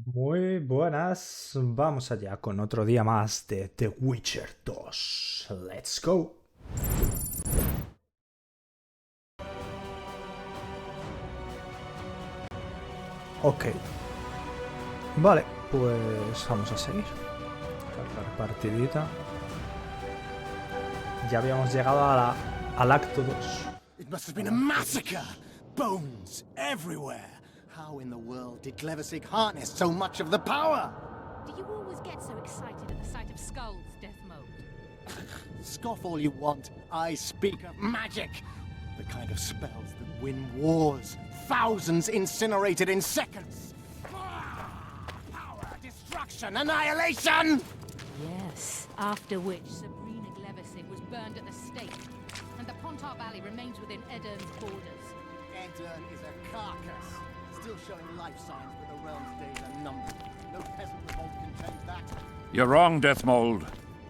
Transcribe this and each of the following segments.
Muy buenas, vamos allá con otro día más de The Witcher 2. Let's go. Ok. Vale, pues vamos a seguir. Cargar partidita. Ya habíamos llegado al acto 2. It must have been a massacre! Bones everywhere! How in the world did Cleversig harness so much of the power? Do you always get so excited at the sight of skulls, Death Mode? Scoff all you want, I speak of magic! The kind of spells that win wars, thousands incinerated in seconds! Power, destruction, annihilation! Yes, after which Sabrina Gleversig was burned at the stake, and the Pontar Valley remains within Edern's borders. Edern is a carcass, still showing life signs, but the realm's days are numbered. No peasant revolt can change that. You're wrong, Deathmold.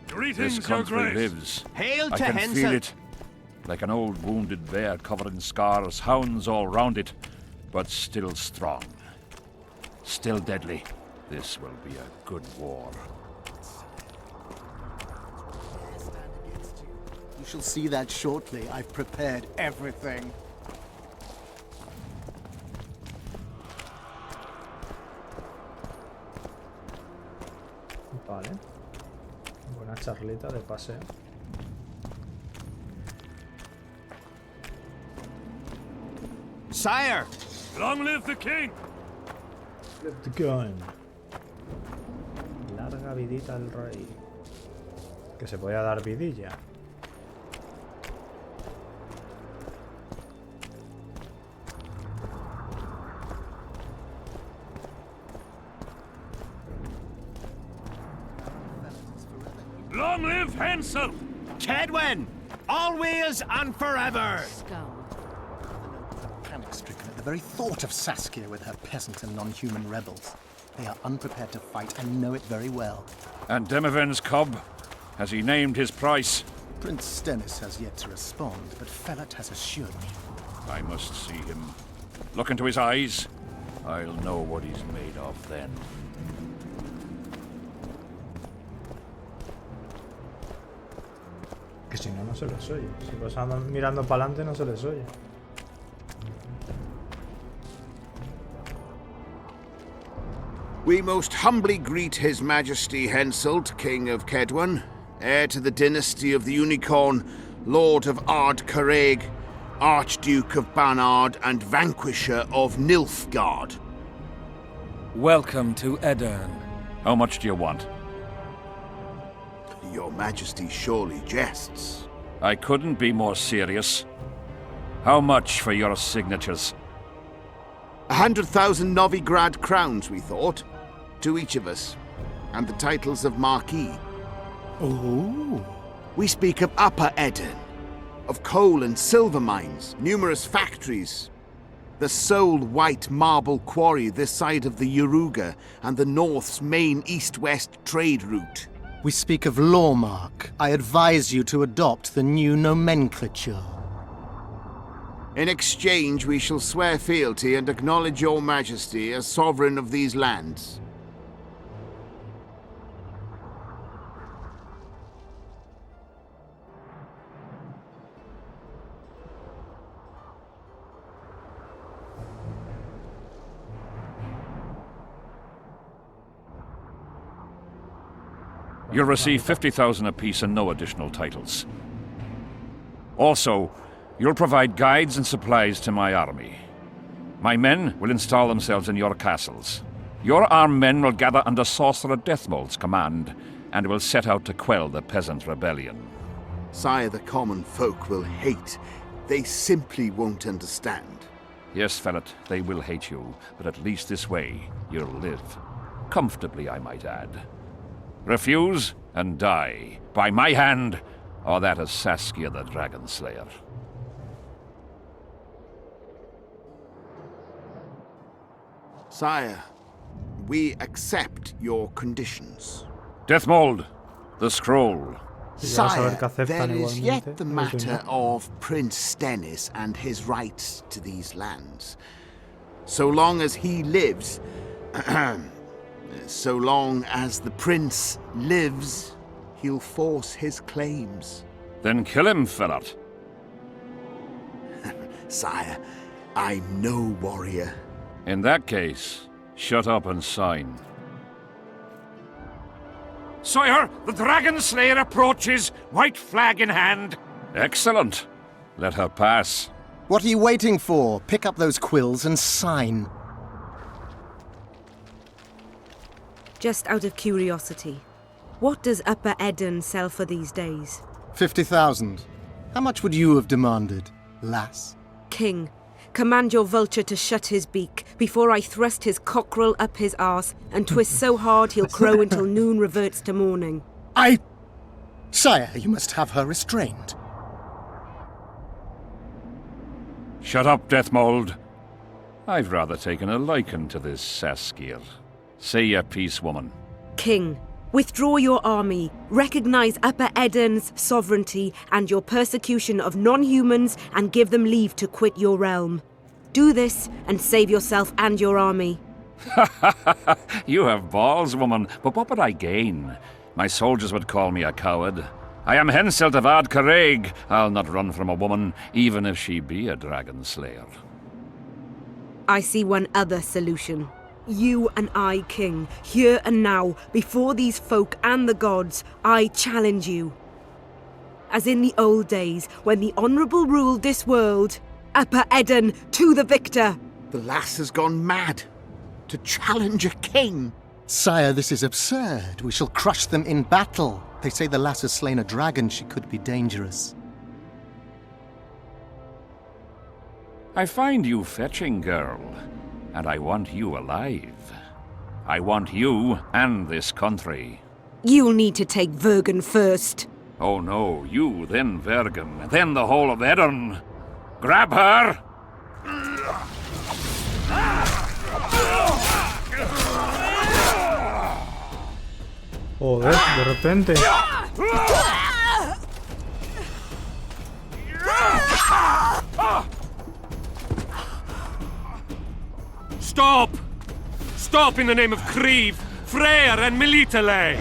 Greetings, This country Your Grace. lives. Hail I to can feel Henselt. it. Like an old wounded bear covered in scars, hounds all round it, but still strong. Still deadly. This will be a good war. You shall see that shortly. I've prepared everything. Vale. Buena charlita de paseo. Sire! Long live the king! Let the gun. Larga vidita al rey. Que se podía dar vidilla. Long live Hansel! Kedwen! Always and forever! Skull. Panic-stricken at the very thought of Saskia with her peasant and non-human rebels. They are unprepared to fight and know it very well. And Demiven's cub? Has he named his price? Prince Stennis has yet to respond, but Fellat has assured me. I must see him. Look into his eyes. I'll know what he's made of then. Que si no, no se les oye. Si los andan mirando para adelante, no se les oye. We most humbly greet His Majesty Henselt, King of Kedwen, heir to the dynasty of the Unicorn, Lord of Ard-Carreg, Archduke of Banard, and Vanquisher of Nilfgaard. Welcome to Edern. How much do you want? Your Majesty surely jests. I couldn't be more serious. How much for your signatures? 100,000 Novigrad crowns, we thought, to each of us, and the titles of Marquis. Oh! We speak of Upper Edern, of coal and silver mines, numerous factories, the sole white marble quarry this side of the Yaruga, and the North's main east-west trade route. We speak of Lawmark. I advise you to adopt the new nomenclature. In exchange, we shall swear fealty and acknowledge your majesty as sovereign of these lands. You'll receive 50,000 apiece and no additional titles. Also, you'll provide guides and supplies to my army. My men will install themselves in your castles. Your armed men will gather under Sorcerer Deathmold's command and will set out to quell the peasant rebellion. Sire, the common folk will hate. They simply won't understand. Yes, Fellat, they will hate you, but at least this way you'll live. Comfortably, I might add. Refuse and die, by my hand, or that of Saskia the Dragon Slayer. Sire, we accept your conditions. Deathmold, the scroll. Y ya vas a ver Sire, que aceptan there is igualmente, yet the los matter demás. of Prince Stennis and his rights to these lands. So long as he lives, So long as the prince lives, he'll force his claims. Then kill him, Ferret. Sire, I'm no warrior. In that case, shut up and sign. Sire, the Dragon Slayer approaches, white flag in hand. Excellent. Let her pass. What are you waiting for? Pick up those quills and sign. Just out of curiosity, what does Upper Eddon sell for these days? 50,000. How much would you have demanded, lass? King, command your vulture to shut his beak before I thrust his cockerel up his arse and twist so hard he'll crow until noon reverts to morning. Sire, you must have her restrained. Shut up, Deathmold. I've rather taken a liking to this Saskia. Say your piece, woman. King, withdraw your army, recognize Upper Eddon's sovereignty and your persecution of non-humans, and give them leave to quit your realm. Do this and save yourself and your army. You have balls, woman, but what would I gain? My soldiers would call me a coward. I am Henselt of Ard Caraig. I'll not run from a woman, even if she be a dragon slayer. I see one other solution. You and I, King, here and now, before these folk and the gods, I challenge you. As in the old days, when the Honourable ruled this world, Upper Eddon to the victor! The lass has gone mad. To challenge a king. Sire, this is absurd. We shall crush them in battle. They say the lass has slain a dragon. She could be dangerous. I find you fetching, girl, and I want you alive. I want you and this country. You'll need to take Vergen first. Oh no, you, then Vergen, then the whole of Eddon. Grab her! Joder, de repente. Stop! Stop in the name of Creve, Freyr and Melitele!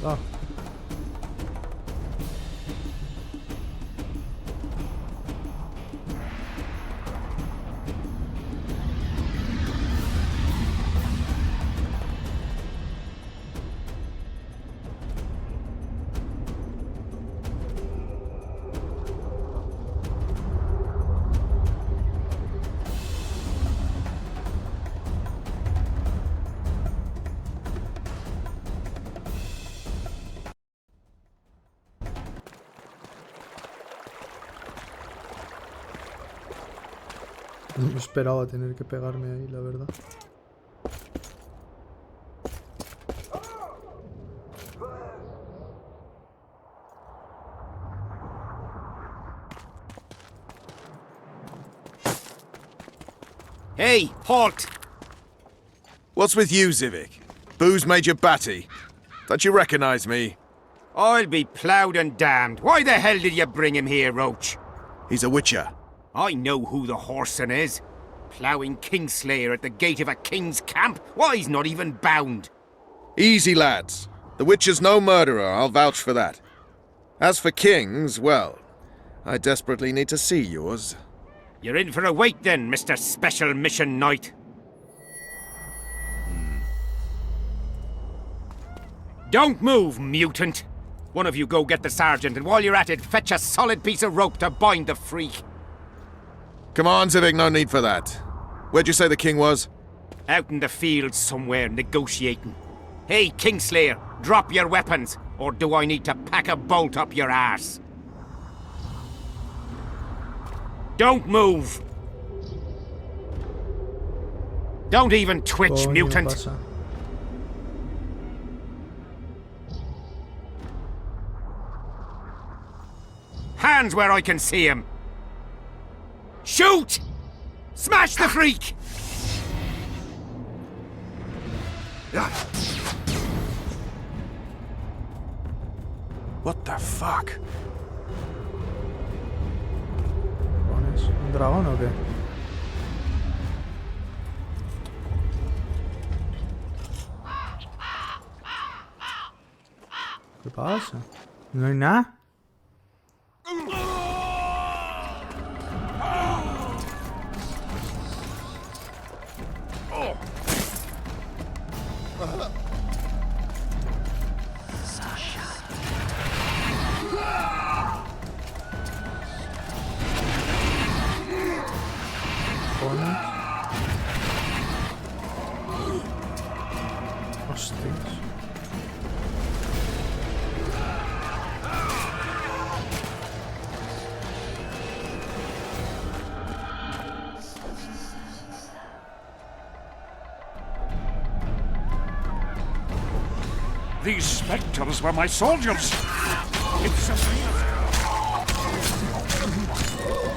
Ah. No esperaba tener que pegarme ahí, la verdad. Hey, halt! What's with you, Zivik? Booze Major Batty? Don't you recognize me? I'll be ploughed and damned. Why the hell did you bring him here, Roach? He's a witcher. I know who the whoreson is. Ploughing Kingslayer at the gate of a king's camp? Why, he's not even bound. Easy, lads. The witcher's no murderer, I'll vouch for that. As for kings, well, I desperately need to see yours. You're in for a wait then, Mr. Special Mission Knight. Don't move, mutant! One of you go get the sergeant, and while you're at it, fetch a solid piece of rope to bind the freak. Come on, Zivik, no need for that. Where'd you say the king was? Out in the field somewhere, negotiating. Hey, Kingslayer, drop your weapons, or do I need to pack a bolt up your arse? Don't move! Don't even twitch, Coño, mutant! pasa. Hands where I can see him! Shoot! Smash the freak! What the fuck? ¿Pones un dragón o qué? ¿Qué pasa? ¿No hay nada? Pones. Hostias. These spectres were my soldiers. It's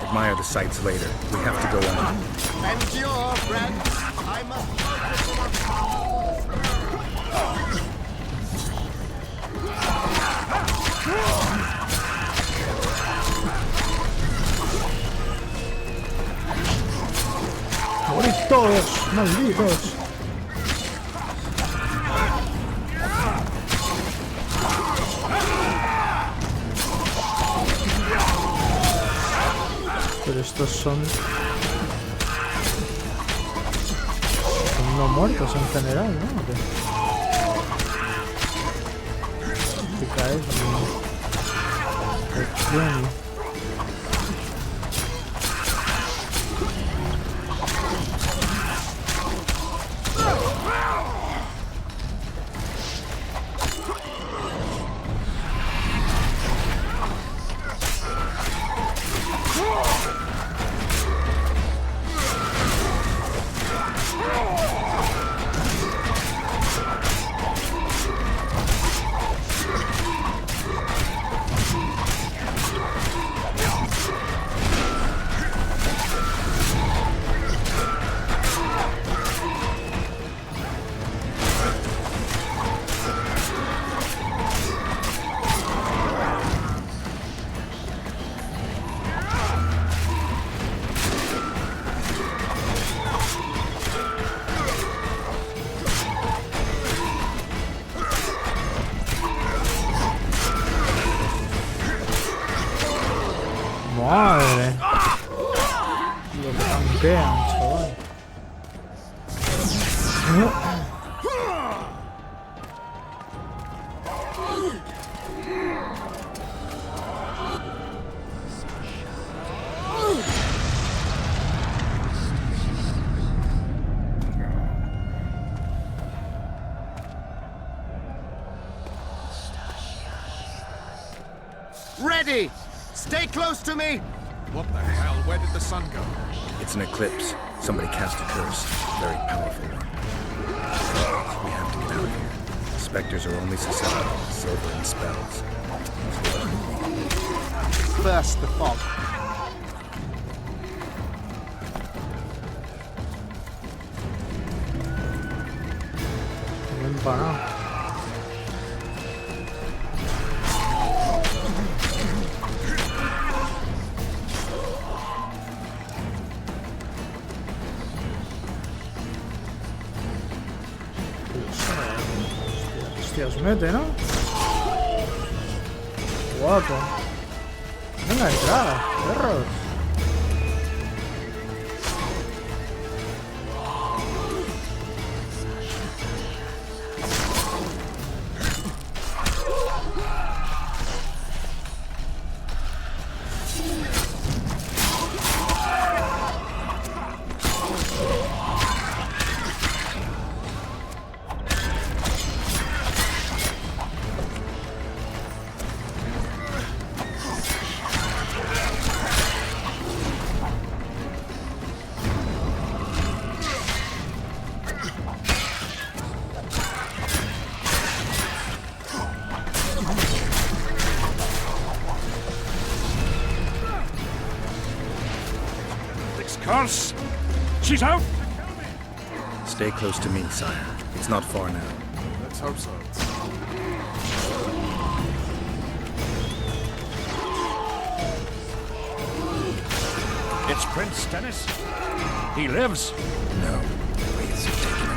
Admire the sights later. We have to go on. Endure, friends. I must ¡Morid todos! ¡Malditos! Pero estos son no muertos en general, ¿no? ¿O qué? ¿Qué caes? Acción. Madre. Lo tanquean, chaval. Ready! Stay close to me! What the hell? Where did the sun go? It's an eclipse. Somebody cast a curse. Very powerful one. We have to get out of here. Spectres are only susceptible to silver and spells. Burst the fog. Bien parado. Hostia, os mete, ¿no? Guapo. Venga, entrada, perros. Curse! She's out! Stay close to me, sire. It's It's not far now. Let's hope so. It's Prince Dennis. He lives. No. Wraiths have taken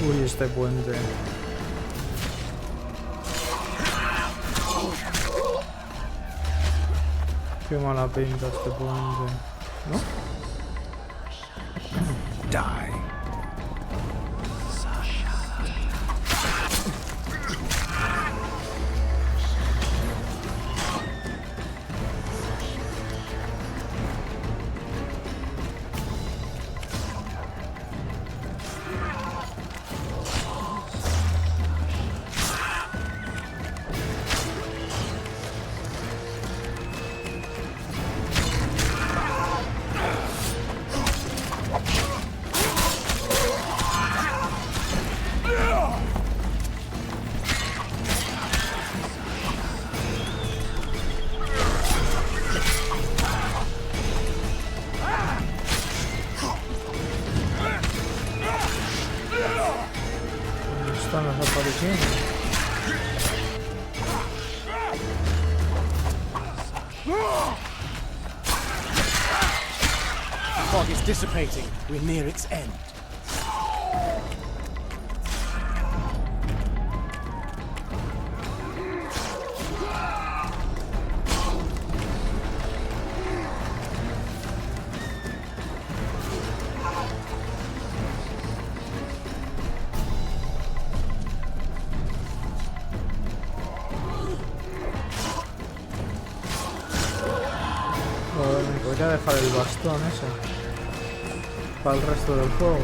him. Uy, este puente. Qué mala pinta este puente. ¿No? Die. Están las apariciones. The fog is dissipating. We're near its end. Joder, me podría dejar el bastón ese para el resto del juego.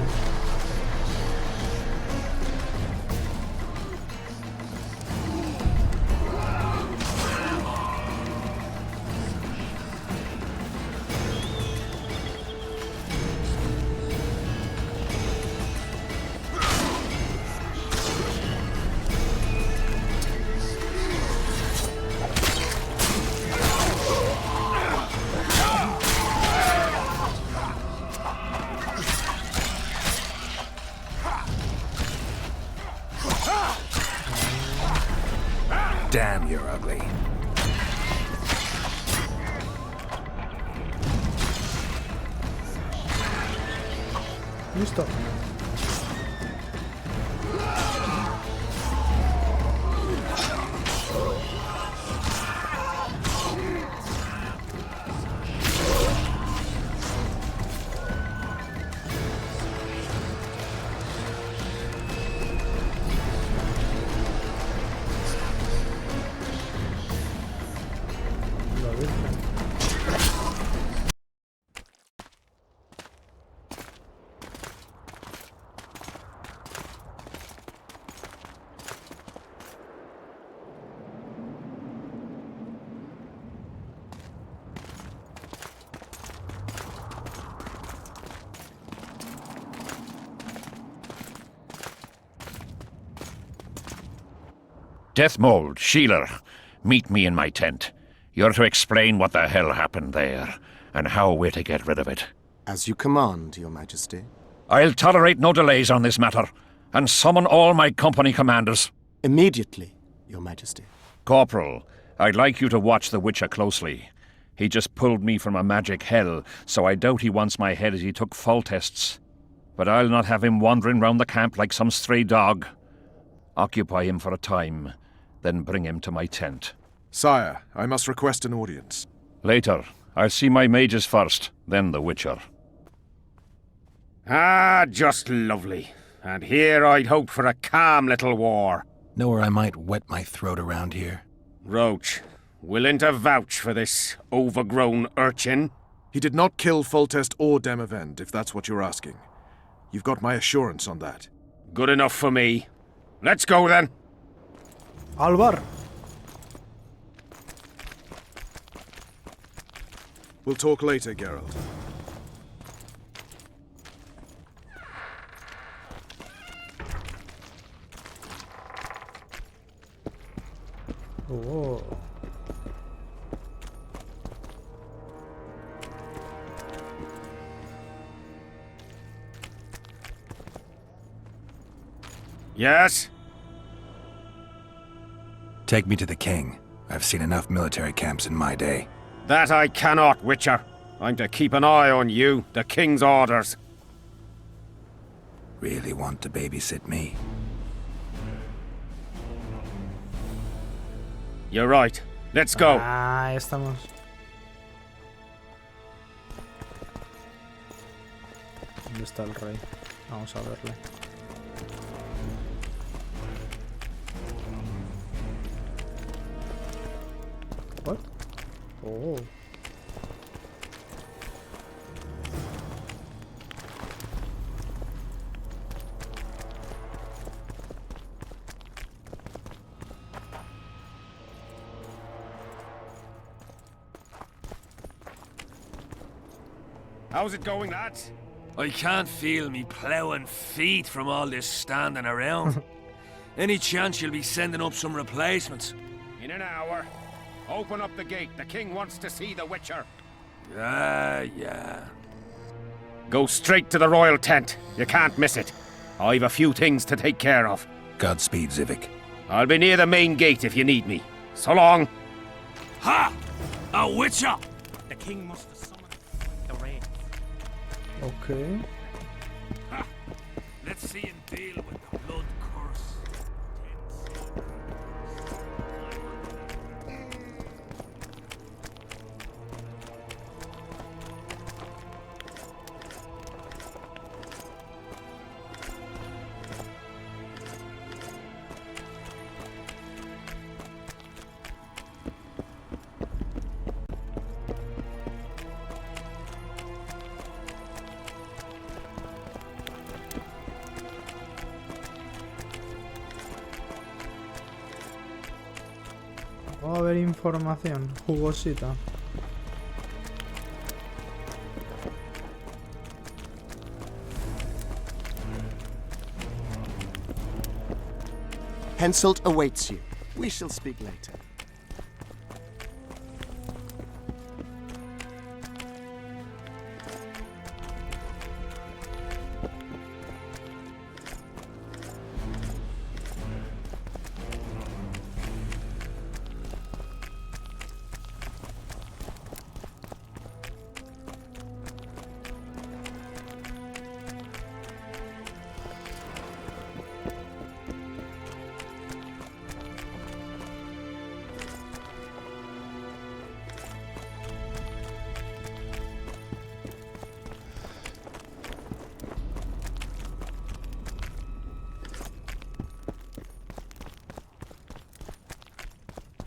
Damn, you're ugly. Listo. La Virgen. Deathmold, Shealer, meet me in my tent. You're to explain what the hell happened there, and how we're to get rid of it. As you command, Your Majesty. I'll tolerate no delays on this matter, and summon all my company commanders. Immediately, Your Majesty. Corporal, I'd like you to watch the Witcher closely. He just pulled me from a magic hell, so I doubt he wants my head as he took full tests. But I'll not have him wandering round the camp like some stray dog. Occupy him for a time, then bring him to my tent. Sire, I must request an audience. Later. I'll see my mages first, then the Witcher. Ah, just lovely. And here I'd hoped for a calm little war. Know where I might wet my throat around here? Roach, willing to vouch for this overgrown urchin? He did not kill Foltest or Demavend, if that's what you're asking. You've got my assurance on that. Good enough for me. Let's go then. Alvar. We'll talk later, Geralt. Oh. Yes? Take me to the king. I've seen enough military camps in my day. That I cannot, Witcher. I'm to keep an eye on you, the king's orders. Really want to babysit me? You're right. Let's go. Ah, ya estamos. ¿Dónde está el rey? Vamos a verle. What? Oh. How's it going, lads? I can't feel me ploughing feet from all this standing around. Any chance you'll be sending up some replacements? In an hour. Open up the gate. The king wants to see the Witcher. Yeah. Go straight to the royal tent. You can't miss it. I've a few things to take care of. Godspeed, Zivik. I'll be near the main gate if you need me. So long. Ha! A Witcher! The king must have summoned the rain. Okay. Ha! Let's see him deal with the blood curse. Va a haber información jugosita. Henselt awaits you. We shall speak later.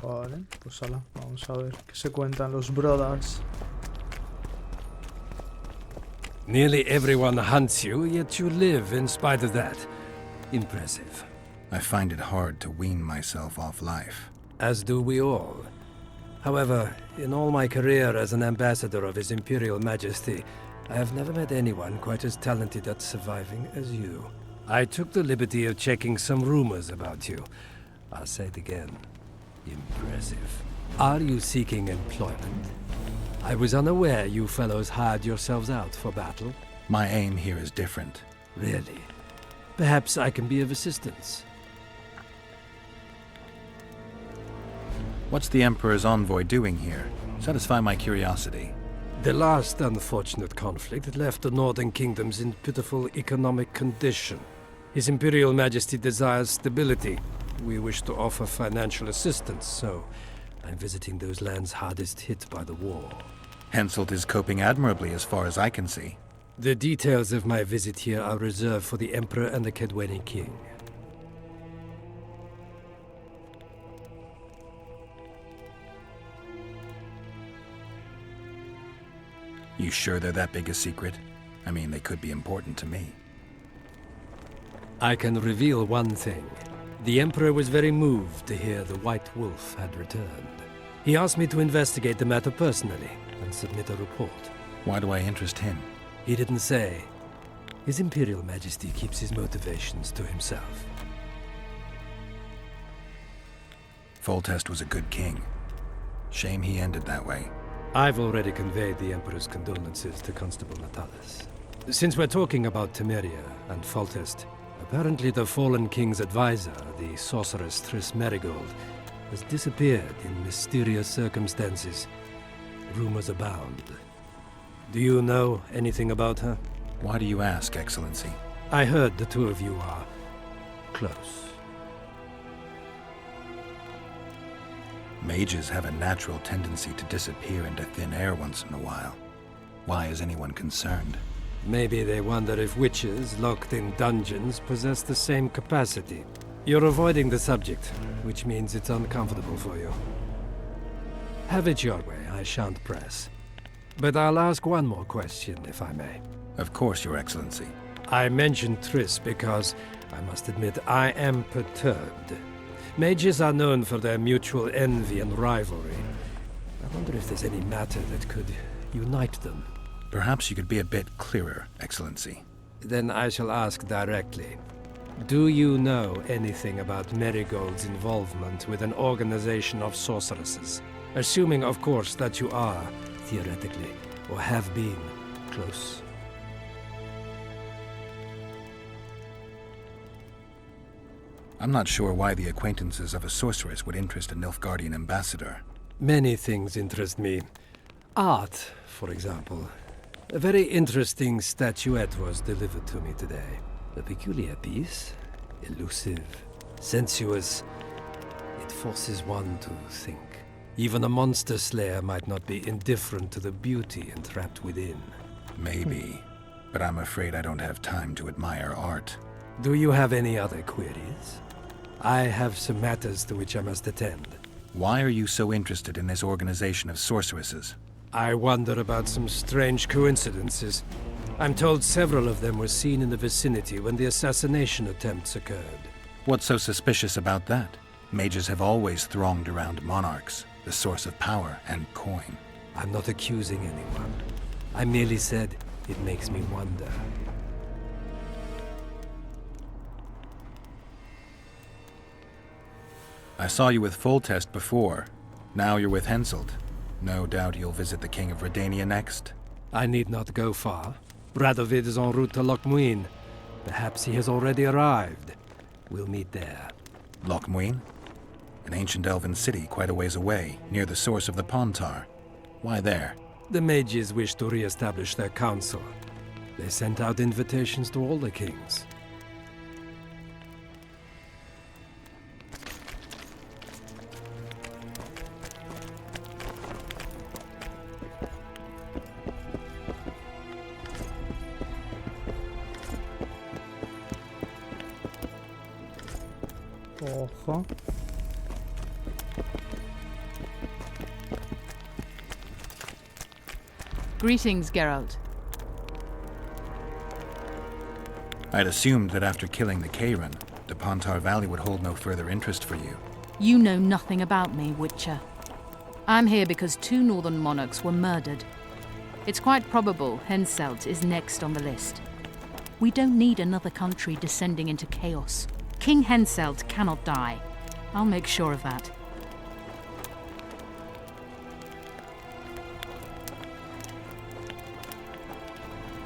Vale, pues ala, vamos a ver qué se cuentan los brothers. Nearly everyone hunts you, yet you live in spite of that. Impressive. I find it hard to wean myself off life. As do we all. However, in all my career as an ambassador of His Imperial Majesty, I have never met anyone quite as talented at surviving as you. I took the liberty of checking some rumors about you. I'll say it again. Impressive. Are you seeking employment? I was unaware you fellows hired yourselves out for battle. My aim here is different. Really? Perhaps I can be of assistance. What's the Emperor's envoy doing here? Satisfy my curiosity. The last unfortunate conflict left the northern kingdoms in pitiful economic condition. His Imperial Majesty desires stability. We wish to offer financial assistance, so I'm visiting those lands hardest hit by the war. Henselt is coping admirably as far as I can see. The details of my visit here are reserved for the Emperor and the Kedwani King. You sure they're that big a secret? I mean, they could be important to me. I can reveal one thing. The Emperor was very moved to hear the White Wolf had returned. He asked me to investigate the matter personally and submit a report. Why do I interest him? He didn't say. His Imperial Majesty keeps his motivations to himself. Foltest was a good king. Shame he ended that way. I've already conveyed the Emperor's condolences to Constable Natalis. Since we're talking about Temeria and Foltest, Apparently the fallen king's advisor, the sorceress Triss Merigold, has disappeared in mysterious circumstances. Rumors abound. Do you know anything about her? Why do you ask, Excellency? I heard the two of you are close. Mages have a natural tendency to disappear into thin air once in a while. Why is anyone concerned? Maybe they wonder if witches locked in dungeons possess the same capacity. You're avoiding the subject, which means it's uncomfortable for you. Have it your way, I shan't press. But I'll ask one more question, if I may. Of course, Your Excellency. I mentioned Triss because, I must admit, I am perturbed. Mages are known for their mutual envy and rivalry. I wonder if there's any matter that could unite them. Perhaps you could be a bit clearer, Excellency. Then I shall ask directly. Do you know anything about Merigold's involvement with an organization of sorceresses? Assuming, of course, that you are, theoretically, or have been, close. I'm not sure why the acquaintances of a sorceress would interest a Nilfgaardian ambassador. Many things interest me. Art, for example. A very interesting statuette was delivered to me today. A peculiar piece. Elusive. Sensuous. It forces one to think. Even a monster slayer might not be indifferent to the beauty entrapped within. Maybe. But I'm afraid I don't have time to admire art. Do you have any other queries? I have some matters to which I must attend. Why are you so interested in this organization of sorceresses? I wonder about some strange coincidences. I'm told several of them were seen in the vicinity when the assassination attempts occurred. What's so suspicious about that? Mages have always thronged around monarchs, the source of power and coin. I'm not accusing anyone. I merely said it makes me wonder. I saw you with Foltest before. Now you're with Henselt. No doubt you'll visit the King of Redania next. I need not go far. Radovid is en route to Lochmuin. Perhaps he has already arrived. We'll meet there. Lochmuin? An ancient elven city quite a ways away, near the source of the Pontar. Why there? The mages wish to re-establish their council. They sent out invitations to all the kings. Ojo. Greetings, Geralt. I'd assumed that after killing the Kayran, the Pontar Valley would hold no further interest for you. You know nothing about me, Witcher. I'm here because 2 northern monarchs were murdered. It's quite probable Henselt is next on the list. We don't need another country descending into chaos. King Henselt cannot die. I'll make sure of that.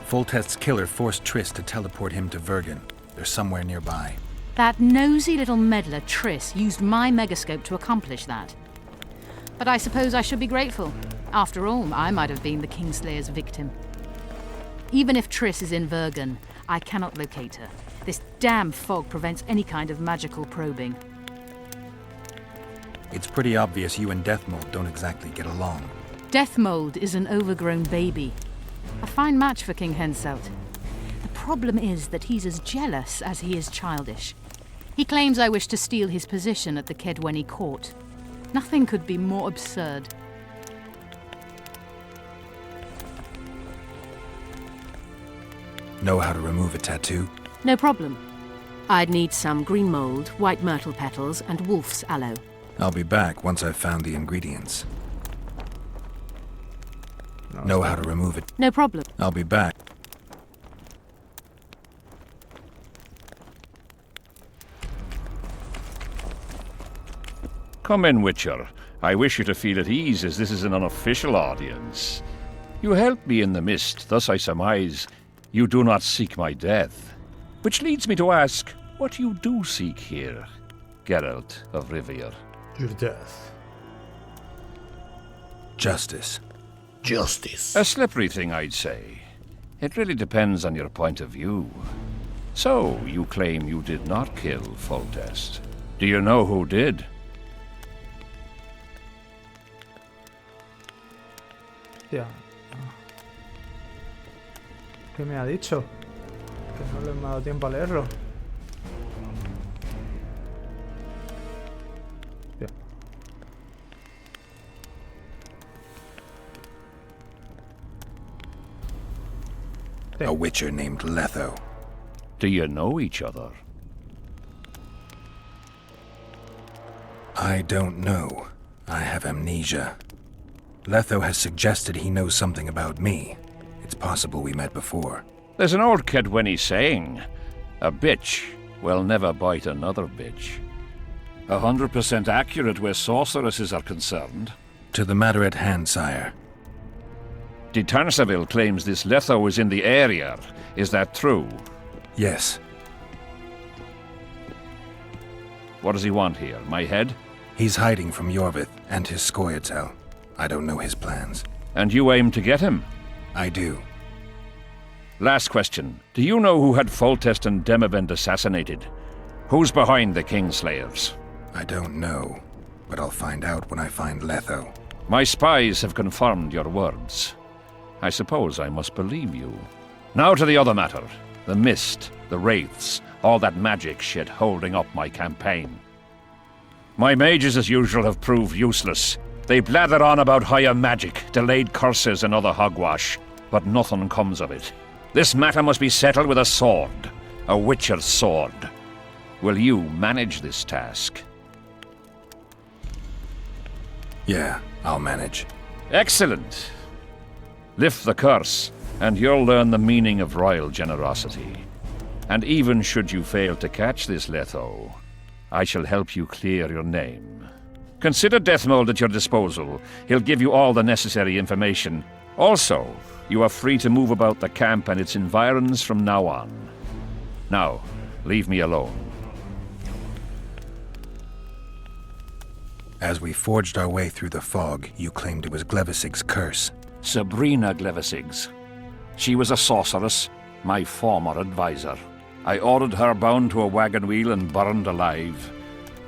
Foltest's killer forced Triss to teleport him to Vergen. They're somewhere nearby. That nosy little meddler Triss used my megascope to accomplish that. But I suppose I should be grateful. After all, I might have been the Kingslayer's victim. Even if Triss is in Vergen, I cannot locate her. This damn fog prevents any kind of magical probing. It's pretty obvious you and Deathmold don't exactly get along. Deathmold is an overgrown baby. A fine match for King Henselt. The problem is that he's as jealous as he is childish. He claims I wish to steal his position at the Kedwenny court. Nothing could be more absurd. Know how to remove a tattoo? No problem. I'd need some green mold, white myrtle petals, and wolf's aloe. I'll be back once I've found the ingredients. Know how to remove it? No problem. I'll be back. Come in, Witcher. I wish you to feel at ease, as this is an unofficial audience. You helped me in the mist, thus I surmise you do not seek my death. Which leads me to ask what you do seek here, Geralt of Rivia. Your death. Justice. Justice. A slippery thing, I'd say. It really depends on your point of view. So, you claim you did not kill Foltest. Do you know who did? Ya. ¿Qué me ha dicho? Que no le he dado tiempo a leerlo. Ya. Sí. A witcher named Letho. Do you know each other? I don't know. I have amnesia. Letho has suggested he knows something about me. It's possible we met before. There's an old Kedwenny saying, a bitch will never bite another bitch. 100% accurate where sorceresses are concerned. To the matter at hand, sire. De Tanseville claims this Letho is in the area. Is that true? Yes. What does he want here? My head? He's hiding from Yorvith and his Scoia'tael. I don't know his plans. And you aim to get him? I do. Last question. Do you know who had Foltest and Demavend assassinated? Who's behind the Kingslayers? I don't know, but I'll find out when I find Letho. My spies have confirmed your words. I suppose I must believe you. Now to the other matter. The mist, the wraiths, all that magic shit holding up my campaign. My mages, as usual, have proved useless. They blather on about higher magic, delayed curses and other hogwash, but nothing comes of it. This matter must be settled with a sword. A witcher's sword. Will you manage this task? Yeah, I'll manage. Excellent. Lift the curse, and you'll learn the meaning of royal generosity. And even should you fail to catch this Letho, I shall help you clear your name. Consider Deathmold at your disposal. He'll give you all the necessary information. Also, you are free to move about the camp and its environs from now on. Now, leave me alone. As we forged our way through the fog, you claimed it was Glevisig's curse. Sabrina Glevisig's. She was a sorceress, my former advisor. I ordered her bound to a wagon wheel and burned alive.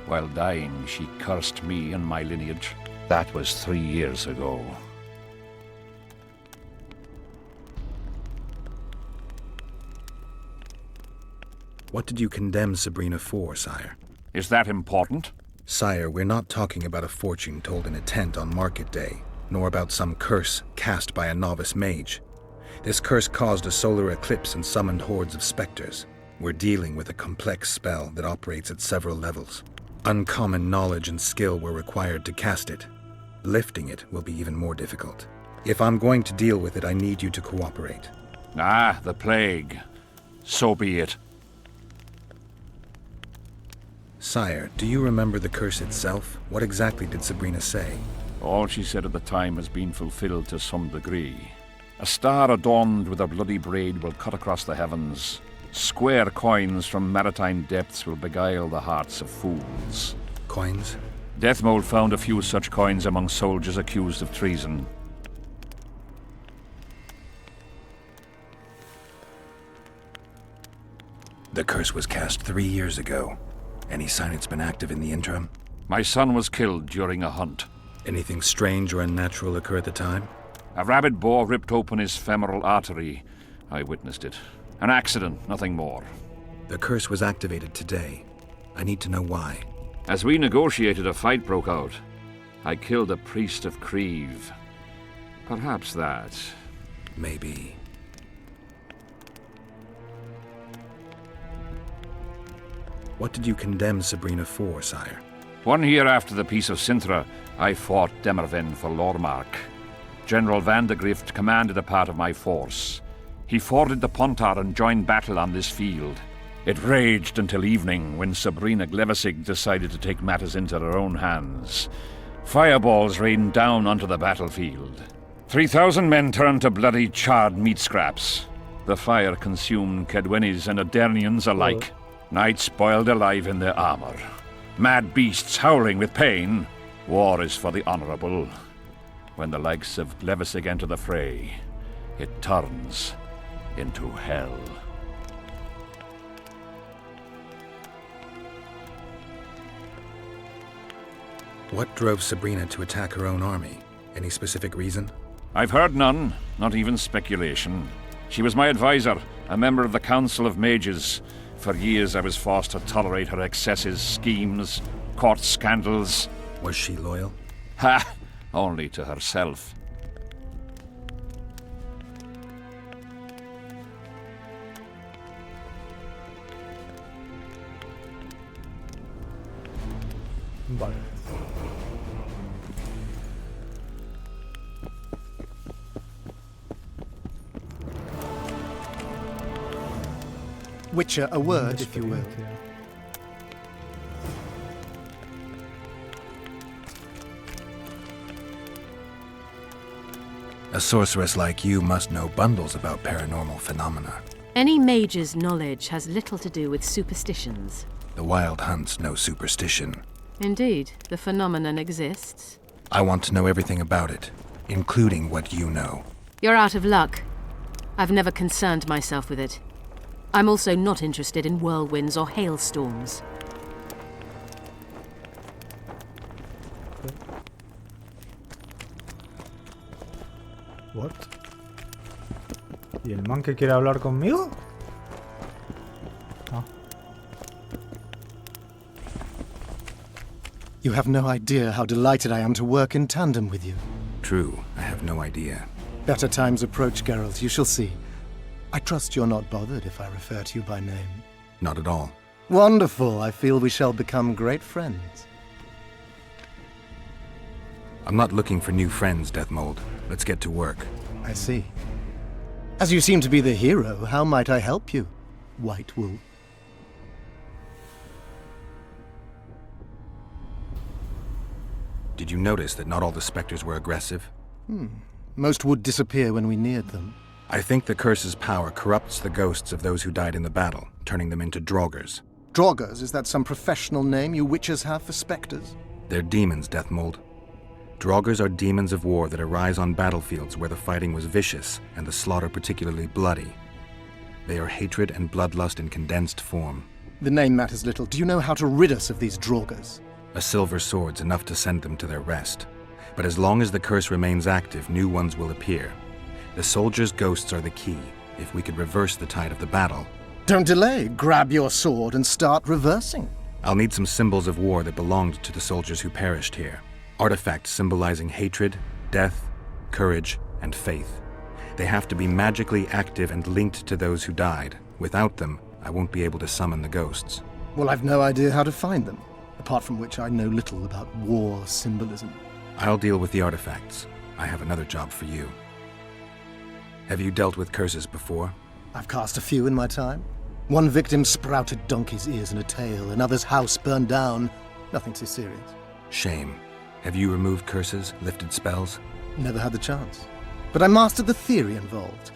While dying, she cursed me and my lineage. That was 3 years ago. What did you condemn Sabrina for, sire? Is that important? Sire, we're not talking about a fortune told in a tent on market day, nor about some curse cast by a novice mage. This curse caused a solar eclipse and summoned hordes of specters. We're dealing with a complex spell that operates at several levels. Uncommon knowledge and skill were required to cast it. Lifting it will be even more difficult. If I'm going to deal with it, I need you to cooperate. Ah, the plague. So be it. Sire, do you remember the curse itself? What exactly did Sabrina say? All she said at the time has been fulfilled to some degree. A star adorned with a bloody braid will cut across the heavens. Square coins from maritime depths will beguile the hearts of fools. Coins? Deathmold found a few such coins among soldiers accused of treason. The curse was cast 3 years ago. Any sign it's been active in the interim? My son was killed during a hunt. Anything strange or unnatural occur at the time? A rabid boar ripped open his femoral artery. I witnessed it. An accident, nothing more. The curse was activated today. I need to know why. As we negotiated, a fight broke out. I killed a priest of Creve. Perhaps that. Maybe. What did you condemn Sabrina for, sire? 1 year after the Peace of Sintra, I fought Demerven for Lormark. General Vandegrift commanded a part of my force. He forded the Pontar and joined battle on this field. It raged until evening, when Sabrina Glevisig decided to take matters into her own hands. Fireballs rained down onto the battlefield. 3,000 men turned to bloody charred meat scraps. The fire consumed Kedwenis and Adernians alike. Knights boiled alive in their armor. Mad beasts howling with pain. War is for the honorable. When the likes of Glevissig enter the fray, it turns into hell. What drove Sabrina to attack her own army? Any specific reason? I've heard none, not even speculation. She was my advisor, a member of the Council of Mages. For years I was forced to tolerate her excesses, schemes, court scandals. Was she loyal? Ha! Only to herself. Vale. Witcher, a word, if you will. A sorceress like you must know bundles about paranormal phenomena. Any mage's knowledge has little to do with superstitions. The Wild Hunt's no superstition. Indeed, the phenomenon exists. I want to know everything about it, including what you know. You're out of luck. I've never concerned myself with it. I'm also not interested in whirlwinds or hailstorms. What? ¿Y el man que quiere hablar conmigo? Ah. You have no idea how delighted I am to work in tandem with you. True, I have no idea. Better times approach, Geralt, you shall see. I trust you're not bothered if I refer to you by name. Not at all. Wonderful. I feel we shall become great friends. I'm not looking for new friends, Deathmold. Let's get to work. I see. As you seem to be the hero, how might I help you, White Wolf? Did you notice that not all the specters were aggressive? Most would disappear when we neared them. I think the curse's power corrupts the ghosts of those who died in the battle, turning them into draugrs. Draugrs, is that some professional name you witches have for specters? They're demons, Deathmold. Draugrs are demons of war that arise on battlefields where the fighting was vicious and the slaughter particularly bloody. They are hatred and bloodlust in condensed form. The name matters little. Do you know how to rid us of these Draugrs? A silver sword's enough to send them to their rest. But as long as the curse remains active, new ones will appear. The soldiers' ghosts are the key. If we could reverse the tide of the battle... Don't delay. Grab your sword and start reversing. I'll need some symbols of war that belonged to the soldiers who perished here. Artifacts symbolizing hatred, death, courage, and faith. They have to be magically active and linked to those who died. Without them, I won't be able to summon the ghosts. Well, I've no idea how to find them, apart from which I know little about war symbolism. I'll deal with the artifacts. I have another job for you. Have you dealt with curses before? I've cast a few in my time. One victim sprouted donkey's ears and a tail, another's house burned down. Nothing too serious. Shame. Have you removed curses, lifted spells? Never had the chance. But I mastered the theory involved.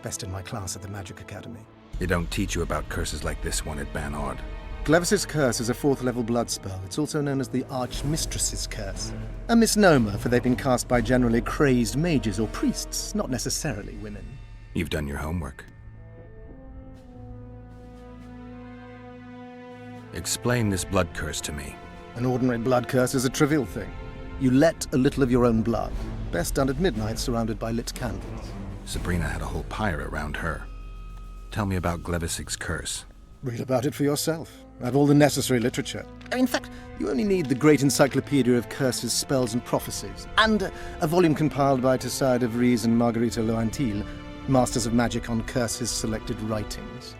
Best in my class at the Magic Academy. They don't teach you about curses like this one at Banord. Glevis's curse is a 4th level blood spell. It's also known as the Archmistress's curse. A misnomer, for they've been cast by generally crazed mages or priests, not necessarily women. You've done your homework. Explain this blood curse to me. An ordinary blood curse is a trivial thing. You let a little of your own blood. Best done at midnight, surrounded by lit candles. Sabrina had a whole pyre around her. Tell me about Glevisig's curse. Read about it for yourself. I have all the necessary literature. In fact, you only need the Great Encyclopedia of Curses, Spells and Prophecies, and a volume compiled by Tessard de Vries and Marguerite Loantil, Masters of Magic on Curses Selected Writings.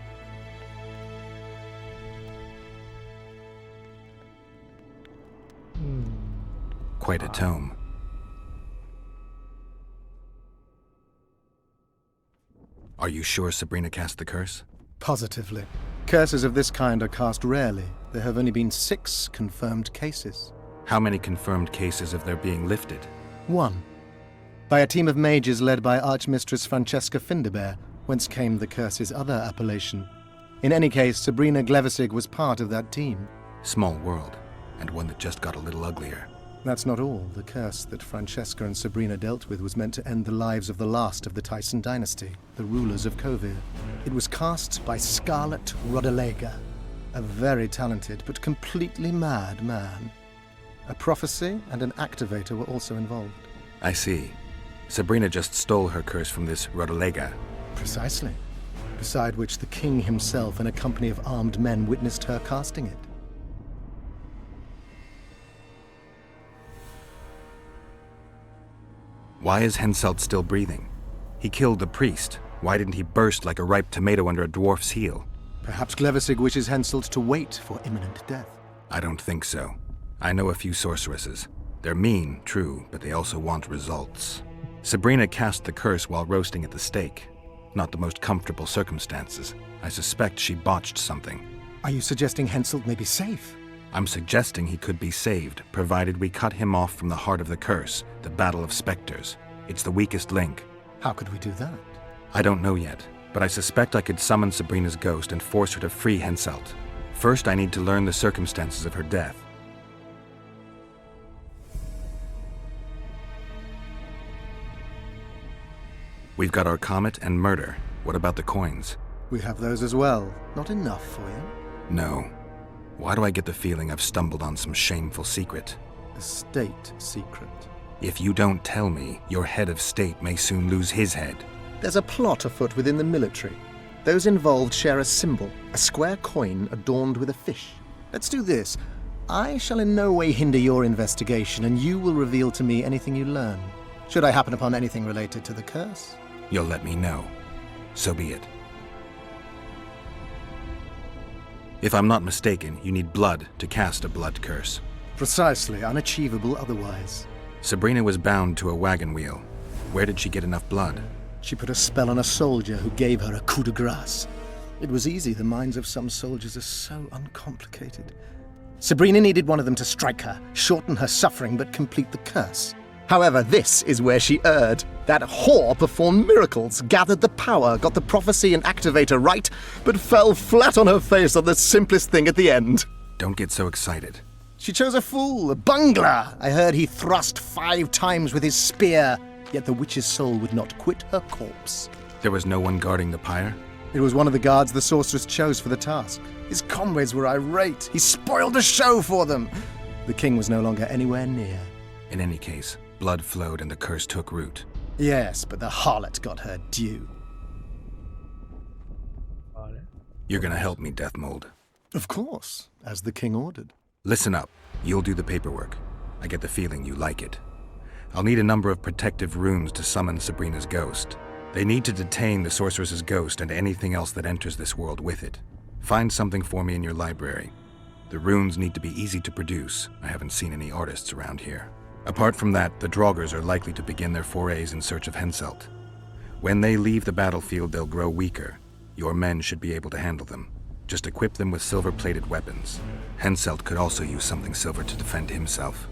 Quite a tome. Are you sure Sabrina cast the curse? Positively. Curses of this kind are cast rarely. There have only been 6 confirmed cases. How many confirmed cases of their being lifted? 1. By a team of mages led by Archmistress Francesca Findebert, Whence came the curse's other appellation? In any case, Sabrina Glevissig was part of that team. Small world, and one that just got a little uglier. That's not all. The curse that Francesca and Sabrina dealt with was meant to end the lives of the last of the Tyson dynasty, the rulers of Kovir. It was cast by Scarlet Rodalega, a very talented but completely mad man. A prophecy and an activator were also involved. I see. Sabrina just stole her curse from this Rodalega. Precisely. Beside which the king himself and a company of armed men witnessed her casting it. Why is Henselt still breathing? He killed the priest. Why didn't he burst like a ripe tomato under a dwarf's heel? Perhaps Glevissig wishes Henselt to wait for imminent death. I don't think so. I know a few sorceresses. They're mean, true, but they also want results. Sabrina cast the curse while roasting at the stake. Not the most comfortable circumstances. I suspect she botched something. Are you suggesting Henselt may be safe? I'm suggesting he could be saved, provided we cut him off from the heart of the curse, the Battle of Spectres. It's the weakest link. How could we do that? I don't know yet, but I suspect I could summon Sabrina's ghost and force her to free Henselt. First, I need to learn the circumstances of her death. We've got our comet and murder. What about the coins? We have those as well. Not enough for you? No. Why do I get the feeling I've stumbled on some shameful secret? A state secret. If you don't tell me, your head of state may soon lose his head. There's a plot afoot within the military. Those involved share a symbol, a square coin adorned with a fish. Let's do this. I shall in no way hinder your investigation, and you will reveal to me anything you learn. Should I happen upon anything related to the curse? You'll let me know. So be it. If I'm not mistaken, you need blood to cast a blood curse. Precisely, unachievable otherwise. Sabrina was bound to a wagon wheel. Where did she get enough blood? She put a spell on a soldier who gave her a coup de grace. It was easy, the minds of some soldiers are so uncomplicated. Sabrina needed one of them to strike her, shorten her suffering, but complete the curse. However, this is where she erred. That whore performed miracles, gathered the power, got the prophecy and activator right, but fell flat on her face on the simplest thing at the end. Don't get so excited. She chose a fool, a bungler. I heard he thrust 5 times with his spear, yet the witch's soul would not quit her corpse. There was no one guarding the pyre? It was one of the guards the sorceress chose for the task. His comrades were irate. He spoiled the show for them. The king was no longer anywhere near. In any case, blood flowed and the curse took root. Yes, but the harlot got her due. You're gonna help me, Deathmold. Of course, as the king ordered. Listen up. You'll do the paperwork. I get the feeling you like it. I'll need a number of protective runes to summon Sabrina's ghost. They need to detain the sorceress's ghost and anything else that enters this world with it. Find something for me in your library. The runes need to be easy to produce. I haven't seen any artists around here. Apart from that, the Draugrs are likely to begin their forays in search of Henselt. When they leave the battlefield, they'll grow weaker. Your men should be able to handle them. Just equip them with silver-plated weapons. Henselt could also use something silver to defend himself.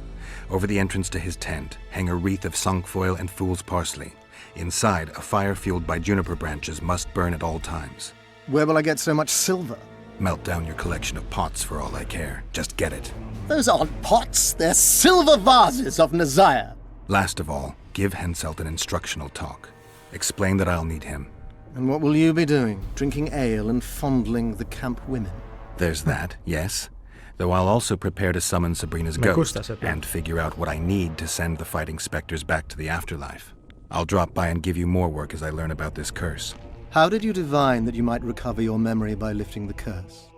Over the entrance to his tent, hang a wreath of cinquefoil and fool's parsley. Inside, a fire fueled by juniper branches must burn at all times. Where will I get so much silver? Melt down your collection of pots for all I care. Just get it. Those aren't pots, they're silver vases of Nazaya. Last of all, give Henselt an instructional talk. Explain that I'll need him. And what will you be doing? Drinking ale and fondling the camp women? There's that, yes. Though I'll also prepare to summon Sabrina's ghost and figure out what I need to send the fighting specters back to the afterlife. I'll drop by and give you more work as I learn about this curse. How did you divine that you might recover your memory by lifting the curse?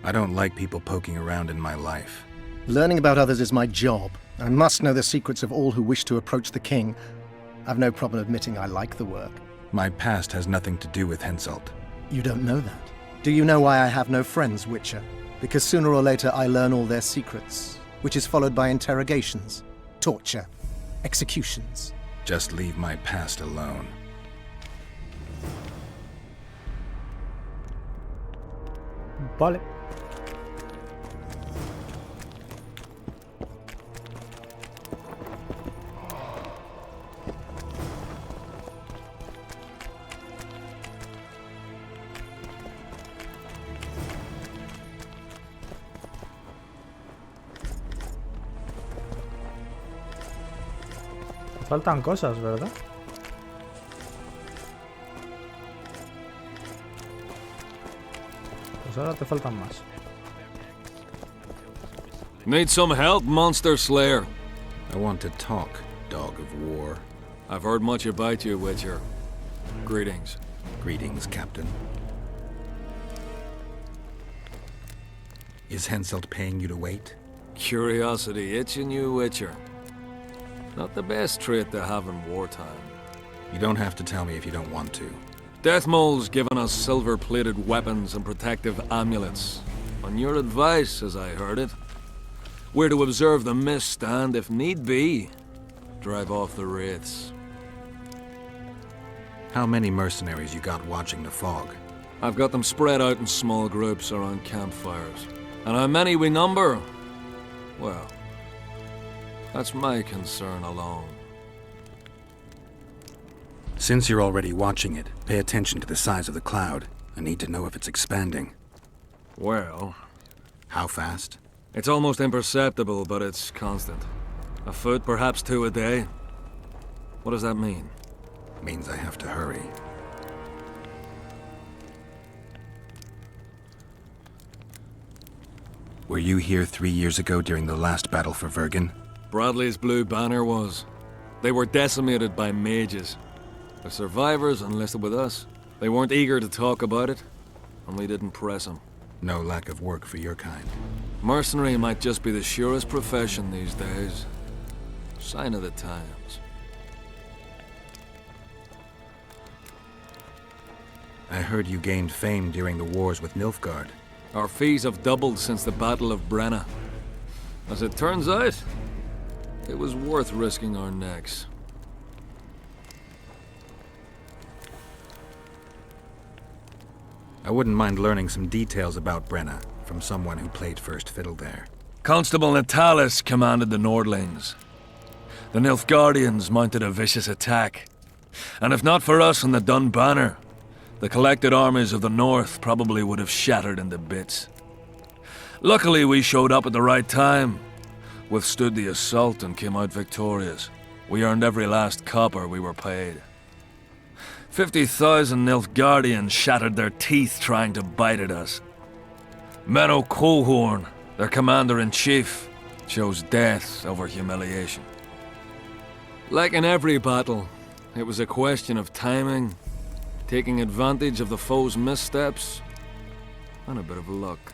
I don't like people poking around in my life. Learning about others is my job. I must know the secrets of all who wish to approach the king. I've no problem admitting I like the work. My past has nothing to do with Henselt. You don't know that. Do you know why I have no friends, Witcher? Because sooner or later I learn all their secrets, which is followed by interrogations, torture, executions. Just leave my past alone. Vale. faltan cosas, ¿verdad? Pues ahora te faltan más. Need some help, Monster Slayer? I want to talk, dog of war. I've heard much about you, Witcher. Greetings. Greetings, Captain. Is Henselt paying you to wait? Curiosity itching you, Witcher. Not the best trait to have in wartime. You don't have to tell me if you don't want to. Deathmole's given us silver-plated weapons and protective amulets. On your advice, as I heard it. We're to observe the mist and, if need be, drive off the wraiths. How many mercenaries you got watching the fog? I've got them spread out in small groups around campfires. And how many we number? Well, that's my concern alone. Since you're already watching it, pay attention to the size of the cloud. I need to know if it's expanding. Well... How fast? It's almost imperceptible, but it's constant. A foot, perhaps 2 a day. What does that mean? Means I have to hurry. Were you here 3 years ago during the last battle for Vergen? Bradley's Blue Banner was. They were decimated by mages. The survivors enlisted with us. They weren't eager to talk about it, and we didn't press them. No lack of work for your kind. Mercenary might just be the surest profession these days. Sign of the times. I heard you gained fame during the wars with Nilfgaard. Our fees have doubled since the Battle of Brenna. As it turns out, it was worth risking our necks. I wouldn't mind learning some details about Brenna from someone who played first fiddle there. Constable Natalis commanded the Nordlings. The Nilfgaardians mounted a vicious attack. And if not for us and the Dun Banner, the collected armies of the North probably would have shattered into bits. Luckily, we showed up at the right time, withstood the assault and came out victorious. We earned every last copper we were paid. 50,000 Nilfgaardians shattered their teeth trying to bite at us. Menno Cohorn, their commander-in-chief, chose death over humiliation. Like in every battle, it was a question of timing, taking advantage of the foe's missteps, and a bit of luck.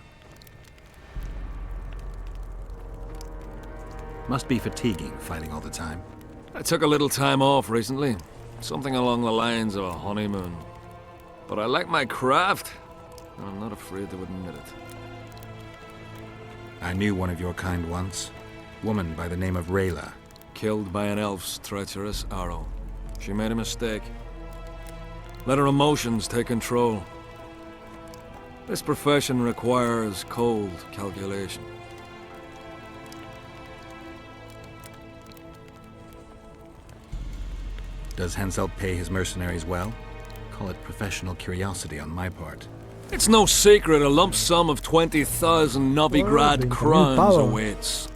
Must be fatiguing, fighting all the time. I took a little time off recently. Something along the lines of a honeymoon. But I like my craft, and I'm not afraid to admit it. I knew one of your kind once. Woman by the name of Rayla. Killed by an elf's treacherous arrow. She made a mistake. Let her emotions take control. This profession requires cold calculation. Does Henselt pay his mercenaries well? Call it professional curiosity on my part. It's no secret a lump sum of 20,000 Novigrad crowns awaits,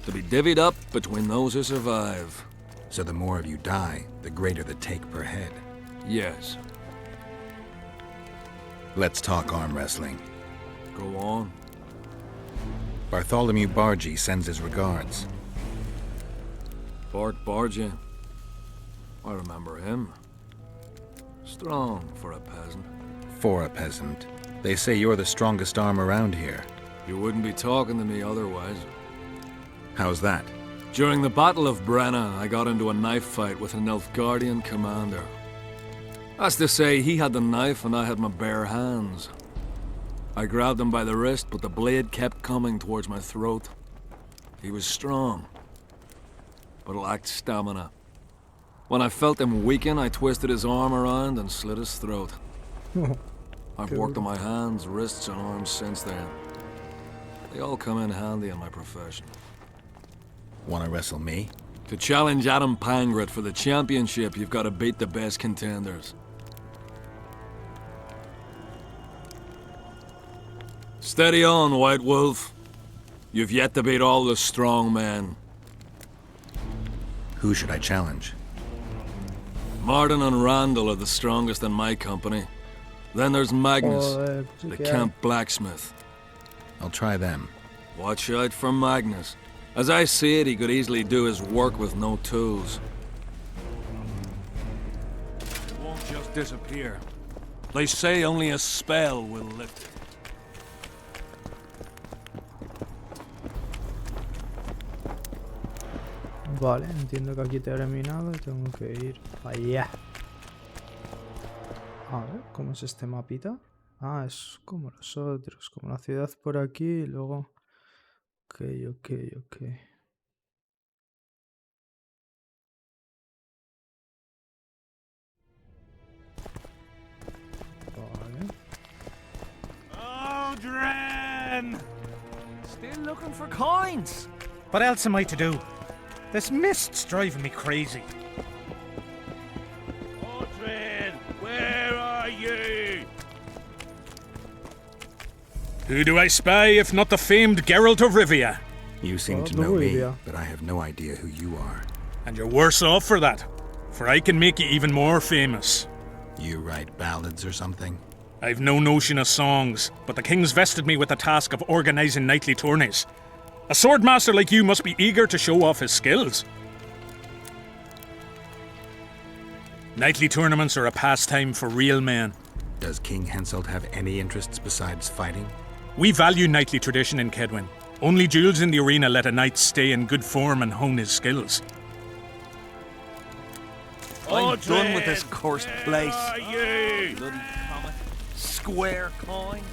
to be divvied up between those who survive. So the more of you die, the greater the take per head. Yes. Let's talk arm wrestling. Go on. Bartholomew Bargy sends his regards. Bart Bargy. I remember him. Strong for a peasant. For a peasant. They say you're the strongest arm around here. You wouldn't be talking to me otherwise. How's that? During the Battle of Brenna, I got into a knife fight with an Nilfgaardian commander. That's to say, he had the knife and I had my bare hands. I grabbed him by the wrist, but the blade kept coming towards my throat. He was strong, but lacked stamina. When I felt him weaken, I twisted his arm around and slit his throat. I've worked on my hands, wrists, and arms since then. They all come in handy in my profession. Wanna wrestle me? To challenge Adam Pangret for the championship, you've got to beat the best contenders. Steady on, White Wolf. You've yet to beat all the strong men. Who should I challenge? Martin and Randall are the strongest in my company. Then there's Magnus, Joder, sí the que hay. camp blacksmith. I'll try them. Watch out for Magnus. As I see it, he could easily do his work with no tools. It won't just disappear. They say only a spell will lift it. Vale, entiendo que aquí he terminado y tengo que ir allá. A ver, ¿cómo es este mapita? Ah, es como los otros, como la ciudad por aquí y luego... Ok. Vale. Aldrin! Still looking for coins. What else am I to do? This mist's driving me crazy. Aldrin, where are you? Who do I spy if not the famed Geralt of Rivia? You seem to know me, but I have no idea who you are. And you're worse off for that, for I can make you even more famous. You write ballads or something? I've no notion of songs, but the king's vested me with the task of organising knightly tourneys. A swordmaster like you must be eager to show off his skills. Knightly tournaments are a pastime for real men. Does King Henselt have any interests besides fighting? We value knightly tradition in Kedwin. Only duels in the arena let a knight stay in good form and hone his skills. I'm done with this cursed place. Where are you? Bloody comet. Square coins.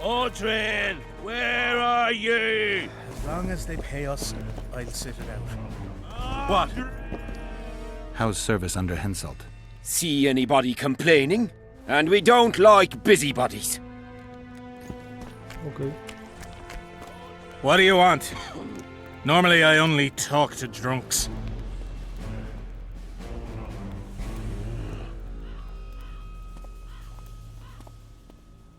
Aldrin, where are you? As long as they pay us, I'll sit it out. What? How's service under Henselt? See anybody complaining? And we don't like busybodies. Ok. What do you want? Normally I only talk to drunks.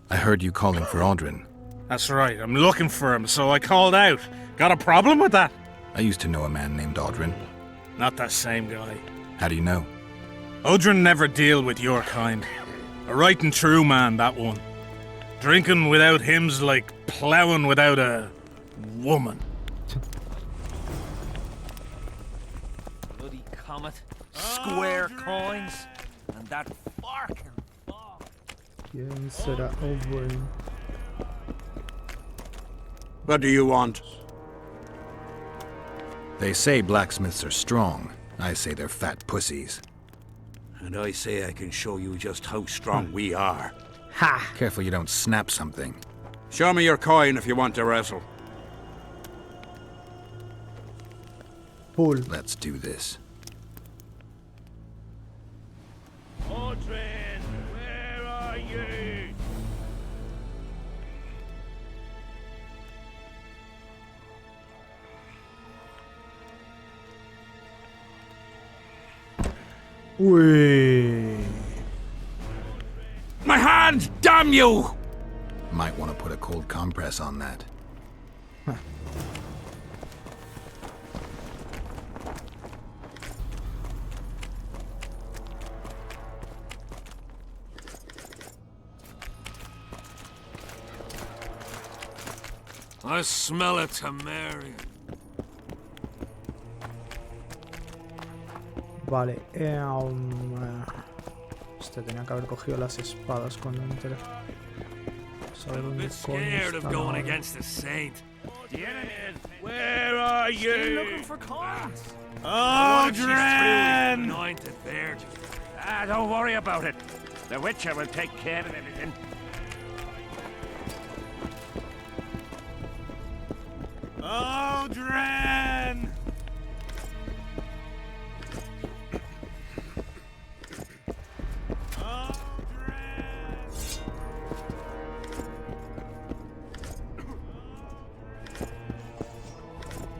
I heard you calling for Aldrin. That's right, I'm looking for him, so I called out. Got a problem with that? I used to know a man named Aldrin. Not that same guy. How do you know? Odrin never deal with your kind. A right and true man, that one. Drinking without him's like ploughing without a woman. Bloody comet. Square coins. And that farking fog. ¿Quién será Oberyn? What do you want? They say blacksmiths are strong. I say they're fat pussies. And I say I can show you just how strong we are. Ha! Careful you don't snap something. Show me your coin if you want to wrestle. Pull. Let's do this. Aldrin, where are you? Uy. My hand, damn you! Might want to put a cold compress on that. I smell a Temerian. Vale, este tenía que haber cogido las espadas cuando entré. ¿Sabe I'm a dónde bit coño scared of están going ahora? against a saint. Where are you? Still looking for coins. Aldrin! Anointed virgin. Don't worry about it. The Witcher will take care of everything. Aldrin!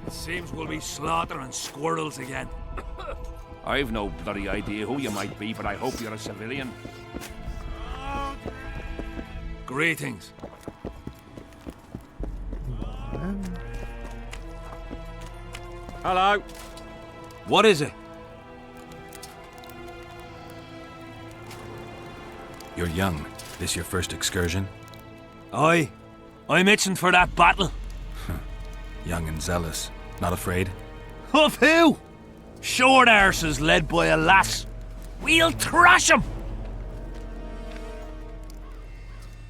It seems we'll be slaughtering squirrels again. I've no bloody idea who you might be, but I hope you're a civilian. Greetings. Hello. What is it? You're young. This your first excursion? Aye. I'm itching for that battle. Young and zealous. Not afraid? Of who? Short arses led by a lass. We'll thrash 'em!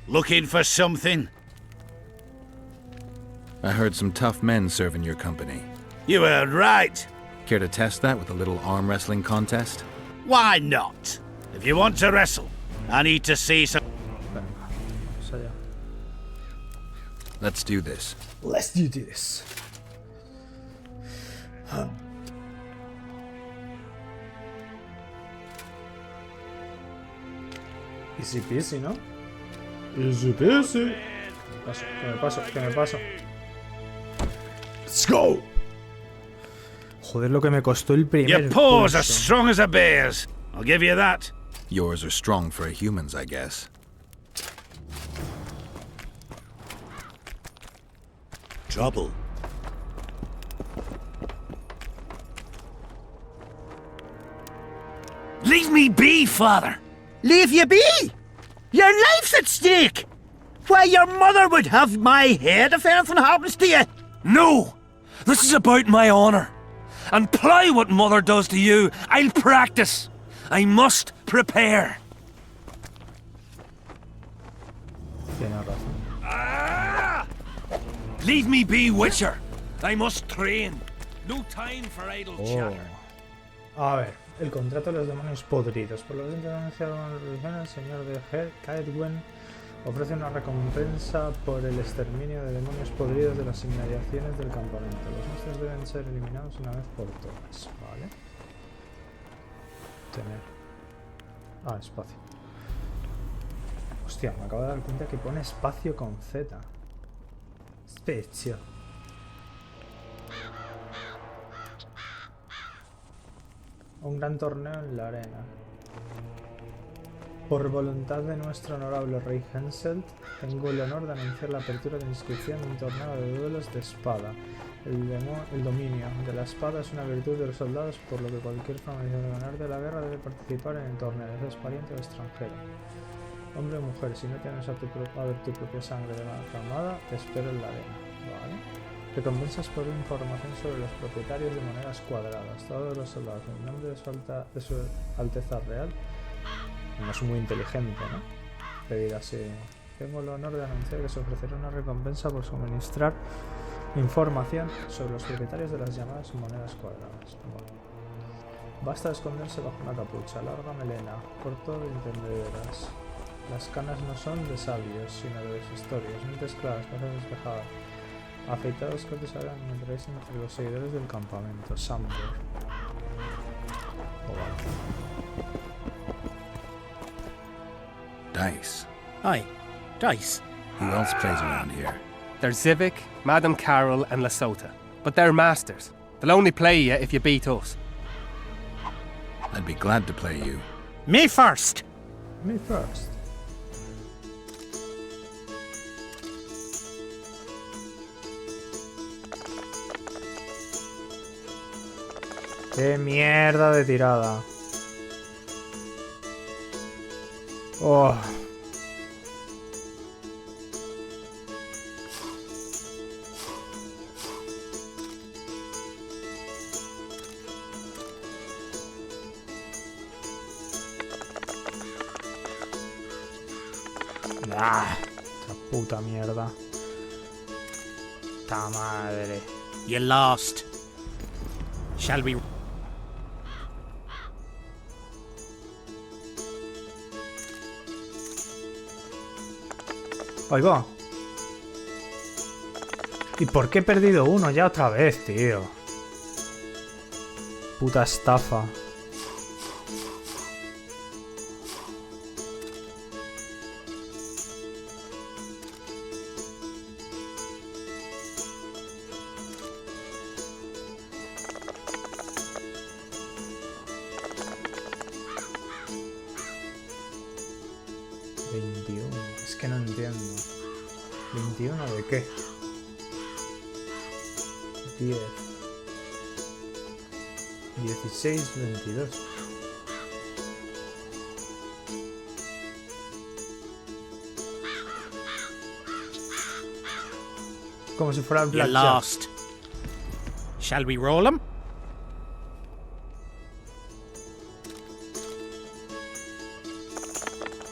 Looking for something? I heard some tough men serve in your company. You were right. Care to test that with a little arm wrestling contest? Why not? If you want to wrestle, I need to see some... Venga, vamos allá. Let's do this. Let's do this. Easy peasy, ¿no? Easy peasy. Que me paso. Let's go. Joder, lo que me costó el primer Your paws are pulso. strong as a bear's. I'll give you that. Yours are strong for a human's, I guess. Trouble. Leave me be, father! Leave you be? Your life's at stake! Why, your mother would have my head if anything happens to you! No! This is about my honor. And ply what mother does to you, I'll practice. I must prepare. Tienes razón. Ah! Leave me be, Witcher. I must train. No time for idle chatter. A ver, el contrato de los demonios podridos. Por lo que se ha anunciado en la religión, el señor de Kaedwen ofrece una recompensa por el exterminio de demonios podridos de las inmediaciones del campamento. Los monstruos deben ser eliminados una vez por todas. Vale. Tener. Ah, espacio. Hostia, me acabo de dar cuenta que pone espacio con Z. Spezio. Un gran torneo en la arena. Por voluntad de nuestro honorable rey Henselt, tengo el honor de anunciar la apertura de inscripción de un torneo de duelos de espada. El dominio de la espada es una virtud de los soldados, por lo que cualquier familiar de la guerra debe participar en el torneo, es pariente o extranjero. Hombre o mujer, si no tienes a ver tu propia sangre derramada, te espero en la arena. Vale. Recompensas por información sobre los propietarios de monedas cuadradas. Todos los soldados, en nombre de su Alteza Real. No es muy inteligente, ¿no? Pedir así. Tengo el honor de anunciar que se ofrecerá una recompensa por suministrar información sobre los propietarios de las llamadas monedas cuadradas. Bueno. Basta esconderse bajo una capucha, larga melena, corto de entendedoras. Las canas no son de sabios, sino de deshistorios, mentes claras, cabezas despejadas. Afeitados cortes habrán entre los seguidores del campamento. Samber. Dice. Aye, dice. Who else plays around here? There's Zivik, Madame Carol, and Lesota. But they're masters. They'll only play you if you beat us. I'd be glad to play you. Me first! Me first. ¡Qué mierda de tirada! ¡Oh! ¡Ah! ¡Esta puta mierda! ¡Ta madre! You lost. Shall we... Ahí va. ¿Y por qué he perdido uno ya otra vez, tío? Puta estafa. Es que no entiendo. ¿21 de qué? 10. 16, 22. Como si fuera el You're blackjack. lost. Shall we roll 'em?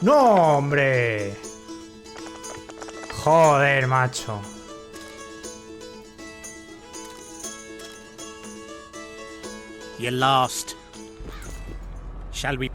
¡No, hombre! Joder, macho. You're lost. Shall we?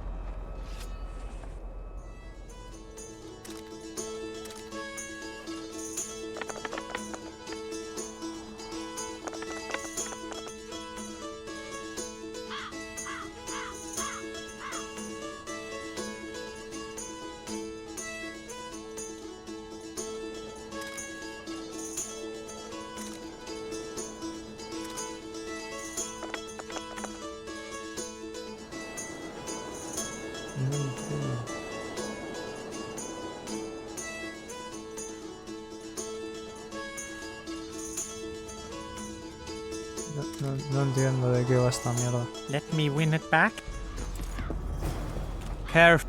No entiendo de qué va esta mierda. Let me win it back. Careful.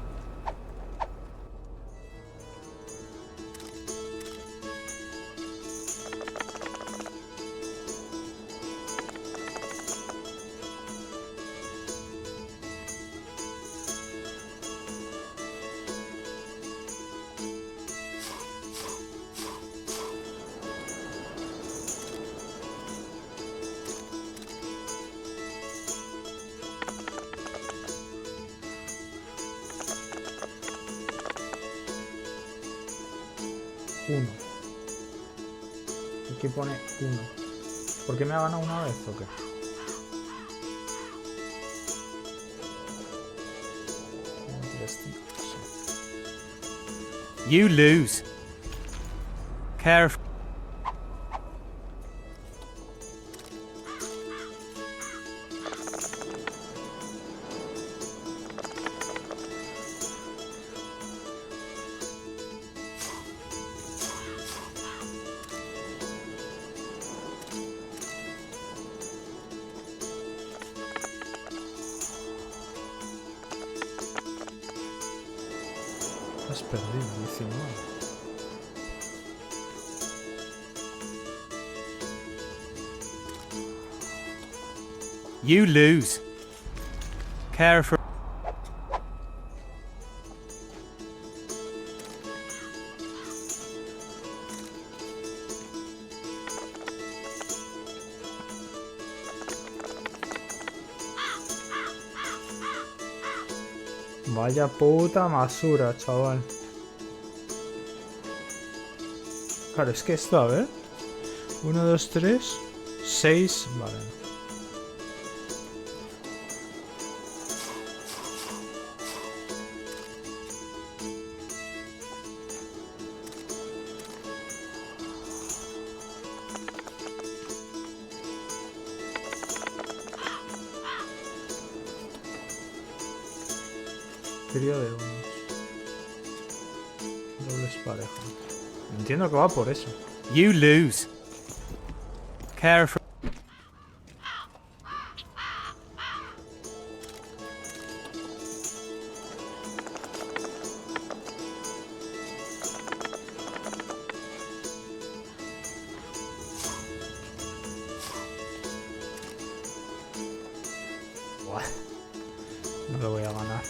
Uno. Aquí pone 1. ¿Por qué me ha ganado una vez o qué? You lose. Careful. Has perdido, 19. You lose. Careful. Vaya puta basura, chaval. Claro, es que esto, a ver. 1, 2, 3, 6. Vale. Trío de unos. Dobles pareja. Entiendo que va por eso. You lose. Careful. Buah. No lo voy a ganar.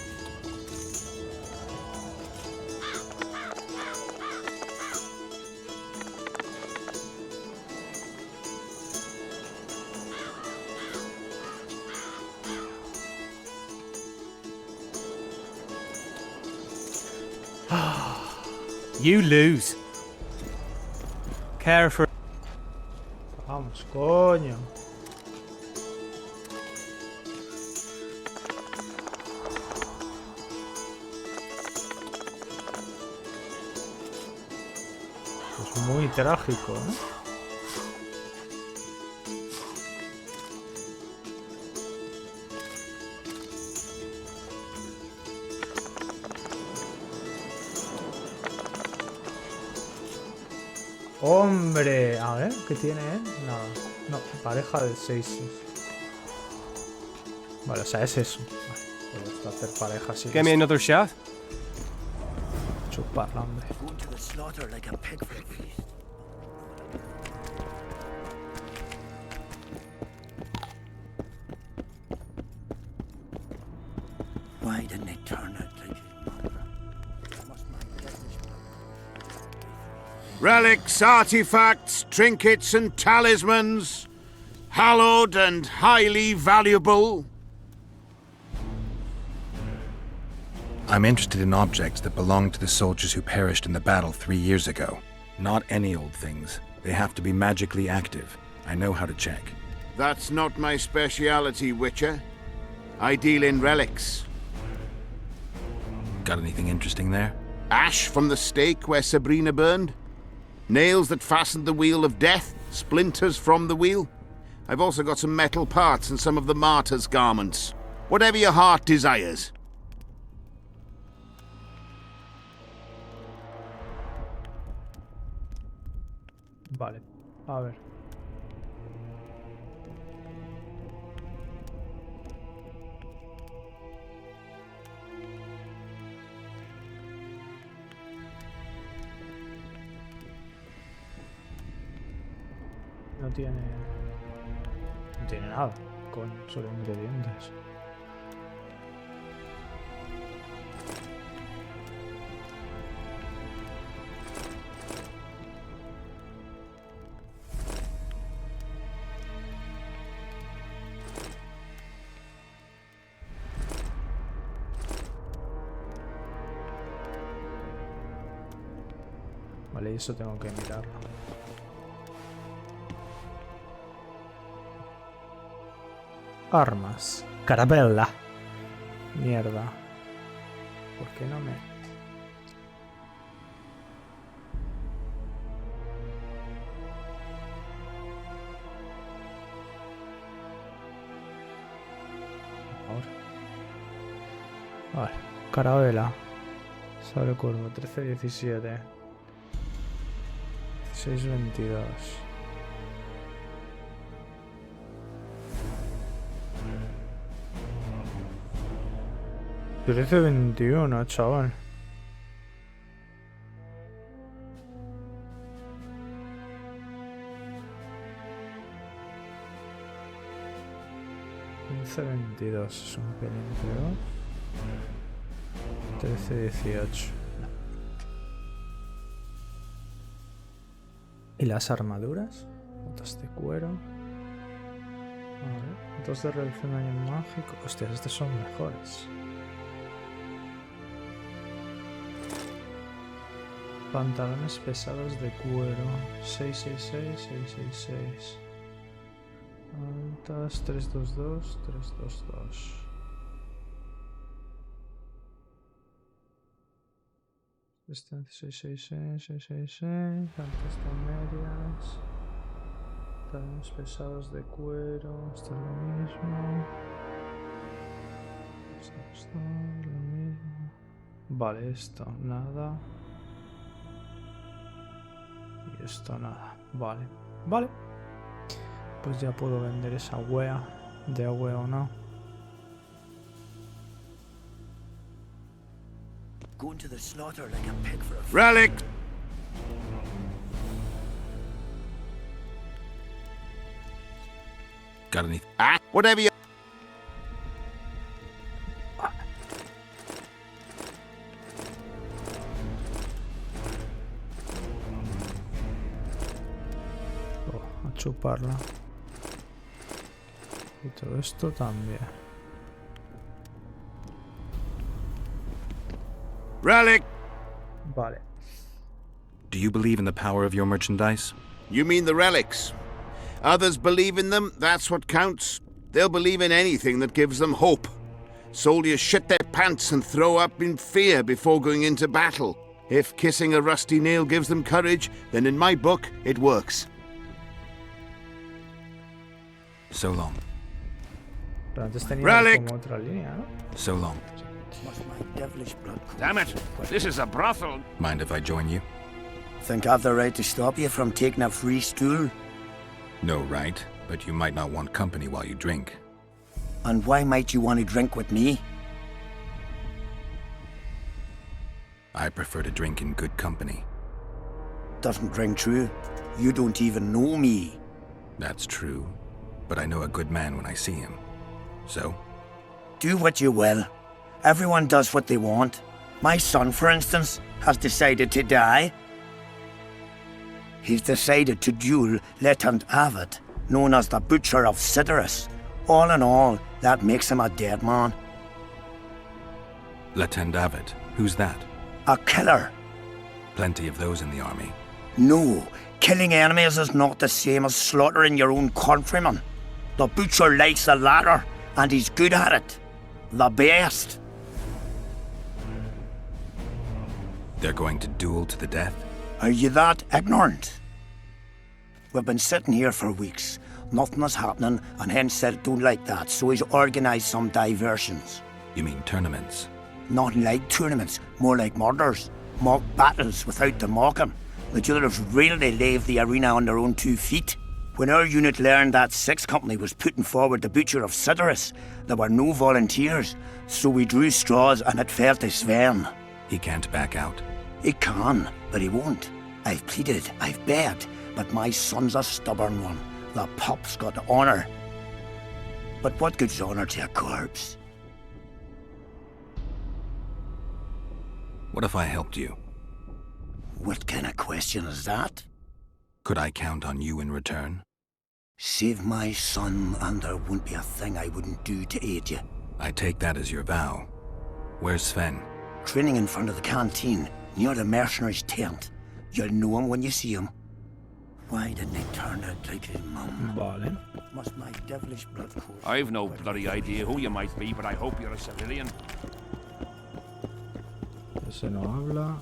You lose. Careful. Vamos, coño. Es muy trágico, ¿eh? Hombre, a ver, ¿qué tiene él? Nada. No, pareja de 6. Vale, o sea, es eso. Vale, puedo hacer pareja así. Give me another shot. Chuparla, hombre. Relics, artifacts, trinkets, and talismans. Hallowed and highly valuable. I'm interested in objects that belong to the soldiers who perished in the battle 3 years ago. Not any old things. They have to be magically active. I know how to check. That's not my speciality, Witcher. I deal in relics. Got anything interesting there? Ash from the stake where Sabrina burned. Nails that fastened the wheel of death. Splinters from the wheel. I've also got some metal parts and some of the martyr's garments. Whatever your heart desires. Vale, a ver. No tiene nada con solo ingredientes. Vale, eso tengo que mirarlo. Armas. Carabella. Mierda. ¿Por qué no me...? Ahora. Vale. Carabella. Sable curvo. 13-17. 16-22. 13-21, chaval. $22 es un pelín peor. 13-18. ¿Y las armaduras? Botas de cuero. Vale. 2 de reducción de daño mágico. Hostias, estos son mejores. Pantalones pesados de cuero. 666, 666. Altas 322, 322. Distancia 666, 666. Altas medias. Pantalones pesados de cuero. Esto es lo mismo. Esto es lo mismo. Vale, esto nada. Y esto nada. Vale. Vale. Pues ya puedo vender esa wea. De wea o no. Relic! Got any? Ah, whatever you... Oh, a chuparla. Y todo esto también. Relic! Vale. Do you believe in the power of your merchandise? You mean the relics? Others believe in them, that's what counts. They'll believe in anything that gives them hope. Soldiers shit their pants and throw up in fear before going into battle. If kissing a rusty nail gives them courage, then in my book, it works. So long. Pero antes tenía Relic. como otra línea, ¿no? So long. Damn it! This is a brothel. Mind if I join you? Think I've the right to stop you from taking a free stool? No right, but you might not want company while you drink. And why might you want to drink with me? I prefer to drink in good company. Doesn't ring true. You don't even know me. That's true, but I know a good man when I see him. So? Do what you will. Everyone does what they want. My son, for instance, has decided to die. He's decided to duel Lieutenant Avid, known as the Butcher of Cidaris. All in all, that makes him a dead man. Lieutenant Avid? Who's that? A killer. Plenty of those in the army. No, killing enemies is not the same as slaughtering your own countrymen. The Butcher likes the latter, and he's good at it. The best. They're going to duel to the death? Are you that ignorant? We've been sitting here for weeks. Nothing is happening, and hence said don't like that, so he's organised some diversions. You mean tournaments? Not like tournaments, more like murders. Mock battles without the mocking. The jailers really leave the arena on their own 2 feet. When our unit learned that 6th Company was putting forward the Butcher of Cidaris, there were no volunteers, so we drew straws and it fell to Sven. He can't back out. He can, but he won't. I've pleaded, I've begged, but my son's a stubborn one. The pup's got honour. But what good's honour to a corpse? What if I helped you? What kind of question is that? Could I count on you in return? Save my son, and there won't be a thing I wouldn't do to aid you. I take that as your vow. Where's Sven? Training in front of the canteen, near the mercenaries' tent. You'll know him when you see him. Why didn't he turn out like his mum? Vale. Must my devilish blood course? I've no bloody idea who you might be, but I hope you're a civilian. Ese no habla.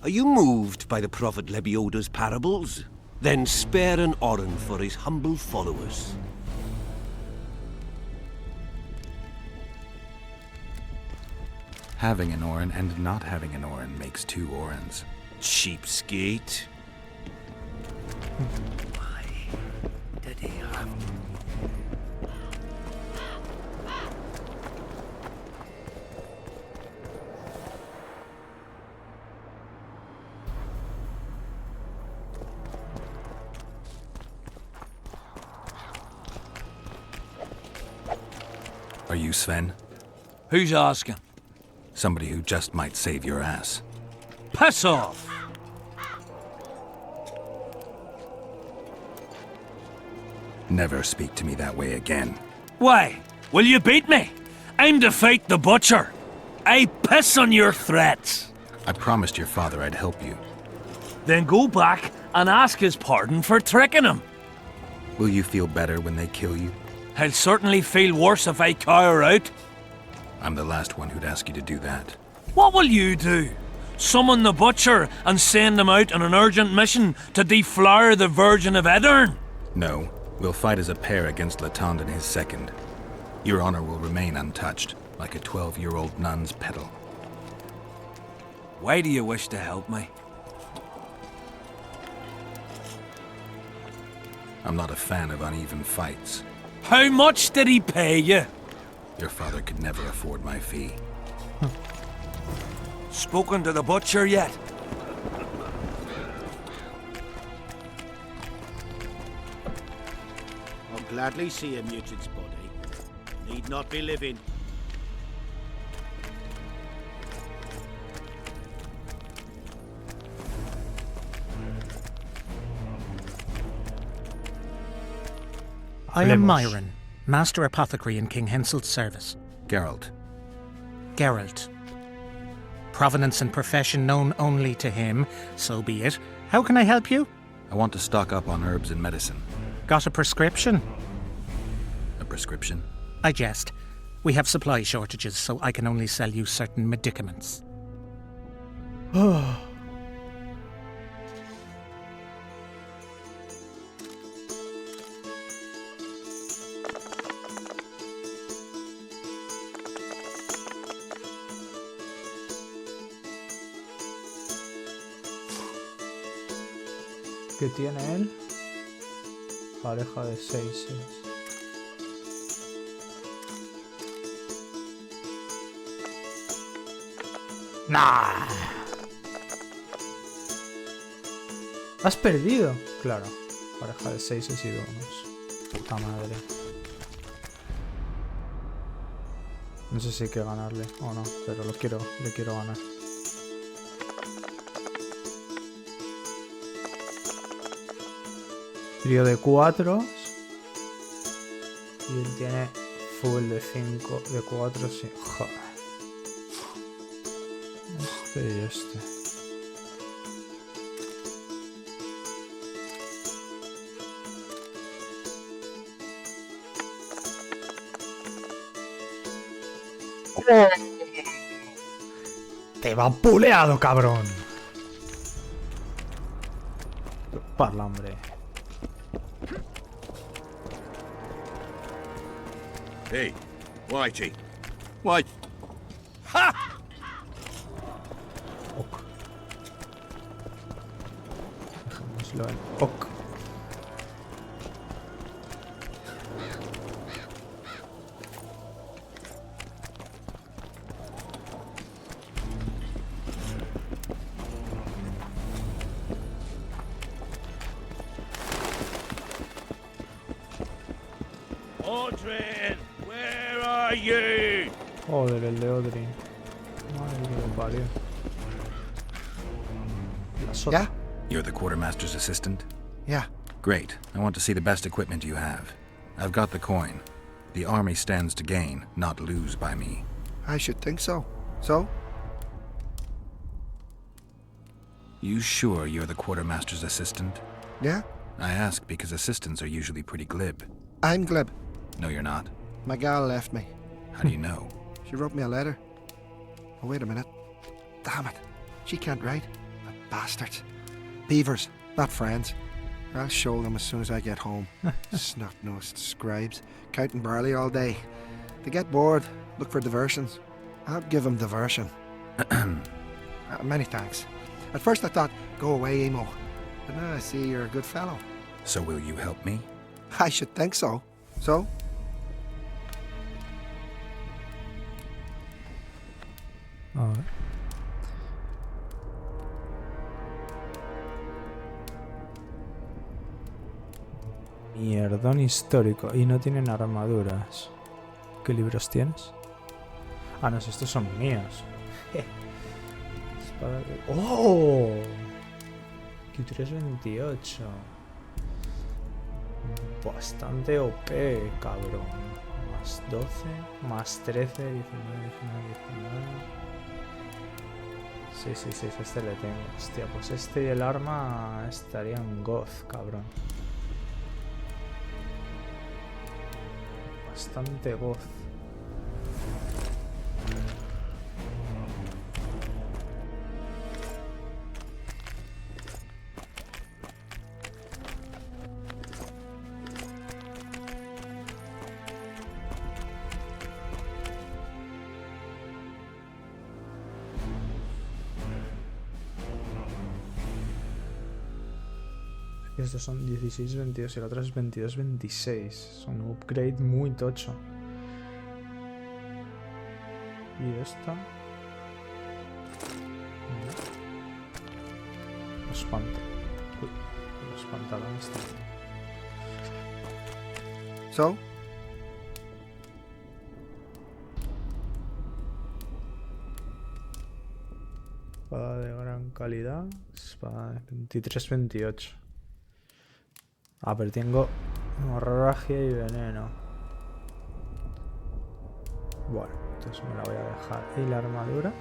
Are you moved by the Prophet Lebioda's parables? Then spare an oren for his humble followers. Having an oren and not having an oren makes 2 orens. Cheapskate. Why did he have... Are you Sven? Who's asking? Somebody who just might save your ass. Piss off! Never speak to me that way again. Why? Will you beat me? I'm to fight the Butcher. I piss on your threats. I promised your father I'd help you. Then go back and ask his pardon for tricking him. Will you feel better when they kill you? I'll certainly feel worse if I cower out. I'm the last one who'd ask you to do that. What will you do? Summon the Butcher and send him out on an urgent mission to deflower the Virgin of Edern? No, we'll fight as a pair against Latond and his second. Your honor will remain untouched, like a 12-year-old nun's petal. Why do you wish to help me? I'm not a fan of uneven fights. How much did he pay you? Your father could never afford my fee. Spoken to the Butcher yet? I'll gladly see a mutant's body. Need not be living. I am Myron, Master Apothecary in King Henselt's service. Geralt. Geralt. Provenance and profession known only to him, so be it. How can I help you? I want to stock up on herbs and medicine. Got a prescription? A prescription? I jest. We have supply shortages, so I can only sell you certain medicaments. ¿Qué tiene él? Pareja de 6. Nah. ¿Has perdido? Claro. Pareja de 6 y 2. Puta madre. No sé si hay que ganarle o no, pero le quiero ganar. Trío de 4. Y él tiene full de 5, de 4, sí. Joder. Este y este. Te va puleado, cabrón. Parla, hombre. Hey, Whitey. White. Ha! Dejémoslo en ok. Audrin, where are you? Joder, el de Audrin. Madre que lo parió. La sota. Yeah? You're the quartermaster's assistant? Yeah. Great. I want to see the best equipment you have. I've got the coin. The army stands to gain, not lose by me. I should think so. So? You sure you're the quartermaster's assistant? Yeah? I ask because assistants are usually pretty glib. I'm glib. No, you're not. My gal left me. How do you know? She wrote me a letter. Oh, wait a minute. Damn it. She can't write. The bastards. Beavers, not friends. I'll show them as soon as I get home. Snot-nosed scribes, counting barley all day. They get bored, look for diversions. I'll give them diversion. Many thanks. At first I thought, go away, emo. But now I see you're a good fellow. So will you help me? I should think so. So? A ver. Mierdón histórico. Y no tienen armaduras. ¿Qué libros tienes? Ah, no, estos son míos. Espada de... ¡Oh! Q328. Bastante OP, cabrón. Más 12, más 13, 19, 19, 19. Sí, este le tengo. Hostia, pues este y el arma estarían goz, cabrón. Bastante goz. Estos son 16, 22 y el otro es 22, 26. Son un upgrade muy tocho. Y esta... Los los pantalones también. So? Espada de gran calidad. Espada de 23, 28. Ah, pero tengo hemorragia y veneno. Bueno, entonces me la voy a dejar. ¿Y la armadura?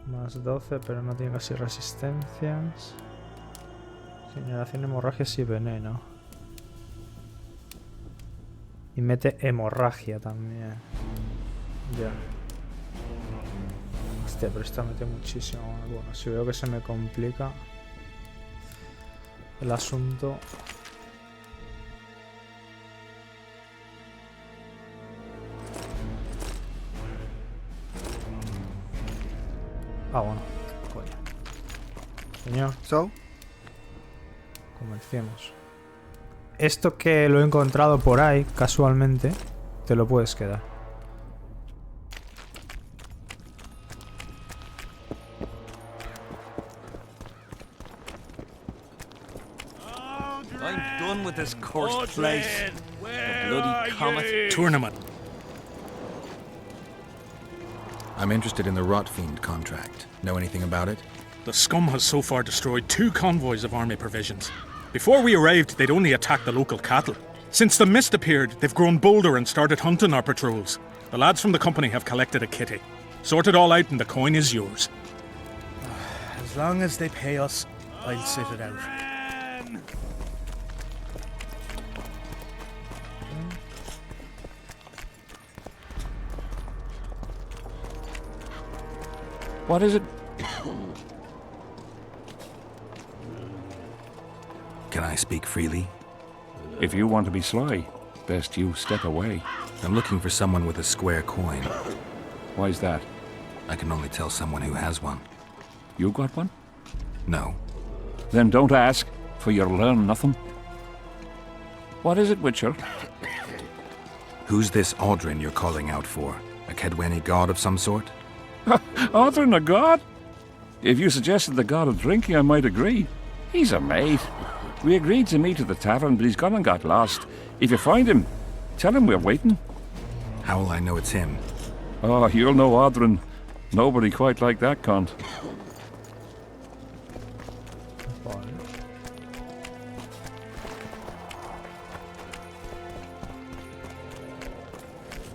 Más 12, pero no tiene casi resistencias. Generación de hemorragias y veneno. Y mete hemorragia también. Ya. Hostia, pero esta mete muchísimo. Bueno, si veo que se me complica el asunto. Ah, bueno. Coño. Señor. So? Comerciemos. Esto que lo he encontrado por ahí, casualmente, te lo puedes quedar. I'm done with this cursed place. The bloody comet. Tournament. I'm interested in the Rotfiend contract. Know anything about it? The scum has so far destroyed 2 convoys of army provisions. Before we arrived, they'd only attacked the local cattle. Since the mist appeared, they've grown bolder and started hunting our patrols. The lads from the company have collected a kitty. Sort it all out and the coin is yours. As long as they pay us, I'll sit it out. What is it? Can I speak freely? If you want to be sly, best you step away. I'm looking for someone with a square coin. Why's that? I can only tell someone who has one. You got one? No. Then don't ask, for you'll learn nothing. What is it, Witcher? Who's this Audrin you're calling out for? A Kedweni god of some sort? Audrin, a god? If you suggested the god of drinking, I might agree. He's a mate. We agreed to meet at the tavern, but he's gone and got lost. If you find him, tell him we're waiting. How will I know it's him? Oh, you'll know Audrin. Nobody quite like that cunt.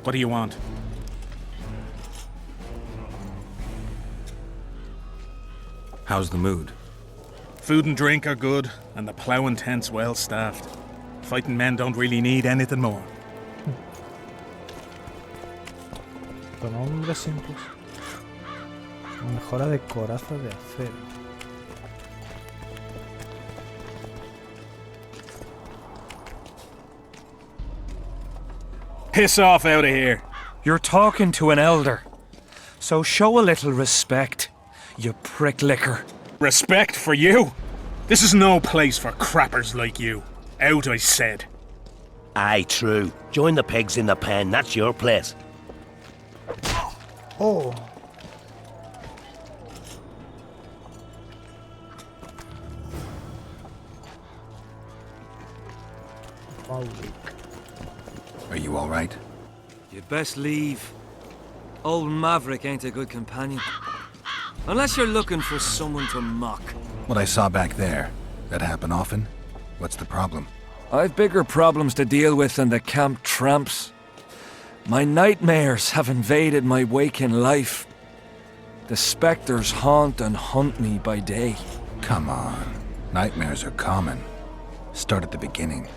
What do you want? How's the mood? Food and drink are good, and the ploughing tent's well staffed. Fighting men don't really need anything more. Con hombres simples. Mejora de coraza de acero. Piss off out of here. You're talking to an elder, so show a little respect, you prick licker. Respect for you? This is no place for crappers like you. Out, I said. Aye, true. Join the pigs in the pen, that's your place. Oh. Are you all right? You'd best leave. Old Maverick ain't a good companion. Unless you're looking for someone to mock. What I saw back there, that happen often? What's the problem? I've bigger problems to deal with than the camp tramps. My nightmares have invaded my waking life. The spectres haunt and hunt me by day. Come on. Nightmares are common. Start at the beginning.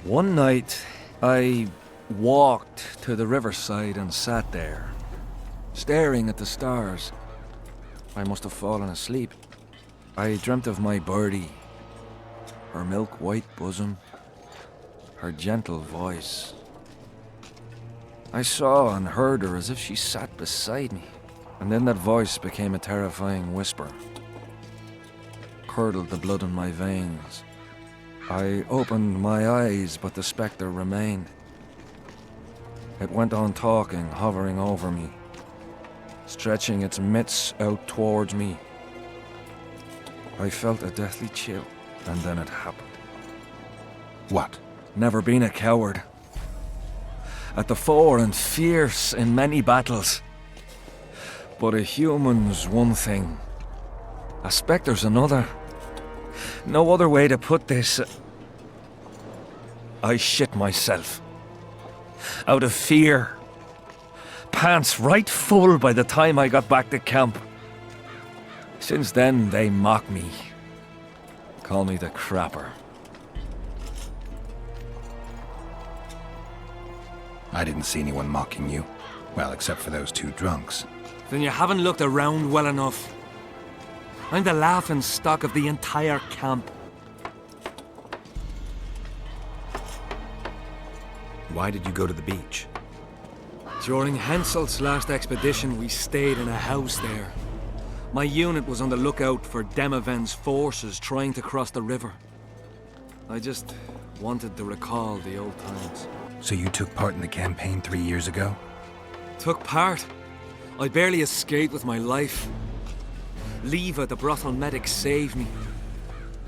One night, I walked to the riverside and sat there, staring at the stars. I must have fallen asleep. I dreamt of my birdie, her milk-white bosom, her gentle voice. I saw and heard her as if she sat beside me, and then that voice became a terrifying whisper, curdled the blood in my veins. I opened my eyes, but the spectre remained. It went on talking, hovering over me, stretching its mitts out towards me. I felt a deathly chill, and then it happened. What? Never been a coward. At the fore and fierce in many battles. But a human's one thing, a spectre's another. No other way to put this. I shit myself. Out of fear. Pants right full by the time I got back to camp. Since then, they mock me. Call me the crapper. I didn't see anyone mocking you. Well, except for those 2 drunks. Then you haven't looked around well enough. I'm the laughing stock of the entire camp. Why did you go to the beach? During Henselt's last expedition, we stayed in a house there. My unit was on the lookout for Demaven's forces trying to cross the river. I just wanted to recall the old times. So you took part in the campaign 3 years ago? Took part? I barely escaped with my life. Leva, the brothel medic, saved me.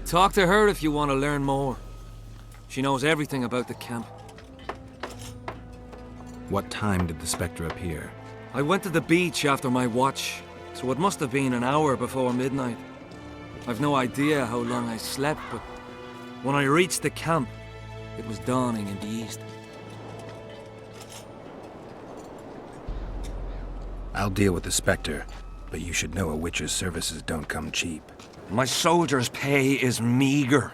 Talk to her if you want to learn more. She knows everything about the camp. What time did the spectre appear? I went to the beach after my watch, so it must have been an hour before midnight. I've no idea how long I slept, but when I reached the camp, it was dawning in the east. I'll deal with the Spectre, but you should know a witcher's services don't come cheap. My soldier's pay is meager.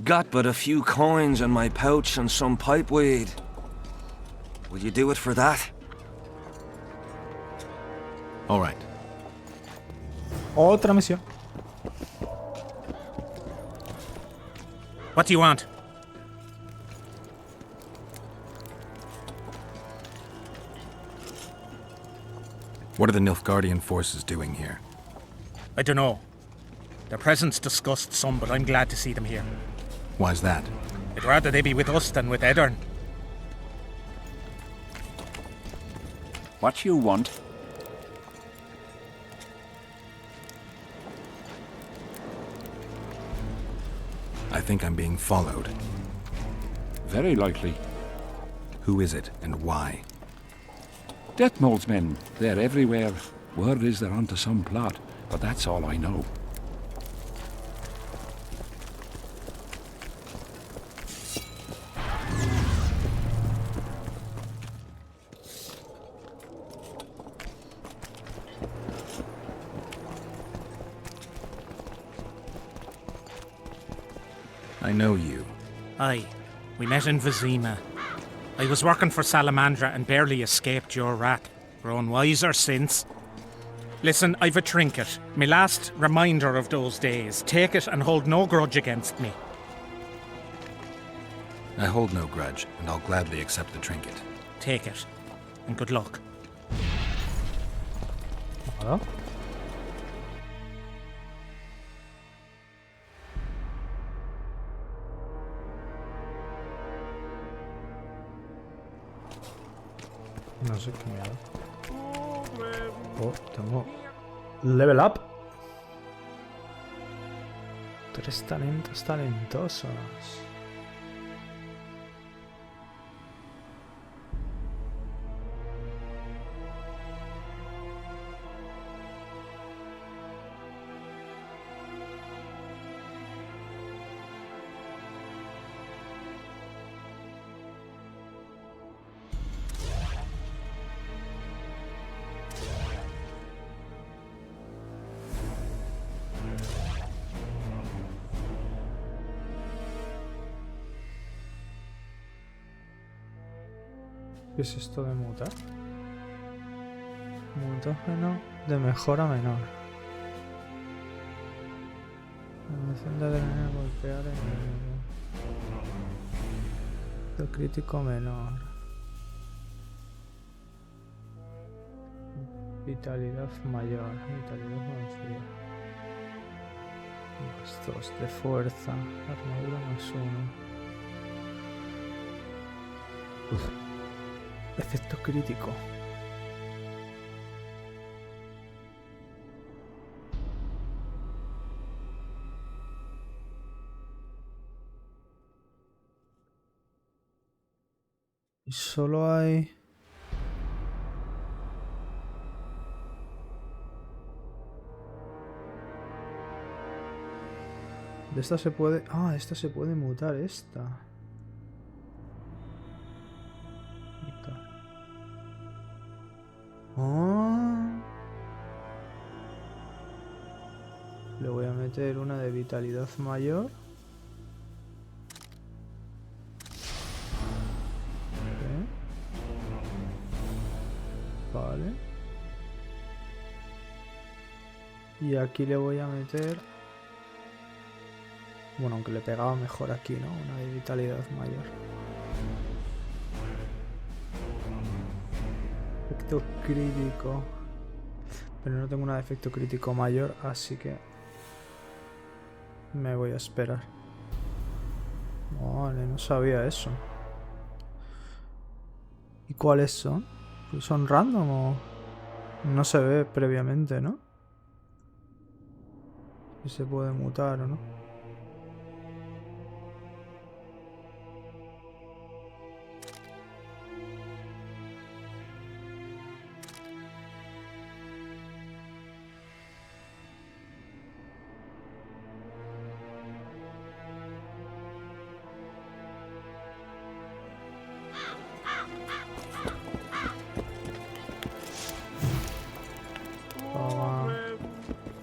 Got but a few coins in my pouch and some pipeweed. Will you do it for that? All right. Otra misión. What do you want? What are the Nilfgaardian forces doing here? I don't know. Their presence disgusts some, but I'm glad to see them here. Why's that? I'd rather they be with us than with Edirn. What you want? I think I'm being followed. Very likely. Who is it, and why? Deathmold's men. They're everywhere. Word is they're onto some plot, but that's all I know. I know you. Aye. We met in Vizima. I was working for Salamandra and barely escaped your rat. Grown wiser since. Listen, I've a trinket. My last reminder of those days. Take it and hold no grudge against me. I hold no grudge, and I'll gladly accept the trinket. Take it. And good luck. Hello? No sé qué me ha dado. Oh, tengo... Level up. 3 talentos talentosos. ¿Qué es esto de mutar? Mutágeno de mejor a menor. Animación de adrenalina golpear enemigo. De crítico menor. Vitalidad mayor. Vitalidad mayor. +2 de fuerza. Armadura +1. Efecto crítico. Y solo hay... De esta se puede... Ah, esta se puede mutar, esta. Oh. Le voy a meter una de vitalidad mayor. Vale. Y aquí le voy a meter... Bueno, aunque le pegaba mejor aquí, ¿no? Una de vitalidad mayor. Efecto crítico. Pero no tengo una de efecto crítico mayor, así que me voy a esperar. Vale, no sabía eso. ¿Y cuáles son? Pues ¿son random o...? No se ve previamente, ¿no? Si se puede mutar o no.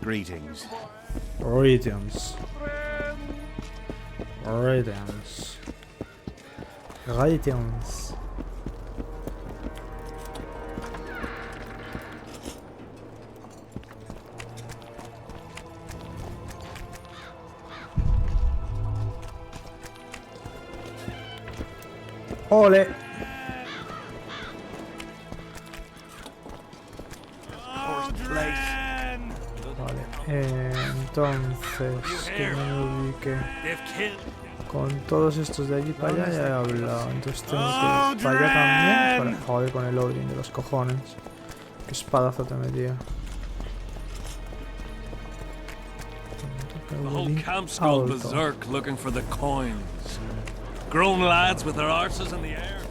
Greetings. Greetings. Greetings. Greetings. Ole. Vale, entonces que me ubique con todos estos de allí para allá ya he hablado, entonces tengo que ir para allá también para joder con el loading de los cojones. Qué espadazo te metía. The whole camp's gone berserk looking for the coins. Grown lads with their arses in the air.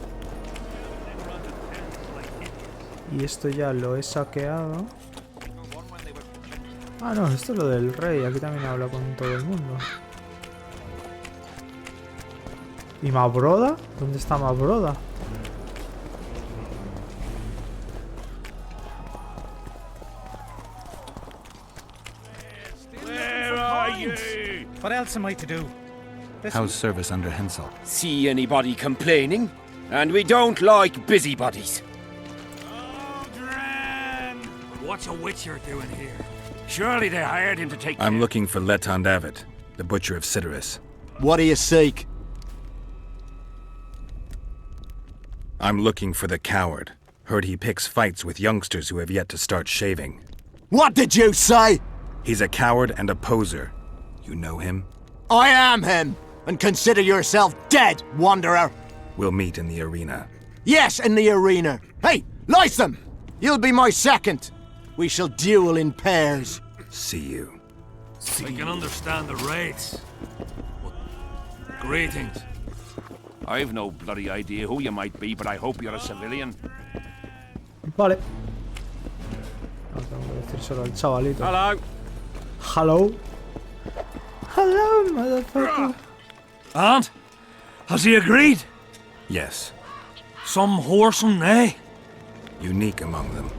Y esto ya lo he saqueado. Ah, no, esto es lo del rey. Aquí también habla con todo el mundo. ¿Y Mabroda? ¿Dónde está Mabroda? Where are you? What else am I to do? How's service under Hensel? See anybody complaining? And we don't like busybodies. What's a witcher doing here? Surely they hired him to take I'm looking for Leton David, the butcher of Cidaris. What do you seek? I'm looking for the coward. Heard he picks fights with youngsters who have yet to start shaving. What did you say? He's a coward and a poser. You know him? I am him! And consider yourself dead, wanderer! We'll meet in the arena. Yes, in the arena. Hey, Lytham! You'll be my second. We shall duel in pairs. See you. I can understand the rates. Greetings. I've no bloody idea who you might be, but I hope you're a civilian. Vale. No tengo que decir solo al chavalito. Hello. Hello. Hello, motherfucker. And? Has he agreed? Yes. Some whoreson, eh? Unique among them.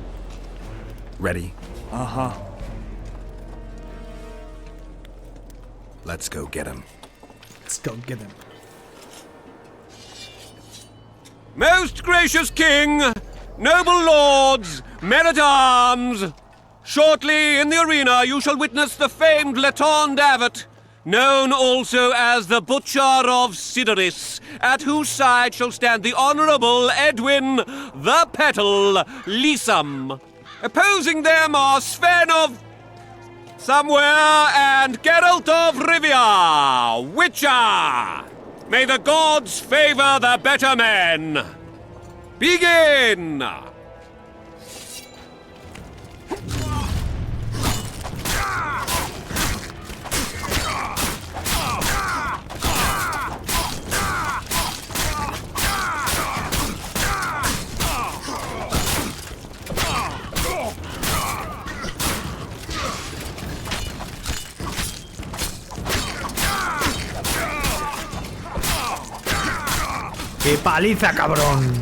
Ready? Uh-huh. Let's go get him. Let's go get him. Most gracious king, noble lords, men-at-arms, shortly in the arena you shall witness the famed Leton David, known also as the Butcher of Cidaris, at whose side shall stand the Honourable Edwin the Petal Lysam. Opposing them are Sven of somewhere and Geralt of Rivia, Witcher. May the gods favor the better men. Begin! ¡Qué paliza, cabrón!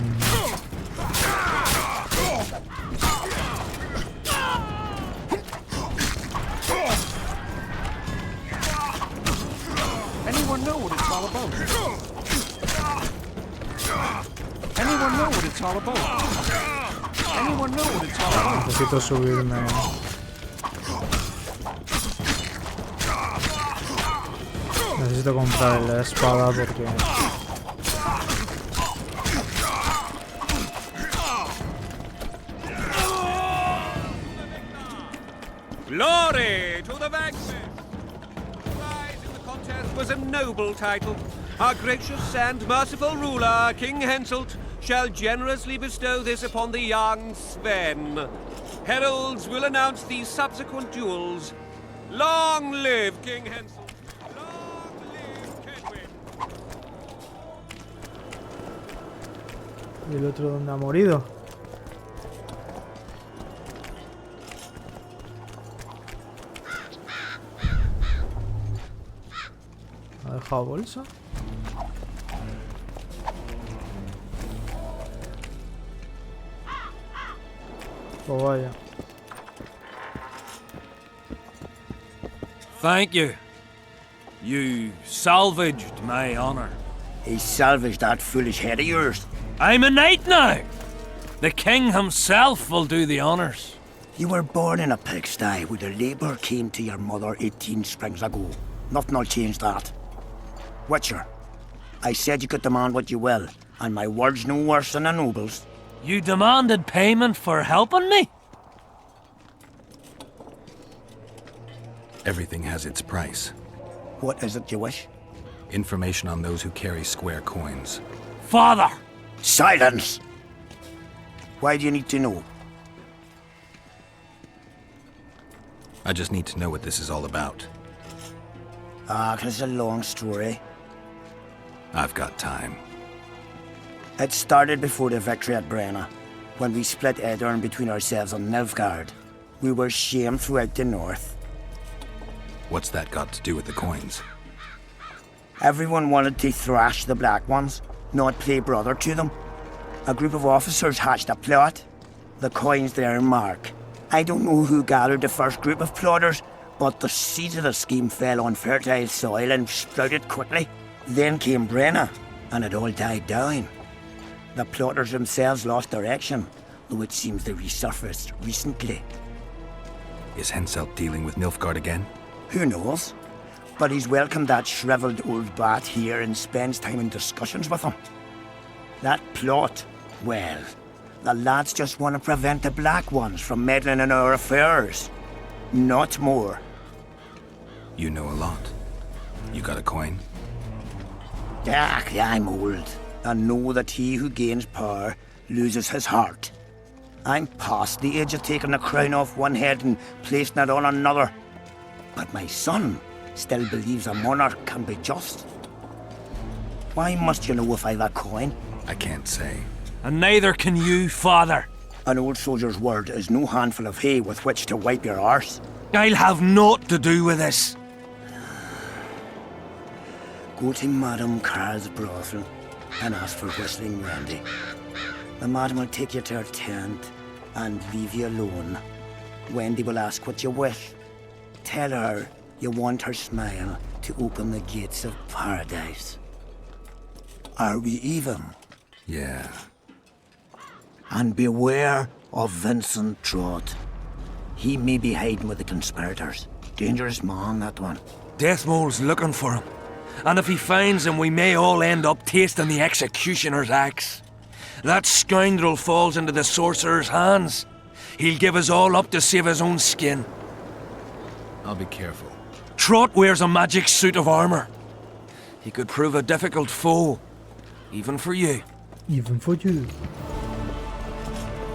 Anyone know what it's all about? Anyone know what it's all about? Anyone know what it's all about? Necesito subirme. Necesito comprar la espada porque... Glory to the vanquished! Prize in the contest was a noble title. Our gracious and merciful ruler, King Henselt, shall generously bestow this upon the young Sven. Heralds will announce the subsequent duels. Long live King Henselt! Long live Kedwin! ¿Y el otro dónde ha morido? ¿Ha dejado bolsa? Pues vaya. Thank you. You salvaged my honor. He salvaged that foolish head of yours. I'm a knight now. The king himself will do the honors. You were born in a pigsty where the labour came to your mother 18 springs ago. Nothing'll change that. Witcher, I said you could demand what you will, and my word's no worse than a noble's. You demanded payment for helping me? Everything has its price. What is it you wish? Information on those who carry square coins. Father! Silence! Why do you need to know? I just need to know what this is all about. It's a long story. I've got time. It started before the victory at Brenna, when we split Edirn between ourselves and Nilfgaard. We were shamed throughout the north. What's that got to do with the coins? Everyone wanted to thrash the Black Ones, not play brother to them. A group of officers hatched a plot. The coins their mark. I don't know who gathered the first group of plotters, but the seeds of the scheme fell on fertile soil and sprouted quickly. Then came Brenna, and it all died down. The plotters themselves lost direction, though it seems they resurfaced recently. Is Henselt dealing with Nilfgaard again? Who knows? But he's welcomed that shriveled old bat here and spends time in discussions with him. That plot, well, the lads just want to prevent the Black Ones from meddling in our affairs. Not more. You know a lot. You got a coin? I'm old, and know that he who gains power loses his heart. I'm past the age of taking the crown off one head and placing it on another. But my son still believes a monarch can be just. Why must you know if I've a coin? I can't say. And neither can you, father. An old soldier's word is no handful of hay with which to wipe your arse. I'll have naught to do with this. Go to Madame Carr's brothel and ask for Whistling Randy. The madam will take you to her tent and leave you alone. Wendy will ask what you wish. Tell her you want her smile to open the gates of paradise. Are we even? Yeah. And beware of Vincent Trott. He may be hiding with the conspirators. Dangerous man, that one. Deathmole's looking for him. And if he finds him, we may all end up tasting the executioner's axe. That scoundrel falls into the sorcerer's hands. He'll give us all up to save his own skin. I'll be careful. Trott wears a magic suit of armor. He could prove a difficult foe, even for you. Even for you.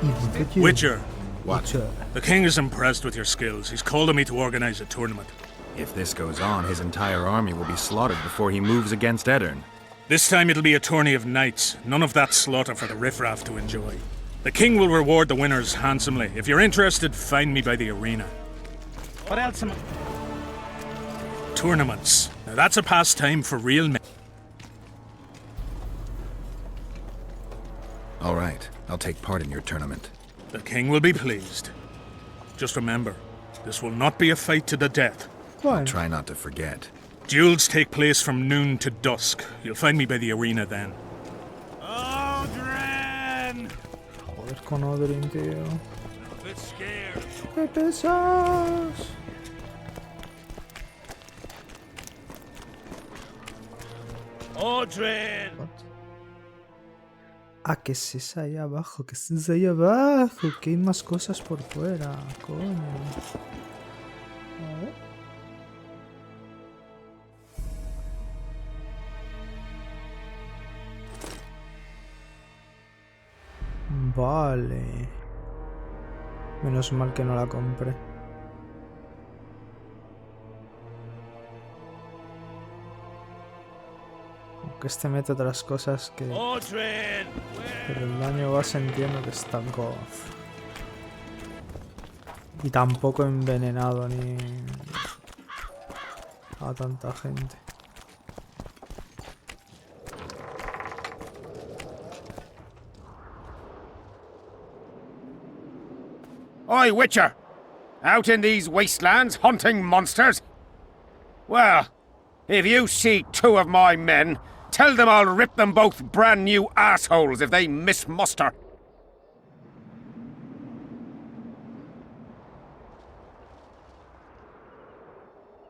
Even for you. Witcher. What? Witcher. The king is impressed with your skills. He's called on me to organize a tournament. If this goes on, his entire army will be slaughtered before he moves against Edirn. This time it'll be a tourney of knights. None of that slaughter for the riffraff to enjoy. The king will reward the winners handsomely. If you're interested, find me by the arena. What else am I... Tournaments. Now that's a pastime for real men. All right, I'll take part in your tournament. The king will be pleased. Just remember, this will not be a fight to the death. Why? Try not to forget. Duels take place from noon to dusk. You'll find me by the arena then. Odrin! Joder con Odrin, tío. A bit scared. ¡Qué pesados! Odrin! Ah, ¿qué es esa ahí abajo? ¿Qué es esa ahí abajo? Que hay más cosas por fuera, coño. A ver. Vale. Menos mal que no la compré. Aunque este mete otras cosas que... Pero el daño base entiendo que está goth. Y tampoco envenenado ni... a tanta gente. Oi, Witcher! Out in these wastelands hunting monsters? Well, if you see two of my men, tell them I'll rip them both brand new assholes if they miss muster.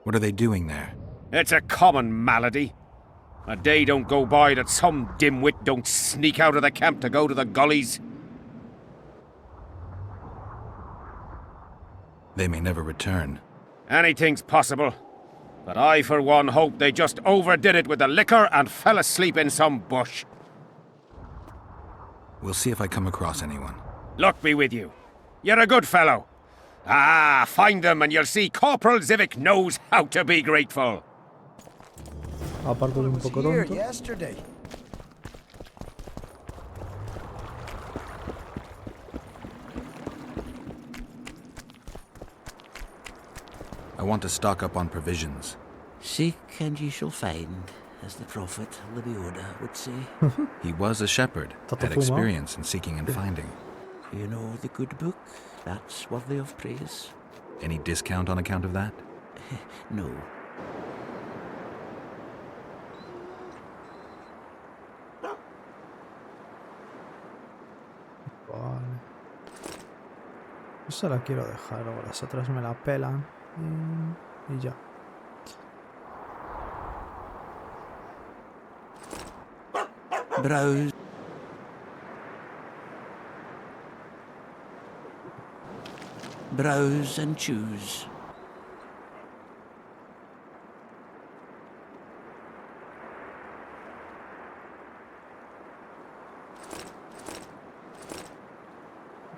What are they doing there? It's a common malady. A day don't go by that some dimwit don't sneak out of the camp to go to the gullies. They may never return. Anything's possible. But I, for one, hope they just overdid it with the liquor and fell asleep in some bush. We'll see if I come across anyone. Luck be with you. You're a good fellow. Ah, find them and you'll see Corporal Zivik knows how to be grateful. Aparte de un poco tonto. Yesterday. I want to stock up on provisions. Seek and ye shall find, as the prophet Lebioda would say. He was a shepherd, had experience in seeking and finding. You know the good book? That's worthy of praise. Any discount on account of that? No. Vale. Esa la quiero dejar, luego las otras me la pelan. Y ya. Browse. Browse and choose.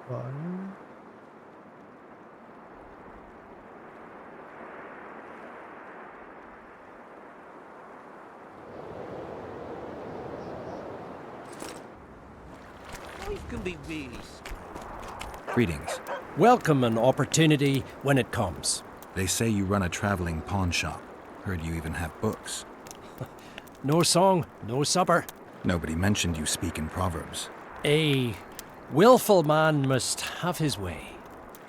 Vale. Greetings. Welcome an opportunity when it comes. They say you run a traveling pawn shop. Heard you even have books. No song, no supper. Nobody mentioned you speak in proverbs. A willful man must have his way.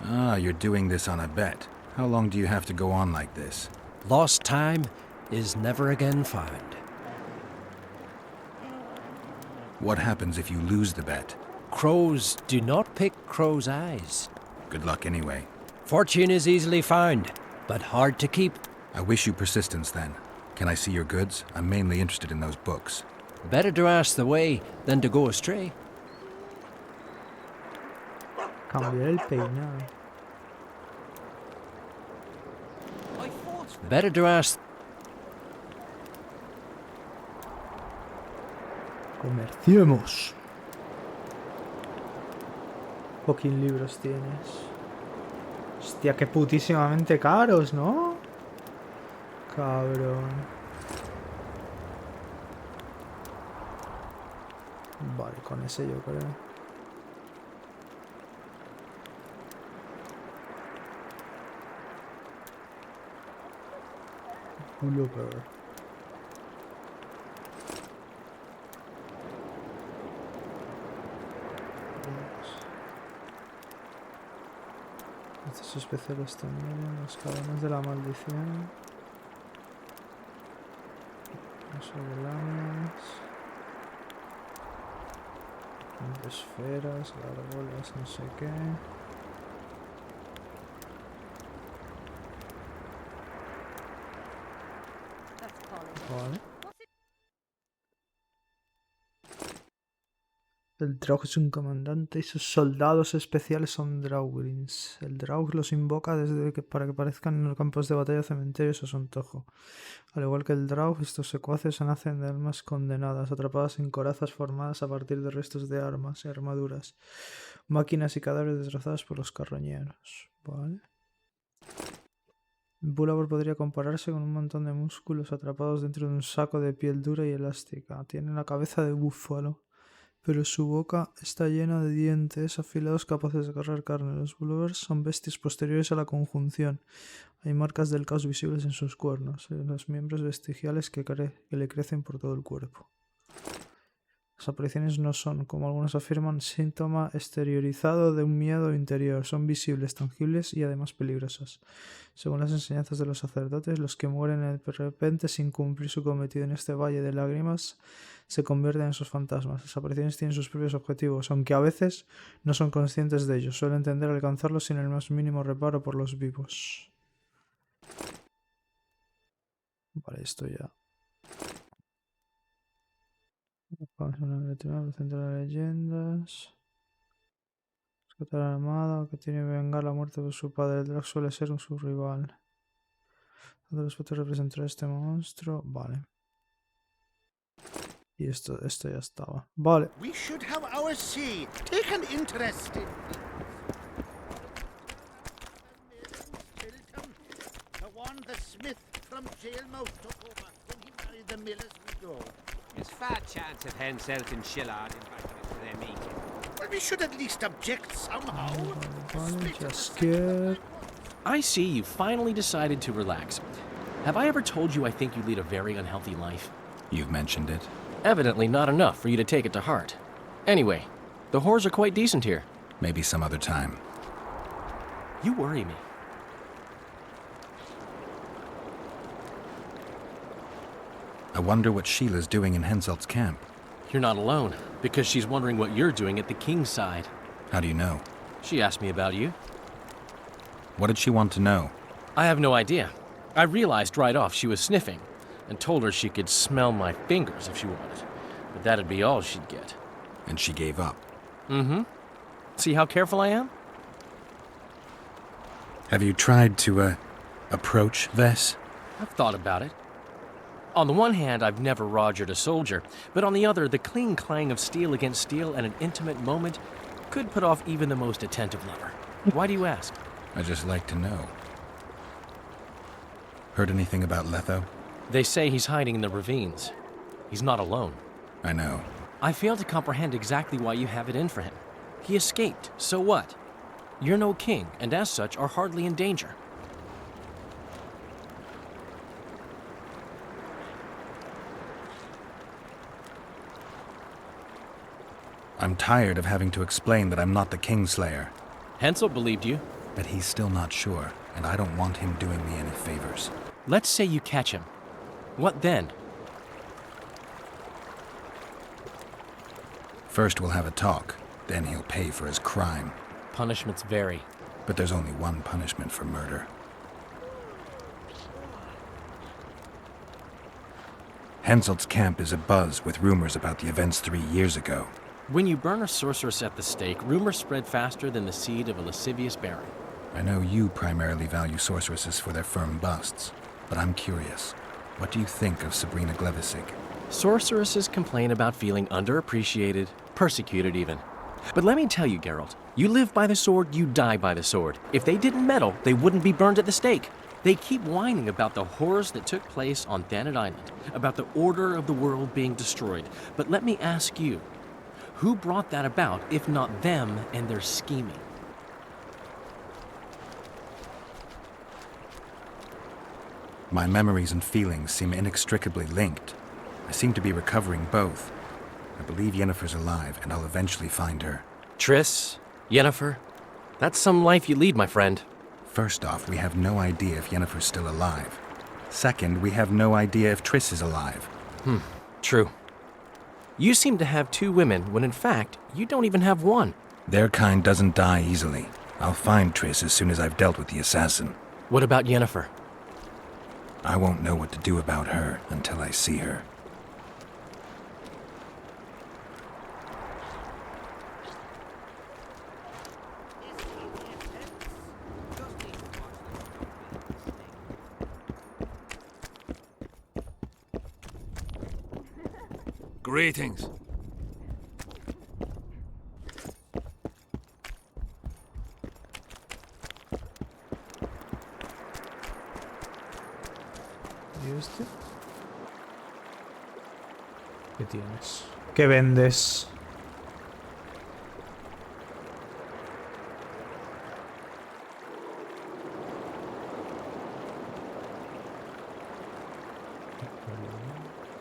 Ah, you're doing this on a bet. How long do you have to go on like this? Lost time is never again found. What happens if you lose the bet? Crows do not pick crows' eyes. Good luck anyway. Fortune is easily found, but hard to keep. I wish you persistence then. Can I see your goods? I'm mainly interested in those books. Better to ask the way than to go astray. Cambiar el peinado. Better to ask. Comerciemos. Fucking libros tienes. Hostia, qué putísimamente caros, ¿no? Cabrón. Vale, con ese yo creo. Blooper. Estos especiales también, las cadenas de la maldición. Los láminas. Esferas, gárgolas, no sé qué. Vale. El Draug es un comandante y sus soldados especiales son Draugrins. El Draug los invoca para que aparezcan en los campos de batalla, cementerios o su antojo. Al igual que el Draug, estos secuaces nacen de almas condenadas, atrapadas en corazas formadas a partir de restos de armas y armaduras, máquinas y cadáveres destrozados por los carroñeros. Vale. Bulabor podría compararse con un montón de músculos atrapados dentro de un saco de piel dura y elástica. Tiene la cabeza de búfalo, pero su boca está llena de dientes afilados capaces de agarrar carne. Los Bulabors son bestias posteriores a la conjunción. Hay marcas del caos visibles en sus cuernos, en los miembros vestigiales que le crecen por todo el cuerpo. Las apariciones no son, como algunos afirman, síntoma exteriorizado de un miedo interior. Son visibles, tangibles y además peligrosas. Según las enseñanzas de los sacerdotes, los que mueren de repente sin cumplir su cometido en este valle de lágrimas se convierten en esos fantasmas. Las apariciones tienen sus propios objetivos, aunque a veces no son conscientes de ellos. Suelen tender a alcanzarlos sin el más mínimo reparo por los vivos. Vale, esto ya. Centro de leyendas. Rescatar a la armada que tiene que vengar la muerte de su padre. El drag suele ser su rival. Todo respeto representar a este monstruo. Vale. Y esto ya estaba. Vale. We should have our say. Take an interest in the one the smith from Jailmouth took over when he married the miller's widow. There's far chance of Henselt and Shillard inviting us to their meeting. Well, we should at least object somehow. Vale, Jaskier. I see you finally decided to relax. Have I ever told you I think you lead a very unhealthy life? You've mentioned it. Evidently not enough for you to take it to heart. Anyway, the whores are quite decent here. Maybe some other time. You worry me. I wonder what Sheila's doing in Henselt's camp. You're not alone, because she's wondering what you're doing at the king's side. How do you know? She asked me about you. What did she want to know? I have no idea. I realized right off she was sniffing, and told her she could smell my fingers if she wanted. But that'd be all she'd get. And she gave up. Mm-hmm. See how careful I am? Have you tried to, approach Vess? I've thought about it. On the one hand, I've never rogered a soldier, but on the other, the cling clang of steel against steel at an intimate moment could put off even the most attentive lover. Why do you ask? I just like to know. Heard anything about Letho? They say he's hiding in the ravines. He's not alone. I know. I fail to comprehend exactly why you have it in for him. He escaped, so what? You're no king, and as such are hardly in danger. I'm tired of having to explain that I'm not the Kingslayer. Henselt believed you. But he's still not sure, and I don't want him doing me any favors. Let's say you catch him. What then? First we'll have a talk, then he'll pay for his crime. Punishments vary. But there's only one punishment for murder. Henselt's camp is abuzz with rumors about the events 3 years ago. When you burn a sorceress at the stake, rumors spread faster than the seed of a lascivious baron. I know you primarily value sorceresses for their firm busts, but I'm curious. What do you think of Sabrina Glevissig? Sorceresses complain about feeling underappreciated, persecuted even. But let me tell you, Geralt, you live by the sword, you die by the sword. If they didn't meddle, they wouldn't be burned at the stake. They keep whining about the horrors that took place on Thanet Island, about the order of the world being destroyed. But let me ask you, who brought that about if not them and their scheming? My memories and feelings seem inextricably linked. I seem to be recovering both. I believe Yennefer's alive, and I'll eventually find her. Triss, Yennefer, that's some life you lead, my friend. First off, we have no idea if Yennefer's still alive. Second, we have no idea if Triss is alive. True. You seem to have 2 women, when in fact, you don't even have one. Their kind doesn't die easily. I'll find Triss as soon as I've dealt with the assassin. What about Yennefer? I won't know what to do about her until I see her. Greetings. ¿Y este? ¿Qué tienes? ¿Qué vendes?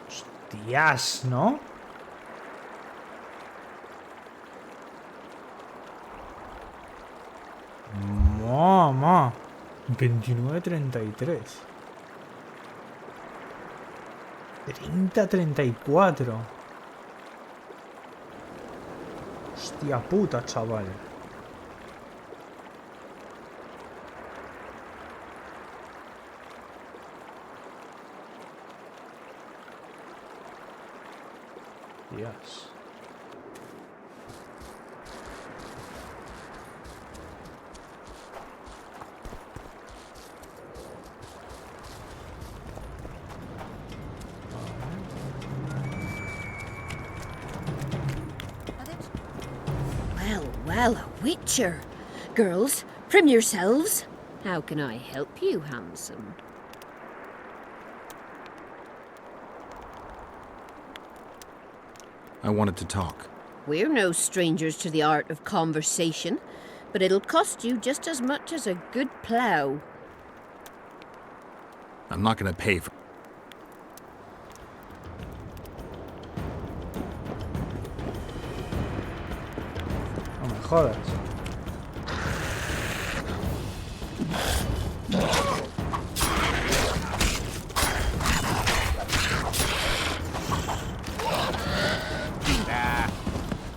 Hostias, ¿no? Mamá. 29-33. 30-34. Hostia puta, chaval. Dios. Well, a witcher. Girls, prim yourselves. How can I help you, handsome? I wanted to talk. We're no strangers to the art of conversation, but it'll cost you just as much as a good plough. I'm not going to pay for... No me jodas.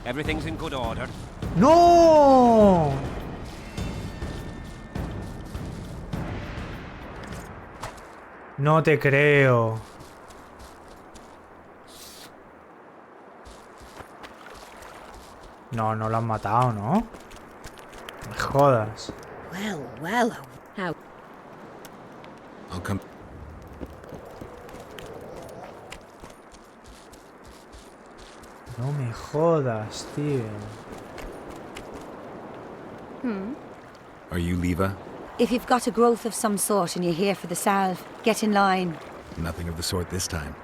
Everything's in good order. ¡No! No te creo. No, no lo han matado, ¿no? Me jodas. Well, how... I'll come... No me jodas, tío. Are you Leva? If you've got a growth of some sort and you're here for the salve, get in line. Nothing of the sort this time.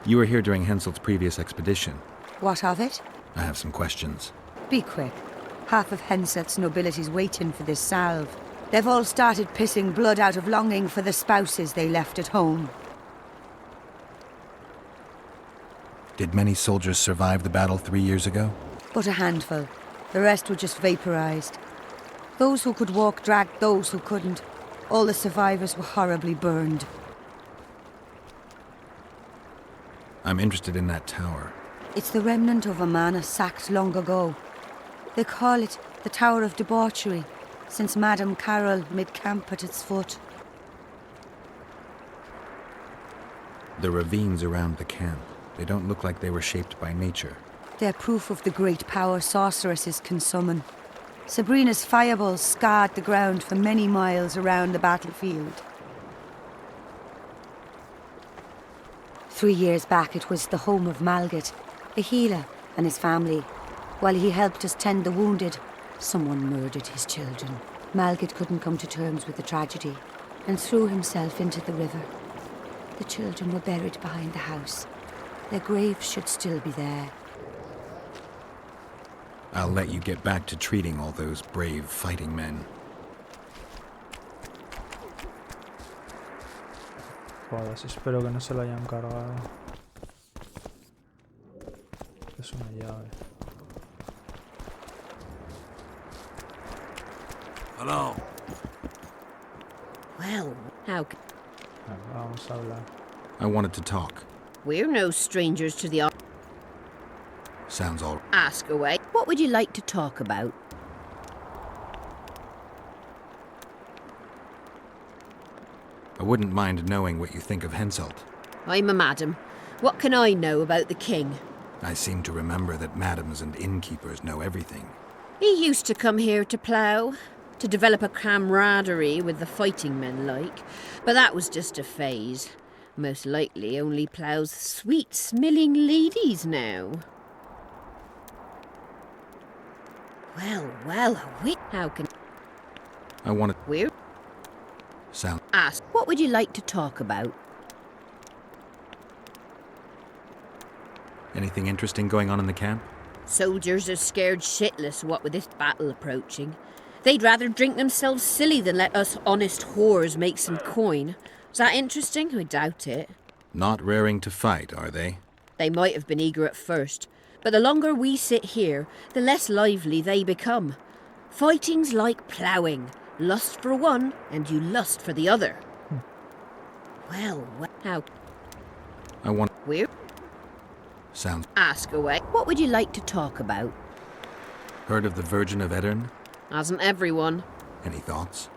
You were here during Henselt's previous expedition. What of it? I have some questions. Be quick. Half of Henselt's nobility's waiting for this salve. They've all started pissing blood out of longing for the spouses they left at home. Did many soldiers survive the battle 3 years ago? But a handful. The rest were just vaporized. Those who could walk dragged those who couldn't. All the survivors were horribly burned. I'm interested in that tower. It's the remnant of a manor sacked long ago. They call it the Tower of Debauchery, since Madame Carol made camp at its foot. The ravines around the camp, they don't look like they were shaped by nature. They're proof of the great power sorceresses can summon. Sabrina's fireballs scarred the ground for many miles around the battlefield. 3 years back, it was the home of Malgat, a healer, and his family. While he helped us tend the wounded, someone murdered his children. Malgat couldn't come to terms with the tragedy and threw himself into the river. The children were buried behind the house. Their graves should still be there. I'll let you get back to treating all those brave fighting men. Joder, espero que no se lo hayan cargado. Es una llave. Hello. Well, how... Vamos a hablar. I wanted to talk. We're no strangers to the art... Sounds all... Ask away. What would you like to talk about? I wouldn't mind knowing what you think of Henselt. I'm a madam. What can I know about the king? I seem to remember that madams and innkeepers know everything. He used to come here to plough, to develop a camaraderie with the fighting men like, but that was just a phase. Most likely only ploughs sweet, smelling ladies now. Well, how can... I want to... We're... Sound... Ask, what would you like to talk about? Anything interesting going on in the camp? Soldiers are scared shitless what with this battle approaching. They'd rather drink themselves silly than let us honest whores make some coin. Is that interesting? I doubt it. Not raring to fight, are they? They might have been eager at first, but the longer we sit here, the less lively they become. Fighting's like ploughing. Lust for one, and you lust for the other. Well, how? I want... Where? Sounds... Ask away. What would you like to talk about? Heard of the Virgin of Edirn? Hasn't everyone? Any thoughts?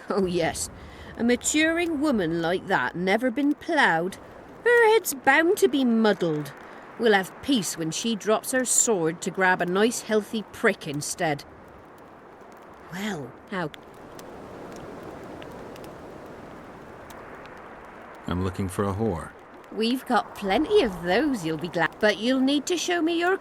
Oh, yes. A maturing woman like that never been ploughed. Her head's bound to be muddled. We'll have peace when she drops her sword to grab a nice healthy prick instead. Well, how? I'm looking for a whore. We've got plenty of those, you'll be glad. But you'll need to show me your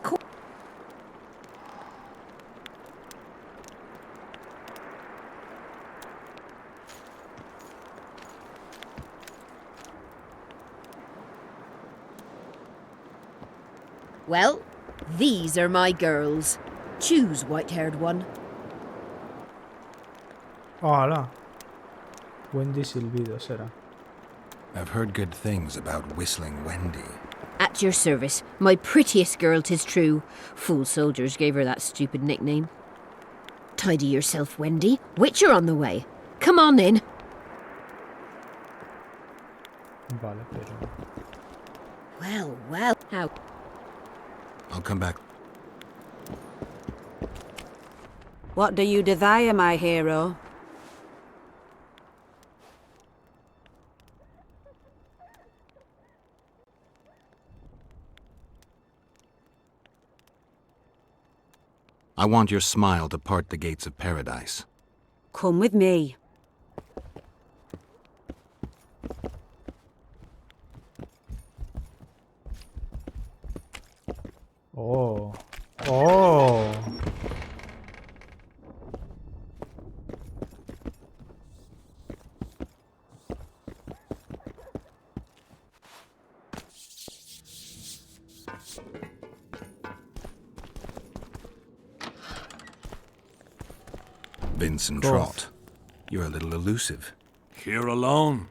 Well, these are my girls. Choose, white-haired one. Hola. Wendy Silvido será. I've heard good things about Whistling Wendy. At your service, my prettiest girl, 'tis true. Fool soldiers gave her that stupid nickname. Tidy yourself, Wendy. Witcher on the way. Come on in. Vale, pero... Well, how? I'll come back. What do you desire, my hero? I want your smile to part the gates of paradise. Come with me. Oh. Oh. Vincent Trott, you're a little elusive. Here alone.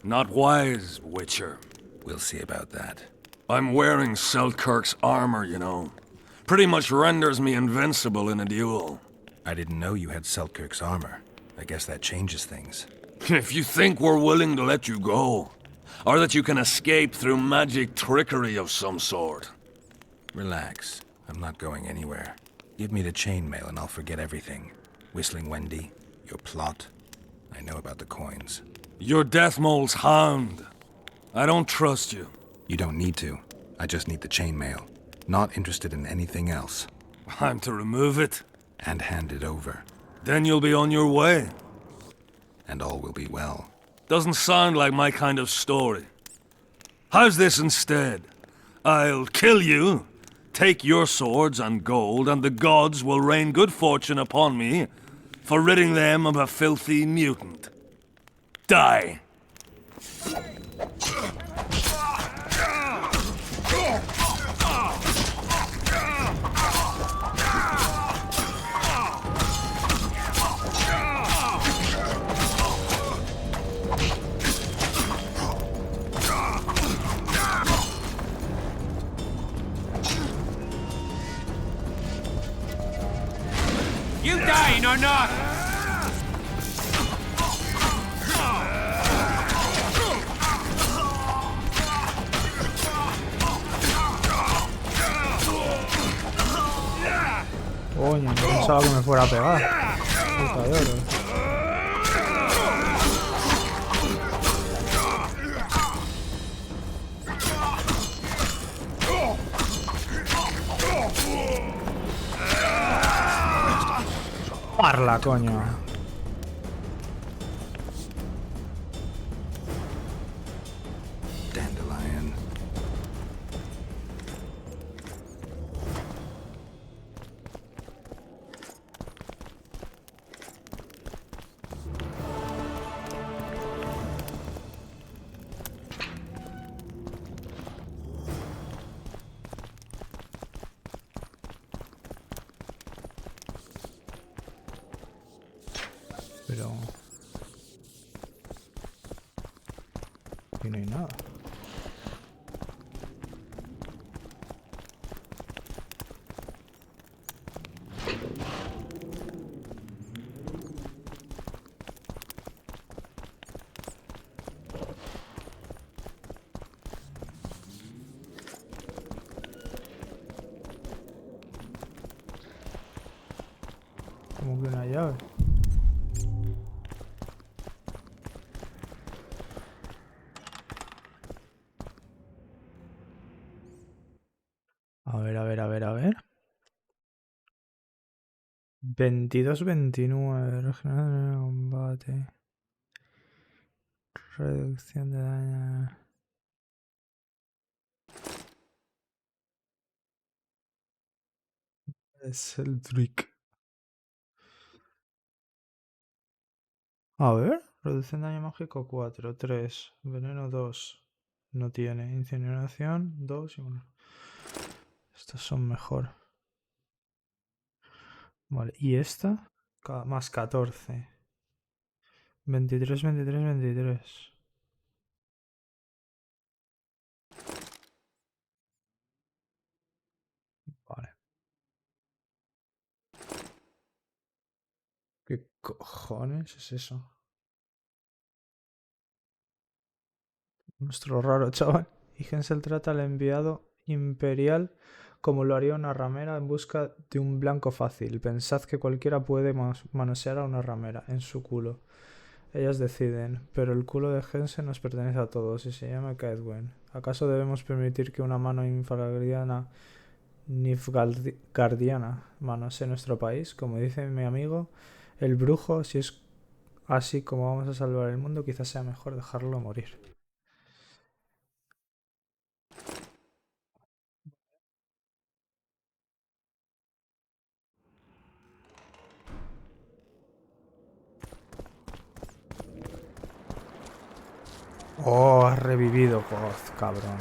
Not wise, Witcher. We'll see about that. I'm wearing Selkirk's armor, you know. Pretty much renders me invincible in a duel. I didn't know you had Selkirk's armor. I guess that changes things. If you think we're willing to let you go, or that you can escape through magic trickery of some sort. Relax. I'm not going anywhere. Give me the chainmail and I'll forget everything. Whistling Wendy, your plot. I know about the coins. You're Deathmole's hound. I don't trust you. You don't need to. I just need the chainmail. Not interested in anything else. I'm to remove it? And hand it over. Then you'll be on your way. And all will be well. Doesn't sound like my kind of story. How's this instead? I'll kill you, take your swords and gold, and the gods will rain good fortune upon me for ridding them of a filthy mutant. Die. You dying or not? Coño, pensaba que me fuera a pegar. Puta de oro. Parla, coño. Dandelion. Pero... aquí no hay nada. llave. A ver, a ver, a ver, a ver. 22-29. Regeneración de combate. Reducción de daño. Es el trick. A ver. Reducción de daño mágico 4. 3. Veneno 2. No tiene. Incineración 2. Estos son mejor. Vale. ¿Y esta? Más 14. 23, 23, 23. Vale. ¿Qué cojones es eso? Nuestro raro chaval. Y Hensel trata al enviado imperial como lo haría una ramera en busca de un blanco fácil. Pensad que cualquiera puede manosear a una ramera en su culo. Ellas deciden, pero el culo de Hensel nos pertenece a todos y se llama Kedwen. ¿Acaso debemos permitir que una mano nifgardiana manosee nuestro país? Como dice mi amigo, el brujo, si es así como vamos a salvar el mundo, quizás sea mejor dejarlo morir. Oh, has revivido, cabrón.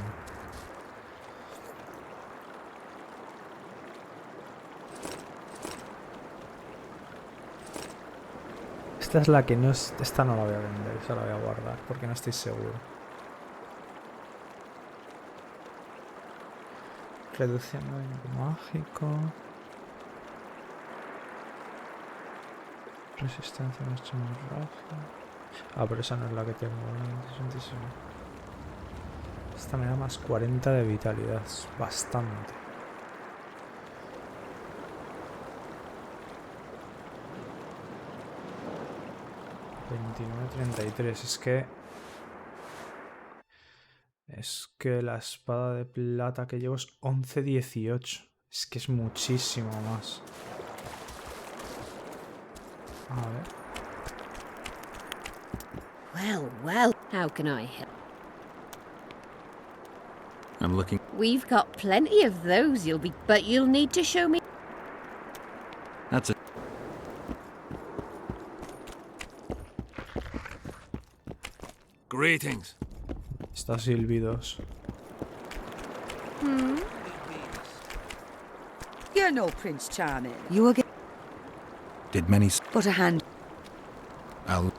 Esta es la que no es... Esta no la voy a vender, esa la voy a guardar porque no estoy seguro. Reducción de daño mágico. Resistencia a nuestro raje. Ah, pero esa no es la que tengo. Esta me da más 40 de vitalidad. Bastante. $29.33. Es que la espada de plata que llevo es 11.18. Es que es muchísimo más. A ver. Well, how can I help? I'm looking. We've got plenty of those, but you'll need to show me. That's it. Greetings. Está silbidos. You're no Prince Charming. You again. Did many. But a hand. I'll.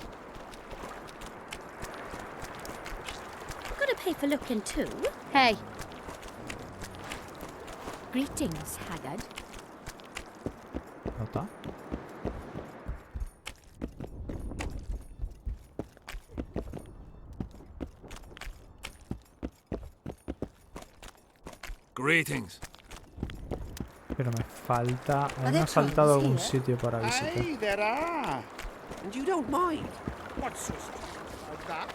Gotta pay for looking too. Hey. Greetings, Haggard. ¿No está? Greetings. Pero me falta... A mí me ha faltado algún sitio para visitar. Aye, there are. And you don't mind. What's so strange about that?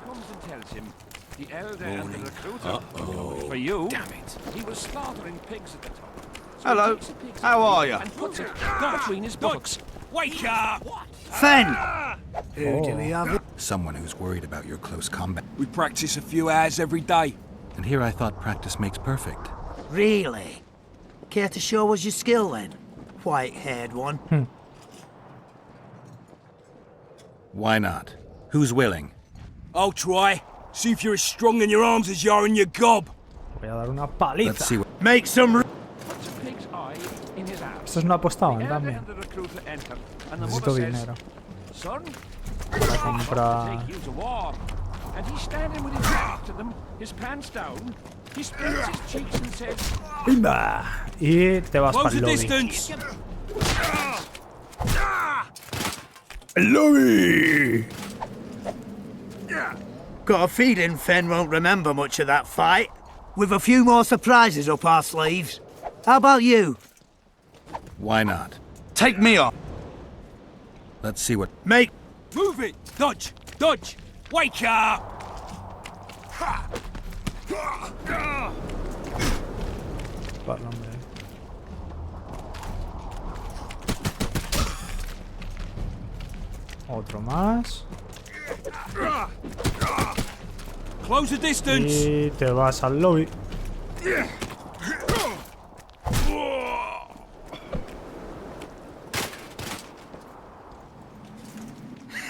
Comes and tells him the elder and the recruiter. For you, damn it, he was slaughtering pigs at the time. So Hello, how are you? And puts it between his buttocks. Wake up! Fen! Who do we have? Someone who's worried about your close combat. We practice a few hours every day. And here I thought practice makes perfect. Really? Care to show us your skill then? White-haired one. Why not? Who's willing? I'll try. See if you're as strong in your arms as you are in your gob. Voy a dar una paliza. Let's see what. Make some. Esto es una apostaban también. Necesito dinero. Para comprar... And he's standing with his back to them, his pants down. He spreads his cheeks and says, ¡Bimba! Y te vas para el lobby. ¡El lobby! Got a feeling Fen won't remember much of that fight. with a few more surprises up our sleeves. How about you? Why not? Take me on. Let's see what... Make... Move it! Dodge! Dodge! Wake up! Vale, hombre. Otro más. Close the distance! Y te vas al lobby.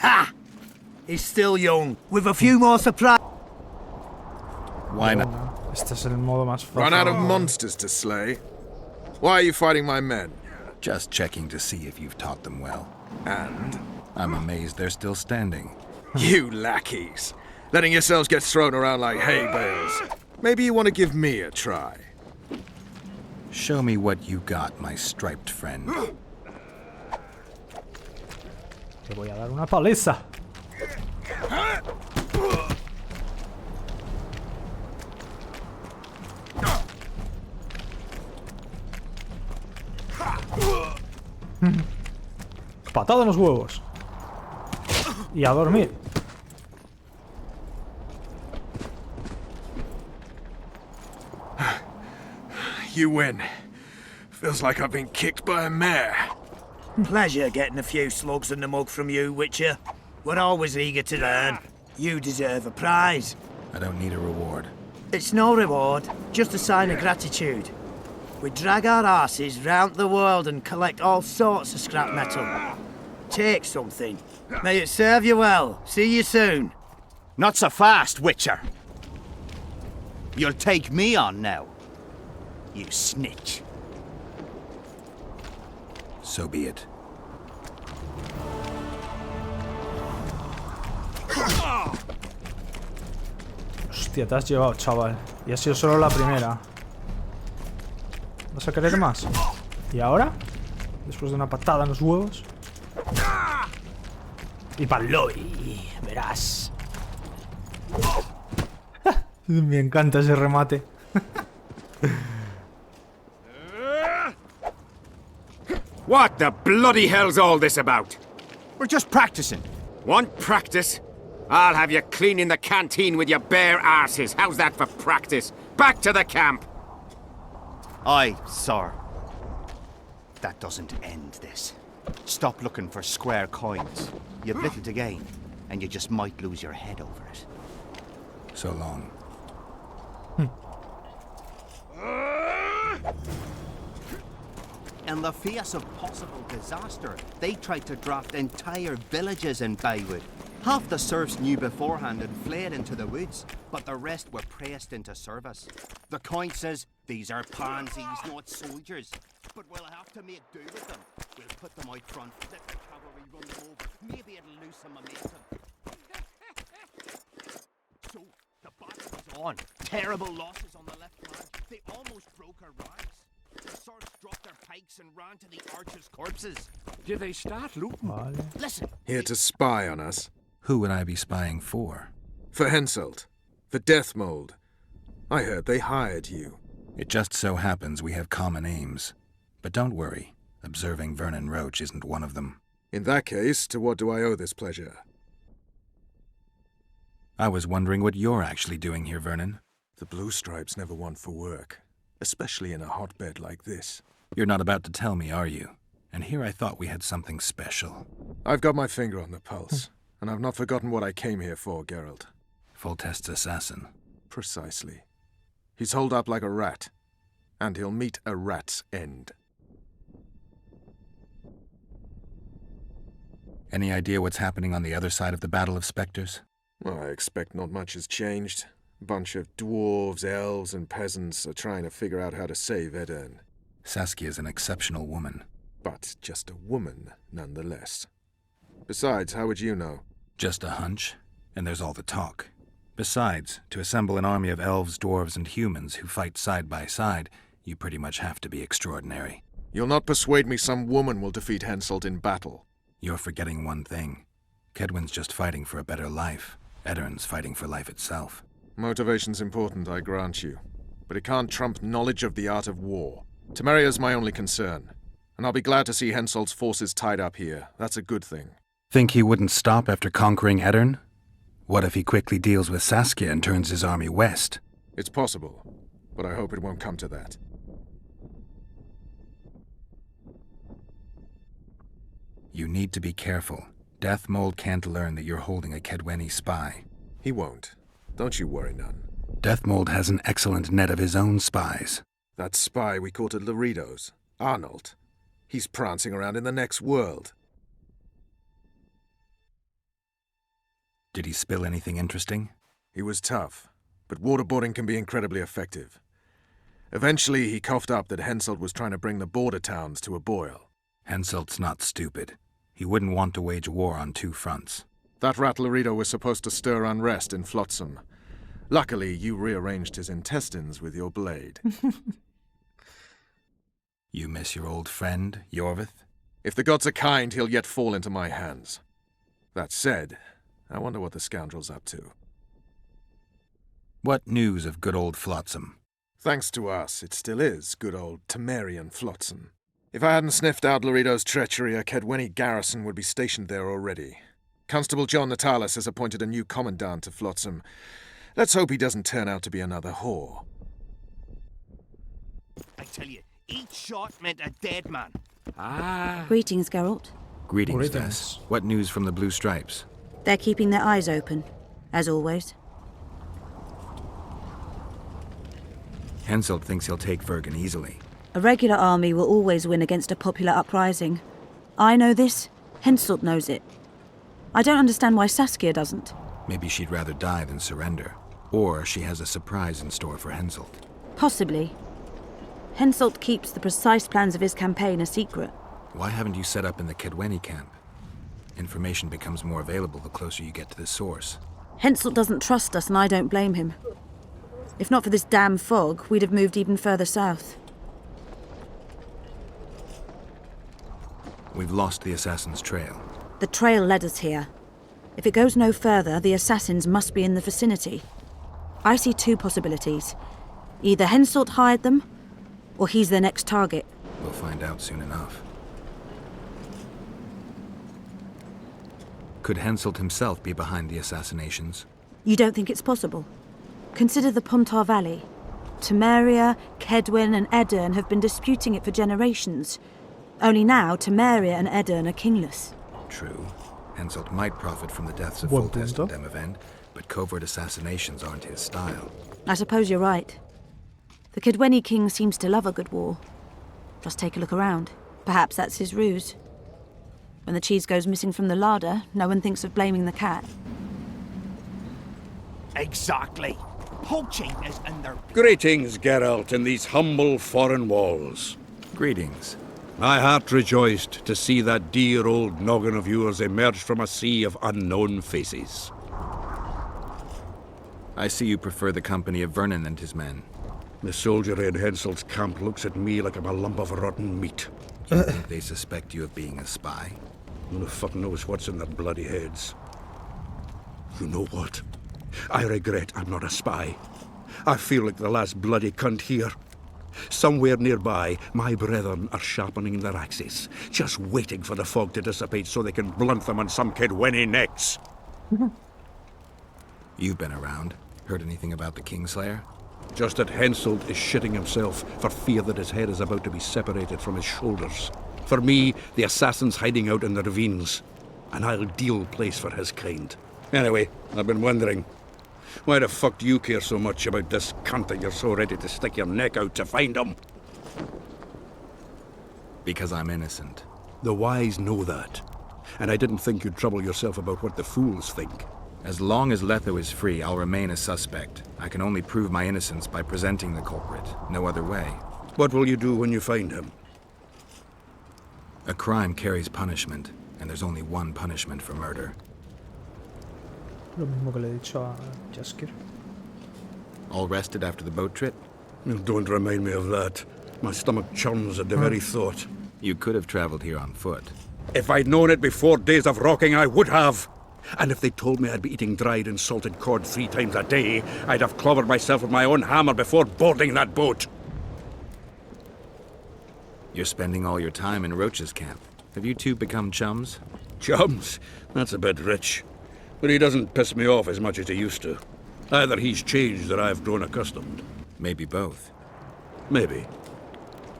Ha! He's still young, with a few more surprises. Why not? Este es el modo más fácil. Run out of monsters to slay? Why are you fighting my men? Just checking to see if you've taught them well. And? I'm amazed they're still standing. You lackeys. Letting yourselves get thrown around like hay bales. Maybe you want to give me a try. Show me what you got, my striped friend. Te voy a dar una paliza. Patada en los huevos. Y a dormir. You win. Feels like I've been kicked by a mare. Pleasure getting a few slugs in the mug from you, Witcher. We're always eager to learn. You deserve a prize. I don't need a reward. It's no reward, just a sign of gratitude. We drag our asses round the world and collect all sorts of scrap metal. Take something. May it serve you well. See you soon. Not so fast, Witcher. You'll take me on now. You snitch. So be it. Hostia, te has llevado, chaval. Y ha sido solo la primera. ¿Vas a querer más? ¿Y ahora? Después de una patada en los huevos. Y pa'l lobby, verás. Me encanta ese remate. What the bloody hell's all this about? We're just practicing. Want practice? I'll have you cleaning the canteen with your bare arses. How's that for practice? Back to the camp! Aye, sir. That doesn't end this. Stop looking for square coins. You've little to gain, and you just might lose your head over it. So long. In the face of possible disaster, they tried to draft entire villages in Baywood. Half the serfs knew beforehand and fled into the woods, but the rest were pressed into service. The coin says, these are pansies, not soldiers. But we'll have to make do with them. We'll put them out front, let the cavalry run them over. Maybe it'll lose some momentum. So, the battle was on. Terrible losses on the left flank. They almost broke our ranks. The serfs dropped their pikes and ran to the archers' corpses. Did they start looting? Listen. Here to spy on us. Who would I be spying for? For Henselt. The Death Mold. I heard they hired you. It just so happens we have common aims. But don't worry, observing Vernon Roach isn't one of them. In that case, to what do I owe this pleasure? I was wondering what you're actually doing here, Vernon. The Blue Stripes never want for work, especially in a hotbed like this. You're not about to tell me, are you? And here I thought we had something special. I've got my finger on the pulse, and I've not forgotten what I came here for, Geralt. Foltest's assassin. Precisely. He's holed up like a rat, and he'll meet a rat's end. Any idea what's happening on the other side of the Battle of Spectres? Well, I expect not much has changed. A bunch of dwarves, elves, and peasants are trying to figure out how to save Edirne. Saskia's an exceptional woman. But just a woman, nonetheless. Besides, how would you know? Just a hunch, and there's all the talk. Besides, to assemble an army of elves, dwarves, and humans who fight side by side, you pretty much have to be extraordinary. You'll not persuade me some woman will defeat Henselt in battle. You're forgetting one thing. Kedwen's just fighting for a better life. Edirne's fighting for life itself. Motivation's important, I grant you. but it can't trump knowledge of the art of war. Temeria's my only concern, and I'll be glad to see Henselt's forces tied up here. That's a good thing. Think he wouldn't stop after conquering Edirn? What if he quickly deals with Saskia and turns his army west? It's possible, but I hope it won't come to that. You need to be careful. Deathmold can't learn that you're holding a Kedweni spy. He won't. Don't you worry none. Deathmold has an excellent net of his own spies. That spy we caught at Laredo's, Arnold. He's prancing around in the next world. Did he spill anything interesting? He was tough, but waterboarding can be incredibly effective. Eventually, he coughed up that Henselt was trying to bring the border towns to a boil. Henselt's not stupid. He wouldn't want to wage war on two fronts. That rat Laredo was supposed to stir unrest in Flotsam. Luckily, you rearranged his intestines with your blade. You miss your old friend, Yorvith? If the gods are kind, he'll yet fall into my hands. That said, I wonder what the scoundrel's up to. What news of good old Flotsam? Thanks to us, it still is good old Temerian Flotsam. If I hadn't sniffed out Laredo's treachery, a Kedweni garrison would be stationed there already. Constable John Natalis has appointed a new commandant to Flotsam. Let's hope he doesn't turn out to be another whore. I tell you, each shot meant a dead man. Greetings, Geralt. Greetings, Vess. What news from the Blue Stripes? They're keeping their eyes open, as always. Henselt thinks he'll take Vergen easily. A regular army will always win against a popular uprising. I know this. Henselt knows it. I don't understand why Saskia doesn't. Maybe she'd rather die than surrender. Or she has a surprise in store for Henselt. Possibly. Henselt keeps the precise plans of his campaign a secret. Why haven't you set up in the Kedweni camp? Information becomes more available the closer you get to the source. Henselt doesn't trust us, and I don't blame him. If not for this damn fog, we'd have moved even further south. We've lost the assassin's trail. The trail led us here. If it goes no further, the assassins must be in the vicinity. I see two possibilities. Either Henselt hired them, or he's their next target. We'll find out soon enough. Could Henselt himself be behind the assassinations? You don't think it's possible? Consider the Pontar Valley. Temeria, Kedwen and Edirn have been disputing it for generations. Only now, Temeria and Edirn are kingless. True. Henselt might profit from the deaths of Foltest and Demavend, but covert assassinations aren't his style. I suppose you're right. The Kedweni king seems to love a good war. Just take a look around. Perhaps that's his ruse. When the cheese goes missing from the larder, no one thinks of blaming the cat. Exactly. Poaching is in their... Greetings, Geralt, in these humble foreign walls. Greetings. My heart rejoiced to see that dear old noggin of yours emerge from a sea of unknown faces. I see you prefer the company of Vernon and his men. The soldiery in Henselt's camp looks at me like I'm a lump of rotten meat. You think they suspect you of being a spy? Who the fuck knows what's in their bloody heads? You know what? I regret I'm not a spy. I feel like the last bloody cunt here. Somewhere nearby, my brethren are sharpening their axes, just waiting for the fog to dissipate so they can blunt them on some Kedweni necks. You've been around. Heard anything about the Kingslayer? Just that Henselt is shitting himself for fear that his head is about to be separated from his shoulders. For me, the assassin's hiding out in the ravines. An ideal place for his kind. Anyway, I've been wondering, why the fuck do you care so much about this cunt that you're so ready to stick your neck out to find him? Because I'm innocent. The wise know that. And I didn't think you'd trouble yourself about what the fools think. As long as Letho is free, I'll remain a suspect. I can only prove my innocence by presenting the culprit. No other way. What will you do when you find him? A crime carries punishment, and there's only one punishment for murder. Lo mismo que le he dicho a Jaskier. All rested after the boat trip? Don't remind me of that. My stomach churns at the very thought. You could have traveled here on foot. If I'd known it before days of rocking, I would have. And if they told me I'd be eating dried and salted cod 3 times a day, I'd have clobbered myself with my own hammer before boarding that boat. You're spending all your time in Roach's camp. Have you two become chums? Chums? That's a bit rich. But he doesn't piss me off as much as he used to. Either he's changed or I've grown accustomed. Maybe both. Maybe.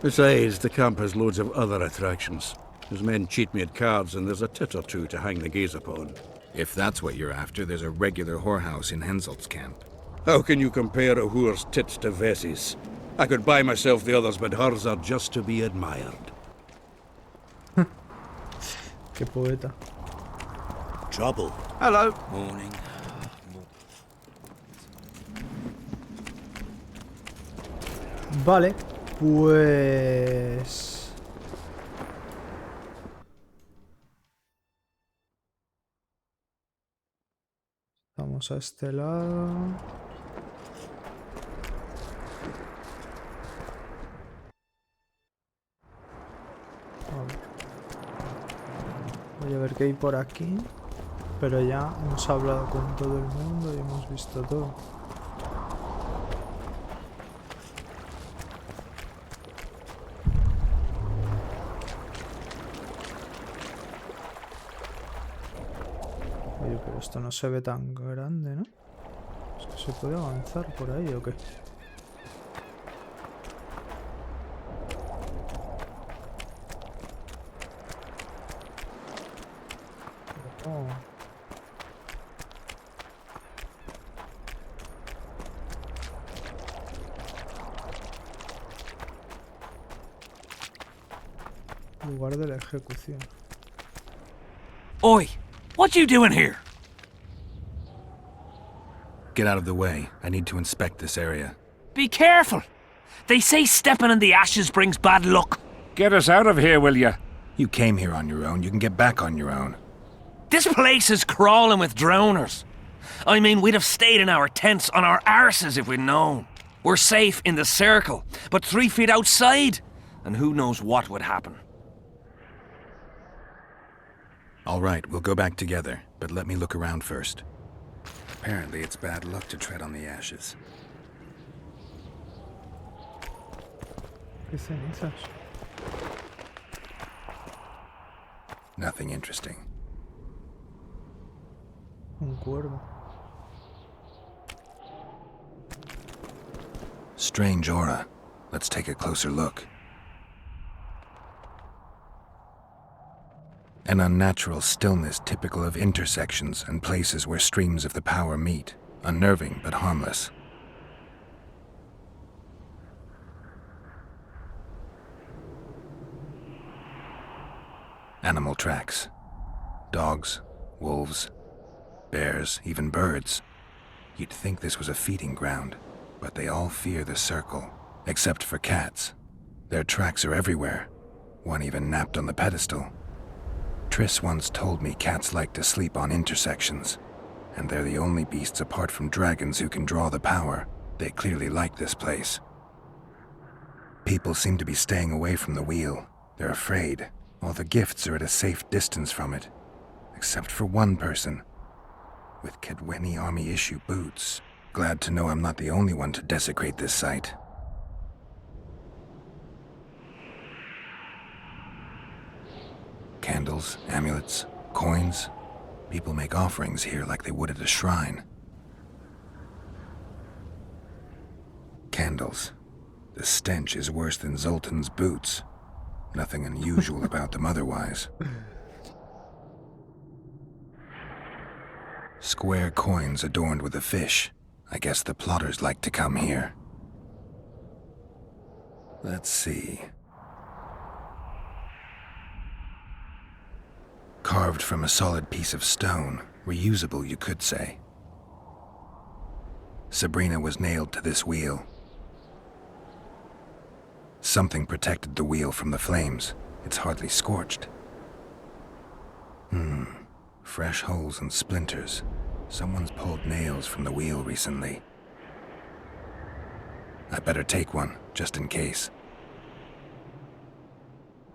Besides, the camp has loads of other attractions. His men cheat me at cards, and there's a tit or two to hang the gaze upon. If that's what you're after, there's a regular whorehouse in Henselt's camp. How can you compare a whore's tits to Vessi's? I could buy myself the others, but hers are just to be admired. Qué poeta. Trouble. Hello. Morning. Vale, pues... Vamos a este lado. Voy a ver qué hay por aquí. Pero ya hemos hablado con todo el mundo y hemos visto todo. Oye, pero esto no se ve tan grande, ¿no? Es que se puede avanzar por ahí, ¿o qué? Oh. Lugar de la ejecución. Oi! What you doing here? Get out of the way. I need to inspect this area. Be careful! They say stepping in the ashes brings bad luck. Get us out of here, will you? You came here on your own. You can get back on your own. This place is crawling with drowners. I mean, we'd have stayed in our tents on our arses if we'd known. We're safe in the circle, but 3 feet outside, and who knows what would happen. All right, we'll go back together, but let me look around first. Apparently, it's bad luck to tread on the ashes. ¿Qué cenizas? Nothing interesting. Un cuervo. Strange aura. Let's take a closer look. An unnatural stillness typical of intersections and places where streams of the power meet. Unnerving, but harmless. Animal tracks. Dogs, wolves, bears, even birds. You'd think this was a feeding ground, but they all fear the circle, except for cats. Their tracks are everywhere. One even napped on the pedestal. Triss once told me cats like to sleep on intersections, and they're the only beasts apart from dragons who can draw the power. They clearly like this place. People seem to be staying away from the wheel. They're afraid. All the gifts are at a safe distance from it, except for one person, with Kedweni Army-issue boots. Glad to know I'm not the only one to desecrate this site. Candles, amulets, coins. People make offerings here like they would at a shrine. Candles. The stench is worse than Zoltan's boots. Nothing unusual about them otherwise. Square coins adorned with a fish. I guess the plotters like to come here. Let's see. Carved from a solid piece of stone. Reusable, you could say. Sabrina was nailed to this wheel. Something protected the wheel from the flames. It's hardly scorched. Fresh holes and splinters. Someone's pulled nails from the wheel recently. I better take one, just in case.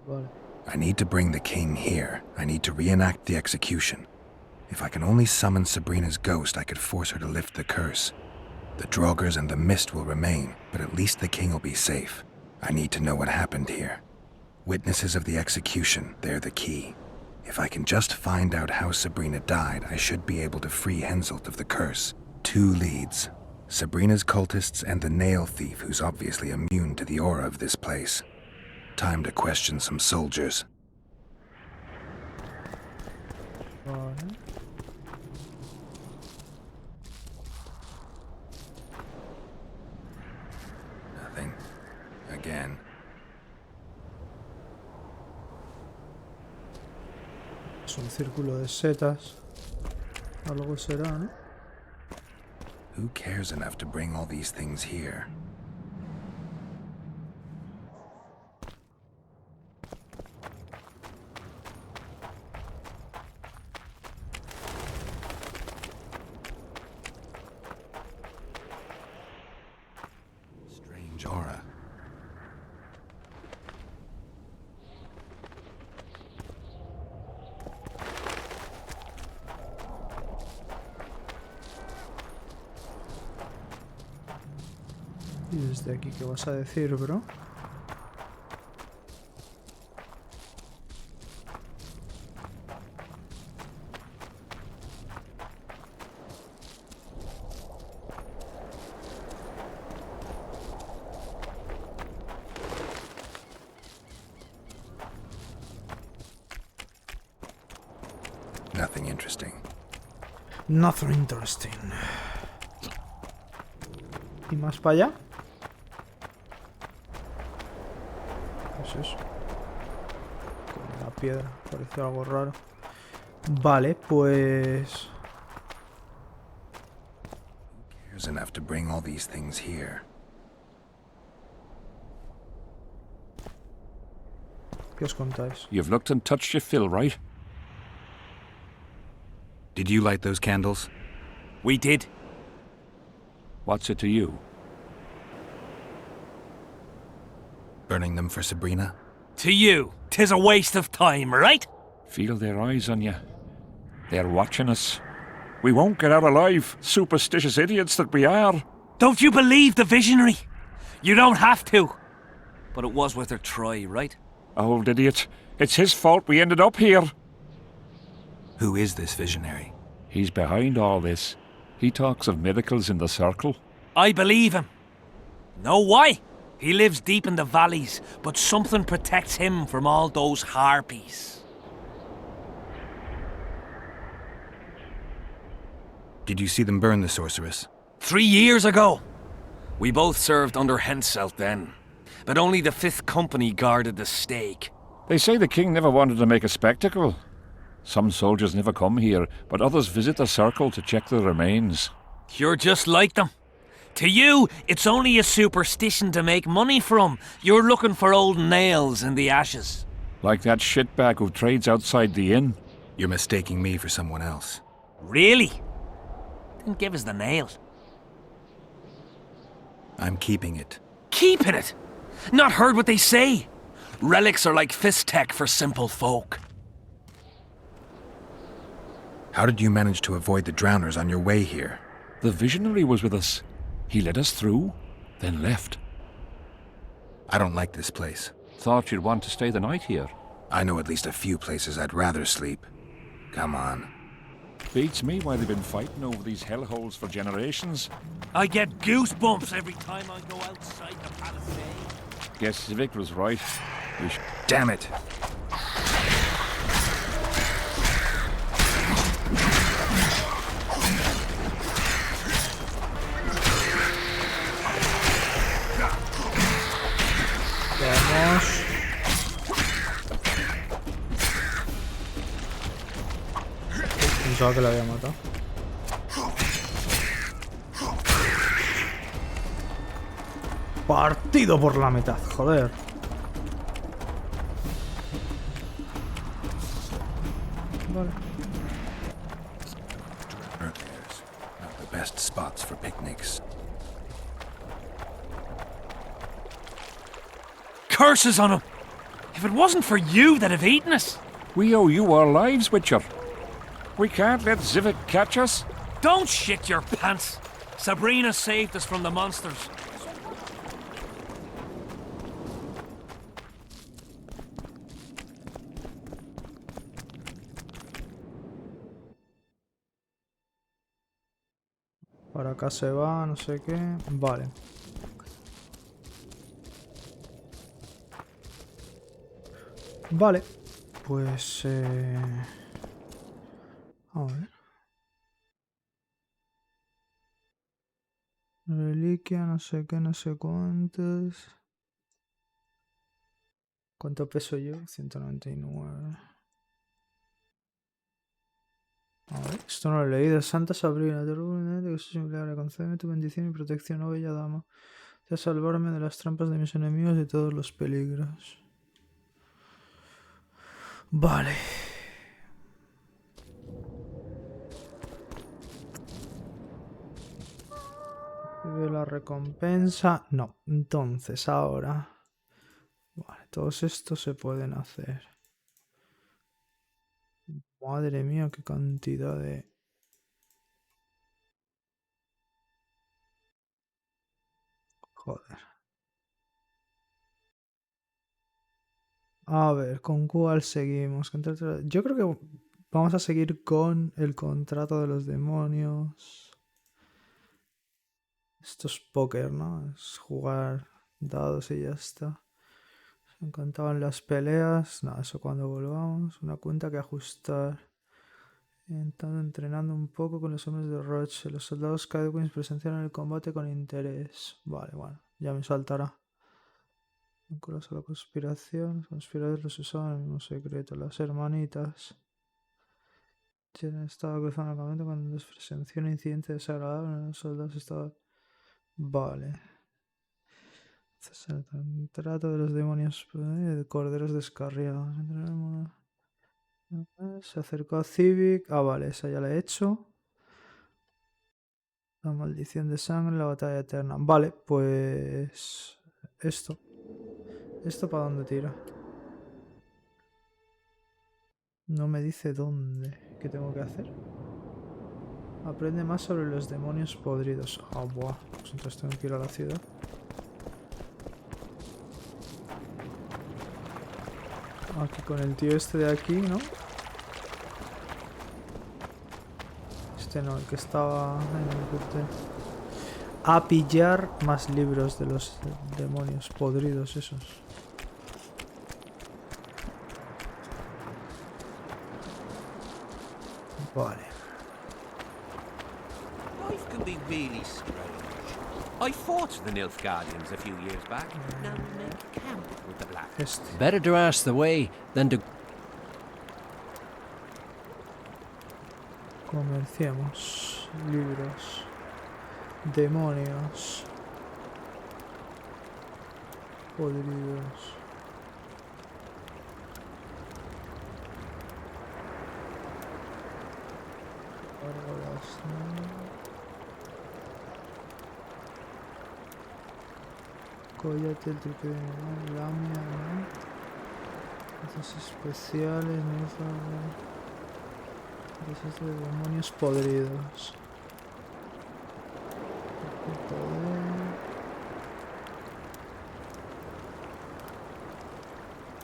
Vale. I need to bring the king here. I need to reenact the execution. If I can only summon Sabrina's ghost, I could force her to lift the curse. The Draugrs and the mist will remain, but at least the king will be safe. I need to know what happened here. Witnesses of the execution, they're the key. If I can just find out how Sabrina died, I should be able to free Henselt of the curse. 2 leads. Sabrina's cultists and the nail thief who's obviously immune to the aura of this place. Time to question some soldiers. Vale. Nothing. Again. Es un círculo de setas. Algo será, ¿no? Who cares enough to bring all these things here? Strange aura. Y desde aquí, ¿qué vas a decir, bro? Nothing interesting. Nothing interesting. ¿Y más para allá? ¿Qué es eso? Con la piedra, parece algo raro. Vale, pues... There's enough to bring all these things here. ¿Qué os contáis? You've looked and touched your fill, right? Did you light those candles? We did. What's it to you? Burning them for Sabrina? To you, 'tis a waste of time, right? Feel their eyes on you. They're watching us. We won't get out alive, superstitious idiots that we are. Don't you believe the visionary? You don't have to. But it was worth a try, right? Old idiot. It's his fault we ended up here. Who is this visionary? He's behind all this. He talks of miracles in the circle. I believe him. Know why? He lives deep in the valleys, but something protects him from all those harpies. Did you see them burn the sorceress? 3 years ago. We both served under Henselt then, but only the 5th Company guarded the stake. They say the king never wanted to make a spectacle. Some soldiers never come here, but others visit the circle to check the remains. You're just like them. To you, it's only a superstition to make money from. You're looking for old nails in the ashes. Like that shitbag who trades outside the inn. You're mistaking me for someone else. Really? Then give us the nail. I'm keeping it. Keeping it? Not heard what they say. Relics are like fist tech for simple folk. How did you manage to avoid the drowners on your way here? The visionary was with us. He led us through, then left. I don't like this place. Thought you'd want to stay the night here. I know at least a few places I'd rather sleep. Come on. Beats me why they've been fighting over these hellholes for generations. I get goosebumps every time I go outside the palisade. Guess Civic was right. Damn it! Vamos. Pensaba que la había matado. Partido por la mitad, joder. Vale. Not the best spots for picnics. Curses on him! If it wasn't for you, they'd have eaten us. We owe you our lives, Witcher. We can't let Zivik catch us. Don't shit your pants! Sabrina saved us from the monsters. Para acá se va, no sé qué. Vale. Vale. Pues... a ver. Reliquia, no sé qué, no sé cuántos. ¿Cuánto peso yo? 199. A ver, esto no lo he leído. Santa Sabrina, te ruego que soy simple, concédeme tu bendición y protección, oh bella dama. De salvarme de las trampas de mis enemigos y de todos los peligros. Vale. Veo la recompensa. No. Entonces, ahora. Vale, todos estos se pueden hacer. Madre mía, qué cantidad de... Joder. A ver, ¿con cuál seguimos? Yo creo que vamos a seguir con el contrato de los demonios. Esto es póker, ¿no? Es jugar dados y ya está. Me encantaban las peleas. No, eso cuando volvamos. Una cuenta que ajustar. Entrenando un poco con los hombres de Roche. Los soldados Cadwins presenciaron el combate con interés. Vale, bueno, ya me saltará. Vinculas a la conspiración. Los conspiradores los usaban en el mismo secreto. Las hermanitas. Estaba cruzando el campamento cuando les presenció un incidente desagradable. Los soldados estaban... Vale. El trato de los demonios. De corderos descarriados. Se acercó a Civic. Ah, vale, esa ya la he hecho. La maldición de sangre, la batalla eterna. Vale, pues... Esto. ¿Esto para dónde tira? No me dice dónde. ¿Qué tengo que hacer? Aprende más sobre los demonios podridos. Ah, buah. Pues entonces tengo que ir a la ciudad. Aquí con el tío este de aquí, ¿no? Este no, el que estaba en el hotel. A pillar más libros de los demonios podridos esos. Vale. Life can be really strange. I fought the Nilfgaardians a few years back. Now we make camp with the Black. Better to ask the way than to... Comerciamos. Libros. Demonios. Podridos. Gárgolas, ¿no? Coyote, el triple de lamia, ¿no? Cosas especiales, ¿no? Desastre de demonios podridos.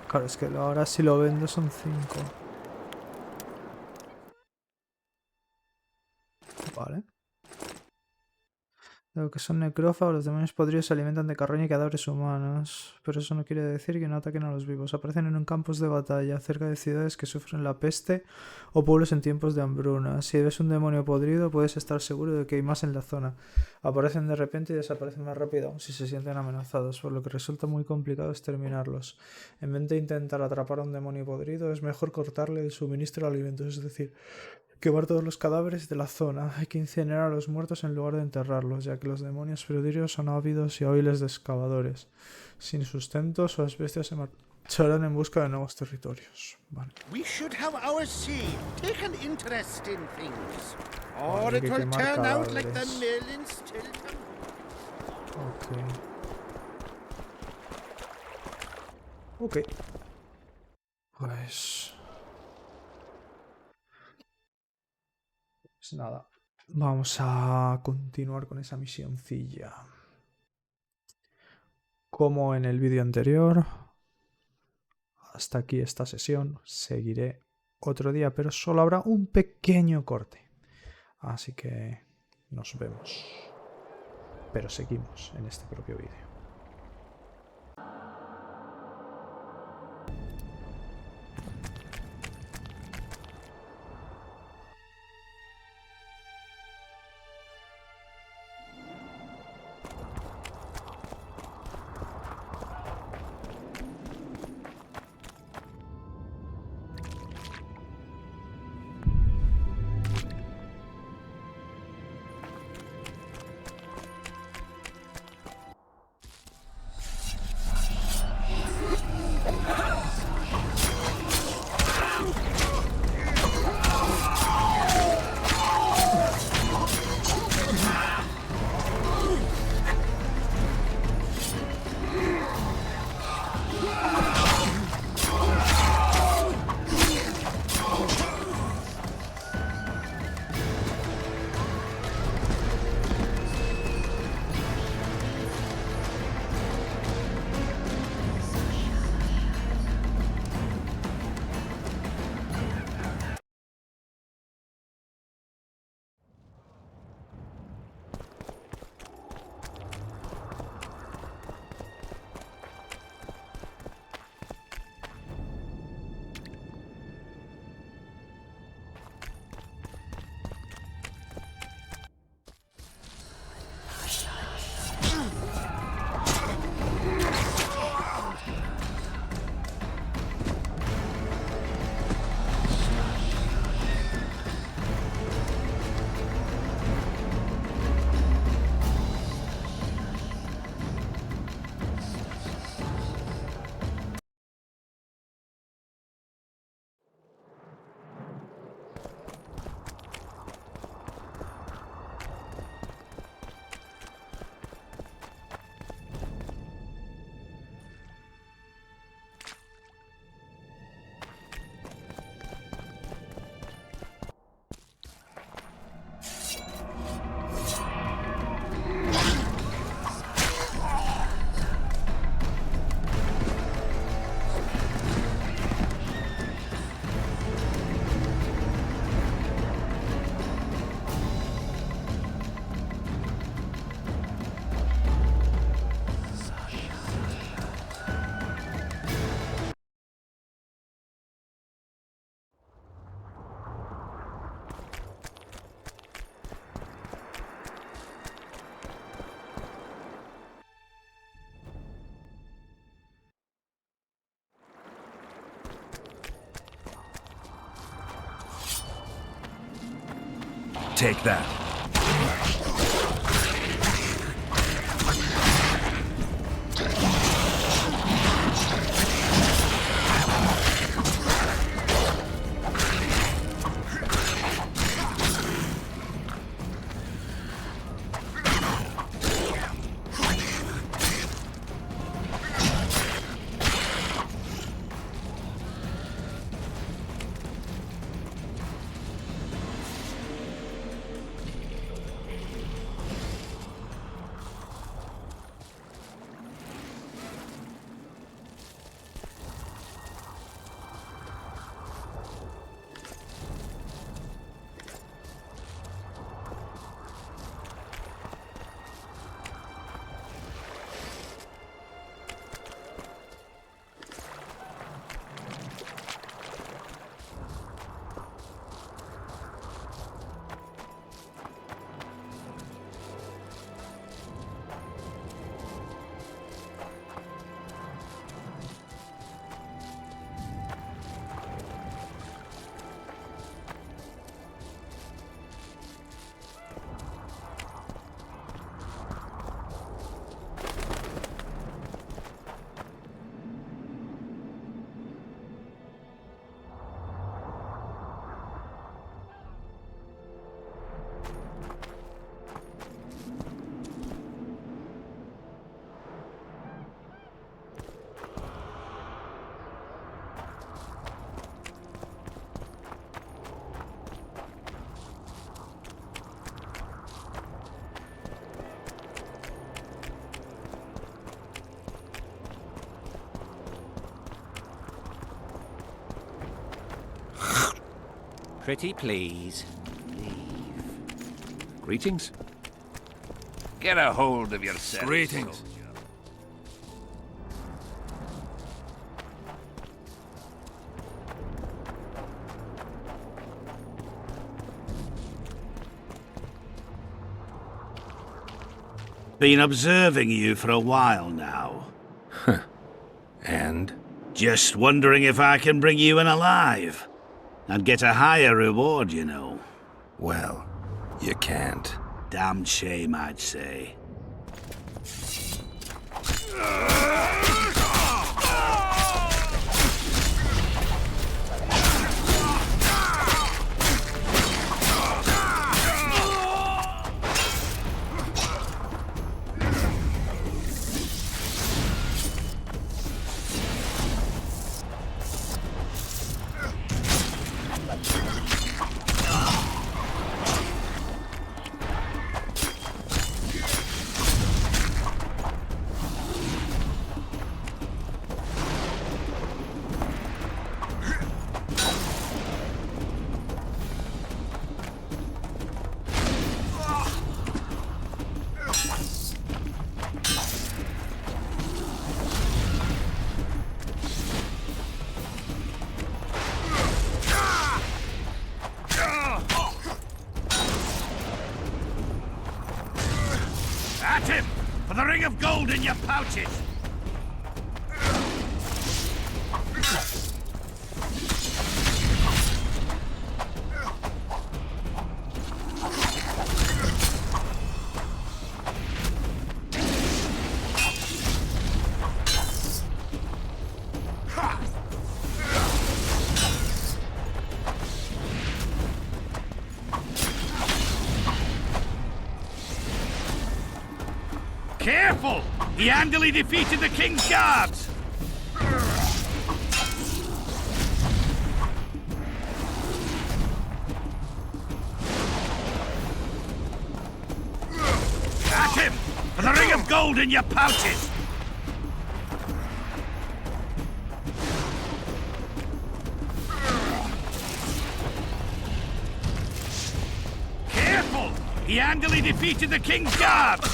Claro, es que ahora si lo vendo son 5. Vale. Lo que son necrófagos, los demonios podridos se alimentan de carroña y cadáveres humanos. Pero eso no quiere decir que no ataquen a los vivos. Aparecen en campos de batalla, cerca de ciudades que sufren la peste o pueblos en tiempos de hambruna. Si ves un demonio podrido, puedes estar seguro de que hay más en la zona. Aparecen de repente y desaparecen más rápido aún si se sienten amenazados, por lo que resulta muy complicado exterminarlos. En vez de intentar atrapar a un demonio podrido, es mejor cortarle el suministro de alimentos, es decir, quemar todos los cadáveres de la zona. Hay que incinerar a los muertos en lugar de enterrarlos, ya que los demonios podridos son ávidos y hábiles de excavadores. Sin sustento, sus bestias se marcharán en busca de nuevos territorios. Vale. We should have our say, take an interest in things, or Vale, it que will quemar turn out like the cadáveres. mill in Stilton. Ok. Pues... Pues nada, vamos a continuar con esa misioncilla. Como en el vídeo anterior, hasta aquí esta sesión. Seguiré otro día, pero solo habrá un pequeño corte. Así que nos vemos. Pero seguimos en este propio vídeo. Take that. Pretty please. Greetings? Get a hold of yourself. Greetings. soldier. Been observing you for a while now. And? Just wondering if I can bring you in alive. And get a higher reward, you know. Well, you can't. Damned shame, I'd say. At him! For the ring of gold in your pouches! Careful! He handily defeated the King's guards! At him! For the ring of gold in your pouches! Careful! He handily defeated the King's guards!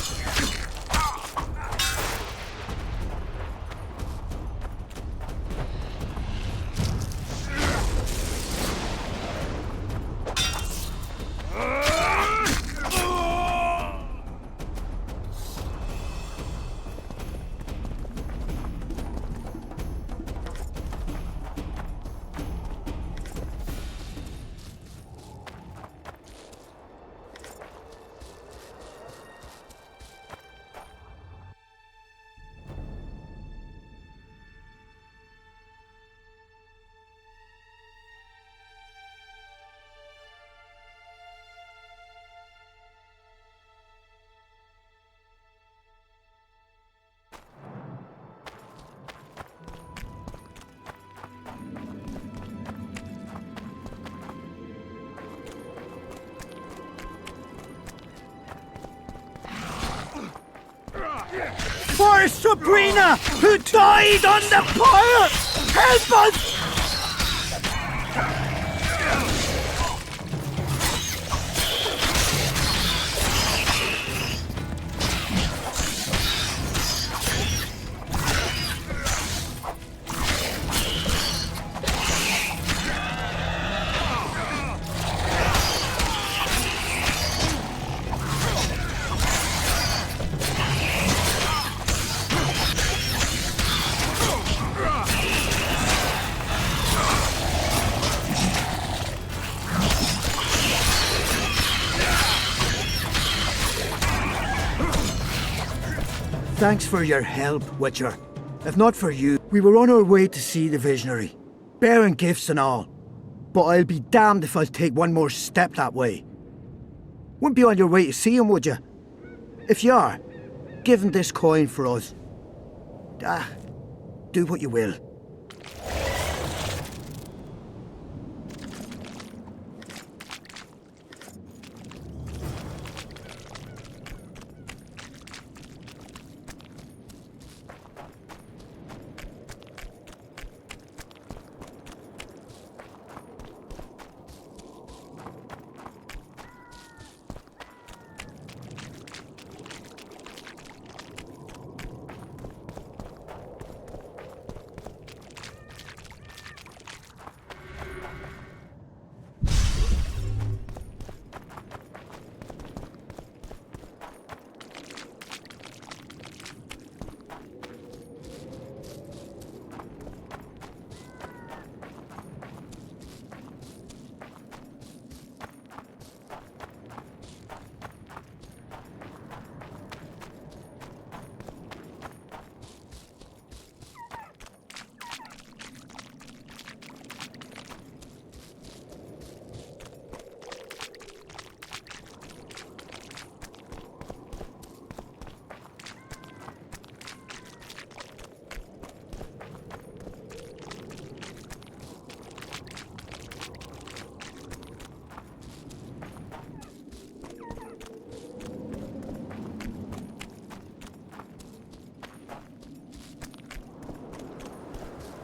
For Sabrina, who died on the pyre! Help us! Thanks for your help, Witcher. If not for you, we were on our way to see the visionary, bearing gifts and all. But I'll be damned if I'll take one more step that way. Wouldn't be on your way to see him, would you? If you are, give him this coin for us. Do what you will.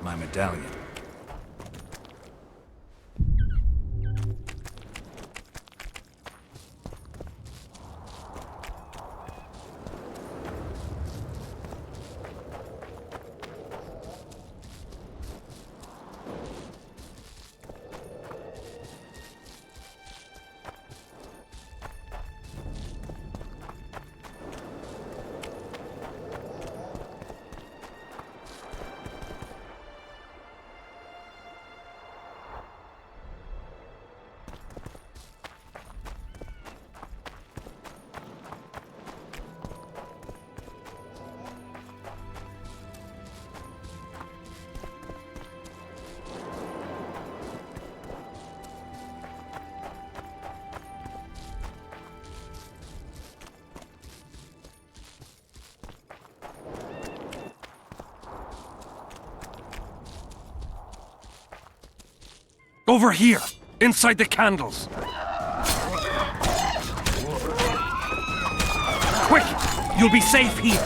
my medallion. Over here, inside the candles. Quick! You'll be safe here.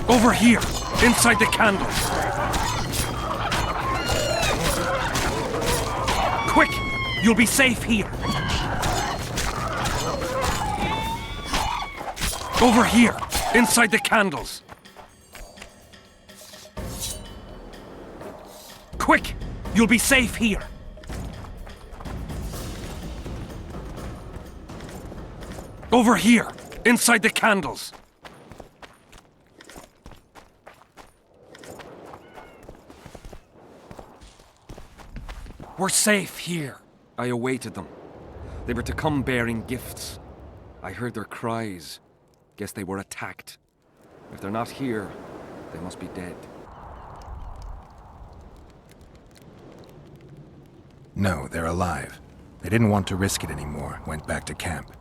Over here, inside the candles. Quick! You'll be safe here. Over here, inside the candles. Quick! You'll be safe here. Over here, inside the candles. We're safe here. I awaited them. They were to come bearing gifts. I heard their cries. Guess they were attacked. If they're not here, they must be dead. No, they're alive. They didn't want to risk it anymore, went back to camp.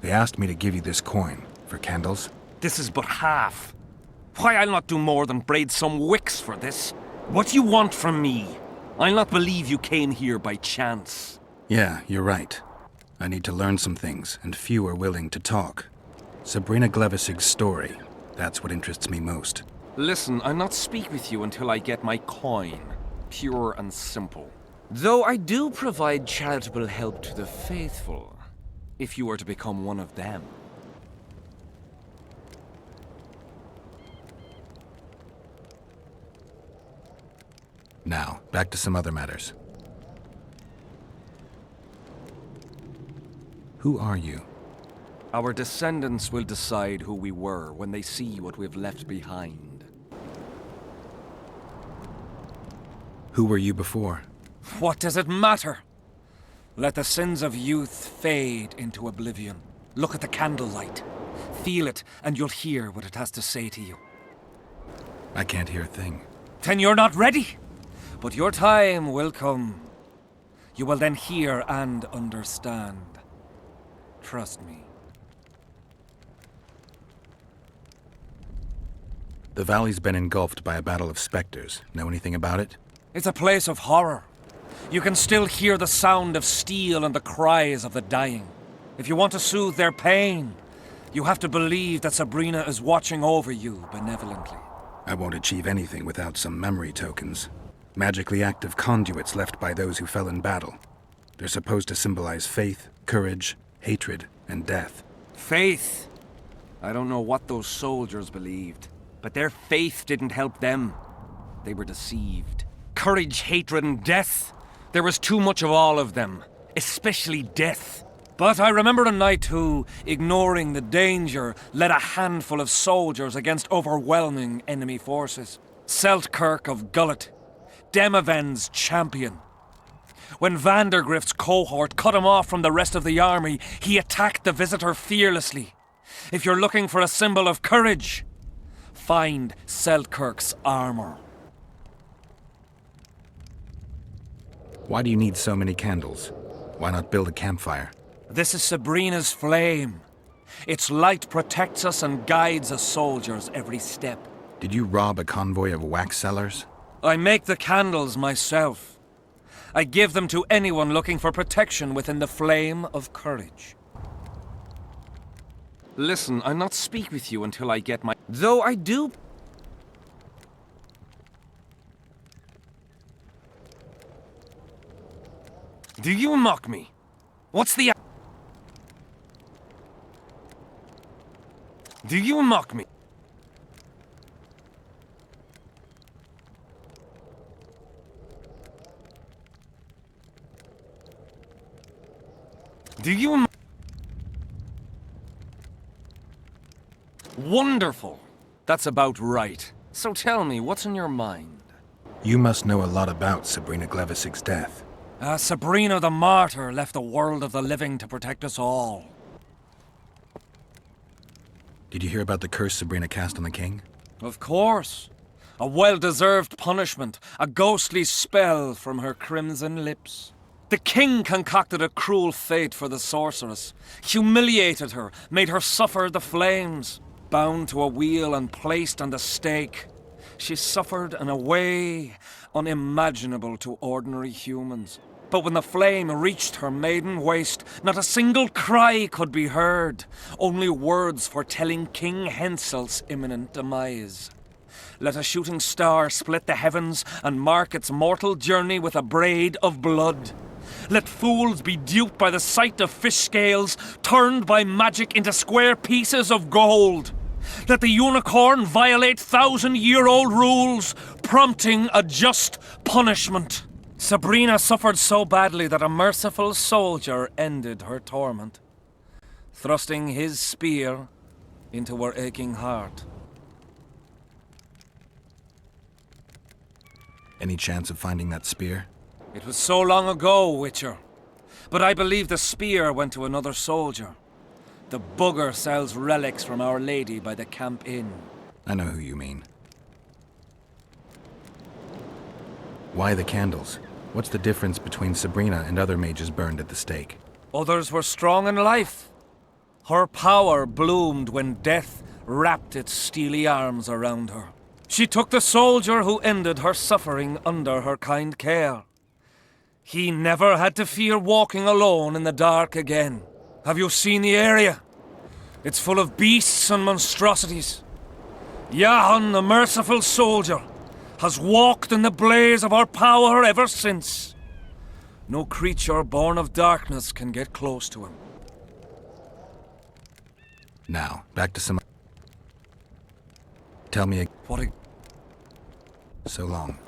They asked me to give you this coin, for candles. This is but half. Why, I'll not do more than braid some wicks for this. What do you want from me? I'll not believe you came here by chance. Yeah, you're right. I need to learn some things, and few are willing to talk. Sabrina Glevisig's story, that's what interests me most. Listen, I'll not speak with you until I get my coin. Pure and simple. Though I do provide charitable help to the faithful, if you were to become one of them. Now, back to some other matters. Who are you? Our descendants will decide who we were when they see what we've left behind. Who were you before? What does it matter? Let the sins of youth fade into oblivion. Look at the candlelight. Feel it, and you'll hear what it has to say to you. I can't hear a thing. Then you're not ready. But your time will come. You will then hear and understand. Trust me. The valley's been engulfed by a battle of specters. Know anything about it? It's a place of horror. You can still hear the sound of steel and the cries of the dying. If you want to soothe their pain, you have to believe that Sabrina is watching over you benevolently. I won't achieve anything without some memory tokens. Magically active conduits left by those who fell in battle. They're supposed to symbolize faith, courage, hatred, and death. Faith? I don't know what those soldiers believed, but their faith didn't help them. They were deceived. Courage, hatred, and death. There was too much of all of them, especially death. But I remember a knight who, ignoring the danger, led a handful of soldiers against overwhelming enemy forces. Seltkirk of Gullet, Demaven's champion. When Vandergrift's cohort cut him off from the rest of the army, he attacked the visitor fearlessly. If you're looking for a symbol of courage, find Seltkirk's armor. Why do you need so many candles? Why not build a campfire? This is Sabrina's flame. Its light protects us and guides us soldiers every step. Did you rob a convoy of wax sellers? I make the candles myself. I give them to anyone looking for protection within the flame of courage. Listen, I'll not speak with you until I get my... Though I do... Do you mock me? What's the... Do you mock me? Do you... Wonderful. That's about right. So tell me, what's in your mind? You must know a lot about Sabrina Glevisig's death. Sabrina the Martyr left the world of the living to protect us all. Did you hear about the curse Sabrina cast on the king? Of course. A well-deserved punishment, a ghostly spell from her crimson lips. The king concocted a cruel fate for the sorceress, humiliated her, made her suffer the flames. Bound to a wheel and placed on the stake, she suffered in a way unimaginable to ordinary humans. But when the flame reached her maiden waist, not a single cry could be heard, only words foretelling King Henselt's imminent demise. Let a shooting star split the heavens and mark its mortal journey with a braid of blood. Let fools be duped by the sight of fish scales, turned by magic into square pieces of gold. Let the unicorn violate 1,000-year-old rules, prompting a just punishment. Sabrina suffered so badly that a merciful soldier ended her torment, thrusting his spear into her aching heart. Any chance of finding that spear? It was so long ago, Witcher. But I believe the spear went to another soldier. The bugger sells relics from Our Lady by the Camp Inn. I know who you mean. Why the candles? What's the difference between Sabrina and other mages burned at the stake? Others were strong in life. Her power bloomed when death wrapped its steely arms around her. She took the soldier who ended her suffering under her kind care. He never had to fear walking alone in the dark again. Have you seen the area? It's full of beasts and monstrosities. Jahan, the merciful soldier, has walked in the blaze of our power ever since. No creature born of darkness can get close to him. Now, back to some... Tell me... What a... So long.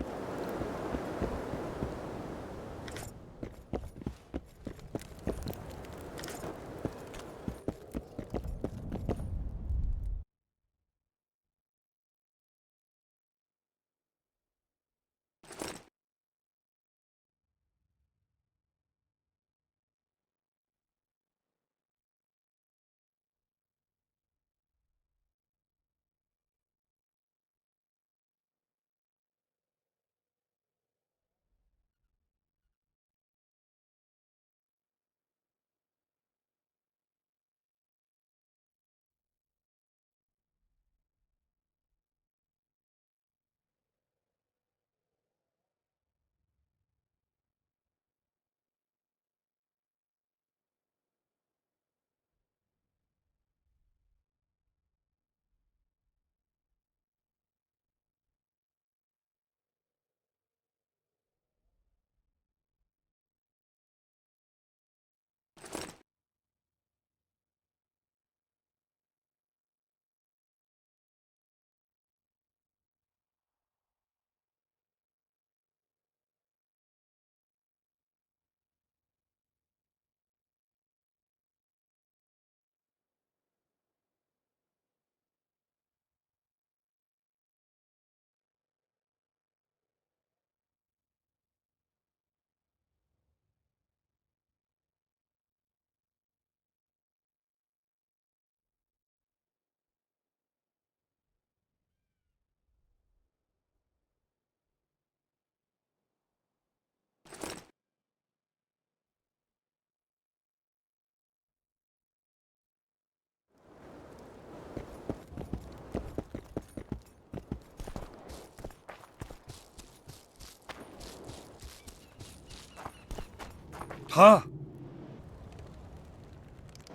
Huh?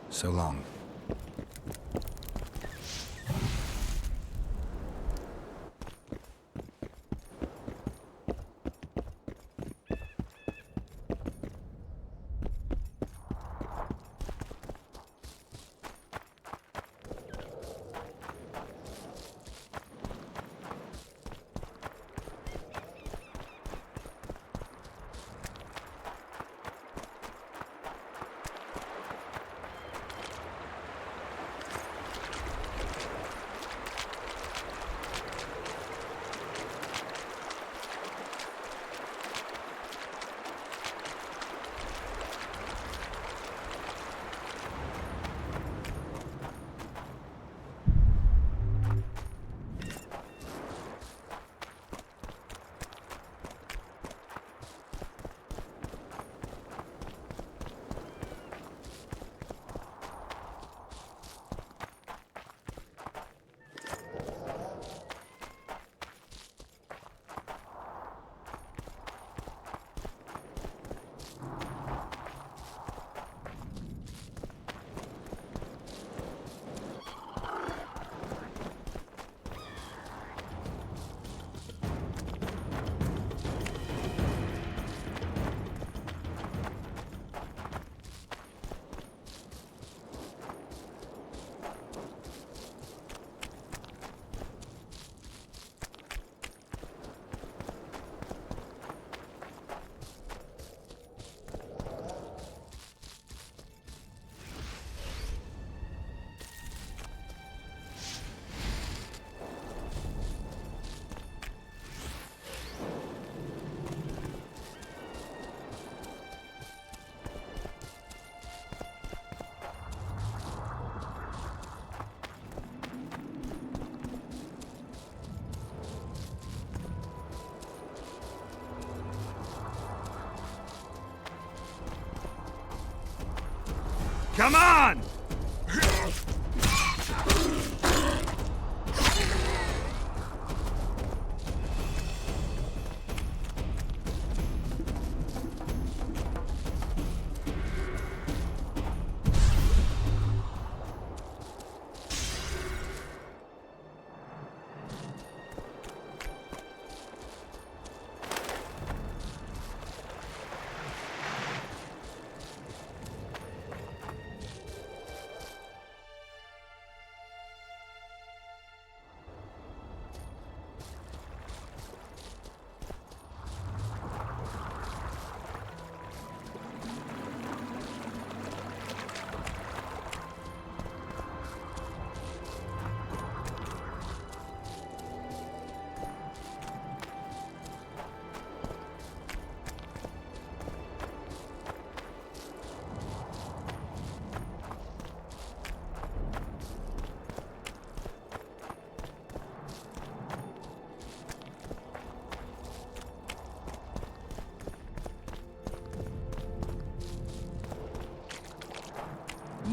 So long. Come on!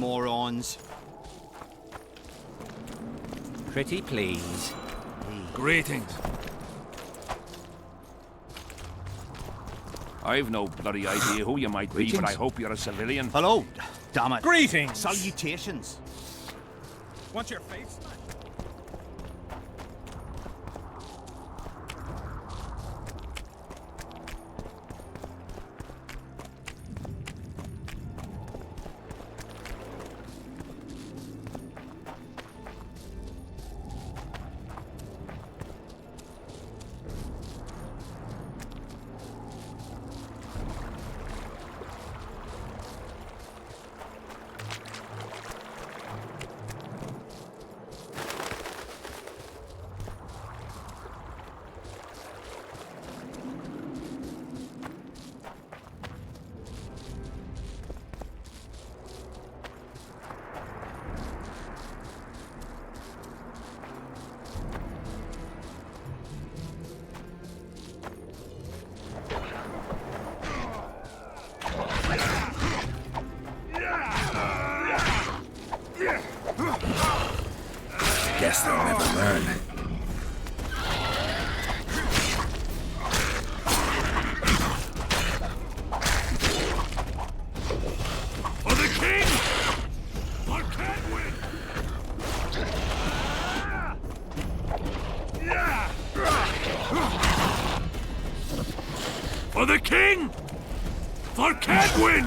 Morons. Pretty please. Greetings. I've no bloody idea who you might be, but I hope you're a civilian. Hello. Damn it. Greetings. Salutations. Want your face smashed? Guess they'll never learn. For the king! For Cadwin! For the king! For Cadwin!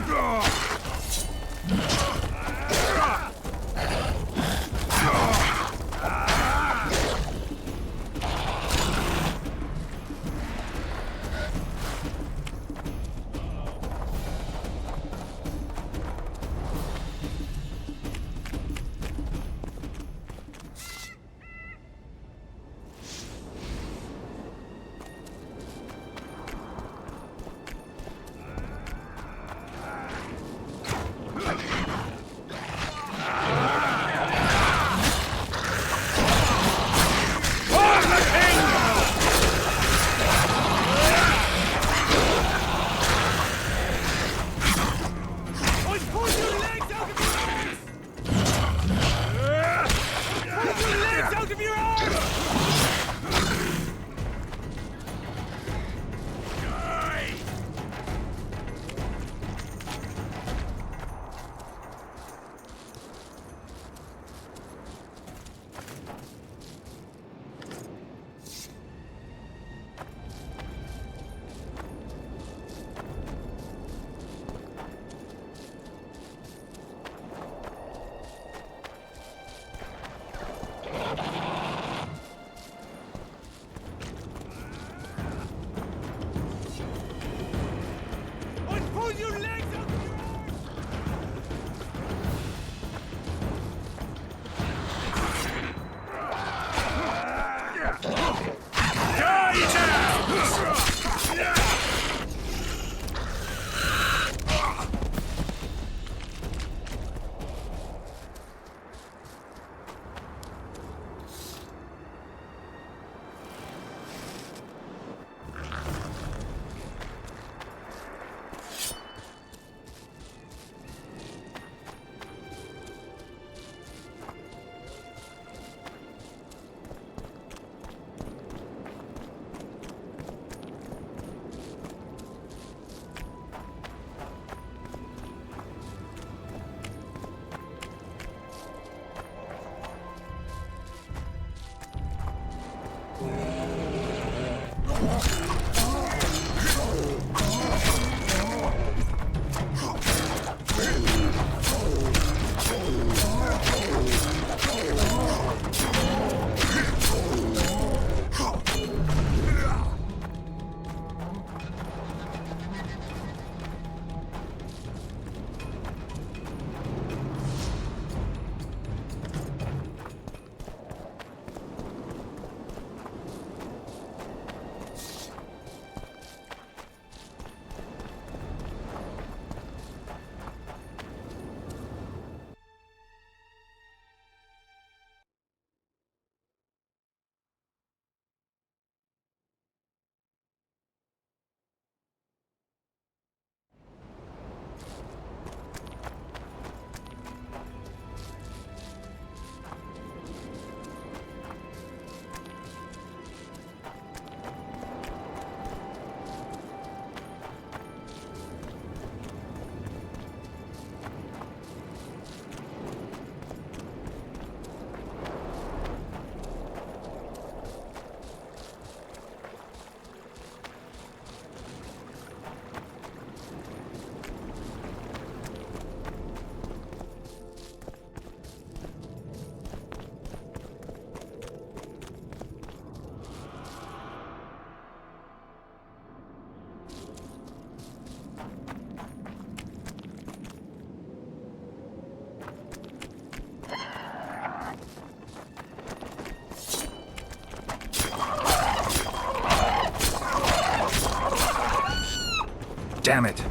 Damn it!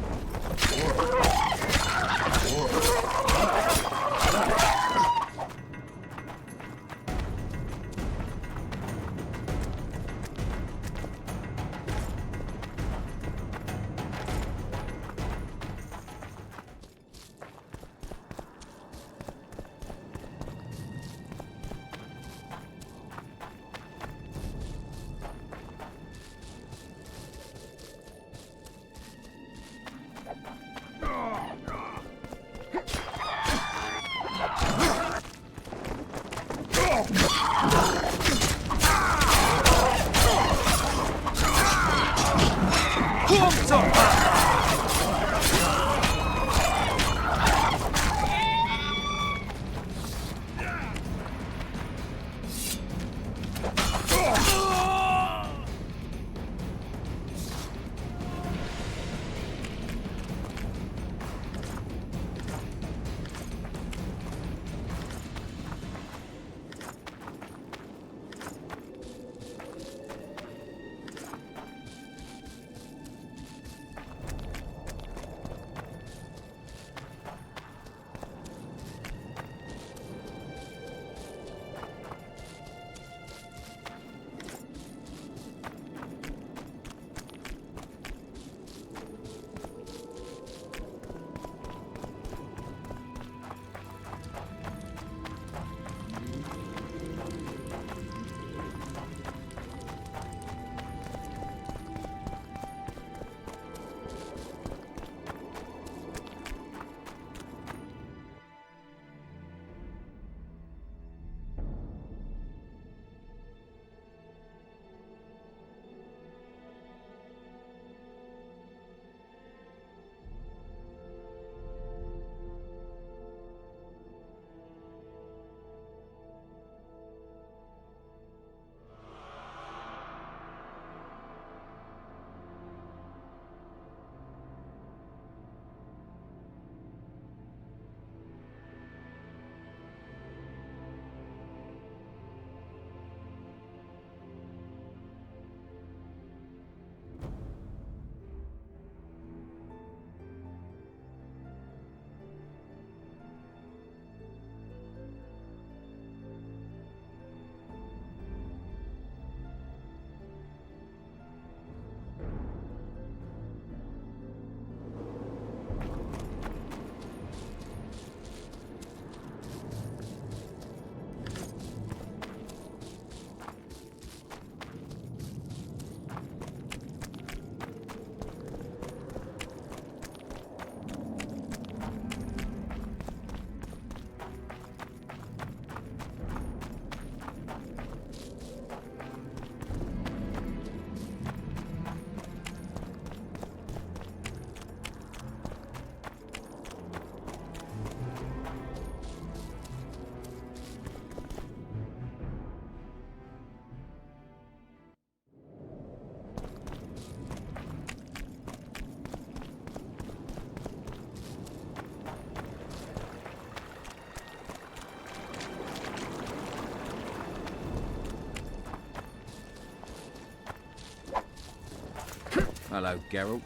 Hello, Geralt.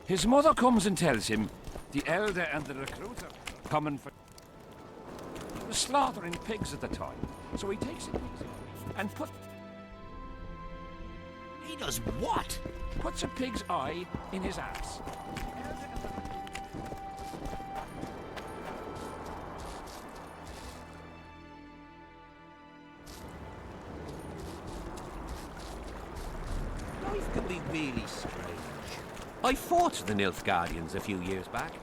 His mother comes and tells him the elder and the recruiter coming for... He was slaughtering pigs at the time, so he takes the pigs and He does what? puts a pig's eye in his ass. Life can be really strange. I fought the Nilfgaardians a few years back.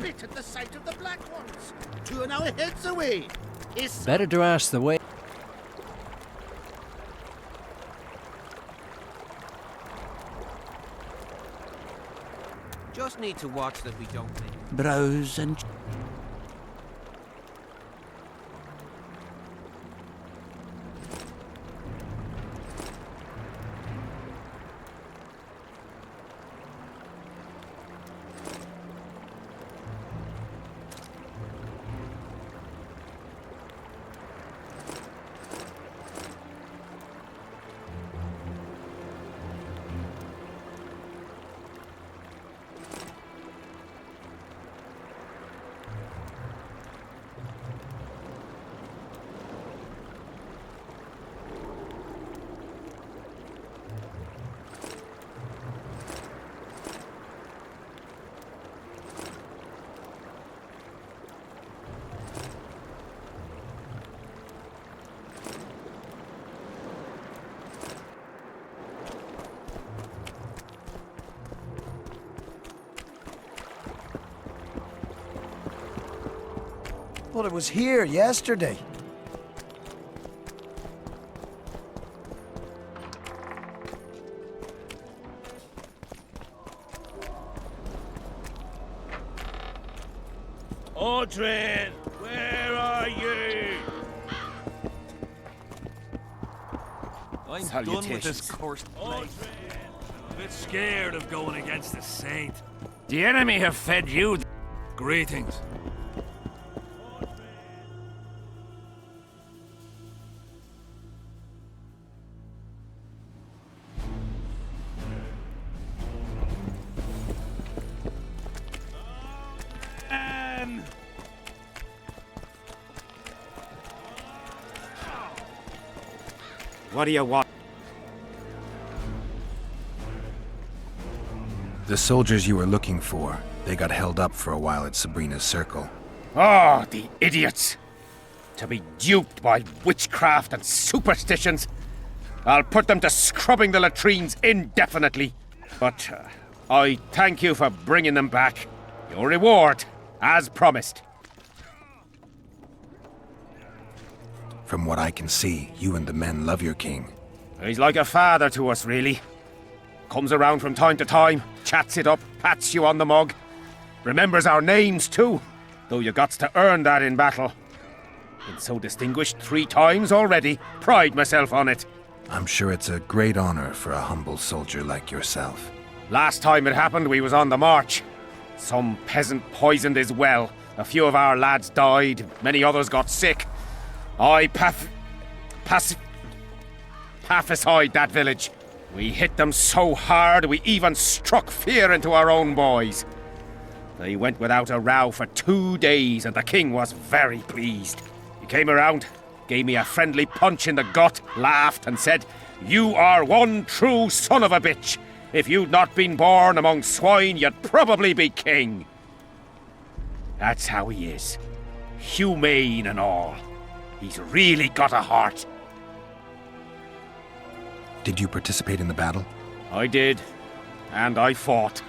spit at the sight of the Black Ones. 2 of our heads away. Better to ask the way. Just need to watch that we don't make Browse and... Well, it was here yesterday. Audrin, where are you? I'm done with this cursed place. I'm a bit scared of going against the Saint. The enemy have fed you. Greetings. What do you want? The soldiers you were looking for, they got held up for a while at Sabrina's circle. Oh, the idiots! To be duped by witchcraft and superstitions. I'll put them to scrubbing the latrines indefinitely. But I thank you for bringing them back. Your reward, as promised. From what I can see, you and the men love your king. He's like a father to us, really. Comes around from time to time, chats it up, pats you on the mug. Remembers our names, too, though you gots to earn that in battle. Been so distinguished 3 times already. Pride myself on it. I'm sure it's a great honor for a humble soldier like yourself. Last time it happened, we was on the march. Some peasant poisoned his well. A few of our lads died, many others got sick. I pacified that village. We hit them so hard, we even struck fear into our own boys. They went without a row for 2 days, and the king was very pleased. He came around, gave me a friendly punch in the gut, laughed, and said, "You are one true son of a bitch. If you'd not been born among swine, you'd probably be king." That's how he is. Humane and all. He's really got a heart. Did you participate in the battle? I did. And I fought.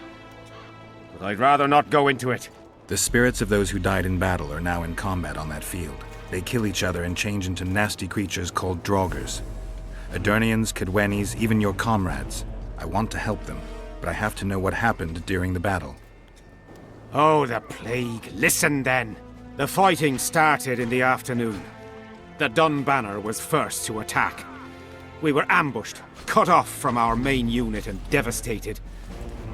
But I'd rather not go into it. The spirits of those who died in battle are now in combat on that field. They kill each other and change into nasty creatures called draugrs. Adernians, Cadwenis, even your comrades. I want to help them, but I have to know what happened during the battle. Oh, the plague. Listen then. The fighting started in the afternoon. The Dun Banner was first to attack. We were ambushed, cut off from our main unit and devastated.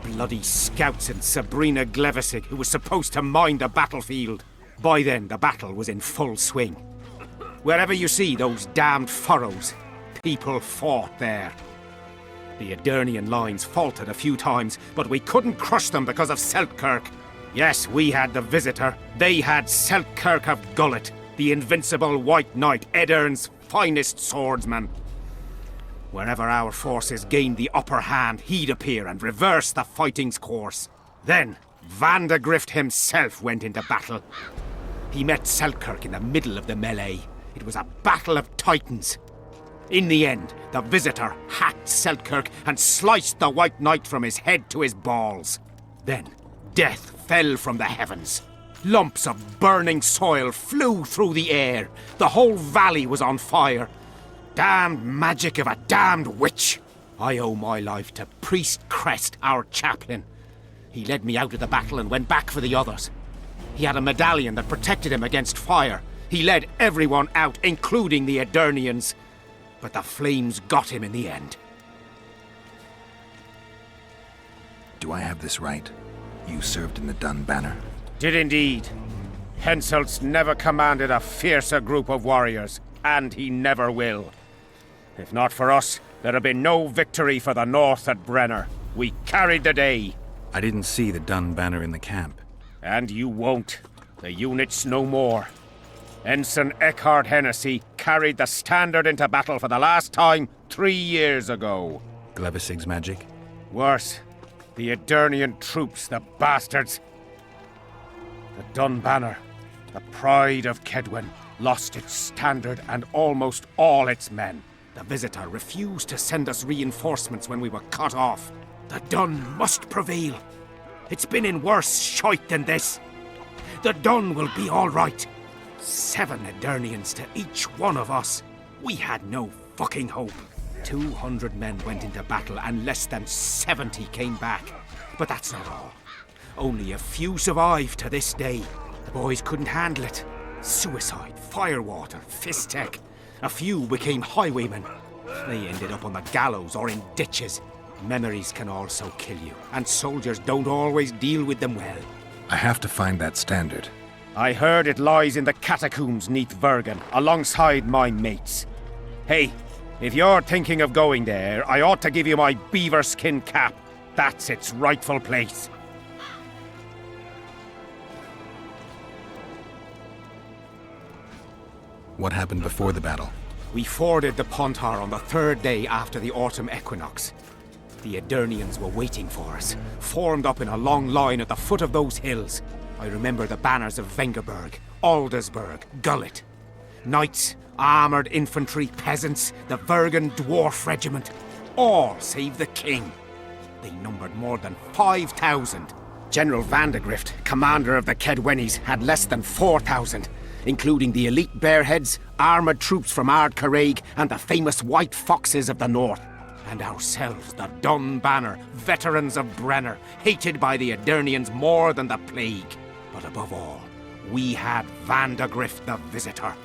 Bloody scouts and Sabrina Glevissig, who was supposed to mind the battlefield. By then, the battle was in full swing. Wherever you see those damned furrows, people fought there. The Adernian lines faltered a few times, but we couldn't crush them because of Selkirk. Yes, we had the Visitor. They had Selkirk of Gullet, the invincible White Knight, Edern's finest swordsman. Wherever our forces gained the upper hand, he'd appear and reverse the fighting's course. Then, Vandegrift himself went into battle. He met Selkirk in the middle of the melee. It was a battle of titans. In the end, the Visitor hacked Selkirk and sliced the White Knight from his head to his balls. Then, death fell from the heavens. Lumps of burning soil flew through the air. The whole valley was on fire. Damned magic of a damned witch. I owe my life to Priest Crest, our chaplain. He led me out of the battle and went back for the others. He had a medallion that protected him against fire. He led everyone out, including the Edirnians. But the flames got him in the end. Do I have this right? You served in the Dun Banner? Did indeed. Henselt's never commanded a fiercer group of warriors, and he never will. If not for us, there'd have been no victory for the North at Brenner. We carried the day. I didn't see the Dun Banner in the camp. And you won't. The unit's no more. Ensign Eckhard Hennessy carried the standard into battle for the last time 3 years ago. Glevisig's magic? Worse. The Edirnian troops, the bastards. The Dun Banner, the pride of Kedwen, lost its standard and almost all its men. The Visitor refused to send us reinforcements when we were cut off. The Dun must prevail. It's been in worse shite than this. The Dun will be all right. 7 Edirnians to each one of us. We had no fucking hope. 200 men went into battle and less than 70 came back. But that's not all. Only a few survived to this day. The boys couldn't handle it. Suicide, firewater, fist tech. A few became highwaymen. They ended up on the gallows or in ditches. Memories can also kill you, and soldiers don't always deal with them well. I have to find that standard. I heard it lies in the catacombs neath Bergen, alongside my mates. Hey, if you're thinking of going there, I ought to give you my beaver skin cap. That's its rightful place. What happened before the battle? We forded the Pontar on the 3rd day after the autumn equinox. The Edirnians were waiting for us, formed up in a long line at the foot of those hills. I remember the banners of Vengerberg, Aldersburg, Gullet. Knights, armoured infantry, peasants, the Vergen Dwarf Regiment. All save the king. They numbered more than 5,000. General Vandegrift, commander of the Kedwenis, had less than 4,000, including the elite Bearheads, armoured troops from Ard Caraig, and the famous White Foxes of the North. And ourselves, the Dun Banner, veterans of Brenner, hated by the Edirnians more than the plague. But above all, we had Vandegrift the Visitor.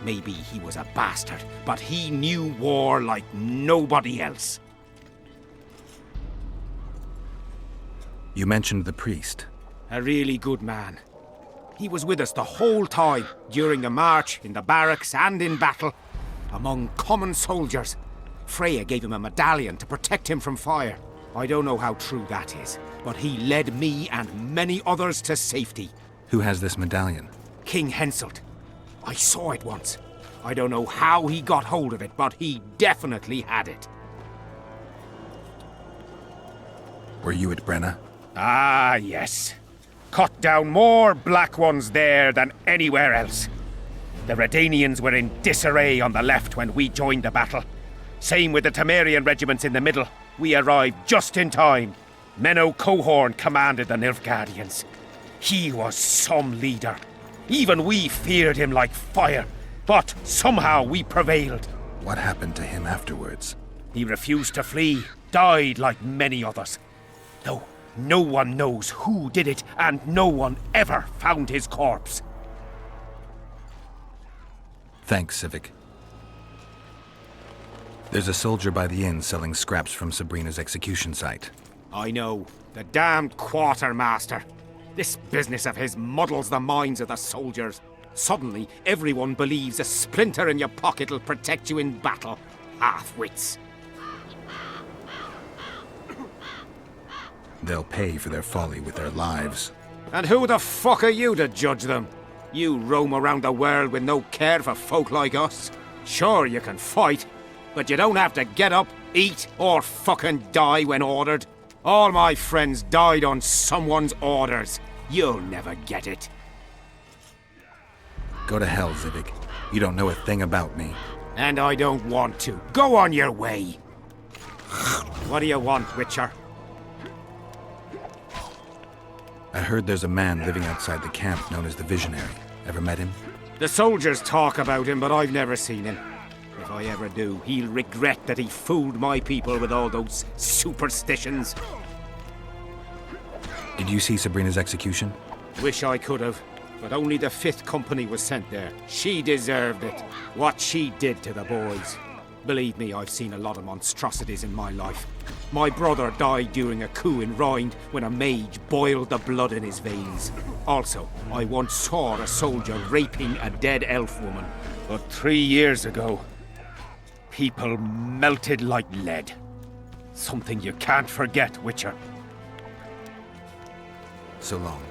Maybe he was a bastard, but he knew war like nobody else. You mentioned the priest. A really good man. He was with us the whole time, during the march, in the barracks, and in battle, among common soldiers. Freya gave him a medallion to protect him from fire. I don't know how true that is, but he led me and many others to safety. Who has this medallion? King Henselt. I saw it once. I don't know how he got hold of it, but he definitely had it. Were you at Brenna? Ah, yes. Cut down more Black Ones there than anywhere else. The Redanians were in disarray on the left when we joined the battle. Same with the Temerian regiments in the middle. We arrived just in time. Menno Cohorn commanded the Nilfgaardians. He was some leader. Even we feared him like fire. But somehow we prevailed. What happened to him afterwards? He refused to flee, died like many others. Though no one knows who did it, and no one ever found his corpse. Thanks, Civic. There's a soldier by the inn selling scraps from Sabrina's execution site. I know. The damned quartermaster. This business of his muddles the minds of the soldiers. Suddenly, everyone believes a splinter in your pocket'll protect you in battle. Half-wits. They'll pay for their folly with their lives. And who the fuck are you to judge them? You roam around the world with no care for folk like us. Sure, you can fight, but you don't have to get up, eat, or fucking die when ordered. All my friends died on someone's orders. You'll never get it. Go to hell, Civic. You don't know a thing about me. And I don't want to. Go on your way. What do you want, Witcher? I heard there's a man living outside the camp known as the Visionary. Ever met him? The soldiers talk about him, but I've never seen him. If I ever do, he'll regret that he fooled my people with all those superstitions. Did you see Sabrina's execution? Wish I could have, but only the 5th Company was sent there. She deserved it. What she did to the boys. Believe me, I've seen a lot of monstrosities in my life. My brother died during a coup in Rhind when a mage boiled the blood in his veins. Also, I once saw a soldier raping a dead elf woman. But 3 years ago, people melted like lead. Something you can't forget, Witcher. So long.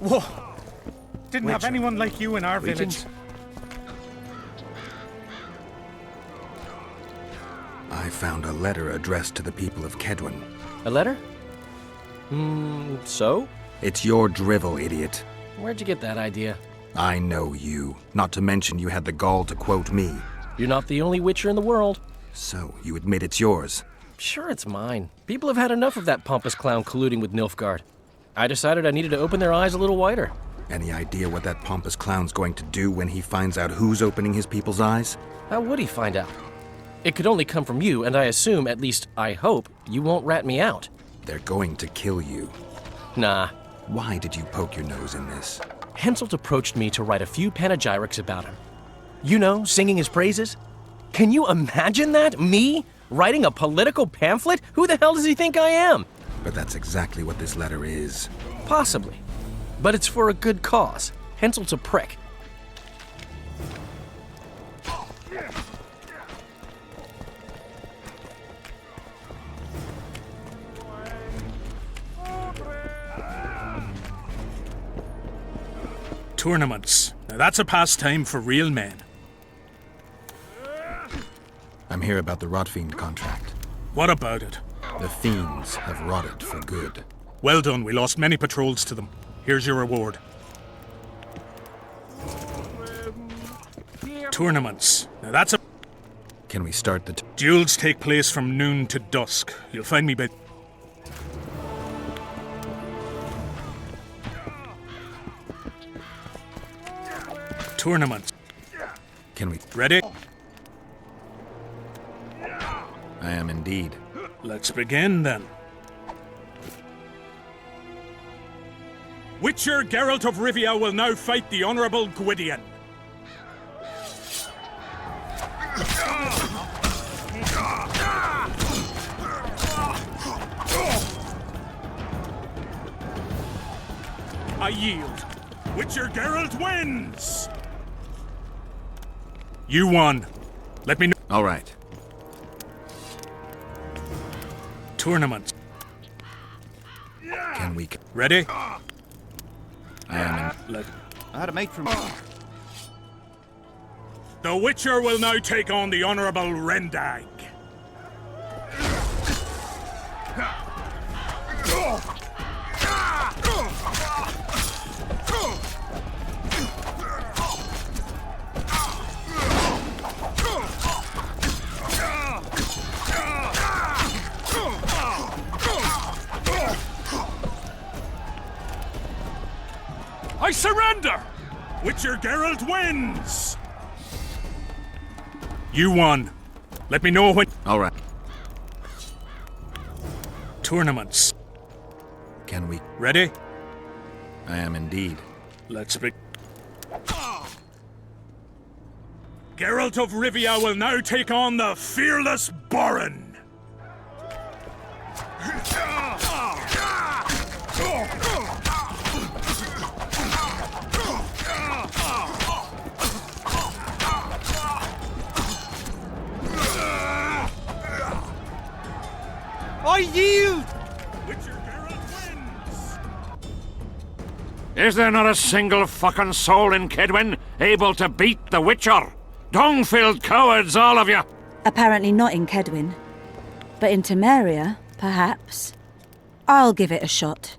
Whoa! Didn't have anyone like you in our village. I found a letter addressed to the people of Kedwen. A letter? So? It's your drivel, idiot. Where'd you get that idea? I know you. Not to mention you had the gall to quote me. You're not the only Witcher in the world. So, you admit it's yours? Sure, it's mine. People have had enough of that pompous clown colluding with Nilfgaard. I decided I needed to open their eyes a little wider. Any idea what that pompous clown's going to do when he finds out who's opening his people's eyes? How would he find out? It could only come from you, and I assume, at least I hope, you won't rat me out. They're going to kill you. Nah. Why did you poke your nose in this? Henselt approached me to write a few panegyrics about him. You know, singing his praises. Can you imagine that? Me? Writing a political pamphlet? Who the hell does he think I am? But that's exactly what this letter is. Possibly. But it's for a good cause. Henselt's a prick. Tournaments. Now that's a pastime for real men. I'm here about the Rotfiend contract. What about it? The fiends have rotted for good. Well done, we lost many patrols to them. Here's your reward. Tournaments. Now that's a... Can we start the... Duels take place from noon to dusk. You'll find me by... Tournaments. Can we... Ready? I am indeed. Let's begin, then. Witcher Geralt of Rivia will now fight the Honourable Gwydion. I yield. Witcher Geralt wins! You won. Let me know. All right. Tournaments. Can we... Ready? I am in... I had a mate from... The Witcher will now take on the Honourable Rendag. I surrender! Witcher Geralt wins! You won. Let me know when... All right. Tournaments. Can we... Ready? I am indeed. Let's be... Geralt of Rivia will now take on the fearless Borin. I yield! Is there not a single fucking soul in Kedwen able to beat the Witcher? Dung-filled cowards, all of you! Apparently not in Kedwen. But in Temeria, perhaps. I'll give it a shot.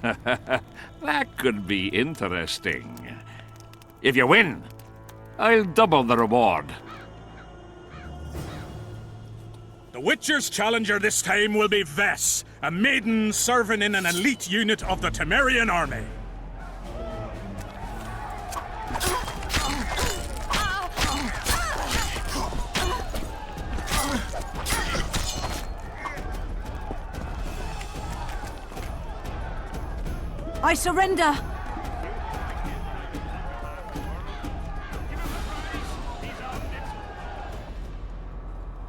That could be interesting. If you win, I'll double the reward. The Witcher's challenger this time will be Vess, a maiden serving in an elite unit of the Temerian army. I surrender!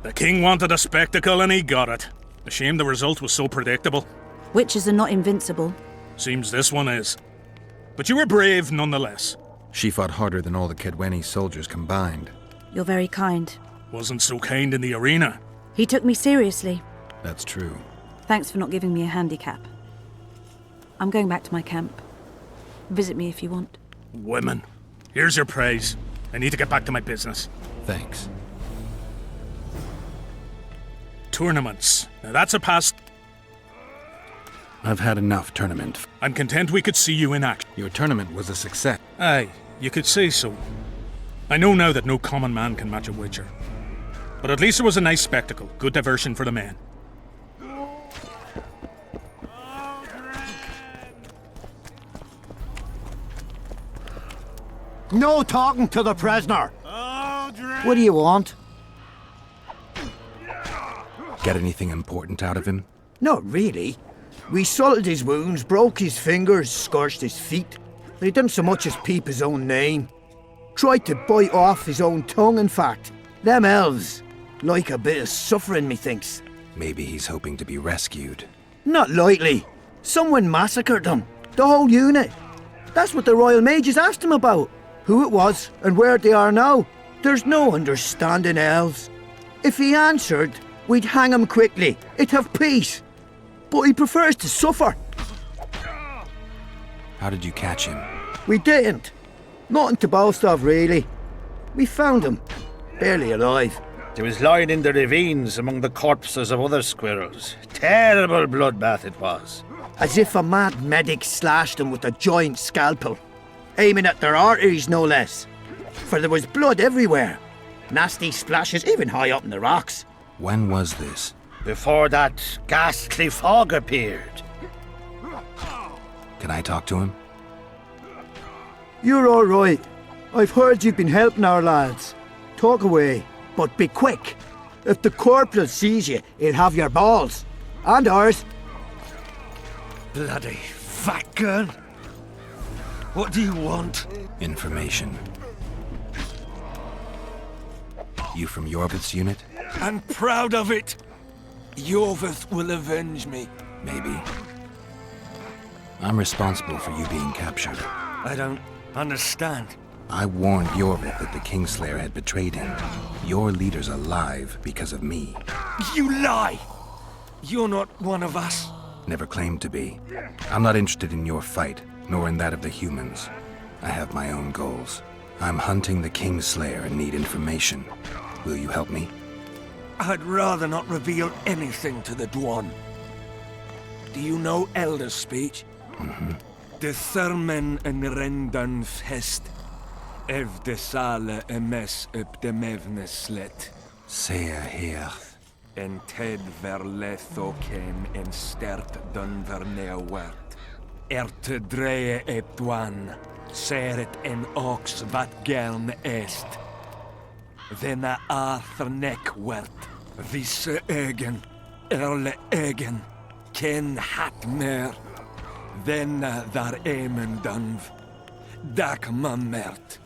The king wanted a spectacle and he got it. A shame the result was so predictable. Witches are not invincible. Seems this one is. But you were brave nonetheless. She fought harder than all the Kedweni soldiers combined. You're very kind. Wasn't so kind in the arena. He took me seriously. That's true. Thanks for not giving me a handicap. I'm going back to my camp. Visit me if you want. Women. Here's your praise. I need to get back to my business. Thanks. Tournaments. Now that's a past. I've had enough tournament. I'm content we could see you in action. Your tournament was a success. Aye, you could say so. I know now that no common man can match a Witcher. But at least it was a nice spectacle. Good diversion for the men. No talking to the prisoner. What do you want? Get anything important out of him? Not really. We salted his wounds, broke his fingers, scorched his feet. He didn't so much as peep his own name. Tried to bite off his own tongue, in fact. Them elves like a bit of suffering, methinks. Maybe he's hoping to be rescued. Not likely. Someone massacred them. The whole unit. That's what the Royal Mages asked him about. Who it was and where they are now. There's no understanding elves. If he answered, we'd hang him quickly. It'd have peace. But he prefers to suffer. How did you catch him? We didn't. Nothing to boast of, really. We found him. Barely alive. He was lying in the ravines among the corpses of other squirrels. Terrible bloodbath it was. As if a mad medic slashed him with a giant scalpel. Aiming at their arteries, no less. For there was blood everywhere. Nasty splashes even high up in the rocks. When was this? Before that ghastly fog appeared. Can I talk to him? You're all right. I've heard you've been helping our lads. Talk away, but be quick. If the corporal sees you, he'll have your balls. And ours. Bloody fat gun. What do you want? Information. You from Yorvith's unit? And proud of it. Yorvith will avenge me. Maybe. I'm responsible for you being captured. I don't understand. I warned Yorvith that the Kingslayer had betrayed him. Your leader's alive because of me. You lie! You're not one of us. Never claimed to be. I'm not interested in your fight, nor in that of the humans. I have my own goals. I'm hunting the Kingslayer and need information. Will you help me? I'd rather not reveal anything to the Dwan. Do you know Elder's speech? Mm-hmm. De Thurmen en Rendan Fest. Ev de Sale emes up de Mevne slet. Sea hearth. En Ted verletho ken en stert dun vernea wert. Te dreie ep Dwan. Seret en ox wat gern est. Denna Arthurnek wert. Visse egen. Erle egen. Ken hat mer. Denna dar emen dunv. Dak mamert.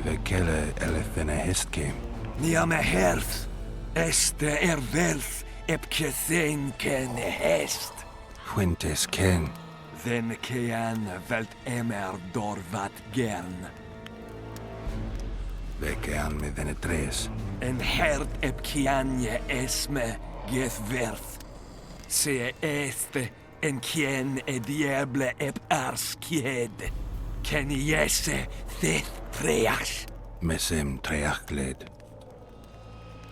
Vekele elefene hestkem. Niame herth. Este verth ep kethen ken hest. Quintes ken. Den kean velt emer dor wat gern. Vekean me venetres. En hert ep kianje esme get verth. Se este en kien e diable ep arskied. Ken jesse thith treach. Mesem treachled.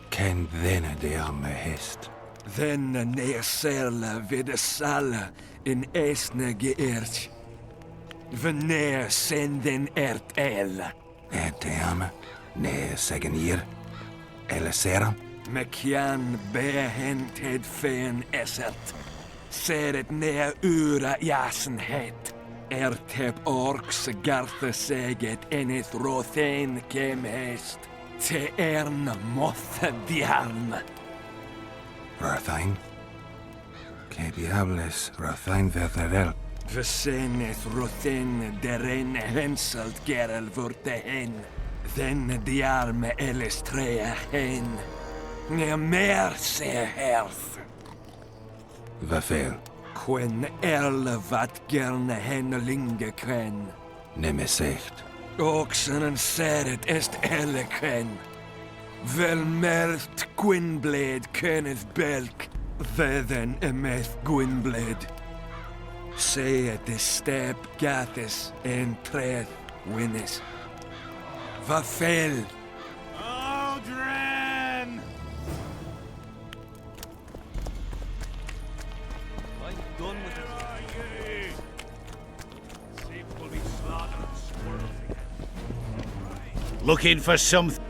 Ken vene de amme hest. Den neerselle vid sale in esne geërtj. Wanneer senden el? Team, ne zeggen hier. Elisera. McCann behented fen esert. Seret ne ura jasenhet. Ertep orks garte seget enith rothen kem hest. Te moth diarm. Rothain. Que diables Rothain verderel. Veseneth rothen deren henselt gerel vurte hen. Den diarme elestrea hen. Ne mer se herth. Vafel. Quen wat gerne hen linge ken. Nemesecht. Oxen en seret est ken. Vel merth Gwynblade Kenneth Belk. Vedden emeth Gwynblade. Se de step gathis en treth winnes. Vafel. Aldrin! I'm done with this. Seems we'll be slaughtering squirrels again. Looking for something.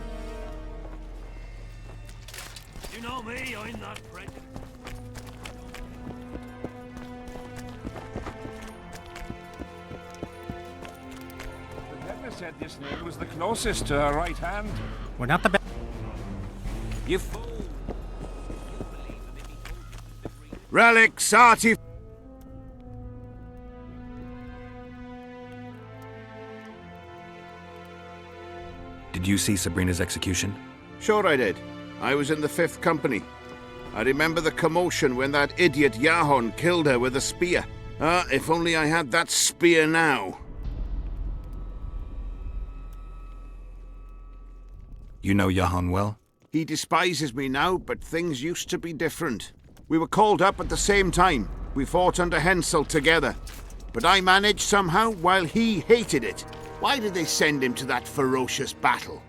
You know me, I'm not prejudiced. The letter said this nail was the closest to her right hand. We're not the best. You fool! Relics, artifacts. Did you see Sabrina's execution? Sure I did. I was in the 5th Company. I remember the commotion when that idiot Yahon killed her with a spear. If only I had that spear now. You know Yahon well? He despises me now, but things used to be different. We were called up at the same time. We fought under Henselt together. But I managed somehow while he hated it. Why did they send him to that ferocious battle?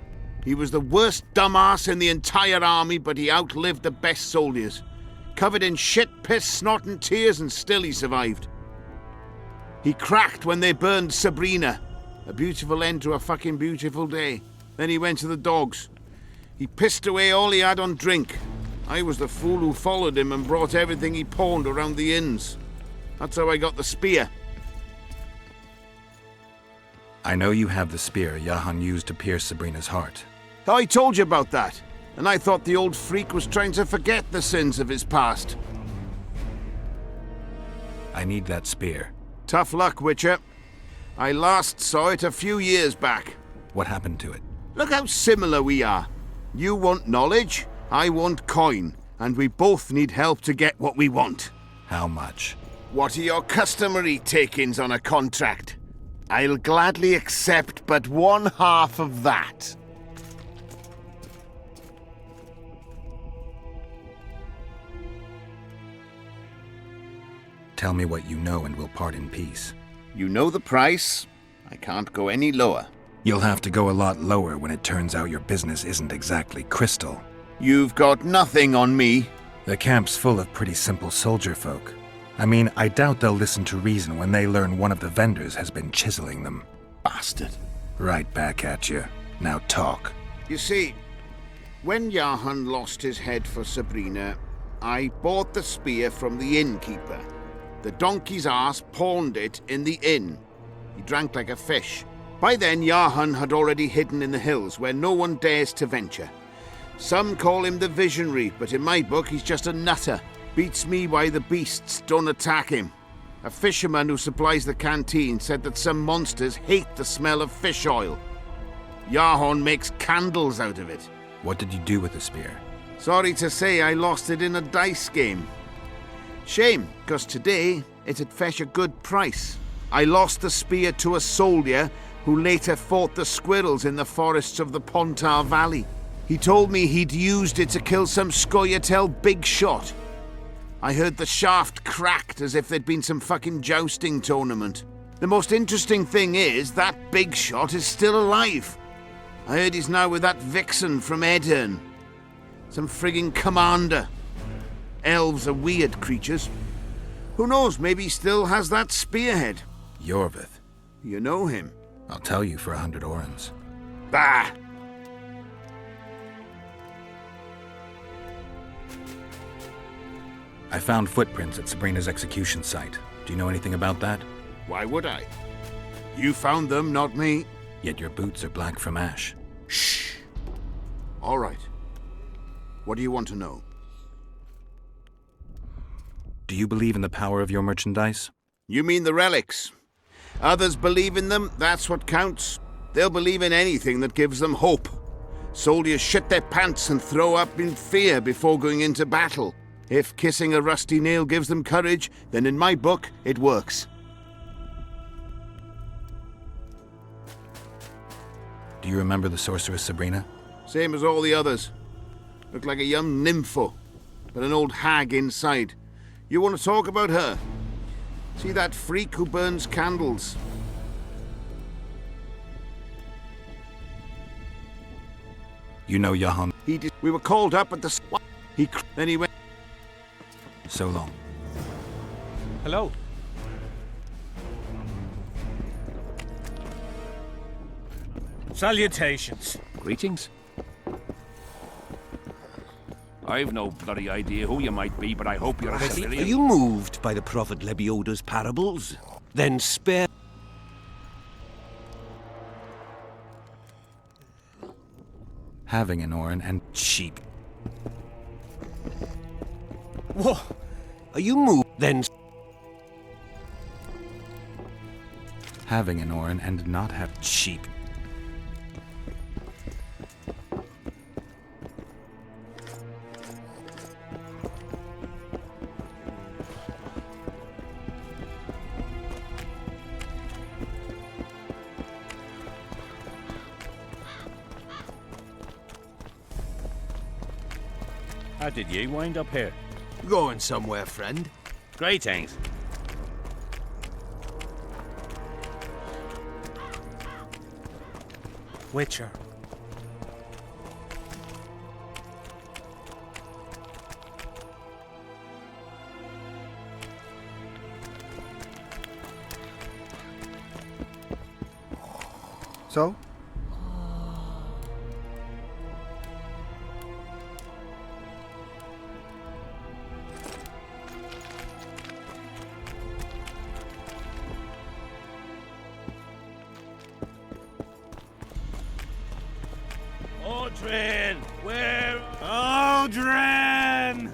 He was the worst dumbass in the entire army, but he outlived the best soldiers. Covered in shit, piss, snot and tears, and still he survived. He cracked when they burned Sabrina. A beautiful end to a fucking beautiful day. Then he went to the dogs. He pissed away all he had on drink. I was the fool who followed him and brought everything he pawned around the inns. That's how I got the spear. I know you have the spear Yahon used to pierce Sabrina's heart. I told you about that, and I thought the old freak was trying to forget the sins of his past. I need that spear. Tough luck, Witcher. I last saw it a few years back. What happened to it? Look how similar we are. You want knowledge, I want coin, and we both need help to get what we want. How much? What are your customary takings on a contract? I'll gladly accept but 1/2 of that. Tell me what you know and we'll part in peace. You know the price. I can't go any lower. You'll have to go a lot lower when it turns out your business isn't exactly crystal. You've got nothing on me. The camp's full of pretty simple soldier folk. I mean, I doubt they'll listen to reason when they learn one of the vendors has been chiseling them. Bastard. Right back at you. Now talk. You see, when Yahon lost his head for Sabrina, I bought the spear from the innkeeper. The donkey's ass pawned it in the inn. He drank like a fish. By then, Yahon had already hidden in the hills where no one dares to venture. Some call him the Visionary, but in my book he's just a nutter. Beats me why the beasts don't attack him. A fisherman who supplies the canteen said that some monsters hate the smell of fish oil. Yahon makes candles out of it. What did you do with the spear? Sorry to say I lost it in a dice game. Shame, because today it'd fetch a good price. I lost the spear to a soldier who later fought the squirrels in the forests of the Pontar Valley. He told me he'd used it to kill some Scoia'tael big shot. I heard the shaft cracked as if there'd been some fucking jousting tournament. The most interesting thing is that big shot is still alive. I heard he's now with that vixen from Edirn. Some frigging commander. Elves are weird creatures. Who knows, maybe he still has that spearhead. Yorvith. You know him? I'll tell you for 100 orens. Bah! I found footprints at Sabrina's execution site. Do you know anything about that? Why would I? You found them, not me. Yet your boots are black from ash. Shh. All right. What do you want to know? Do you believe in the power of your merchandise? You mean the relics? Others believe in them, that's what counts. They'll believe in anything that gives them hope. Soldiers shit their pants and throw up in fear before going into battle. If kissing a rusty nail gives them courage, then in my book, it works. Do you remember the sorceress Sabrina? Same as all the others. Looked like a young nympho, but an old hag inside. You want to talk about her? See that freak who burns candles? You know Jahan. We were called up at the... Then he went... So long. Hello. Salutations. Greetings. I've no bloody idea who you might be, but I hope you're a Are civilian. you moved by the Prophet Lebioda's parables? Then spare... Having an oren and cheap. Whoa! Are you moved? Then... Having an oren and not have cheap. How did you wind up here? Going somewhere, friend. Greetings. Witcher. So? Audrin! Where? Audrin!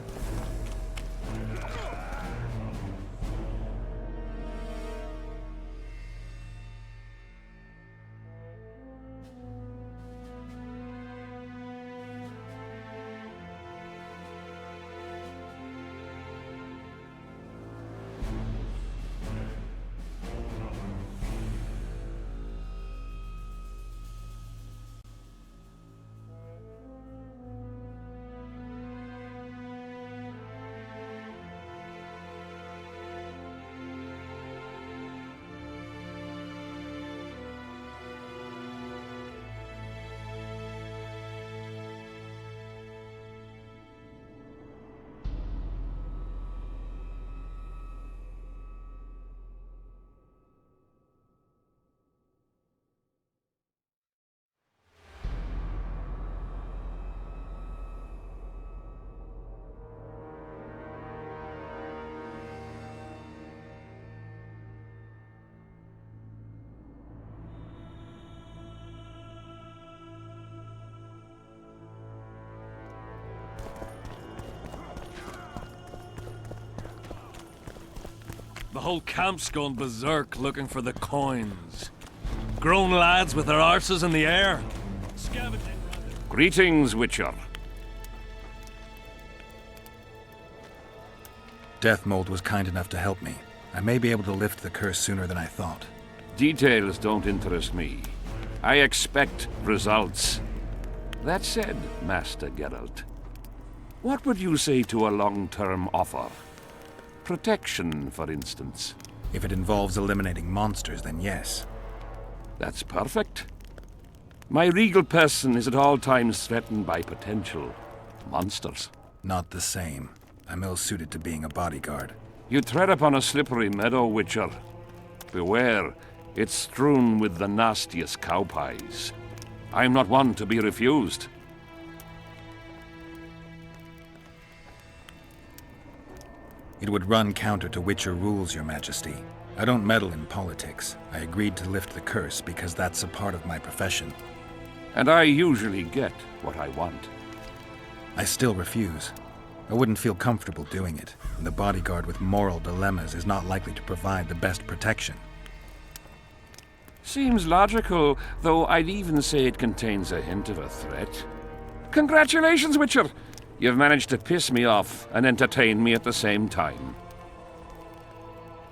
The whole camp's gone berserk looking for the coins. Grown lads with their arses in the air. Greetings, Witcher. Deathmold was kind enough to help me. I may be able to lift the curse sooner than I thought. Details don't interest me. I expect results. That said, Master Geralt, what would you say to a long-term offer? Protection, for instance. If it involves eliminating monsters, then yes. That's perfect. My regal person is at all times threatened by potential monsters. Not the same. I'm ill-suited to being a bodyguard. You tread upon a slippery meadow, Witcher. Beware, It's strewn with the nastiest cow pies. I'm not one to be refused. It would run counter to Witcher rules, Your Majesty. I don't meddle in politics. I agreed to lift the curse because that's a part of my profession. And I usually get what I want. I still refuse. I wouldn't feel comfortable doing it, and the bodyguard with moral dilemmas is not likely to provide the best protection. Seems logical, though I'd even say it contains a hint of a threat. Congratulations, Witcher! You've managed to piss me off and entertain me at the same time.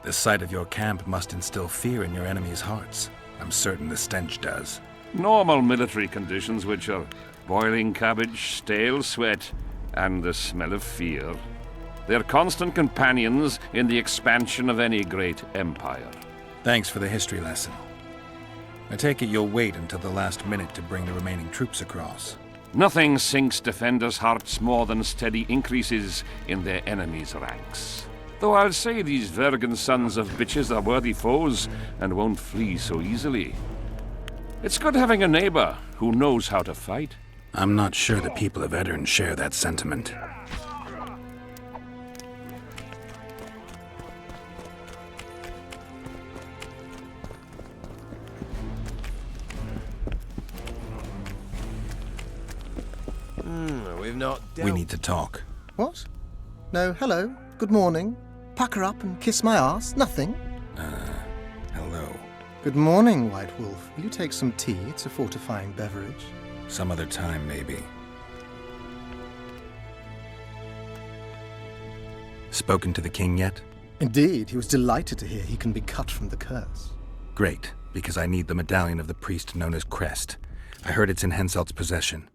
The sight of your camp must instill fear in your enemies' hearts. I'm certain the stench does. Normal military conditions, Witcher. Boiling cabbage, stale sweat, and the smell of fear. They're constant companions in the expansion of any great empire. Thanks for the history lesson. I take it you'll wait until the last minute to bring the remaining troops across. Nothing sinks defenders' hearts more than steady increases in their enemies' ranks. Though I'll say these Vergen sons of bitches are worthy foes and won't flee so easily. It's good having a neighbor who knows how to fight. I'm not sure the people of Edirn share that sentiment. We've not We need to talk. What? No, hello. Good morning. Pucker up and kiss my ass? Nothing? Hello. Good morning, White Wolf. Will you take some tea? It's a fortifying beverage. Some other time, maybe. Spoken to the king yet? Indeed, he was delighted to hear he can be cut from the curse. Great, because I need the medallion of the priest known as Crest. I heard it's in Henselt's possession.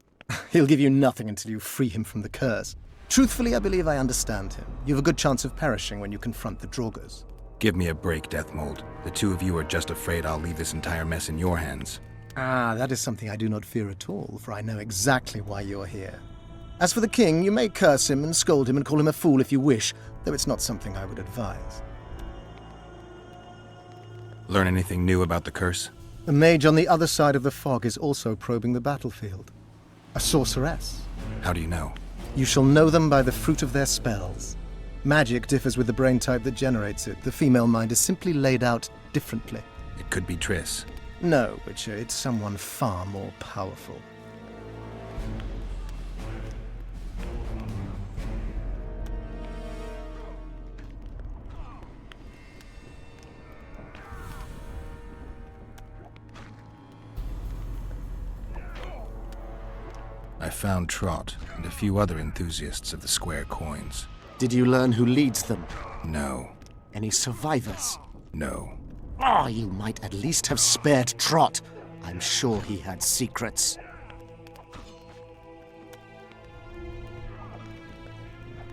He'll give you nothing until you free him from the curse. Truthfully, I believe I understand him. You have a good chance of perishing when you confront the Draugrs. Give me a break, Deathmold. The two of you are just afraid I'll leave this entire mess in your hands. Ah, that is something I do not fear at all, for I know exactly why you're here. As for the king, you may curse him and scold him and call him a fool if you wish, though it's not something I would advise. Learn anything new about the curse? The mage on the other side of the fog is also probing the battlefield. A sorceress. How do you know? You shall know them by the fruit of their spells. Magic differs with the brain type that generates it. The female mind is simply laid out differently. It could be Triss. No, Witcher, it's someone far more powerful. I found Trot and a few other enthusiasts of the square coins. Did you learn who leads them? No. Any survivors? No. Oh, you might at least have spared Trot. I'm sure he had secrets.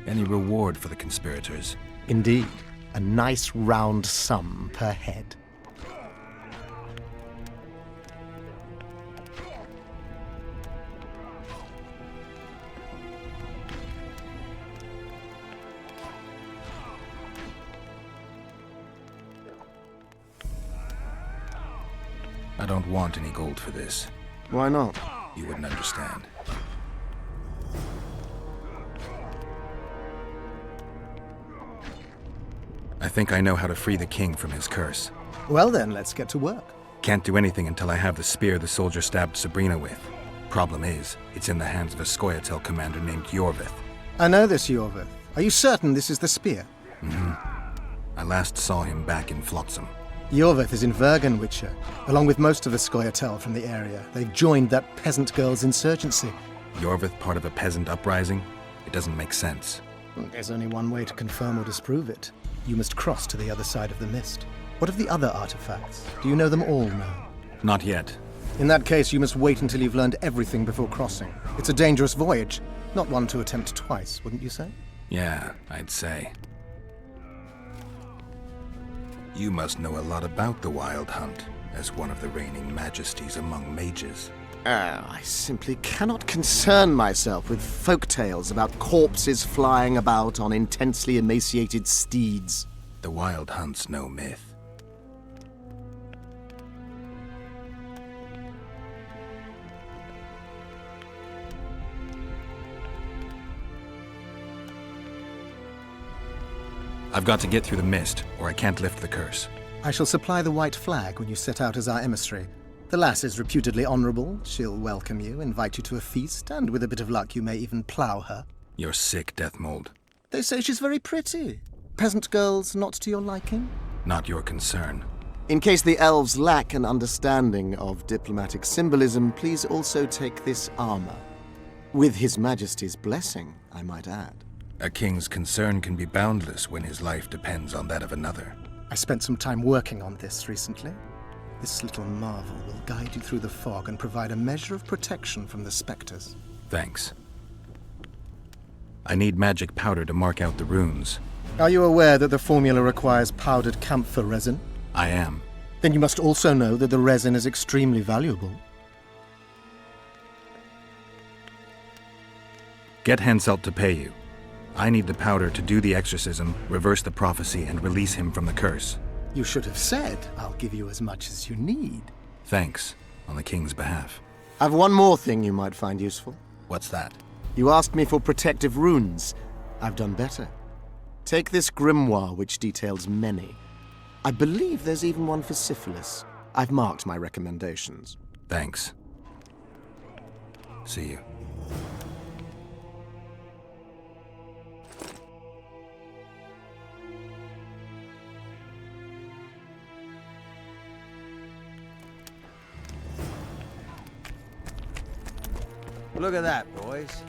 Any reward for the conspirators? Indeed. A nice round sum per head. I don't want any gold for this. Why not? You wouldn't understand. I think I know how to free the king from his curse. Well then, let's get to work. Can't do anything until I have the spear the soldier stabbed Sabrina with. Problem is, it's in the hands of a Scoia'tael commander named Yorvith. I know this Yorvith. Are you certain this is the spear? Mm-hmm. I last saw him back in Flotsam. Yorvith is in Vergen, Witcher, along with most of the Scoia'tael from the area. They've joined that peasant girl's insurgency. Yorvith part of a peasant uprising? It doesn't make sense. There's only one way to confirm or disprove it. You must cross to the other side of the mist. What of the other artifacts? Do you know them all now? Not yet. In that case, you must wait until you've learned everything before crossing. It's a dangerous voyage, not one to attempt twice, wouldn't you say? Yeah, I'd say. You must know a lot about the Wild Hunt, as one of the reigning majesties among mages. I simply cannot concern myself with folk tales about corpses flying about on intensely emaciated steeds. The Wild Hunt's no myth. I've got to get through the mist, or I can't lift the curse. I shall supply the white flag when you set out as our emissary. The lass is reputedly honourable. She'll welcome you, invite you to a feast, and with a bit of luck you may even plough her. You're sick, Death Mold. They say she's very pretty. Peasant girls not to your liking? Not your concern. In case the elves lack an understanding of diplomatic symbolism, please also take this armor. With His Majesty's blessing, I might add. A king's concern can be boundless when his life depends on that of another. I spent some time working on this recently. This little marvel will guide you through the fog and provide a measure of protection from the spectres. Thanks. I need magic powder to mark out the runes. Are you aware that the formula requires powdered camphor resin? I am. Then you must also know that the resin is extremely valuable. Get Henselt to pay you. I need the powder to do the exorcism, reverse the prophecy, and release him from the curse. You should have said, I'll give you as much as you need. Thanks, on the king's behalf. I've one more thing you might find useful. What's that? You asked me for protective runes. I've done better. Take this grimoire, which details many. I believe there's even one for syphilis. I've marked my recommendations. Thanks. See you. Look at that, boys.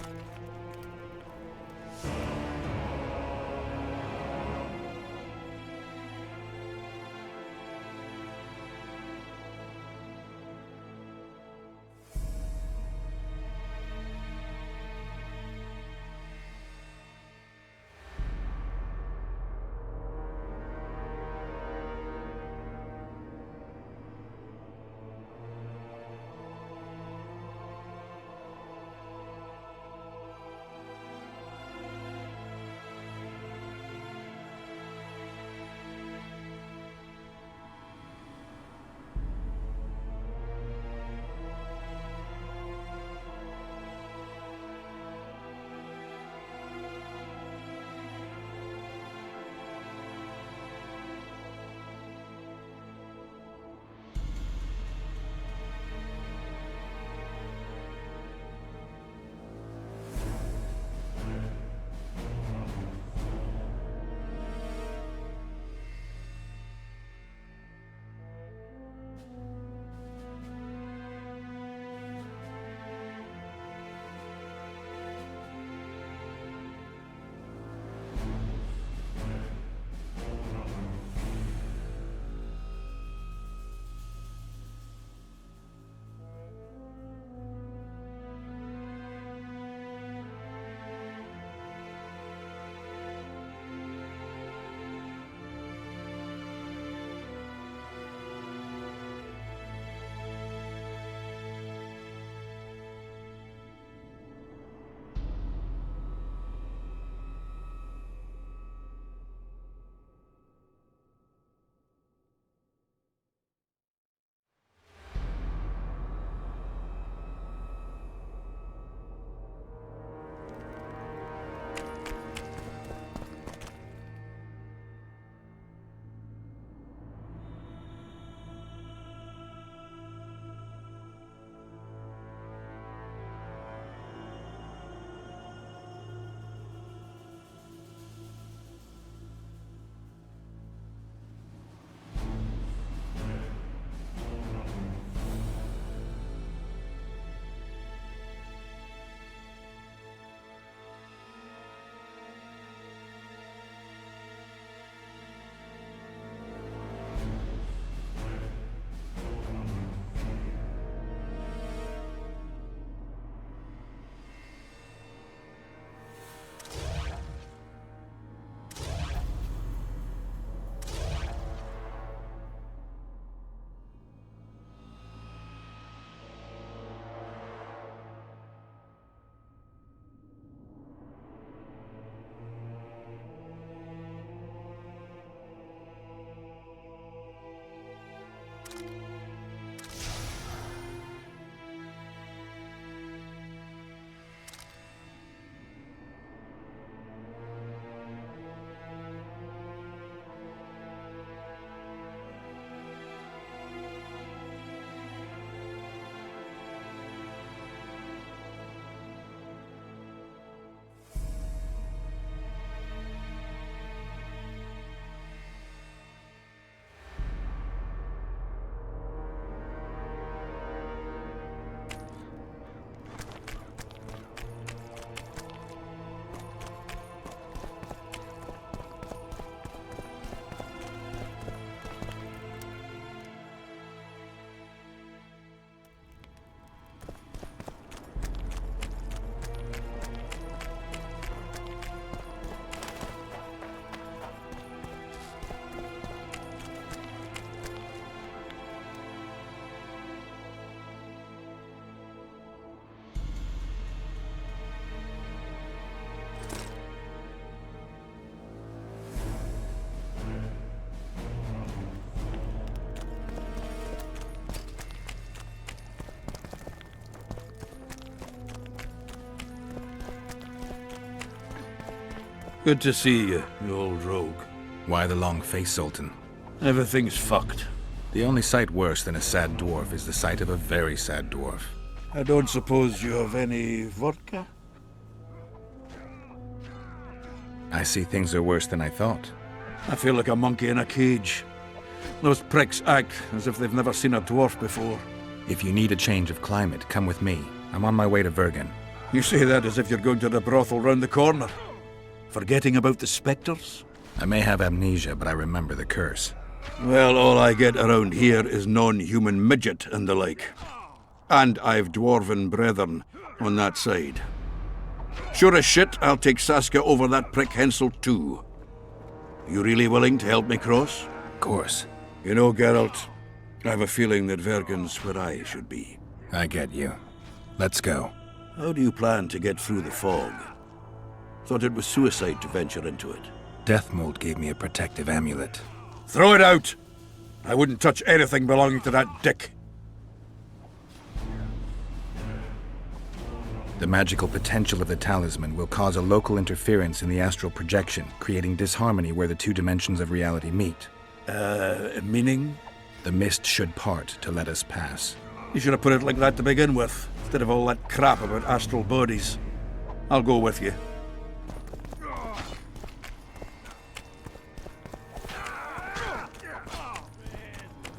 Good to see you, you old rogue. Why the long face, Sultan? Everything's fucked. The only sight worse than a sad dwarf is the sight of a very sad dwarf. I don't suppose you have any vodka? I see things are worse than I thought. I feel like a monkey in a cage. Those pricks act as if they've never seen a dwarf before. If you need a change of climate, come with me. I'm on my way to Vergen. You say that as if you're going to the brothel round the corner. Forgetting about the spectres? I may have amnesia, but I remember the curse. Well, all I get around here is non-human midget and the like. And I've dwarven brethren on that side. Sure as shit, I'll take Saskia over that prick Hensel too. You really willing to help me cross? Of course. You know, Geralt, I have a feeling that Vergen's where I should be. I get you. Let's go. How do you plan to get through the fog? Thought it was suicide to venture into it. Deathmold gave me a protective amulet. Throw it out! I wouldn't touch anything belonging to that dick. The magical potential of the talisman will cause a local interference in the astral projection, creating disharmony where the two dimensions of reality meet. Meaning? The mist should part to let us pass. You should have put it like that to begin with, instead of all that crap about astral bodies. I'll go with you.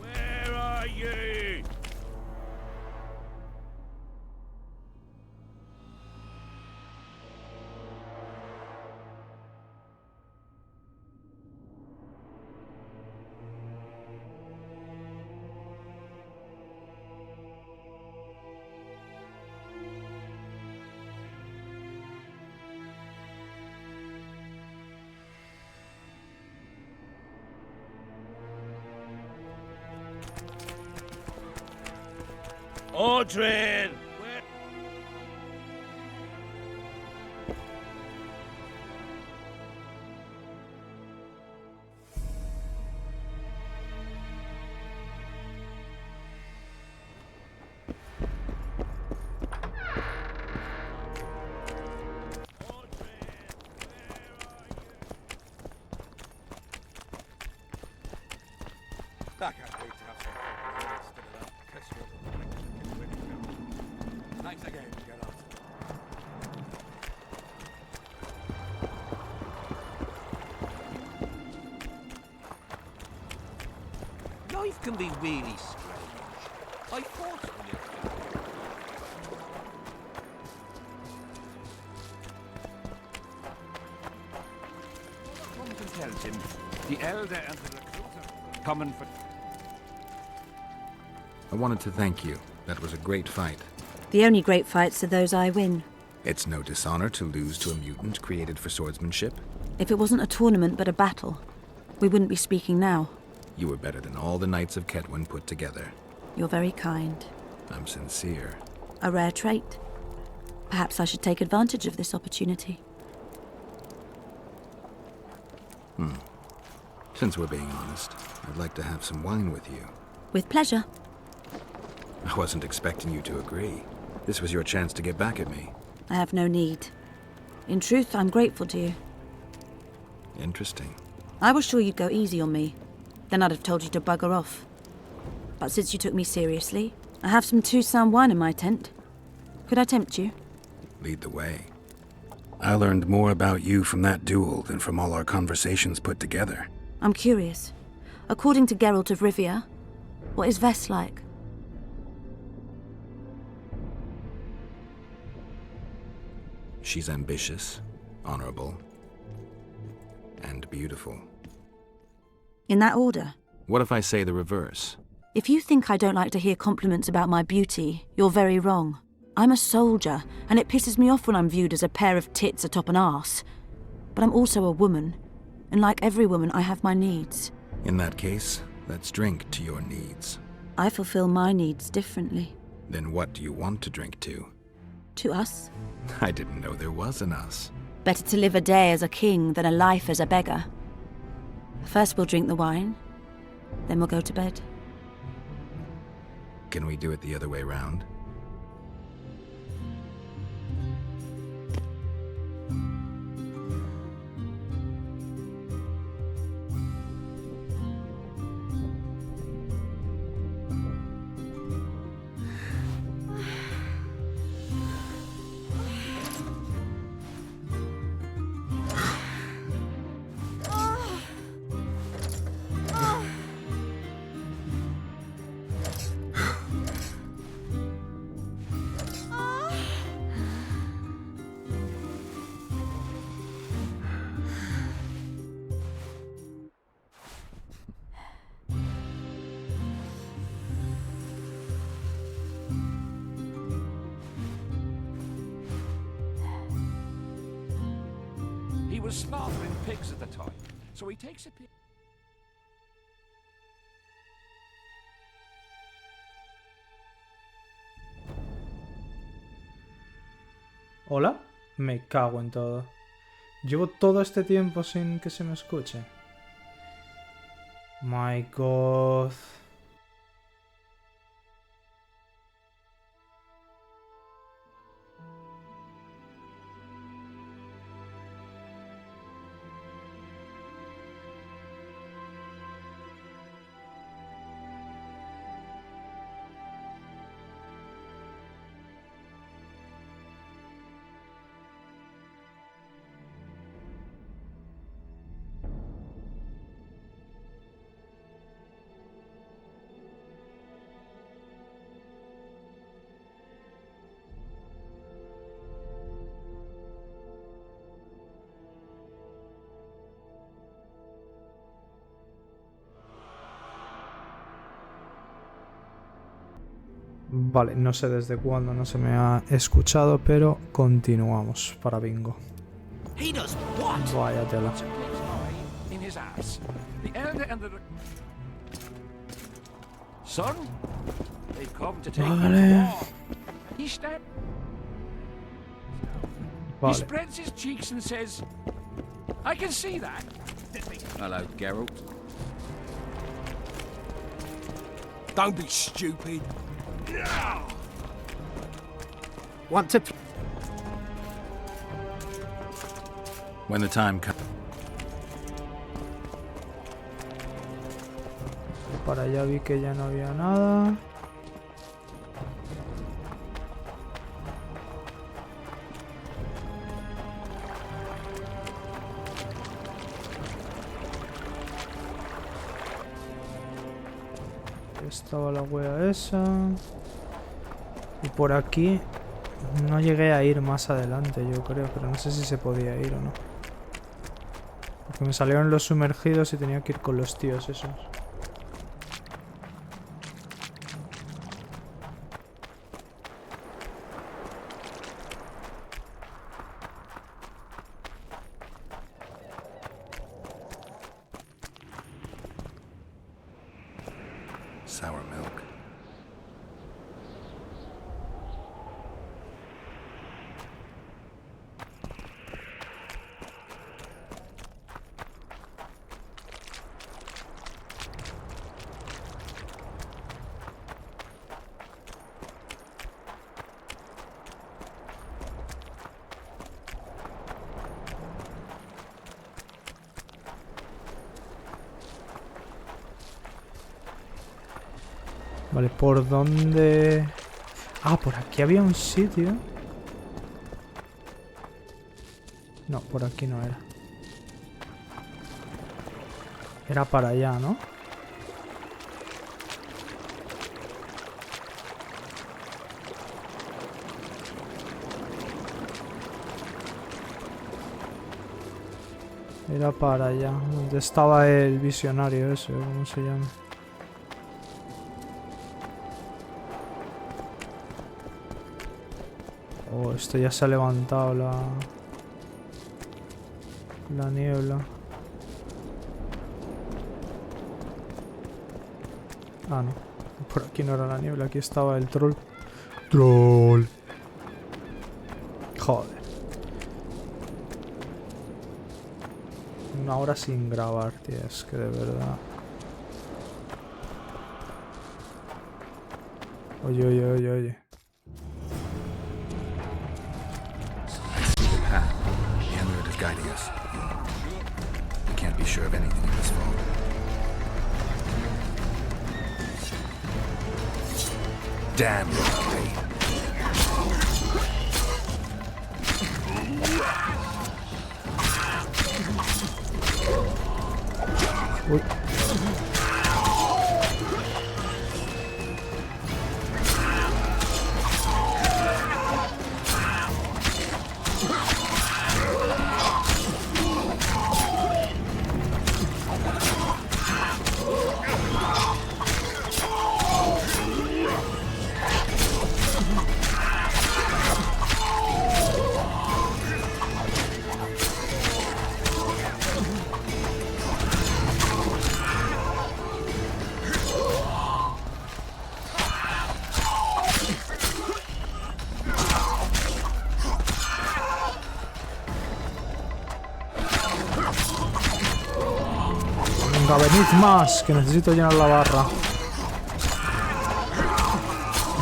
Where are you? Audrey! Thanks again, Geralt. Life can be really strange. I thought when it... Comes and tells him the elder and the recruiter coming for... I wanted to thank you. That was a great fight. The only great fights are those I win. It's no dishonor to lose to a mutant created for swordsmanship. If it wasn't a tournament but a battle, we wouldn't be speaking now. You were better than all the knights of Kedwen put together. You're very kind. I'm sincere. A rare trait. Perhaps I should take advantage of this opportunity. Since we're being honest, I'd like to have some wine with you. With pleasure. I wasn't expecting you to agree. This was your chance to get back at me. I have no need. In truth, I'm grateful to you. Interesting. I was sure you'd go easy on me. Then I'd have told you to bugger off. But since you took me seriously, I have some Toussaint wine in my tent. Could I tempt you? Lead the way. I learned more about you from that duel than from all our conversations put together. I'm curious. According to Geralt of Rivia, what is Vess like? She's ambitious, honorable, and beautiful. In that order? What if I say the reverse? If you think I don't like to hear compliments about my beauty, you're very wrong. I'm a soldier, and it pisses me off when I'm viewed as a pair of tits atop an arse. But I'm also a woman, and like every woman, I have my needs. In that case, let's drink to your needs. I fulfill my needs differently. Then what do you want to drink to? To us? I didn't know there was an us. Better to live a day as a king than a life as a beggar. First we'll drink the wine, then we'll go to bed. Can we do it the other way round? was slaughtering pigs at the time, so he takes a pig. ¿Hola? Me cago en todo. Llevo todo este tiempo sin que se me escuche. My God. Vale, no sé desde cuándo no se me ha escuchado, pero continuamos para bingo. Vaya tela. Vale. He spreads his cheeks and says, I can see that. Hello, Geralt. Don't be stupid. Want to... When the time comes. Para allá vi que ya no había nada. Estaba la wea esa. Y por aquí no llegué a ir más adelante, yo creo, pero no sé si se podía ir o no. Porque me salieron los sumergidos y tenía que ir con los tíos esos. Sour milk. Vale, ¿por dónde? Ah, por aquí había un sitio. No, por aquí no era. Era para allá, ¿no? Era para allá, donde estaba el visionario ese, ¿cómo se llama? Oh, esto ya se ha levantado la niebla. Ah, no. Por aquí no era la niebla, aquí estaba el troll. ¡Troll! Joder. Una hora sin grabar, tío. Es que de verdad. Oye, oye, oye, oye. Guiding us. We can't be sure of anything in this fog. Damn right. Uy. Venga, venid más, que necesito llenar la barra.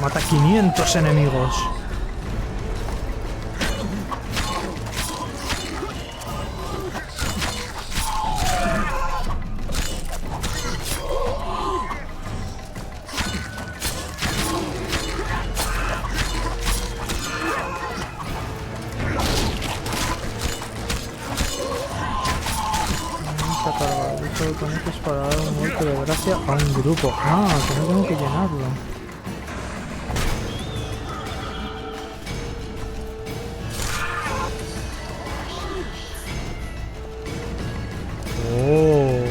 Mata 500 enemigos. Conectas para dar un golpe de gracia a un grupo. Ah, que no tengo que llenarlo. Oh.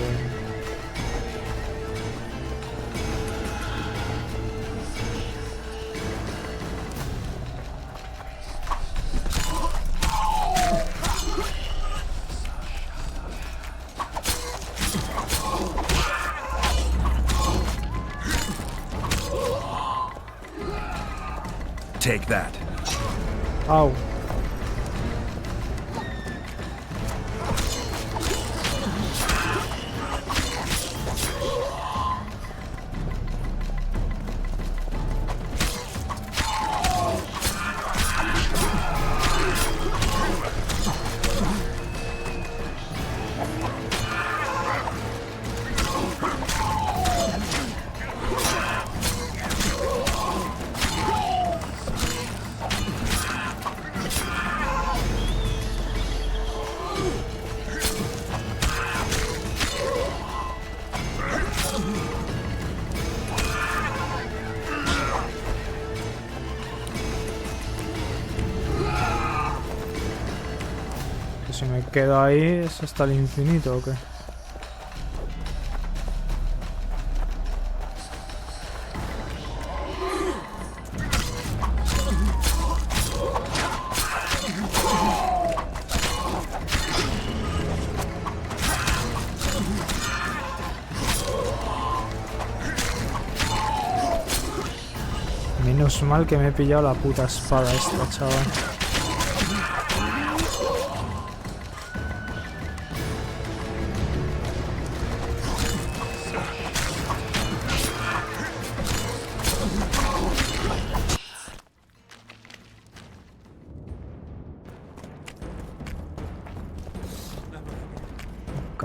Take that. Au. Si me quedo ahí, ¿es hasta el infinito o qué? Menos mal que me he pillado la puta espada esta, chaval.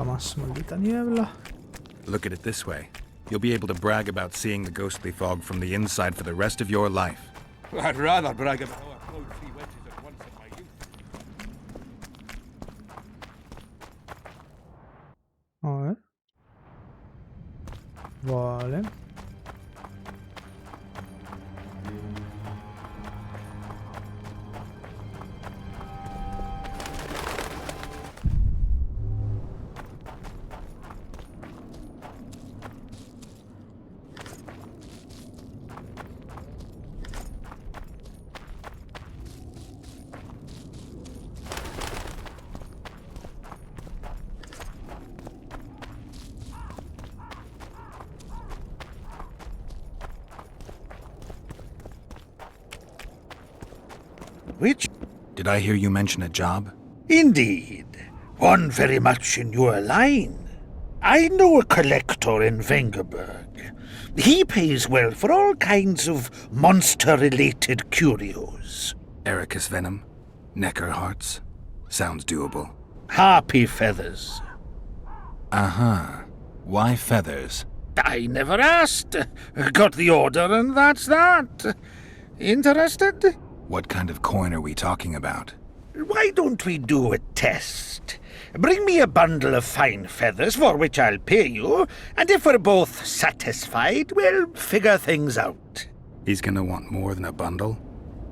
Más maldita niebla. Look at it this way. You'll be able to brag about seeing the ghostly fog from the inside for the rest of your life. I'd rather brag about how I pulled 3 wedges at once in my youth. A ver. Vale. Which? Did I hear you mention a job? Indeed. One very much in your line. I know a collector in Vengerberg. He pays well for all kinds of monster-related curios. Ericus venom? Necker hearts? Sounds doable. Harpy feathers. Uh-huh. Why feathers? I never asked. Got the order and that's that. Interested? What kind of coin are we talking about? Why don't we do a test? Bring me a bundle of fine feathers for which I'll pay you, and if we're both satisfied, we'll figure things out. He's gonna want more than a bundle?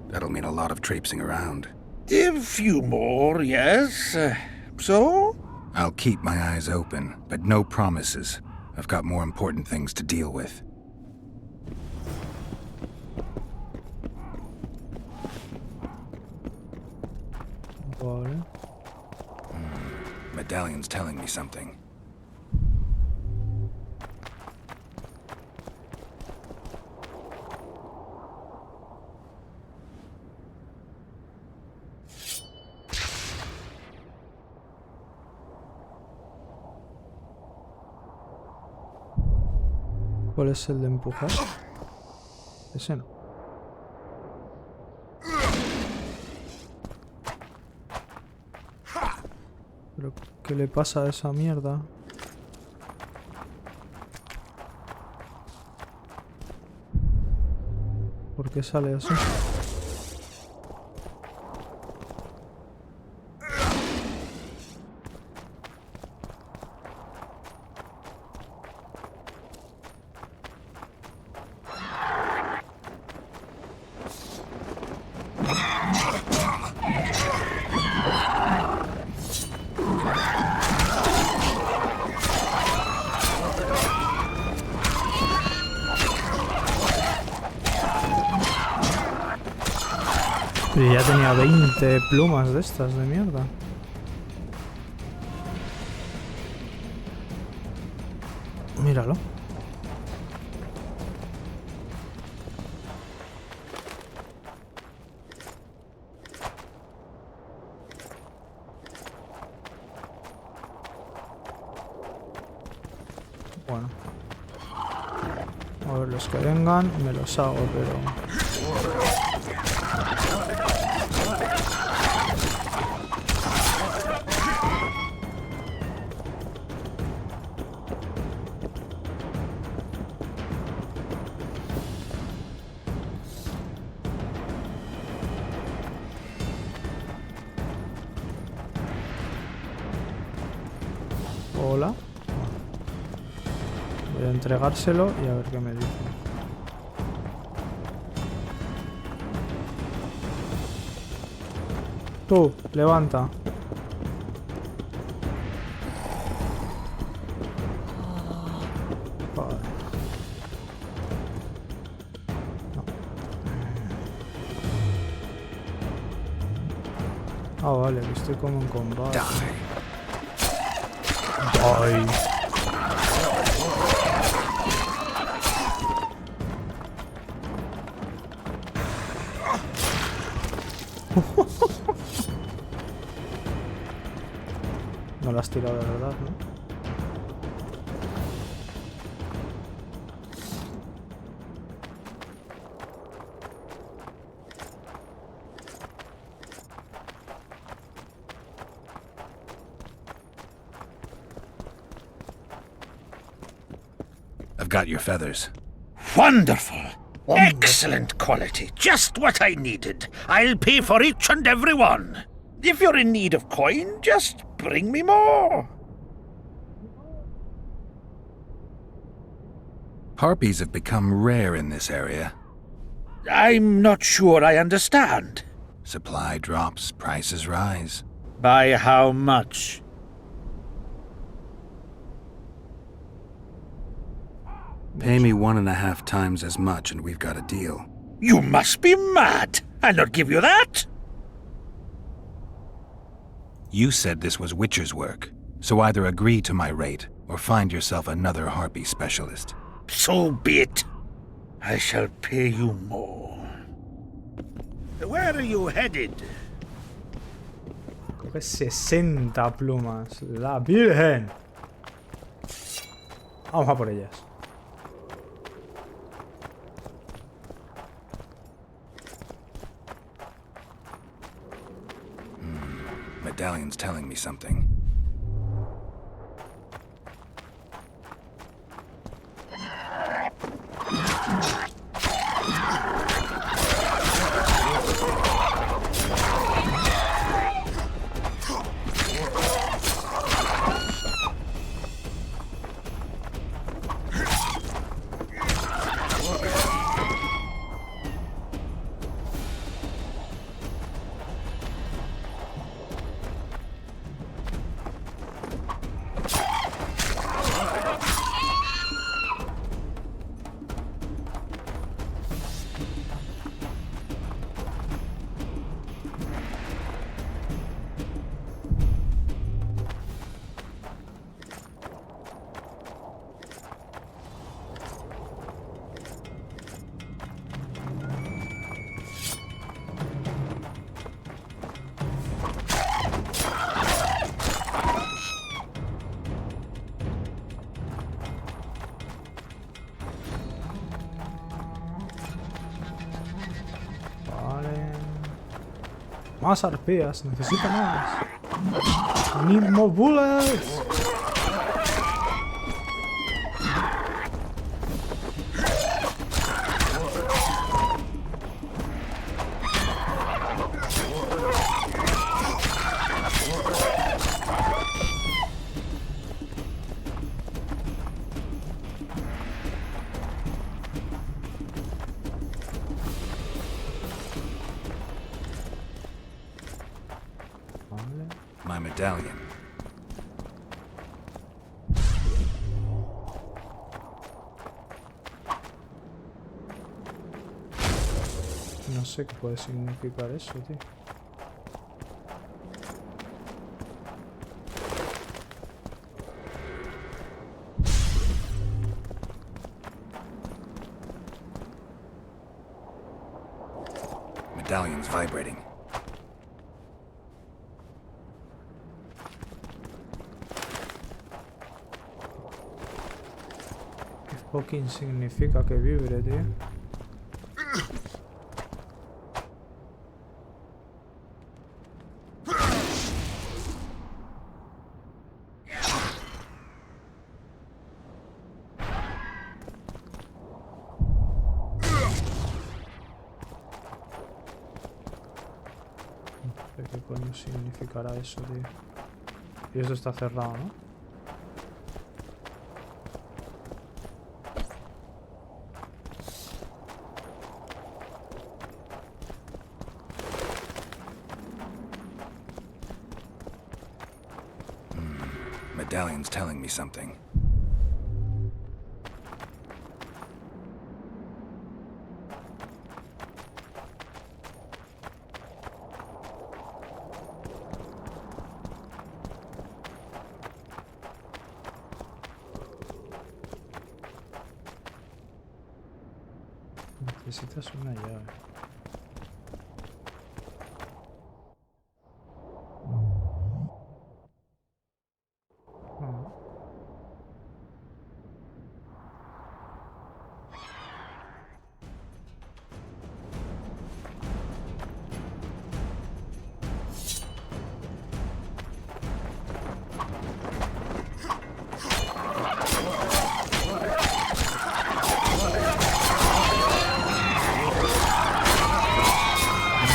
That'll mean a lot of traipsing around. A few more, yes. So? I'll keep my eyes open, but no promises. I've got more important things to deal with. Vale. Medallion's telling me something. ¿Cuál es el de empujar? Ese no. ¿Pero qué le pasa a esa mierda? ¿Por qué sale así? Y ya tenía 20 plumas de estas de mierda. Míralo. Bueno. A ver, los que vengan me los hago, pero... Hola. Voy a entregárselo y a ver qué me dice. Tú, levanta. Vale. No. Ah, vale, que estoy como en combate. Ay. No la has tirado de verdad, ¿no? I've got your feathers. Wonderful. Excellent quality. Just what I needed. I'll pay for each and every one. If you're in need of coin, just bring me more. Harpies have become rare in this area. I'm not sure I understand. Supply drops, prices rise. By how much? Pay me 1.5 times as much and we've got a deal. You must be mad. I'll not give you that. You said this was Witcher's work, so either agree to my rate or find yourself another harpy specialist. So be it. I shall pay you more. Where are you headed? Coge 60 plumas. La Virgen. Vamos a por ellas. Medallion's telling me something. Más arpías, necesito más. I need more bullets. My medallion. No sé qué puede significar eso, tío. Medallion's vibrating. ¿Qué fucking significa que vibre, tío? ¿Qué coño significará eso, tío? Y eso está cerrado, ¿no? Medallion's telling me something. Necesitas una llave.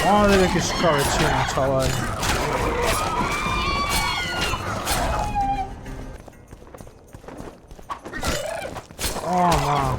Madre que escabechina, chaval. Toma.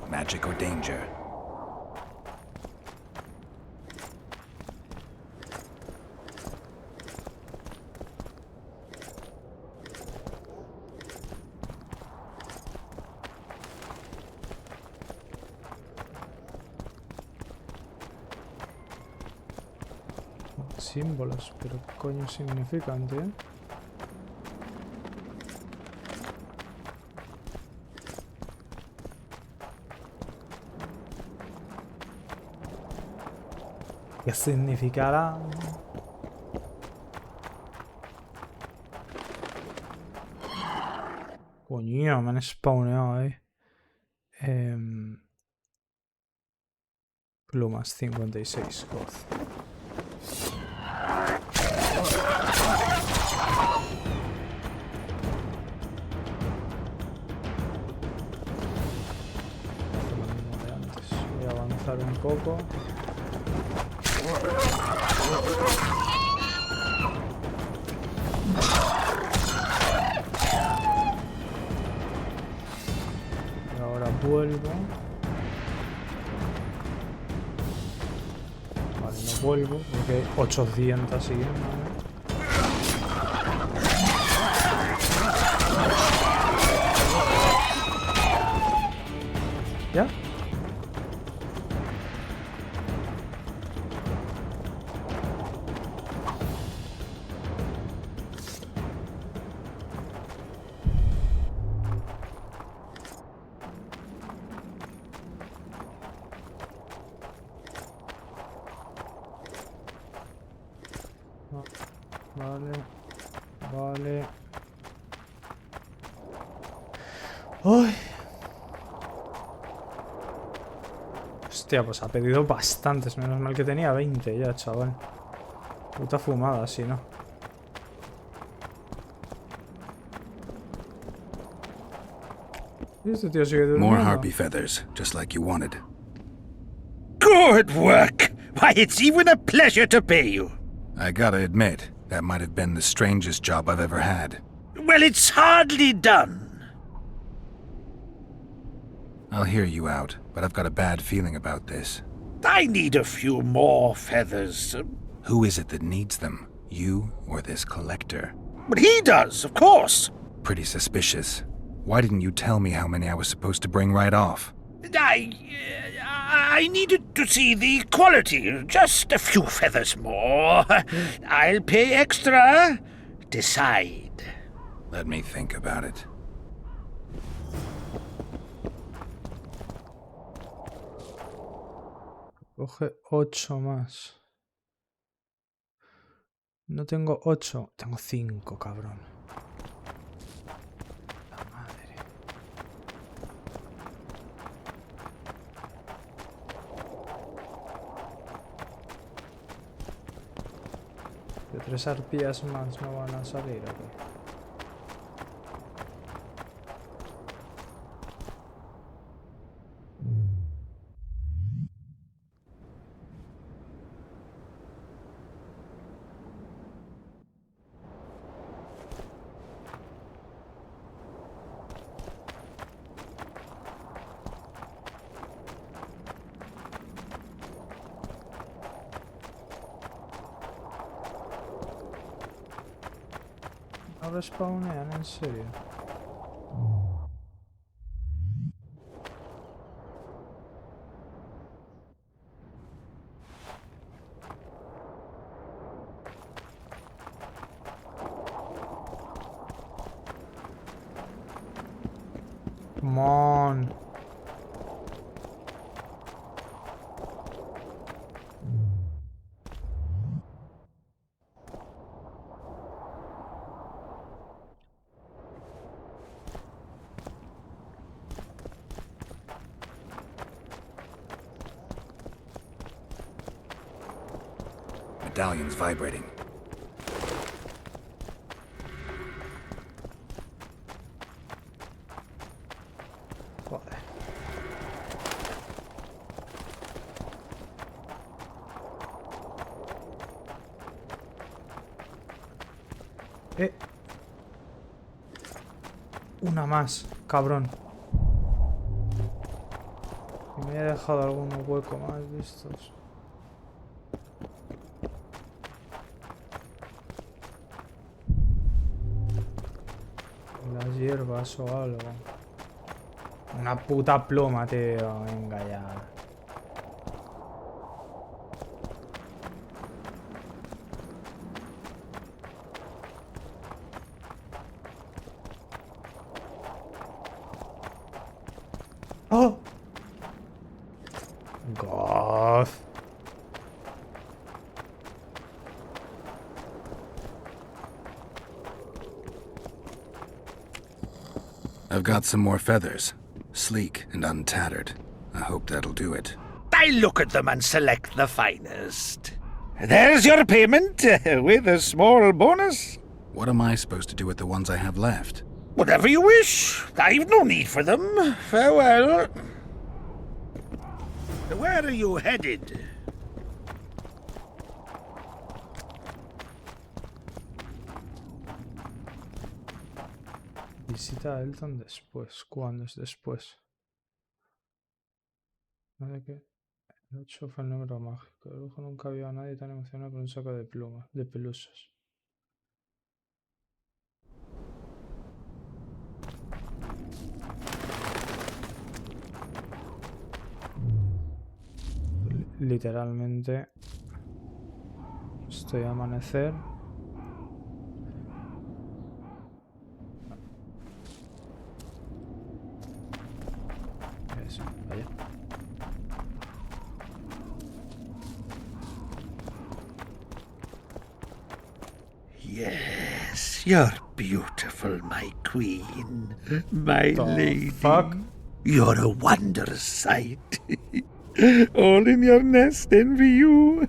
Magic or danger? Símbolos, pero ¿qué coño significan, tío? ¿Qué significará? Coño, me han spawneado ahí. Plumas 56, goz. Voy a avanzar un poco. Ahora vuelvo. Vale, no vuelvo porque hay 800 siguiendo, ¿no? ¿Ya? Vale. Vale. ¡Uy! Hostia, pues ha pedido bastantes. Menos mal que tenía 20 ya, chaval. Puta fumada, si no. Este tío sigue durmiendo. More harpy feathers, just like you wanted. Good work! Why, it's even a pleasure to pay you. I gotta admit, that might have been the strangest job I've ever had. Well, it's hardly done. I'll hear you out, but I've got a bad feeling about this. I need a few more feathers. Who is it that needs them? You or this collector? But he does, of course. Pretty suspicious. Why didn't you tell me how many I was supposed to bring right off? I needed to see the quality. Just a few feathers more. I'll pay extra. Decide. Let me think about it. Coge 8 más. No tengo 8, tengo 5, cabrón. La madre. ¿De 3 arpías más no van a salir o qué? No respawnean, en serio. Come on. Medallion's vibrating. Joder. Una más, cabrón. Y me he dejado algún hueco más de estos. Las hierbas o algo. Una puta pluma, tío. Venga ya. ¡Oh! God. I've got some more feathers. Sleek and untattered. I hope that'll do it. I look at them and select the finest. There's your payment, with a small bonus. What am I supposed to do with the ones I have left? Whatever you wish. I've no need for them. Farewell. Where are you headed? Visita a Elton después. ¿Cuándo es después? Nada que... El 8 fue el número mágico. El brujo nunca vio a nadie tan emocionado por un saco de plumas, de pelusas. Literalmente estoy a amanecer. Eso, allá. Yes, you're beautiful, my queen, my The lady. fuck? You're a wondrous sight. All in your nest envy you.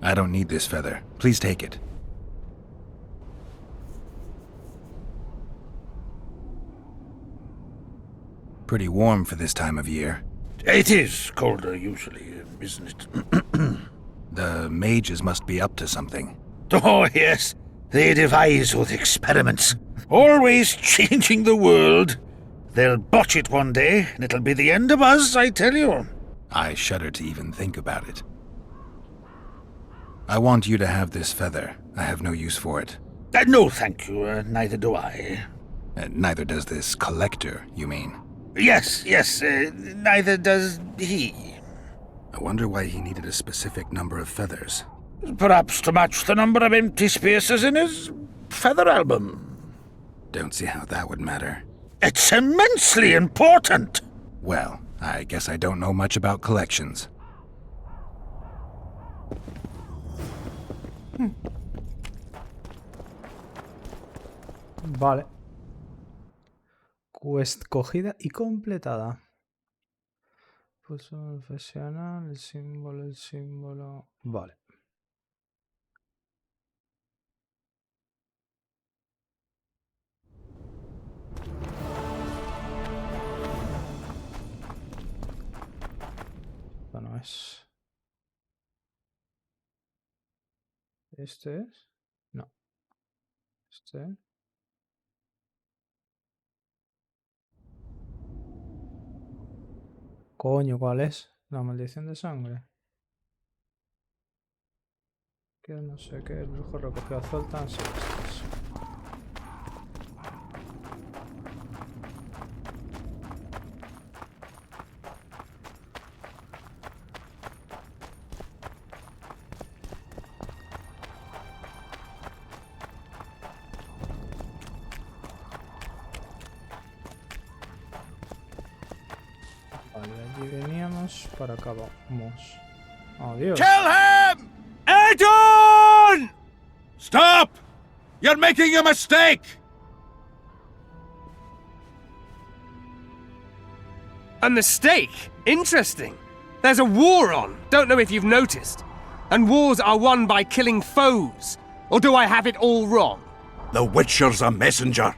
I don't need this feather. Please take it. Pretty warm for this time of year. It is colder usually, isn't it? The mages must be up to something. Oh, yes. They devise those experiments. Always changing the world. They'll botch it one day, and it'll be the end of us, I tell you. I shudder to even think about it. I want you to have this feather. I have no use for it. No, thank you. Neither do I. Neither does this collector, you mean? Yes, neither does he. I wonder why he needed a specific number of feathers. Perhaps to match the number of empty spaces in his feather album. Don't see how that would matter. It's immensely important. Well, I guess I don't know much about collections. Vale. Quest cogida y completada. Pulso profesional, el símbolo... Vale. Esto no es... ¿Este es? No. ¿Este es? Coño, ¿cuál es? La maldición de sangre. Que no sé qué, el brujo recogió azul tan silvestres. Vale, allí veníamos, para acá vamos. Adiós. Kill him! Adon! Stop! You're making a mistake! A mistake? Interesting. There's a war on. Don't know if you've noticed. And wars are won by killing foes. Or do I have it all wrong? The Witcher's a messenger.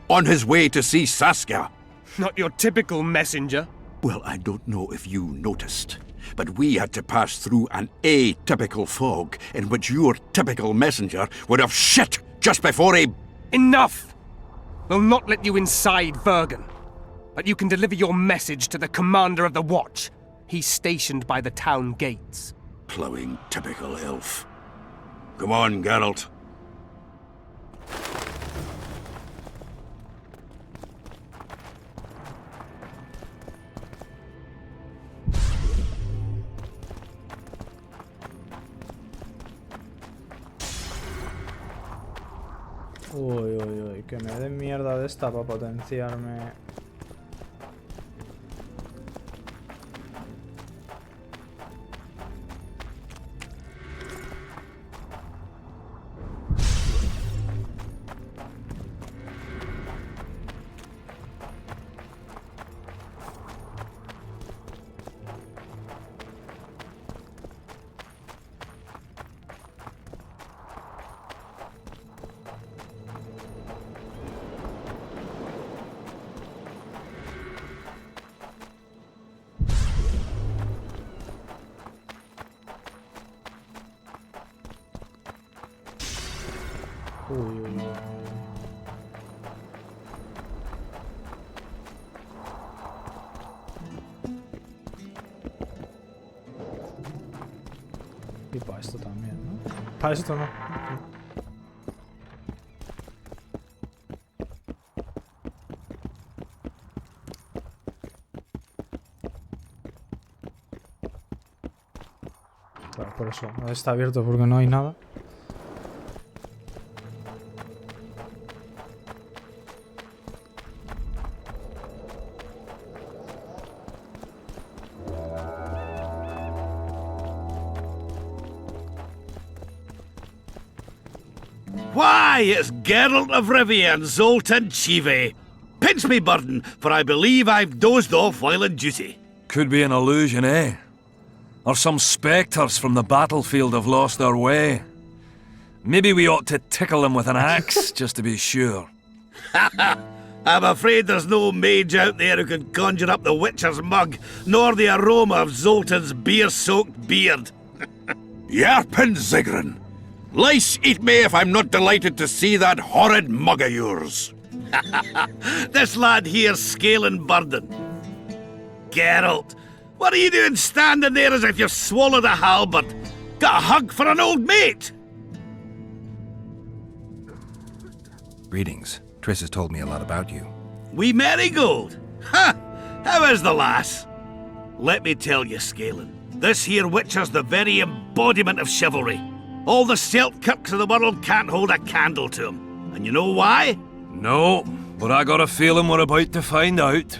On his way to see Saskia. Not your typical messenger. Well, I don't know if you noticed, but we had to pass through an atypical fog in which your typical messenger would have shit just before he... Enough! We'll not let you inside Bergen. But you can deliver your message to the commander of the watch. He's stationed by the town gates. Plowing typical elf. Come on, Geralt. Uy, uy, uy, que me den mierda de esta para potenciarme. Uy, uy, uy. Y para esto también, ¿no? Para esto no. Claro, por eso está abierto porque no hay nada. Why, it's Geralt of Rivia and Zoltan Chive. Pinch me, burden, for I believe I've dozed off while on duty. Could be an illusion, eh? Or some spectres from the battlefield have lost their way. Maybe we ought to tickle them with an axe, just to be sure. I'm afraid there's no mage out there who can conjure up the Witcher's mug, nor the aroma of Zoltan's beer-soaked beard. Yarpin Zigrin! Lice eat me if I'm not delighted to see that horrid mug of yours. This lad here's scaling burden. Geralt, what are you doing standing there as if you've swallowed a halberd? Got a hug for an old mate? Greetings. Triss has told me a lot about you. Wee Marigold? Ha! How is the lass? Let me tell you, Scalen, this here Witcher's the very embodiment of chivalry. All the Selkirks of the world can't hold a candle to him. And you know why? No, but I got a feeling we're about to find out.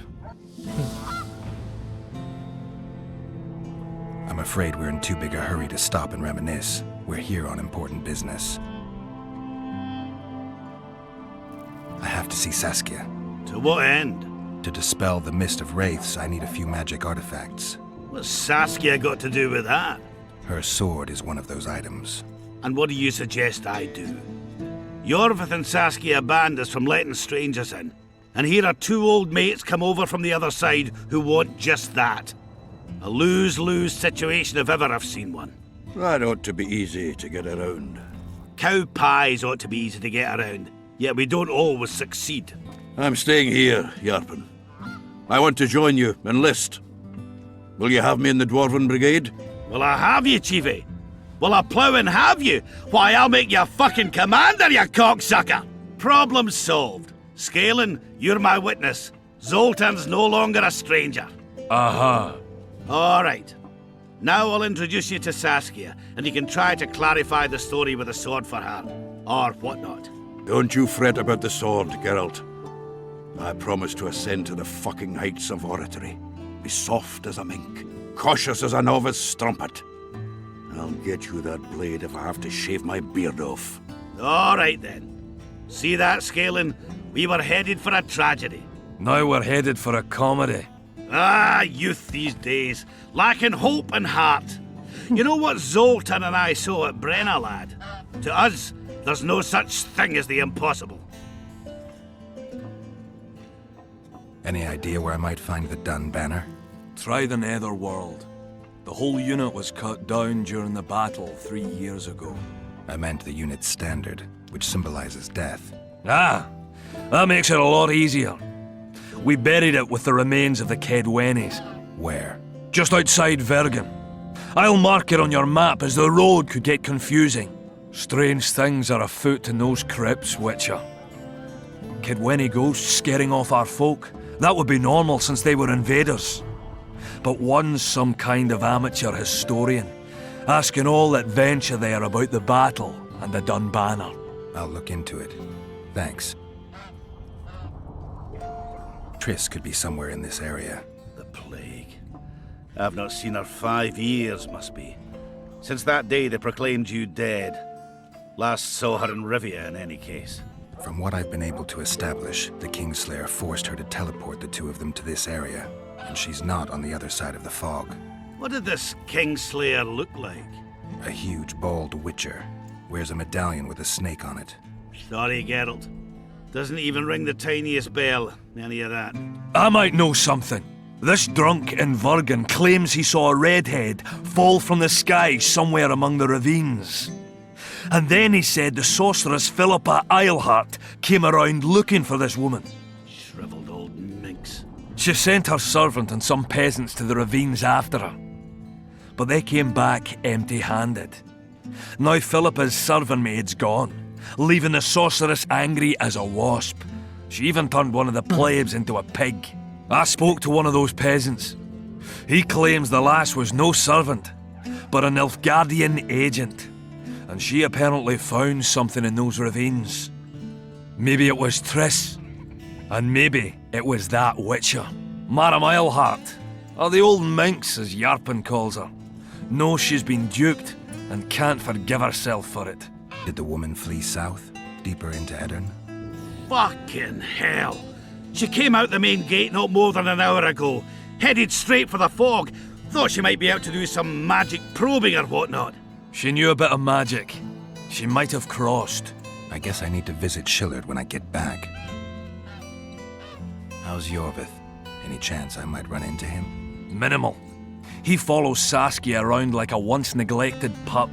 I'm afraid we're in too big a hurry to stop and reminisce. We're here on important business. I have to see Saskia. To what end? To dispel the mist of wraiths, I need a few magic artifacts. What's Saskia got to do with that? Her sword is one of those items. And what do you suggest I do? Yorvith and Saskia banned us from letting strangers in. And here are two old mates come over from the other side who want just that. A lose-lose situation if ever I've seen one. That ought to be easy to get around. Cow pies ought to be easy to get around, yet we don't always succeed. I'm staying here, Yarpin. I want to join you, enlist. Will you have me in the Dwarven Brigade? Will I have you, Chiefy? Will I plough and have you? Why, I'll make you fucking commander, you cocksucker! Problem solved. Scalen, you're my witness. Zoltan's no longer a stranger. Aha. All right. Now I'll introduce you to Saskia, and you can try to clarify the story with a sword for her. Or whatnot. Don't you fret about the sword, Geralt. I promise to ascend to the fucking heights of oratory. Be soft as a mink, cautious as a novice strumpet. I'll get you that blade if I have to shave my beard off. All right, then. See that, Scalen? We were headed for a tragedy. Now we're headed for a comedy. Ah, youth these days, lacking hope and heart. You know what Zoltan and I saw at Brenna, lad? To us, there's no such thing as the impossible. Any idea where I might find the Dun banner? Try the Netherworld. The whole unit was cut down during the battle 3 years ago. I meant the unit's standard, which symbolizes death. Ah, that makes it a lot easier. We buried it with the remains of the Kedwenis. Where? Just outside Vergen. I'll mark it on your map as the road could get confusing. Strange things are afoot in those crypts, Witcher. Kedweni ghosts scaring off our folk. That would be normal since they were invaders. But one's some kind of amateur historian, asking all that venture there about the battle and the Dun banner. I'll look into it. Thanks. Triss could be somewhere in this area. The plague. I've not seen her 5 years, must be. Since that day they proclaimed you dead. Last saw her in Rivia, in any case. From what I've been able to establish, the Kingslayer forced her to teleport the two of them to this area, and she's not on the other side of the fog. What did this Kingslayer look like? A huge, bald witcher. Wears a medallion with a snake on it. Sorry, Geralt. Doesn't even ring the tiniest bell, any of that. I might know something. This drunk in Vergen claims he saw a redhead fall from the sky somewhere among the ravines. And then he said the sorceress Philippa Eilhart came around looking for this woman. Shriveled old minx. She sent her servant and some peasants to the ravines after her. But they came back empty-handed. Now Philippa's serving maid's gone, leaving the sorceress angry as a wasp. She even turned one of the plebs into a pig. I spoke to one of those peasants. He claims the lass was no servant, but an Nilfgaardian agent. And she apparently found something in those ravines. Maybe it was Triss. And maybe it was that witcher. Madam Eilhart, or the old minx as Yarpen calls her, knows she's been duped and can't forgive herself for it. Did the woman flee south, deeper into Edirn? Fucking hell! She came out the main gate not more than an hour ago, headed straight for the fog. Thought she might be out to do some magic probing or whatnot. She knew a bit of magic. She might have crossed. I guess I need to visit Shillard when I get back. How's Yorvith? Any chance I might run into him? Minimal. He follows Saskia around like a once-neglected pup.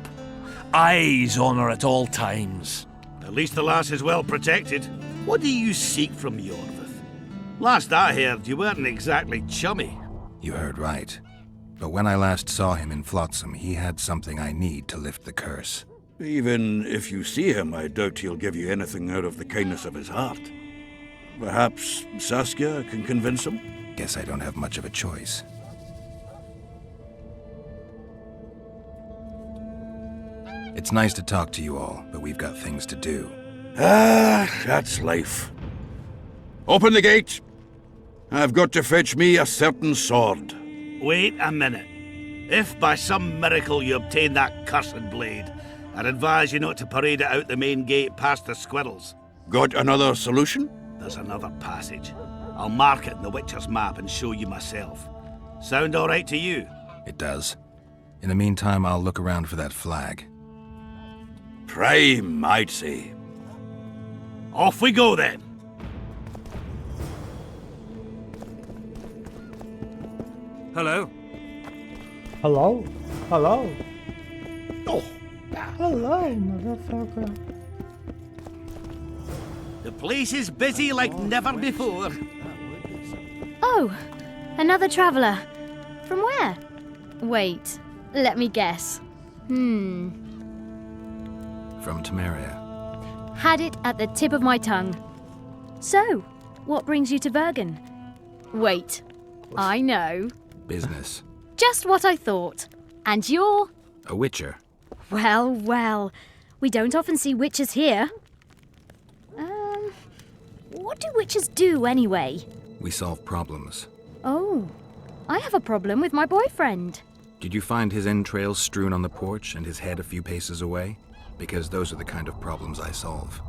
Eyes on her at all times. At least the lass is well protected. What do you seek from Yorvith? Last I heard, you weren't exactly chummy. You heard right. But when I last saw him in Flotsam, he had something I need to lift the curse. Even if you see him, I doubt he'll give you anything out of the kindness of his heart. Perhaps Saskia can convince him? Guess I don't have much of a choice. It's nice to talk to you all, but we've got things to do. Ah, that's life. Open the gate! I've got to fetch me a certain sword. Wait a minute. If by some miracle you obtain that cursed blade, I'd advise you not to parade it out the main gate past the squirrels. Got another solution? There's another passage. I'll mark it in the Witcher's map and show you myself. Sound all right to you? It does. In the meantime, I'll look around for that flag. Prime, I'd say. Off we go then. Hello. Hello? Hello? Oh. Hello, motherfucker. The place is busy like never before. Oh, another traveller. From where? Wait, let me guess. From Temeria. Had it at the tip of my tongue. So, what brings you to Bergen? Wait, I know. Business. Just what I thought. And you're? A witcher. Well, well. We don't often see witches here. What do witches do anyway? We solve problems. Oh, I have a problem with my boyfriend. Did you find his entrails strewn on the porch and his head a few paces away? Because those are the kind of problems I solve.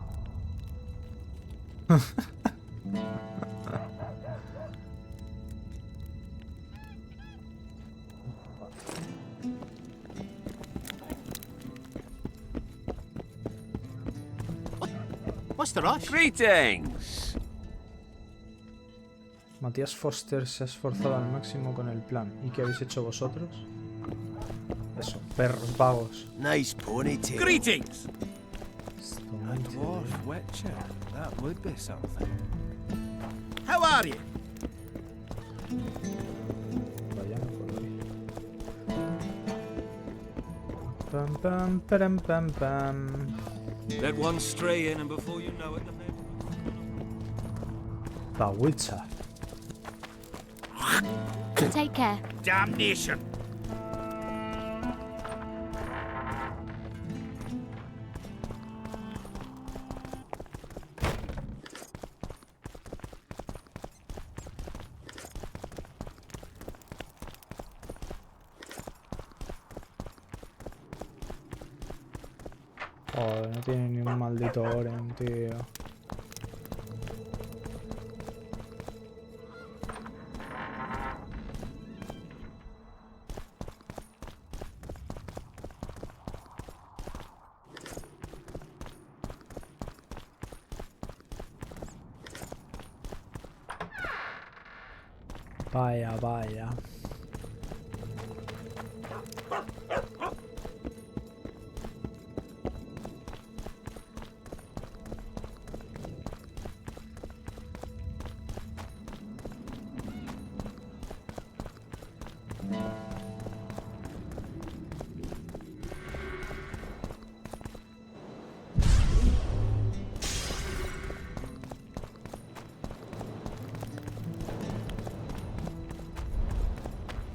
What's the rush? Greetings. Matías Foster se ha esforzado al máximo con el plan. ¿Y qué habéis hecho vosotros? Eso, perros vagos. Nice ponytail. Greetings. A dwarf witcher. That would be something. How are you? Vaya, no puedo ir. Pam, pam, pam, pam, pam. Let one stray in and before you know it, The Witcher. Take care. Damnation. Joder, no tiene ni un maldito Oren, tío. Vaya, vaya.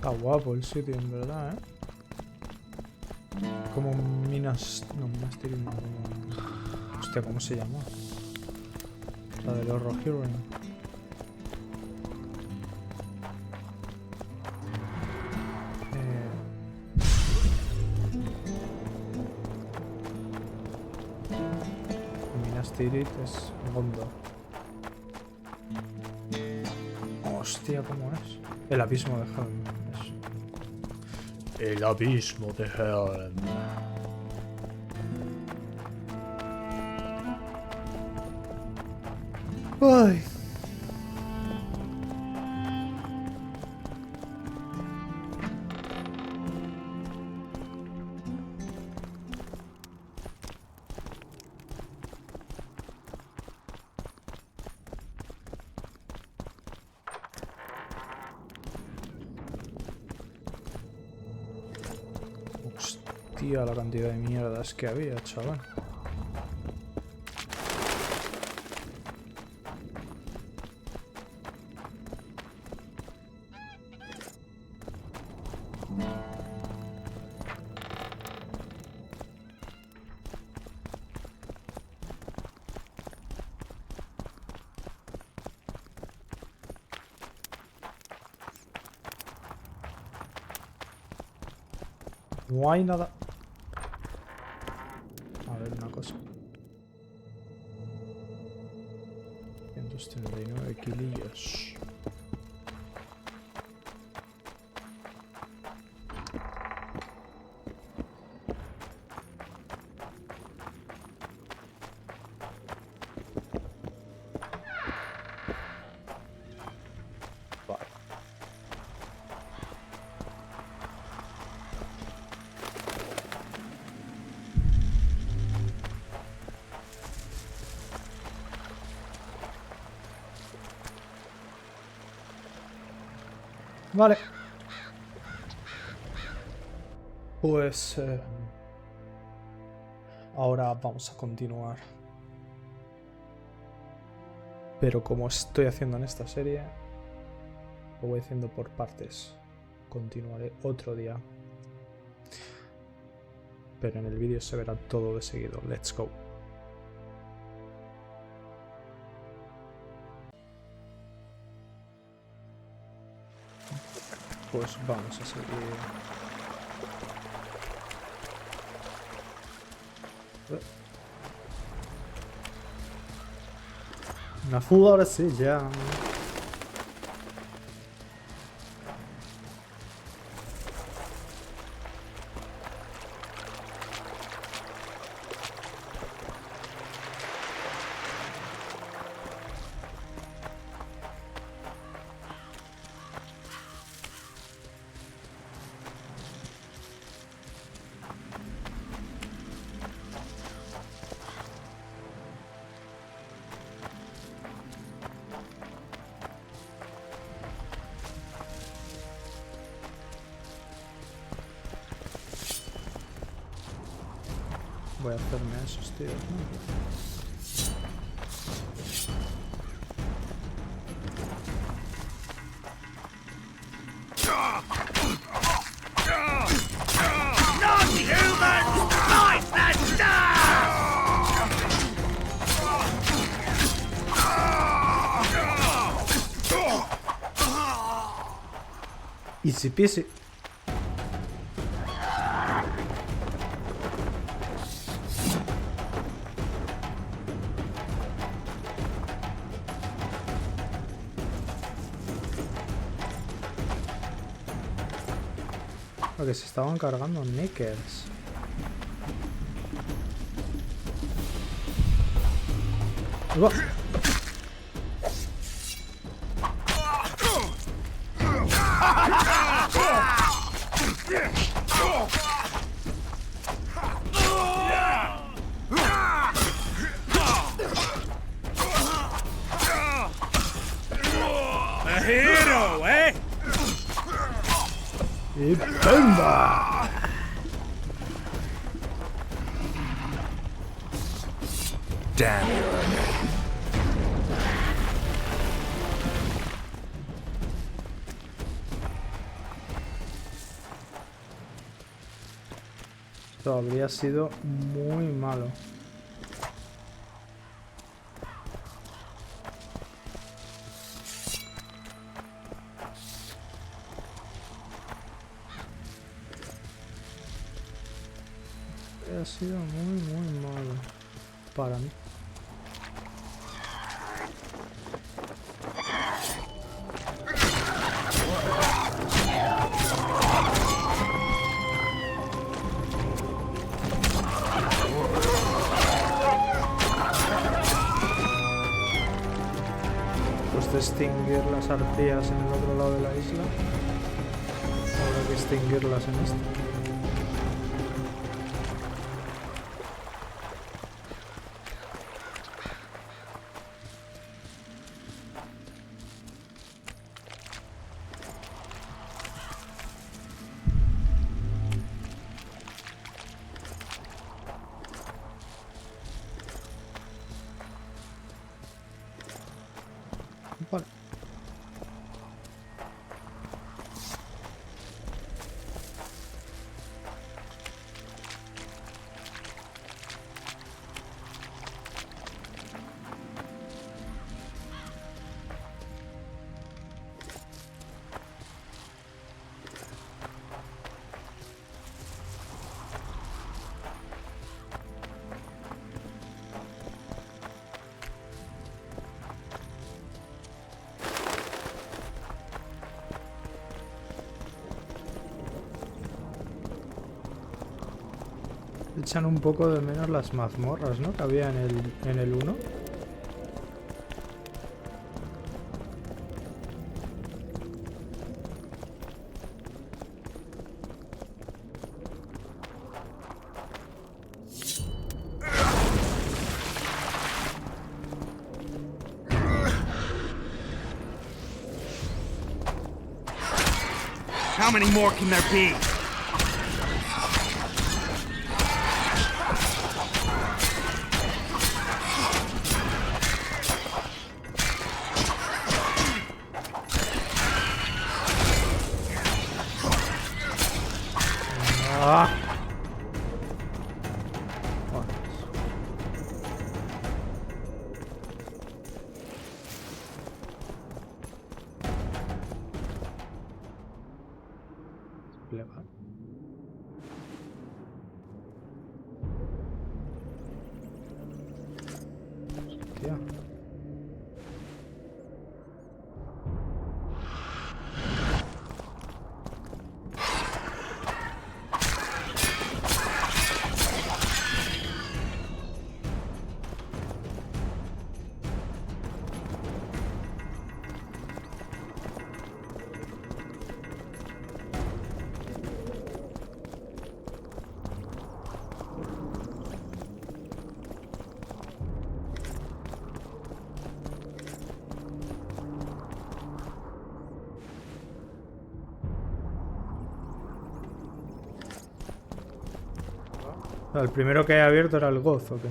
Está guapo el sitio, en verdad, ¿eh? Como minas... No, monasterio no. Hostia, ¿cómo se llama? La de los Rohirrim. Minas Tirith es Gondor. Hostia, ¿cómo es? El abismo de Helm. El abismo de Helm. Ay. Hostia, la cantidad de mierdas que había, chaval. No hay nada. A ver, una cosa. 139 kilillos. Vale. Pues... ahora vamos a continuar. Pero como estoy haciendo en esta serie, lo voy haciendo por partes. Continuaré otro día. Pero en el vídeo se verá todo de seguido. Let's go. Pues vamos a seguir. Una fuga ahora sí, ya. Voy a hacerme a esos tíos, Easy peasy. Que se estaban cargando nickels. ¡Uah! A hero, eh? ¡Y ¡pumba! Damn you. esto habría sido muy malo. Ha sido muy malo para mí. Pues de extinguir las arpías en el otro lado de la isla, habrá que extinguirlas en este. Vale. Echan un poco de menos las mazmorras, ¿no? Que había en el 1. How many more can there be? El primero que he abierto era el Goz, ¿o qué?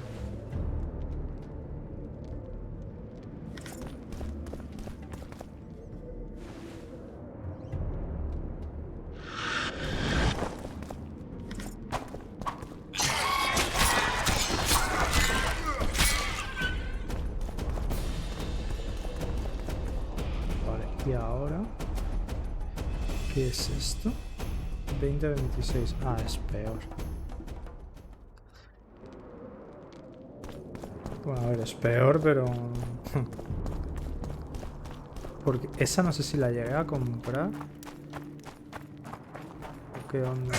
Vale, y ahora... ¿qué es esto? 20-26. Ah, es peor. Bueno, a ver, es peor, pero... porque esa no sé si la llegué a comprar. ¿O qué onda?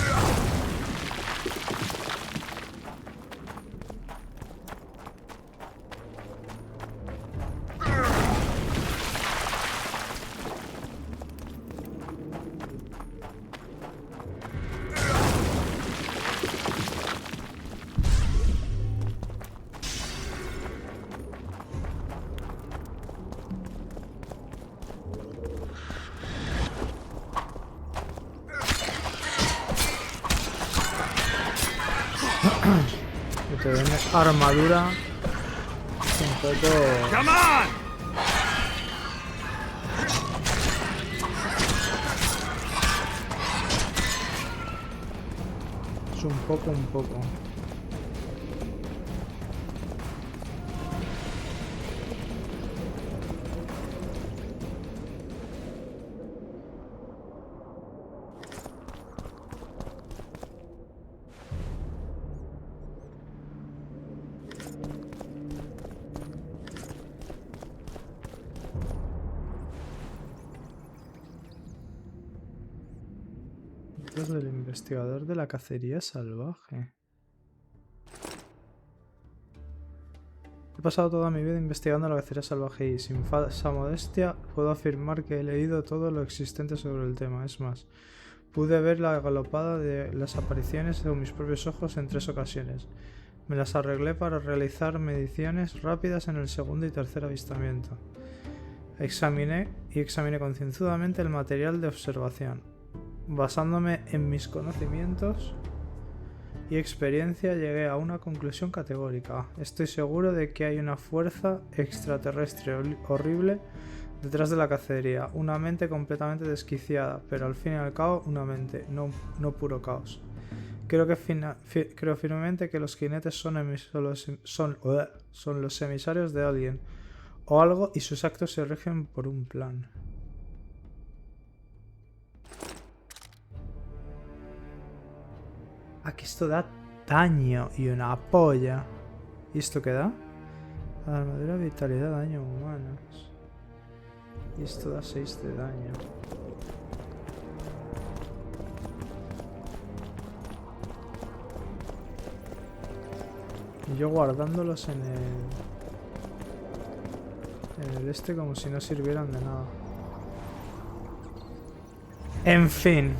Que te den armadura un poco... Come on! es un poco. Del investigador de la cacería salvaje. He pasado toda mi vida investigando la cacería salvaje y, sin falsa modestia, puedo afirmar que he leído todo lo existente sobre el tema. Es más, pude ver la galopada de las apariciones con mis propios ojos en 3 ocasiones. Me las arreglé para realizar mediciones rápidas en el segundo y tercer avistamiento. Examiné concienzudamente el material de observación. Basándome en mis conocimientos y experiencia, llegué a una conclusión categórica. Estoy seguro de que hay una fuerza extraterrestre horrible detrás de la cacería. Una mente completamente desquiciada, pero al fin y al cabo una mente, no puro caos. Creo firmemente que los jinetes son los emisarios de alguien o algo, y sus actos se rigen por un plan. Aquí esto da daño y una polla. ¿Y esto qué da? Armadura, vitalidad, daño humanos. Y esto da 6 de daño. Y yo guardándolos en el este como si no sirvieran de nada. En fin.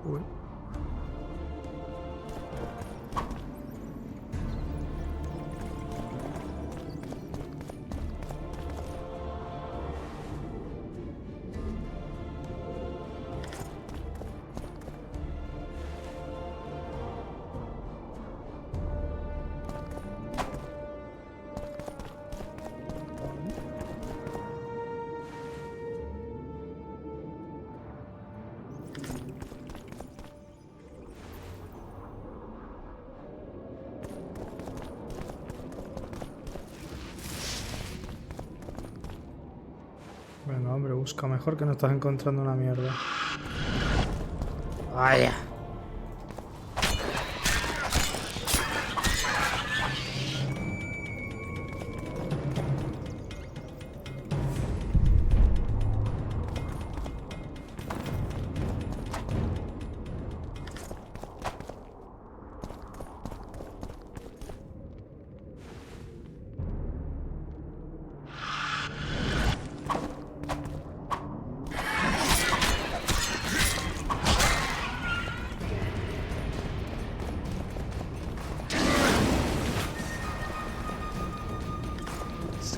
Uy. Venga, hombre, busca mejor, que no estás encontrando una mierda. Vaya.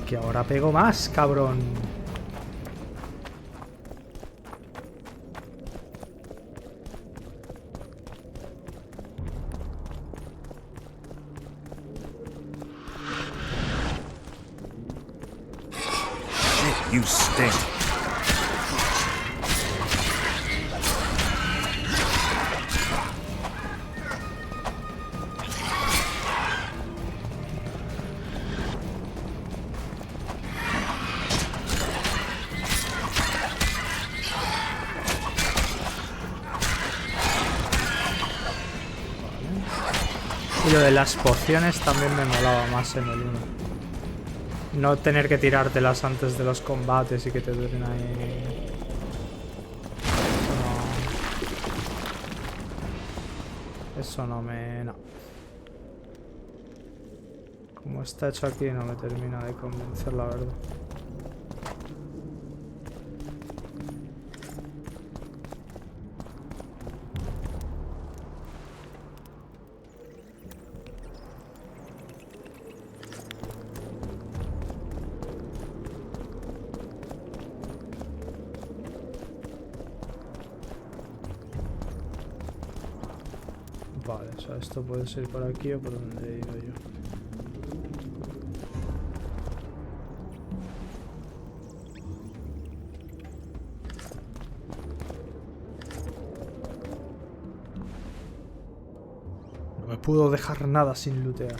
Que ahora pego más, cabrón. Shit, you stink. Y lo de las pociones también me molaba más en el 1. No tener que tirártelas antes de los combates y que te duren ahí. Eso no me... no. Como está hecho aquí no me termina de convencer, la verdad. Vale, o sea, esto puede ser por aquí o por donde he ido yo. me puedo dejar nada sin lootear.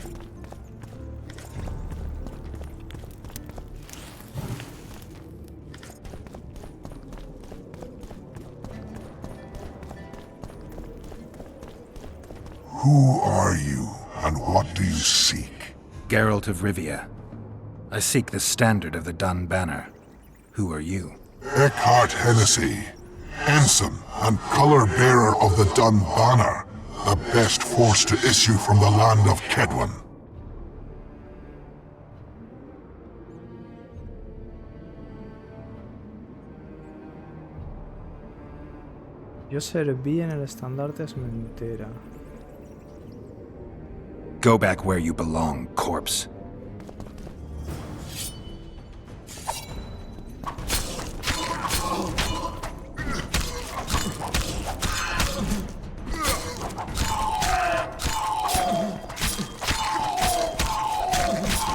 Who are you, and what do you seek? Geralt of Rivia. I seek the standard of the Dun Banner. Who are you? Eckhart Hennessy, ensign and color-bearer of the Dun Banner, the best force to issue from the land of Kedwen. Yo serví en el estandarte Esmentera. Go back where you belong, corpse.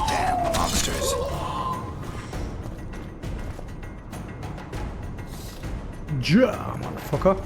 Damn monsters. Yeah, motherfucker.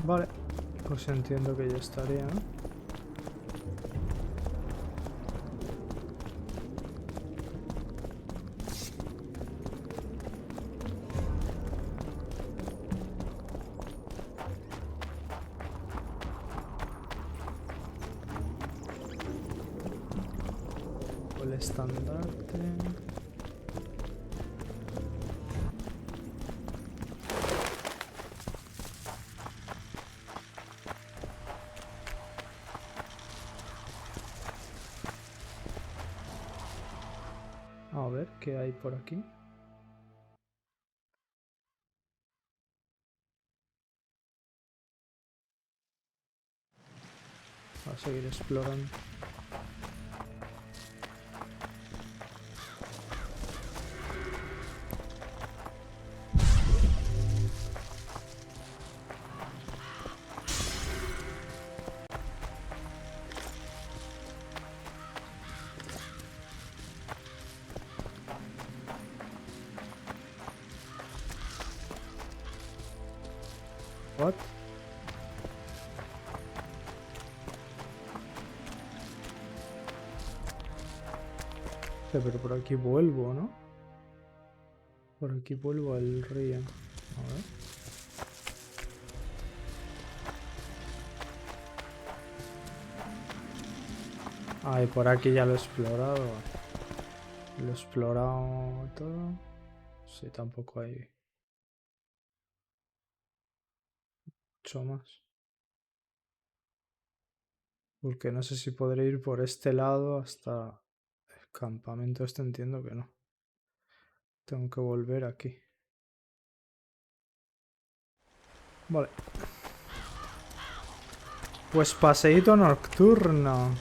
Vale, pues entiendo que ya estaría, ¿no? El estandarte. A ver qué hay por aquí. Voy a seguir explorando. What? Pero por aquí vuelvo, ¿no? Por aquí vuelvo al río. A ver. Ah, y por aquí ya lo he explorado. Lo he explorado todo. Sí, tampoco hay mucho más. Porque no sé si podré ir por este lado hasta el campamento este, entiendo que no. Tengo que volver aquí. Vale. Pues paseíto nocturno.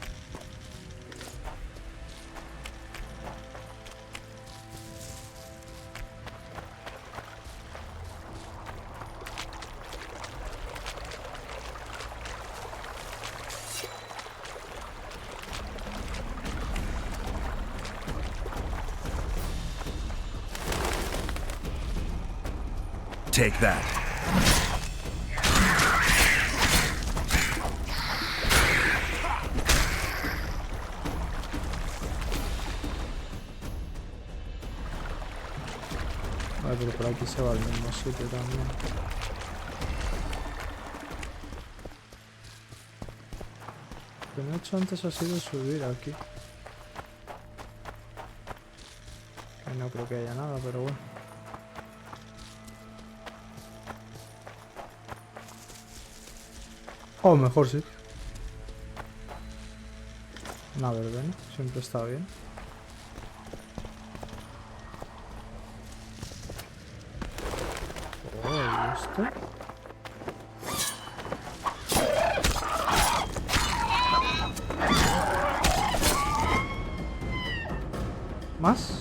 Take that. Vale, pero por aquí se va al mismo sitio también. Lo que no he hecho antes ha sido subir aquí. Que no creo que haya nada, pero bueno. O mejor sí. Una verbena, siempre está bien. Oh, ¿y esto? ¿Más?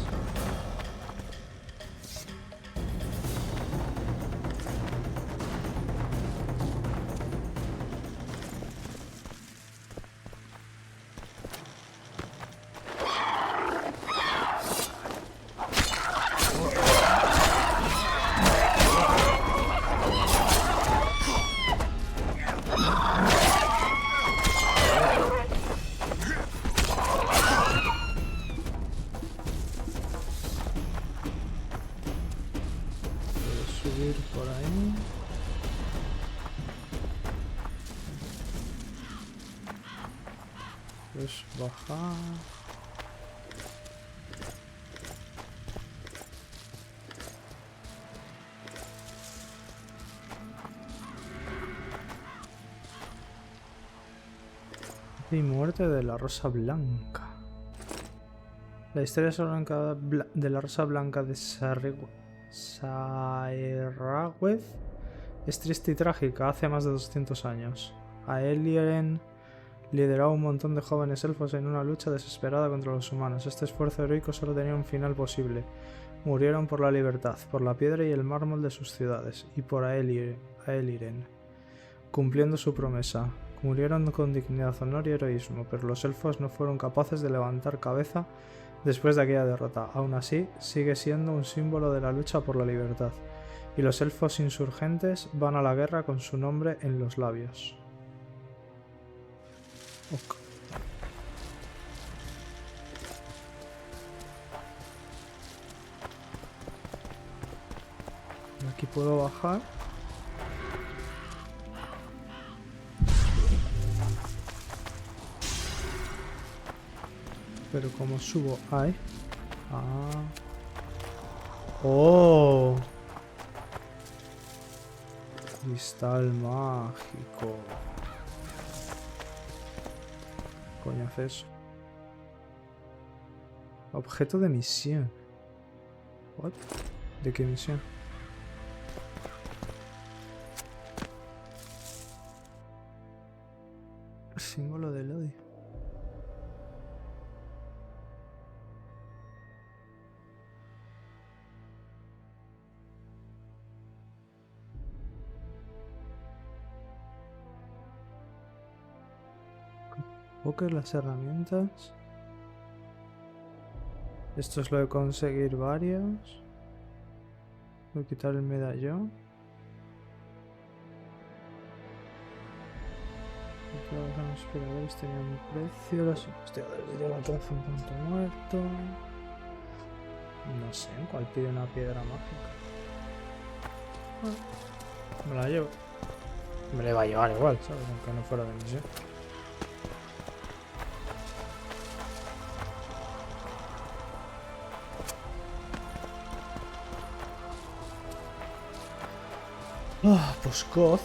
Subir por ahí. Pues bajar. Y muerte de la Rosa Blanca. La historia de la Rosa Blanca de Saerrawedd es triste y trágica. Hace más de 200 años, Aeliren lideró a un montón de jóvenes elfos en una lucha desesperada contra los humanos. Este esfuerzo heroico solo tenía un final posible. Murieron por la libertad, por la piedra y el mármol de sus ciudades, y por Aeliren, cumpliendo su promesa. Murieron con dignidad, honor y heroísmo, pero los elfos no fueron capaces de levantar cabeza después de aquella derrota. Aún así, sigue siendo un símbolo de la lucha por la libertad, y los elfos insurgentes van a la guerra con su nombre en los labios. Ok. Aquí puedo bajar. Pero como subo ahí. Ah. Oh. Cristal mágico. Coño hace eso. Objeto de misión. What? ¿De qué misión? Símbolo del odio. Poker las herramientas. Esto es lo de conseguir varios. Voy a quitar el medallón. Los aspiradores tenían precio. Los investigadores de la caza un punto muerto. No sé en cuál pide una piedra mágica. Me la llevo. Me la iba a llevar igual, ¿sabes? Aunque no fuera de misión. Ah, pues Goth.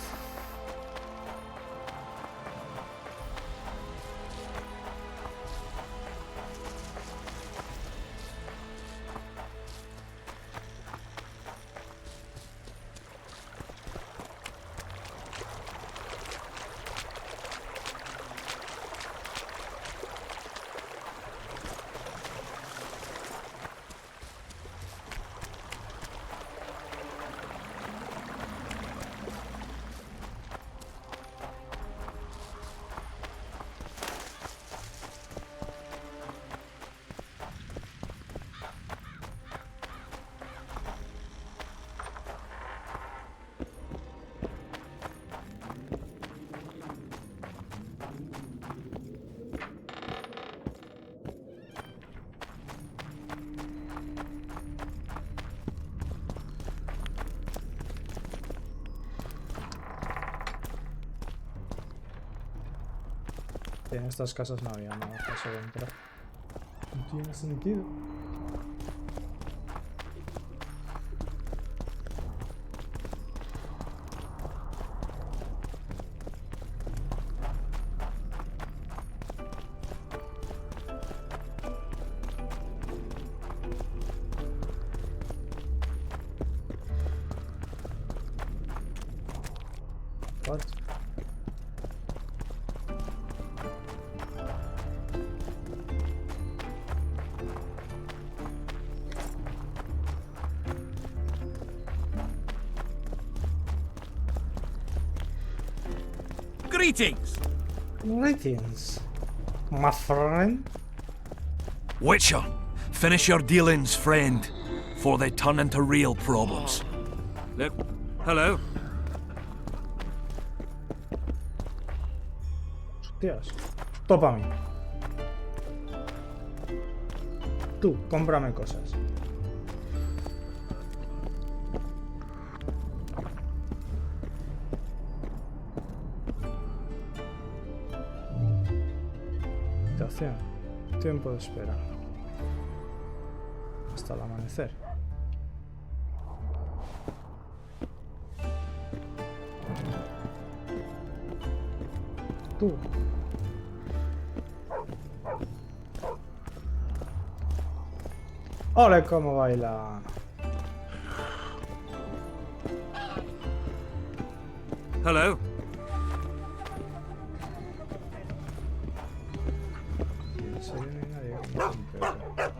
En estas casas no había nada paso de entrar. No tiene sentido. What? Greetings! Greetings, my friend. Witcher, finish your dealings, friend, for they turn into real problems. Hello? Hostias. Topa a mí. Tú, cómprame cosas. Habitación. Tiempo de espera. Hasta el amanecer. Tú. ¡Ole cómo baila! Hello? En serio no hay nadie que me compre.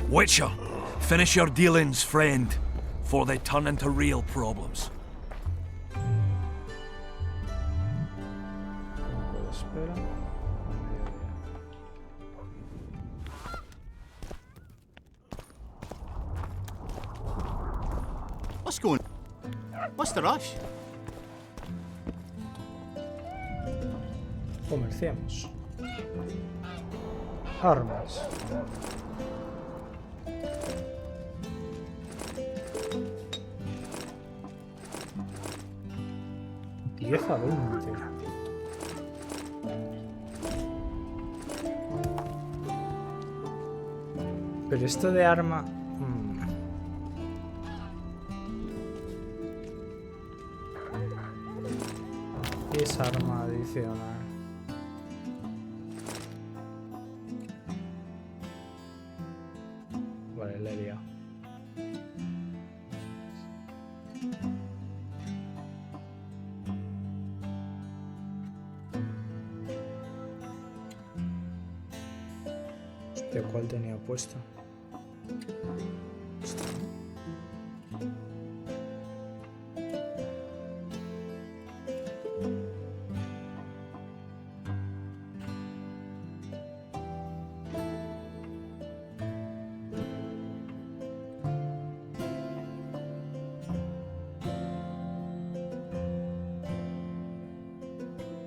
Witcher, finish your dealings, friend, for they turn into real problems. Tiempo de espera. A mediodía. What's going? What's the rush? Comerciamos. Armas. $10 a 20. Pero esto de arma... Es arma adicional. Vale, le he liado. Hostia, ¿cuál tenía puesta? Esta, ¿no?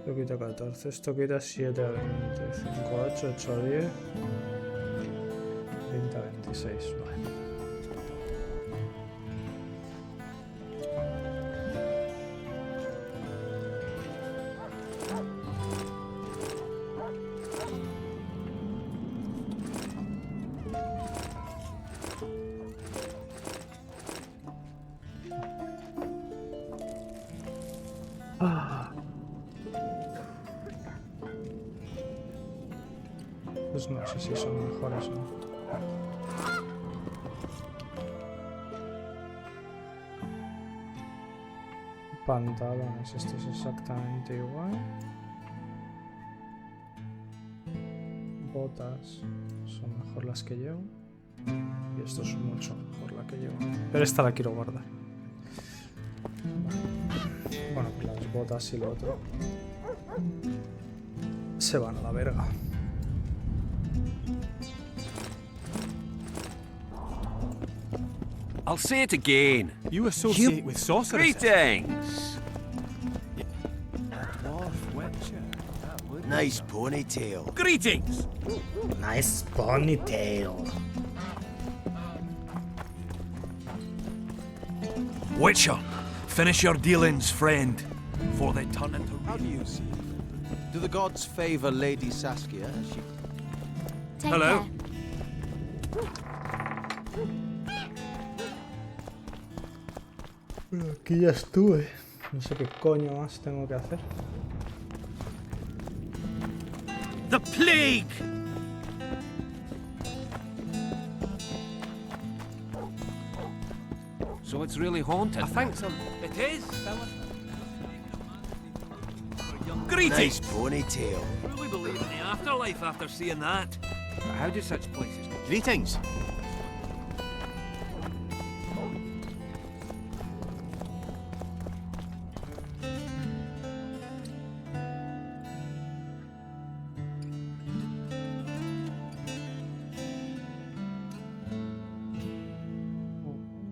Esto quita 14, esto quita 7 a 20, 5 a 8, 8 a 10, 20 a 26, vale. Pues no sé si son mejores o no. Pantalones, esto es exactamente igual. Botas son mejor las que llevo. Y esto es mucho mejor la que llevo. Pero esta la quiero guardar. Vale. Bueno, pues las botas y lo otro se van a la verga. I'll say it again. You associate with sorcerers. Greetings! Nice ponytail. Greetings! Nice ponytail. Witcher, Finish your dealings, friend, before they turn into... How do you see it? Do the gods favor Lady Saskia as she... Take Hello? care. Bueno, aquí ya estuve. No sé qué coño más tengo que hacer. The plague! So it's really haunted. I think so. It is. Greetings! Nice ponytail. Really believe in the afterlife after seeing that. How do such places go? Greetings.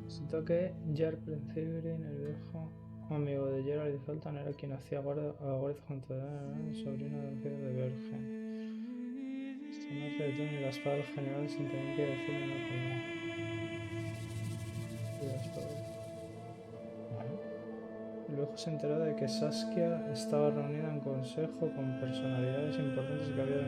Necesito que Jar Principin, el viejo amigo de Geralt y Zoltan, era quien hacía guardia junto a el sobrino del rey de Bergen. Esta noche de Tony y la espada del general sin tener que decirle una palabra. El viejo se enteró de que Saskia estaba reunida en consejo con personalidades importantes que había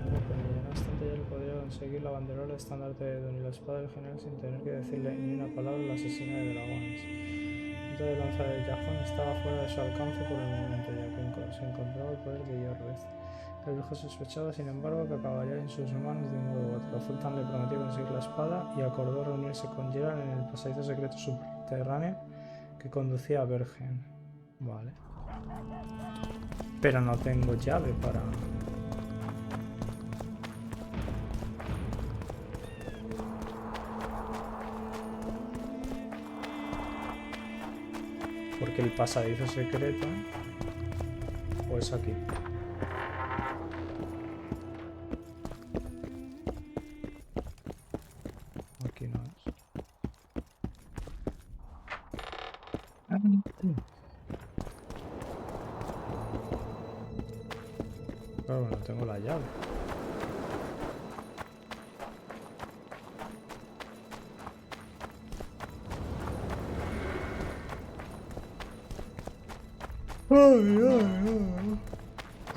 no obstante, él podría conseguir la banderola estandarte de Don y la espada del general sin tener que decirle ni una palabra al asesino de dragones. El punto de lanza del cajón estaba fuera de su alcance por el momento, ya que se encontraba el poder de Yorvez. El viejo sospechaba, sin embargo, que acabaría en sus manos de un modo u otro. Zoltan le prometió conseguir la espada y acordó reunirse con Geralt en el pasadizo secreto subterráneo que conducía a Bergen. Vale. Pero no tengo llave para... Porque el pasadizo secreto pues aquí. Aquí no es. Claro, no tengo la llave.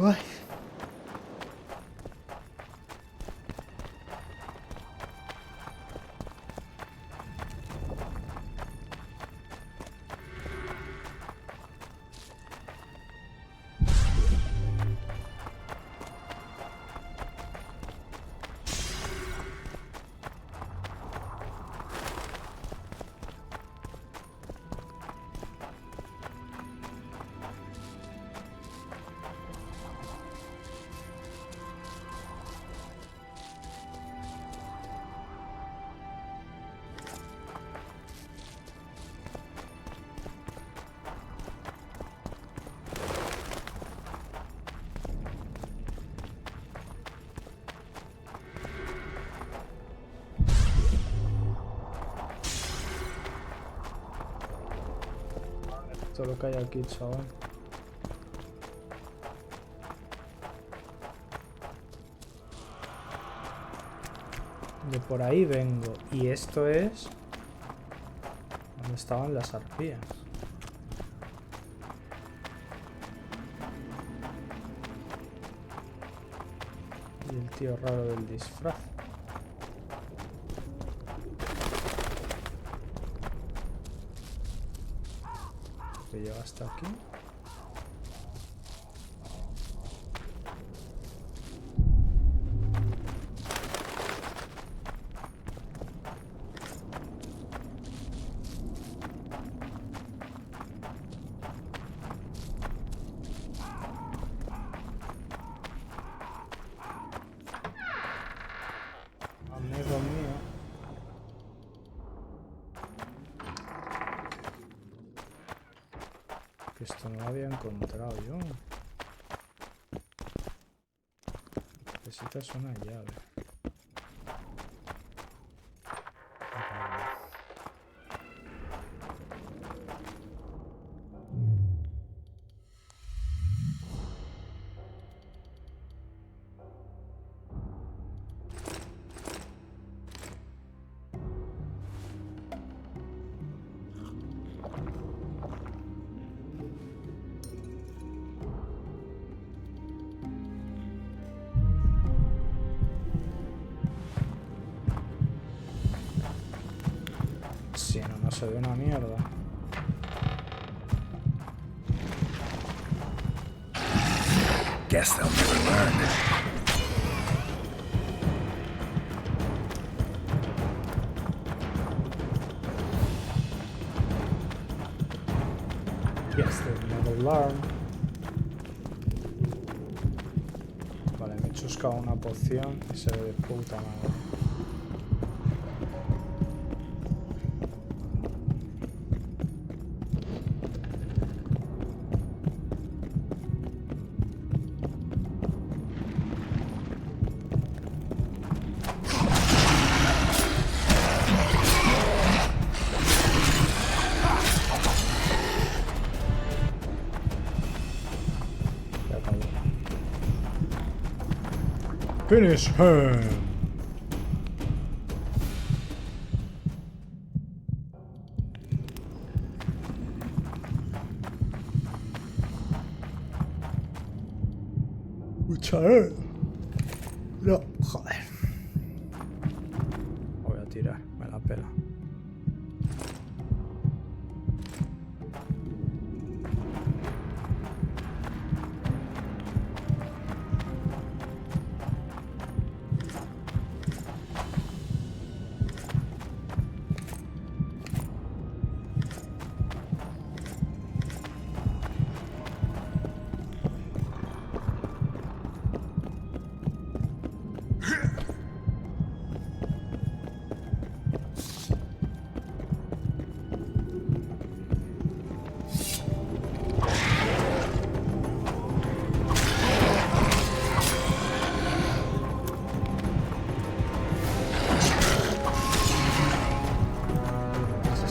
Ay. Todo lo que hay aquí, chaval. De por ahí vengo. Y esto es... donde estaban las arpías. Y el tío raro del disfraz. Que llega hasta aquí. Amigo mío. Que esto no lo había encontrado yo. Necesitas una llave. se ve una mierda. Guess they'll never learn. Yes, they'll never learn. Vale, me he chuscado una poción y se ve de puta madre. Finish him! Escucha, no, joder. Voy a tirar, me la pela.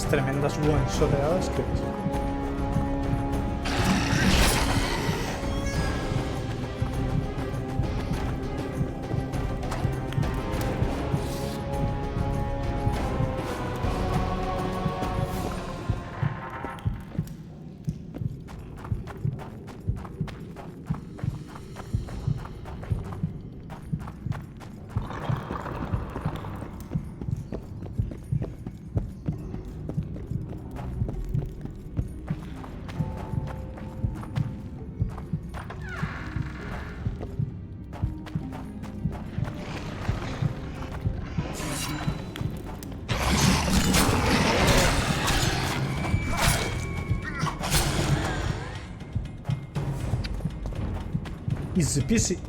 Tremendas one-shoteadas que es. Easy peasy.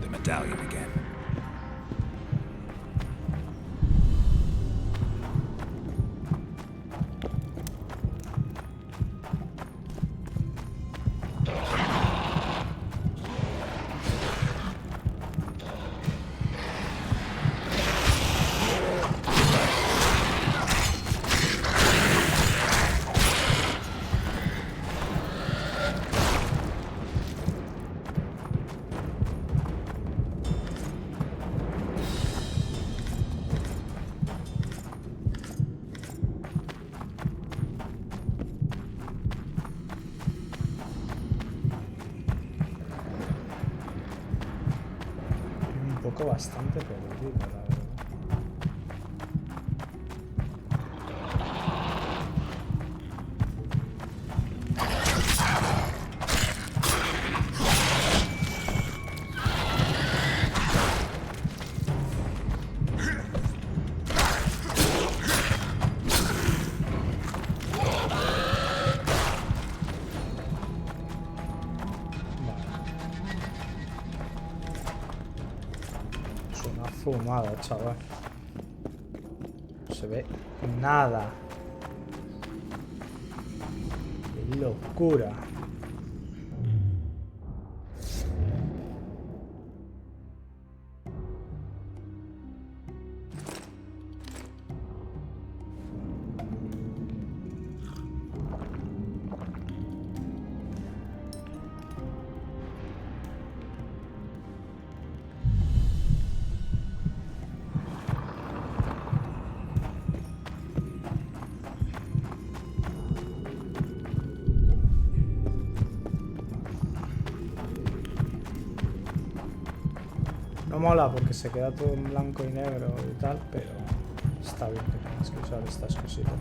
Medallion again. Bastante perdido, la verdad. fumada, chaval. No se ve nada. Qué locura. No mola porque se queda todo en blanco y negro y tal, pero está bien que tengas que usar estas cositas.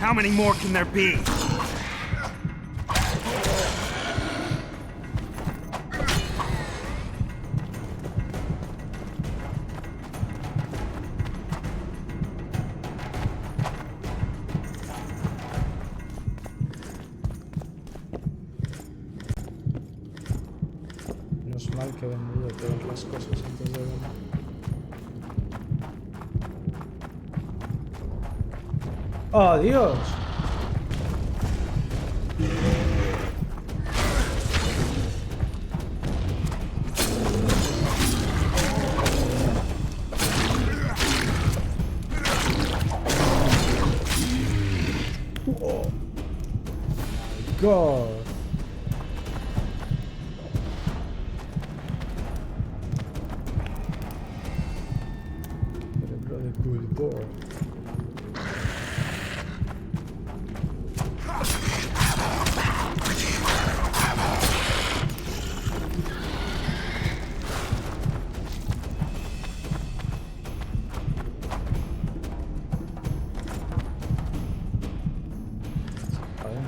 How many more can there be? No es mal que he vendido todas las cosas antes de venir. ¡Oh, Dios! Oh my God. Cerebro de pulpo.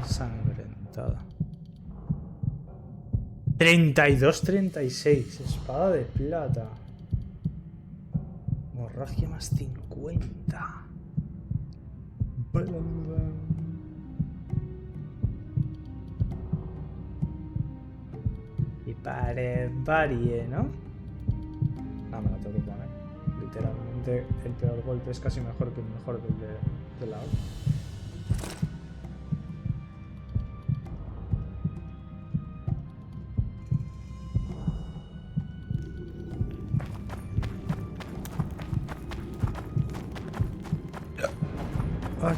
Ensangrentada. 32-36. Espada de plata. Hemorragia más 50. Y varie, ¿no? No, me la tengo que poner. Literalmente el peor golpe es casi mejor que el mejor de la otra. Ay.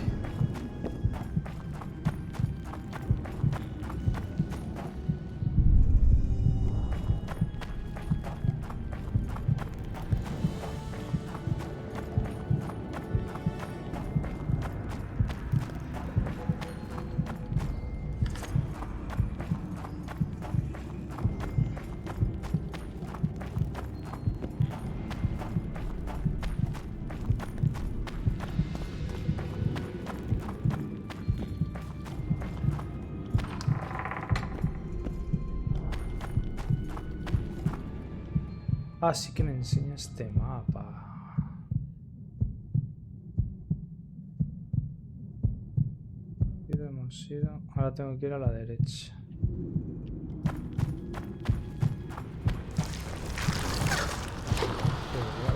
Ah, sí que me enseña este mapa. Hemos ido. Ahora tengo que ir a la derecha.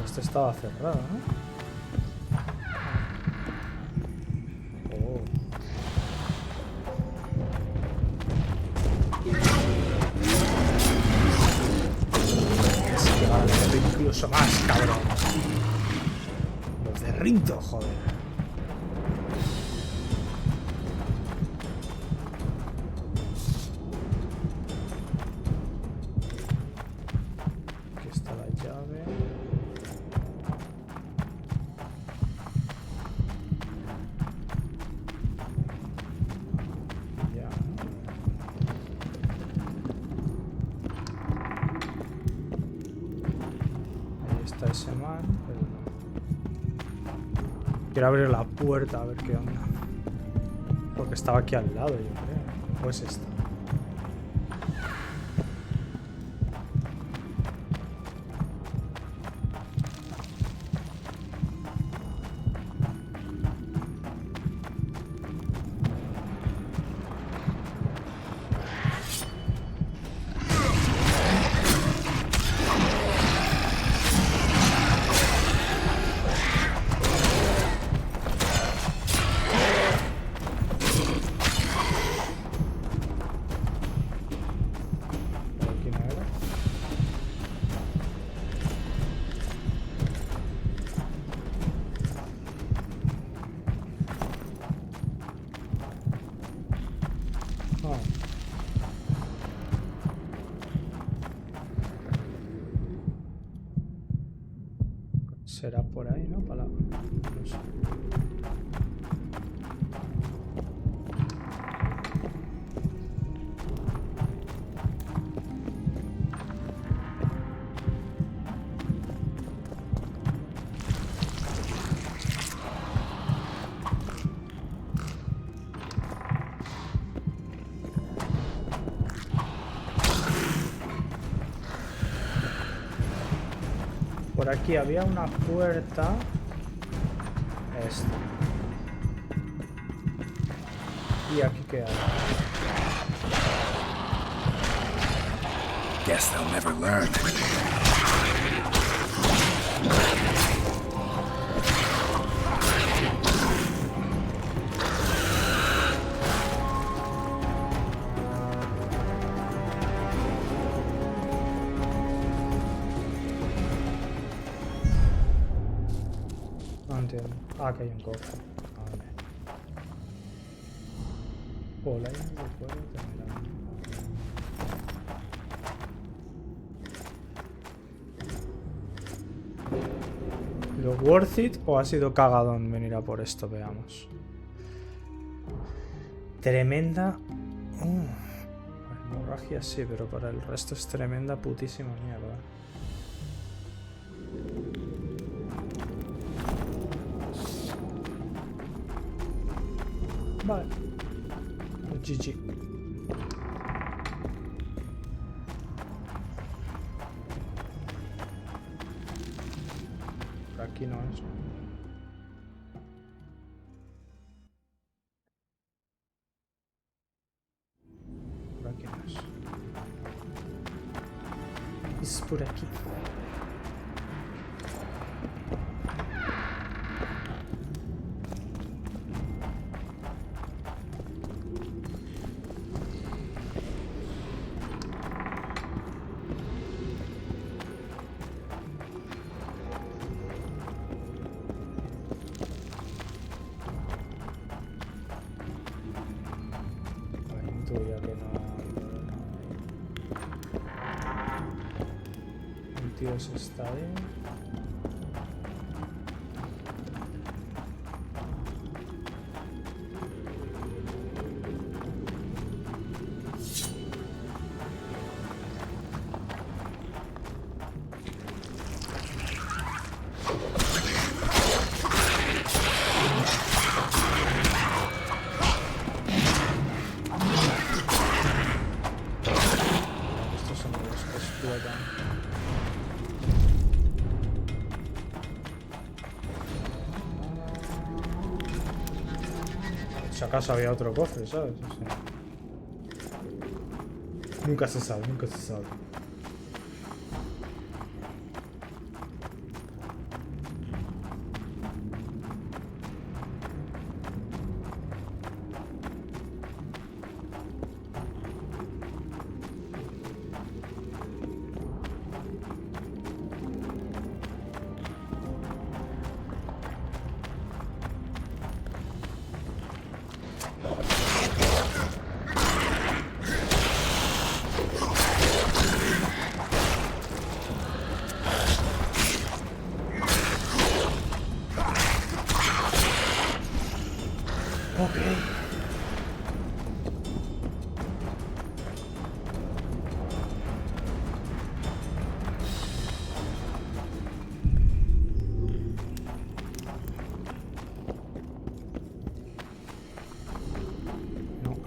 Este estaba cerrado, ¿no? Incluso más, cabrón. Los derrito, joder. Aquí está la llave. Ya. Está ese man, pero no. Quiero abrir la puerta a ver qué onda. Porque estaba aquí al lado, yo creo. Pues esta. Será por ahí, ¿no? Para la... no sé. Por aquí había una puerta. Esta. Y aquí qué hay. Guess they'll never learn. No entiendo. Ah, que hay un cofre. Vale. Hola, ya no puedo terminar. ¿Lo worth it o ha sido cagadón venir a por esto? Veamos. Tremenda... hemorragia sí, pero para el resto es tremenda putísima mierda. Vale. GG. Por aquí no es. Por aquí no es. Es por aquí. Ya que no... El tío se está ahí. Si acaso había otro cofre, ¿sabes? O sea, nunca se sabe, nunca se sabe.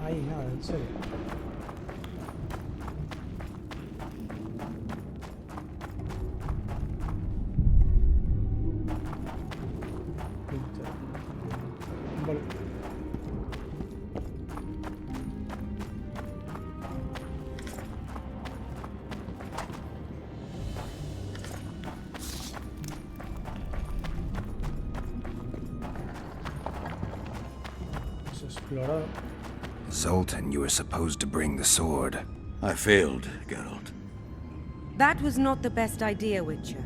hay nada, en serio. Vale. Explorar. Zoltan, you were supposed to bring the sword. I failed, Geralt. That was not the best idea, Witcher.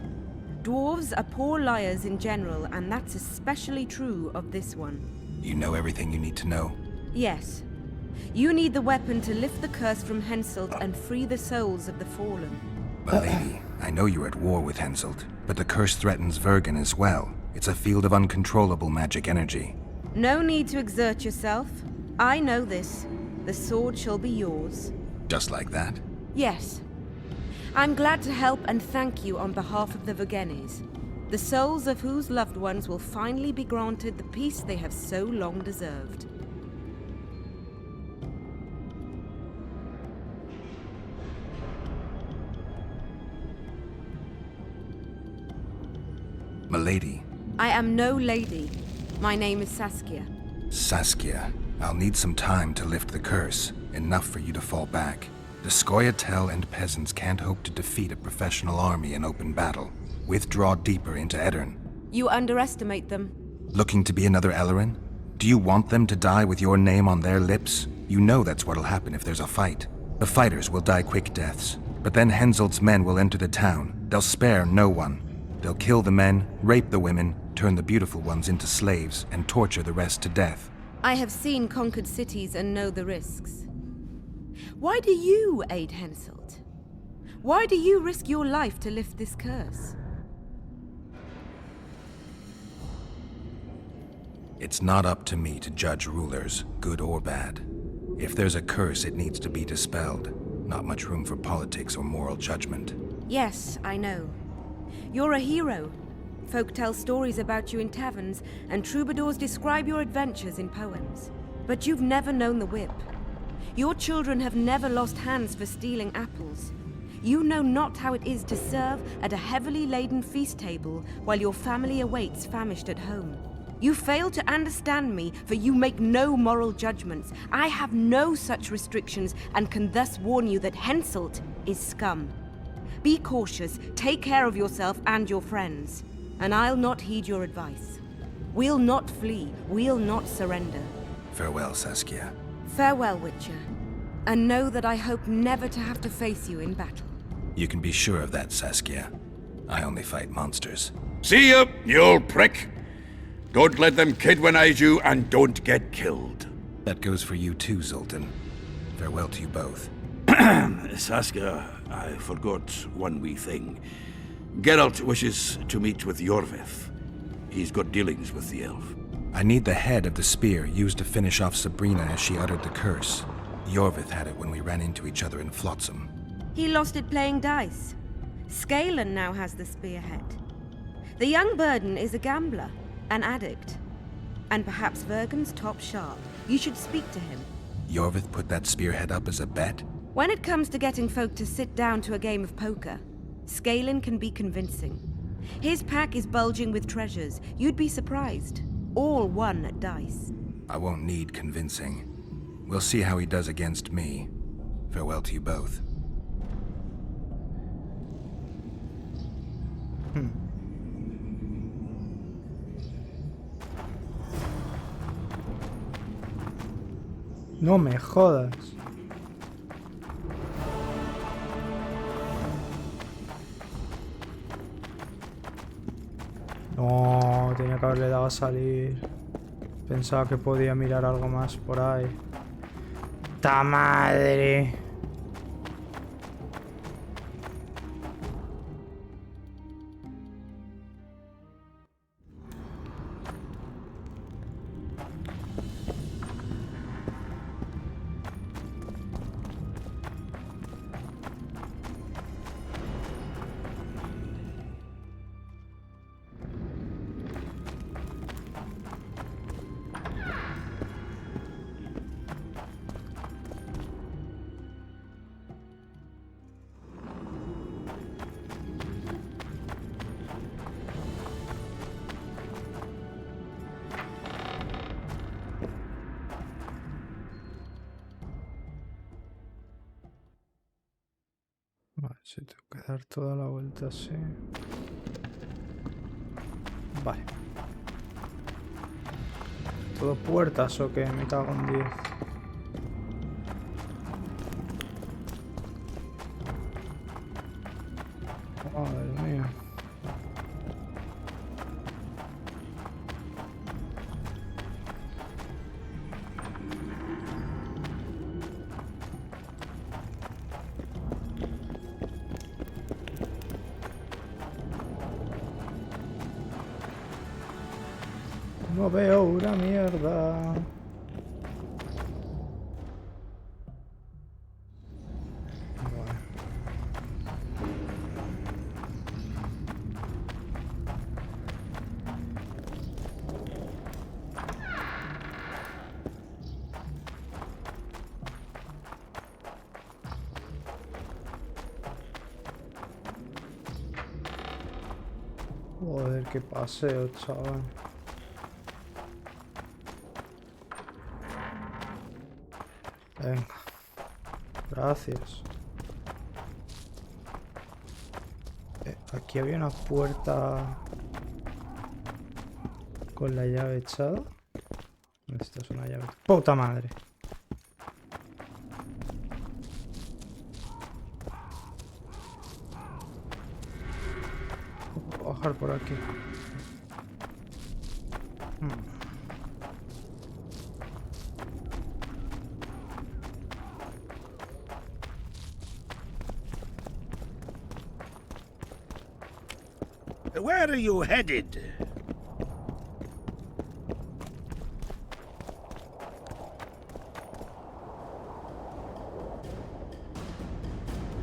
Dwarves are poor liars in general, and that's especially true of this one. You know everything you need to know? Yes. You need the weapon to lift the curse from Henselt and free the souls of the fallen. My lady, I know you're at war with Henselt, but the curse threatens Vergen as well. It's a field of uncontrollable magic energy. No need to exert yourself. I know this. The sword shall be yours. Just like that? Yes. I'm glad to help and thank you on behalf of the Vergenes, the souls of whose loved ones will finally be granted the peace they have so long deserved. Milady. I am no lady. My name is Saskia. Saskia, I'll need some time to lift the curse, enough for you to fall back. The Scoia'tael and peasants can't hope to defeat a professional army in open battle. Withdraw deeper into Edirn. You underestimate them. Looking to be another Ellerin? Do you want them to die with your name on their lips? You know that's what'll happen if there's a fight. The fighters will die quick deaths, but then Henselt's men will enter the town. They'll spare no one. They'll kill the men, rape the women, turn the beautiful ones into slaves, and torture the rest to death. I have seen conquered cities and know the risks. Why do you aid Henselt? Why do you risk your life to lift this curse? It's not up to me to judge rulers, good or bad. If there's a curse, it needs to be dispelled. Not much room for politics or moral judgment. Yes, I know. You're a hero. Folk tell stories about you in taverns, and troubadours describe your adventures in poems. But you've never known the whip. Your children have never lost hands for stealing apples. You know not how it is to serve at a heavily laden feast table while your family awaits famished at home. You fail to understand me, for you make no moral judgments. I have no such restrictions and can thus warn you that Henselt is scum. Be cautious, take care of yourself and your friends, and I'll not heed your advice. We'll not flee, we'll not surrender. Farewell, Saskia. Farewell, Witcher, and know that I hope never to have to face you in battle. You can be sure of that, Saskia. I only fight monsters. See ya, you old prick! Don't let them kidwinize you, and don't get killed. That goes for you too, Zoltan. Farewell to you both. Saskia, I forgot one wee thing. Geralt wishes to meet with Jorveth. He's got dealings with the elf. I need the head of the spear used to finish off Sabrina as she uttered the curse. Jorveth had it when we ran into each other in Flotsam. He lost it playing dice. Scalen now has the spearhead. The young Burden is a gambler, an addict, and perhaps Vergen's top sharp. You should speak to him. Jorveth put that spearhead up as a bet? When it comes to getting folk to sit down to a game of poker, Scalen can be convincing. His pack is bulging with treasures. You'd be surprised. All won at dice. I won't need convincing. We'll see how he does against me. Farewell to you both. No me jodas. No, tenía que haberle dado a salir. Pensaba que podía mirar algo más por ahí. ¡Ta madre! Vale, si tengo que dar toda la vuelta así. Vale. ¿Todo puertas o qué? Me cago en 10. Madre mía. No veo una mierda. Joder, qué paseo, chaval. Venga. Gracias. Aquí había una puerta con la llave echada. Esta es una llave. ¡Puta madre! Voy a bajar por aquí. Where are you headed?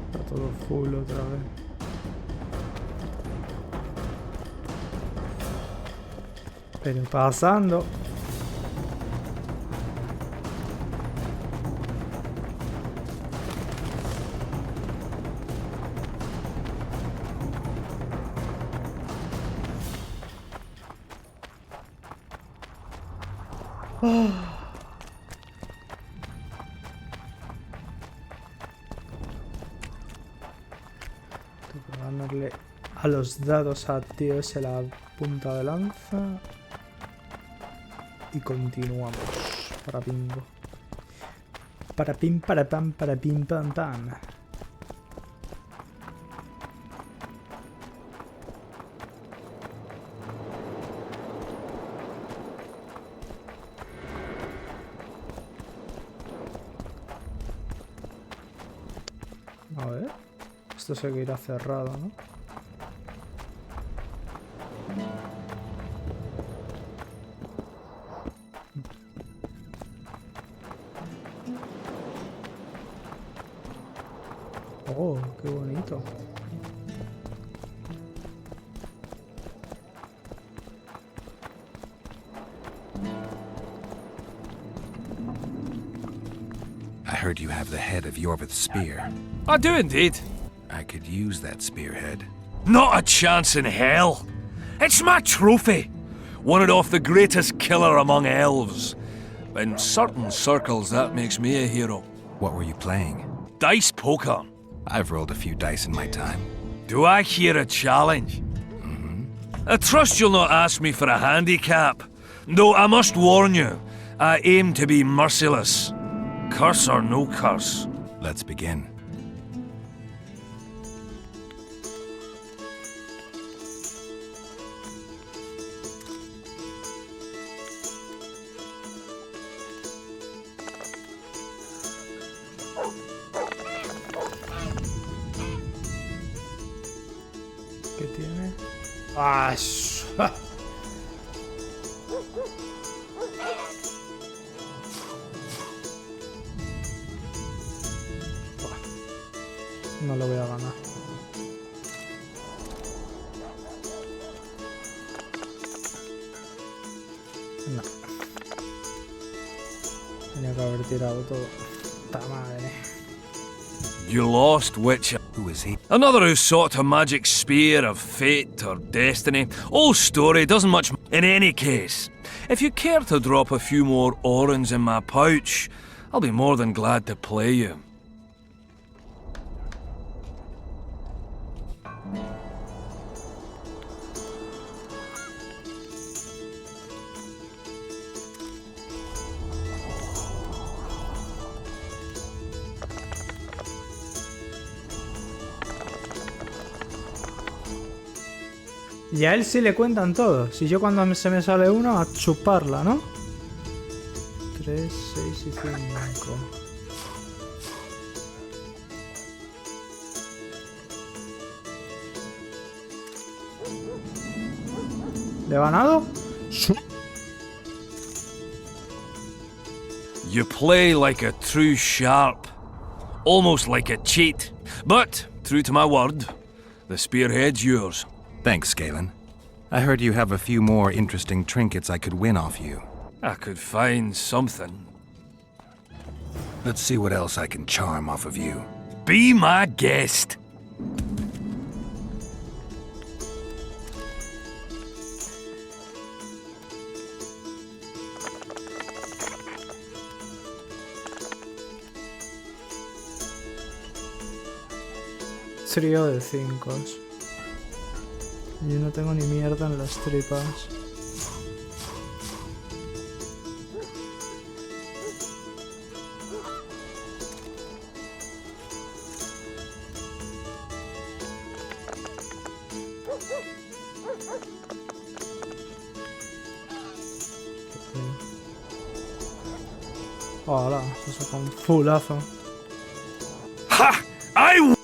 Está todo full otra vez. Pero pasando. Tengo que ganarle a los dados a tío ese la punta de lanza. Y continuamos. Para pingo. Para pim, para pam, pam. A ver. Esto seguirá cerrado, ¿no? Oh, qué bonito. I heard you have the head of Yorvith's spear. I do indeed. I could use that spearhead. Not a chance in hell. It's my trophy. Won it off the greatest killer among elves. In certain circles, that makes me a hero. What were you playing? Dice poker. I've rolled a few dice in my time. Do I hear a challenge? I trust you'll not ask me for a handicap. Though I must warn you, I aim to be merciless. Curse or no curse. Let's begin. ¿Qué tiene? ¡Ah! No lo voy a ganar. No. Tenía que haber tirado todo. ¡Ta madre! You lost, Witcher. Who is he? Another who sought a magic spear of fate or destiny. Old story, doesn't much. In any case, if you care to drop a few more orens in my pouch, I'll be more than glad to play you. Y a él sí le cuentan todos. Y yo cuando se me sale uno, a chuparla, ¿no? 3, 6 y 5. ¿Le he ganado? You play like a true sharp. Almost like a cheat. But, true to my word, the spearhead's yours. Thanks, Galen. I heard you have a few more interesting trinkets I could win off you. I could find something. Let's see what else I can charm off of you. Be my guest. Trío de 5. Yo no tengo ni mierda en las tripas. Hola, se saca un fullazo. Ha! I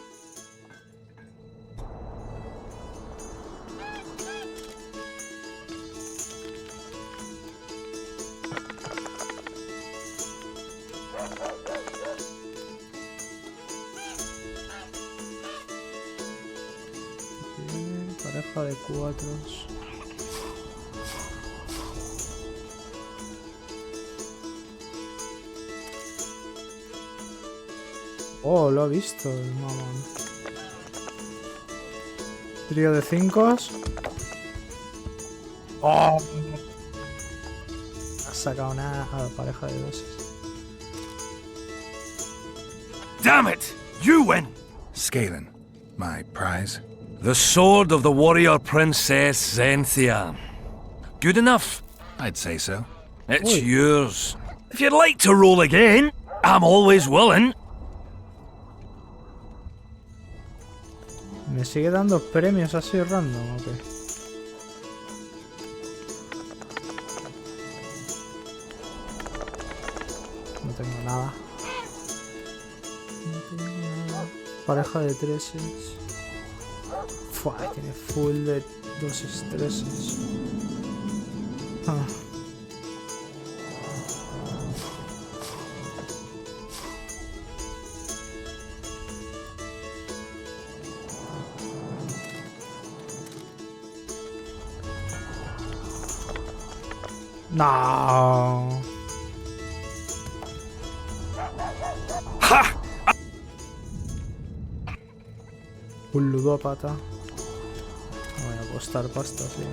Pareja de 4. Oh, lo ha visto el mamón. Trío de 5. Oh. Ha sacado una pareja de 2. Damn it! You win! Scalen, my prize. The sword of the warrior princess Zenthia. Good enough? I'd say so. It's yours. If you'd like to roll again, I'm always willing. ¿Me sigue dando premios así random o qué? No tengo nada. No tengo nada. Pareja de 3. Fua, tiene full de 2 estreses. Ah. No. Ha! Un ludópata. Voy a apostar pasta, sí.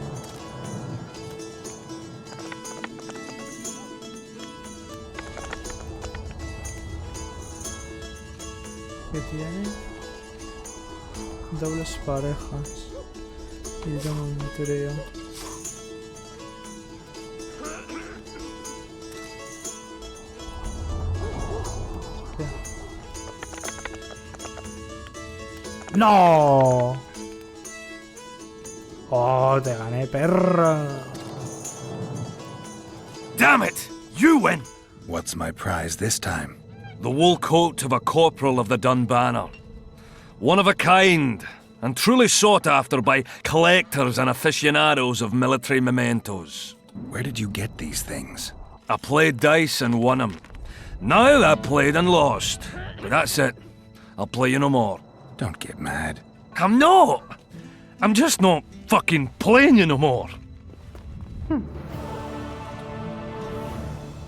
¿Qué tiene? Dobles parejas. Y tengo un trío. ¡No! ¡Oh, te gané, perra! Damn it! You win! What's my prize this time? The wool coat of a corporal of the Dunbanner. One of a kind, and truly sought after by collectors and aficionados of military mementos. Where did you get these things? I played dice and won them. Now I played and lost. But that's it. I'll play you no more. Don't get mad. I'm not! I'm just not fucking playing you no more.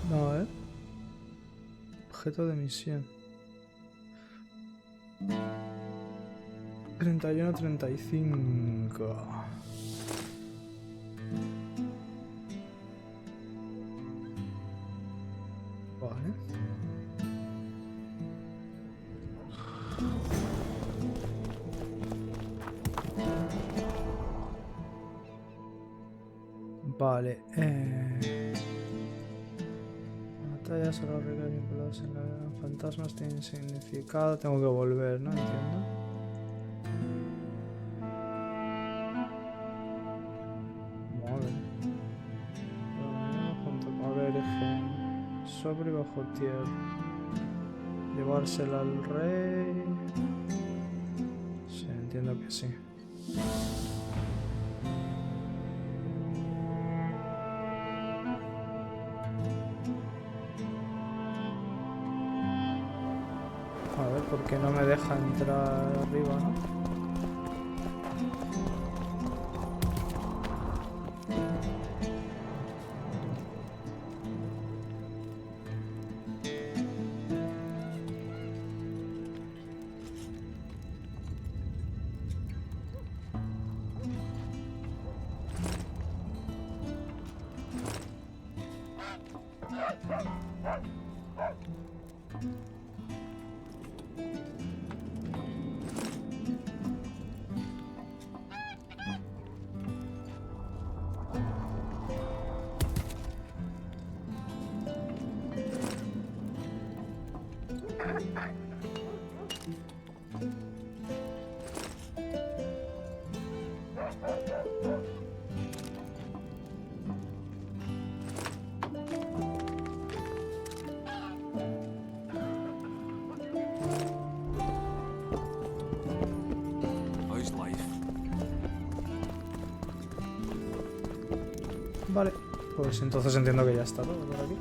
No, Objeto de misión. 31-35. Vale. Vale, batallas solo recaen vinculados en la fantasmas tienen significado. Tengo que volver, ¿no? Entiendo. Jotier. Llevársela al rey. Sí, entiendo que sí. A ver, ¿por qué no me deja entrar arriba, no? Vale, pues entonces entiendo que ya está todo por aquí.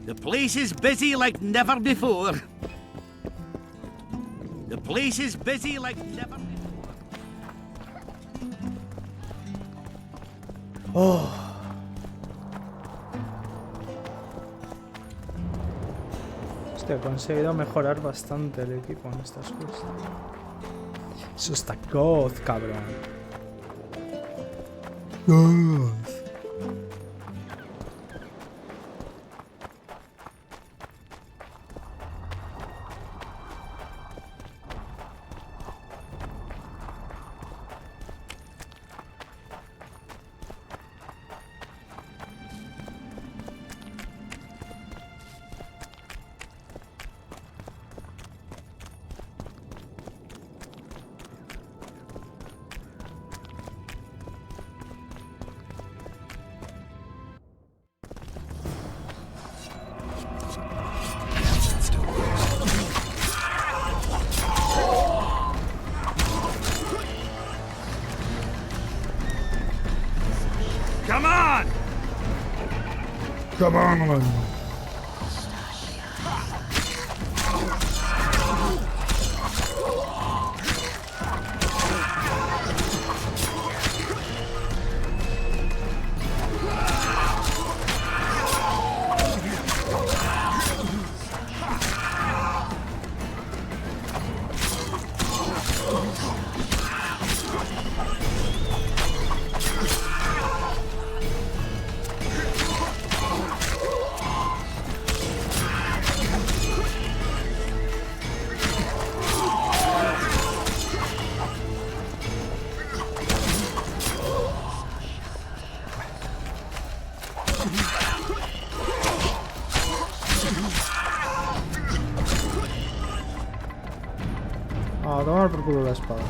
The place is busy like never before. The place is busy like never before. Oh. Hostia, he conseguido mejorar bastante el equipo en estas cosas. Eso está god, cabrón. Come on! Come on! A tomar por culo la espada.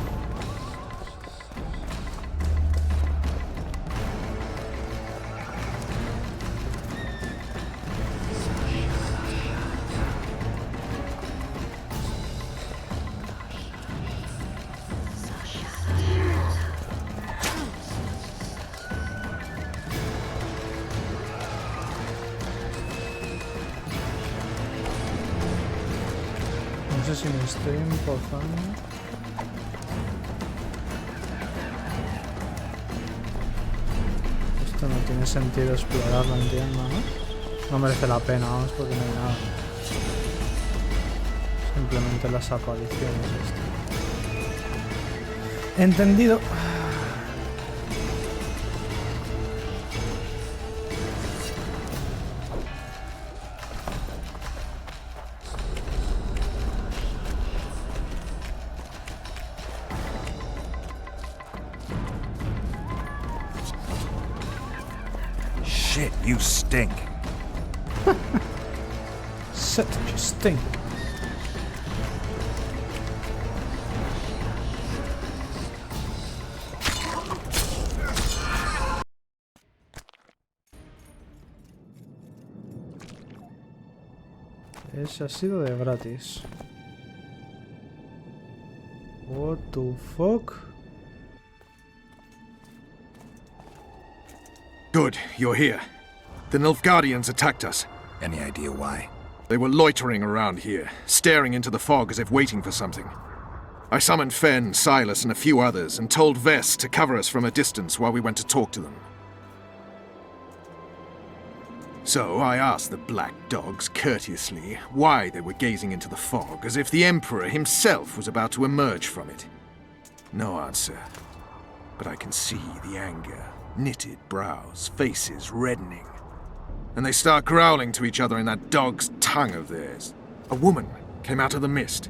No sé si me estoy empozando. Esto no tiene sentido explorarlo, entiendo, ¿no? No merece la pena, vamos, porque no hay nada. Simplemente las apariciones. Esto. Entendido. Shit, you stink. Shit, you stink. Ese ha sido de gratis. What the fuck? Good, you're here. The Nilfgaardians attacked us. Any idea why? They were loitering around here, staring into the fog as if waiting for something. I summoned Fen, Silas, and a few others, and told Vess to cover us from a distance while we went to talk to them. So I asked the black dogs courteously why they were gazing into the fog, as if the Emperor himself was about to emerge from it. No answer. But I can see the anger, knitted brows, faces reddening. And they start growling to each other in that dog's tongue of theirs. A woman came out of the mist,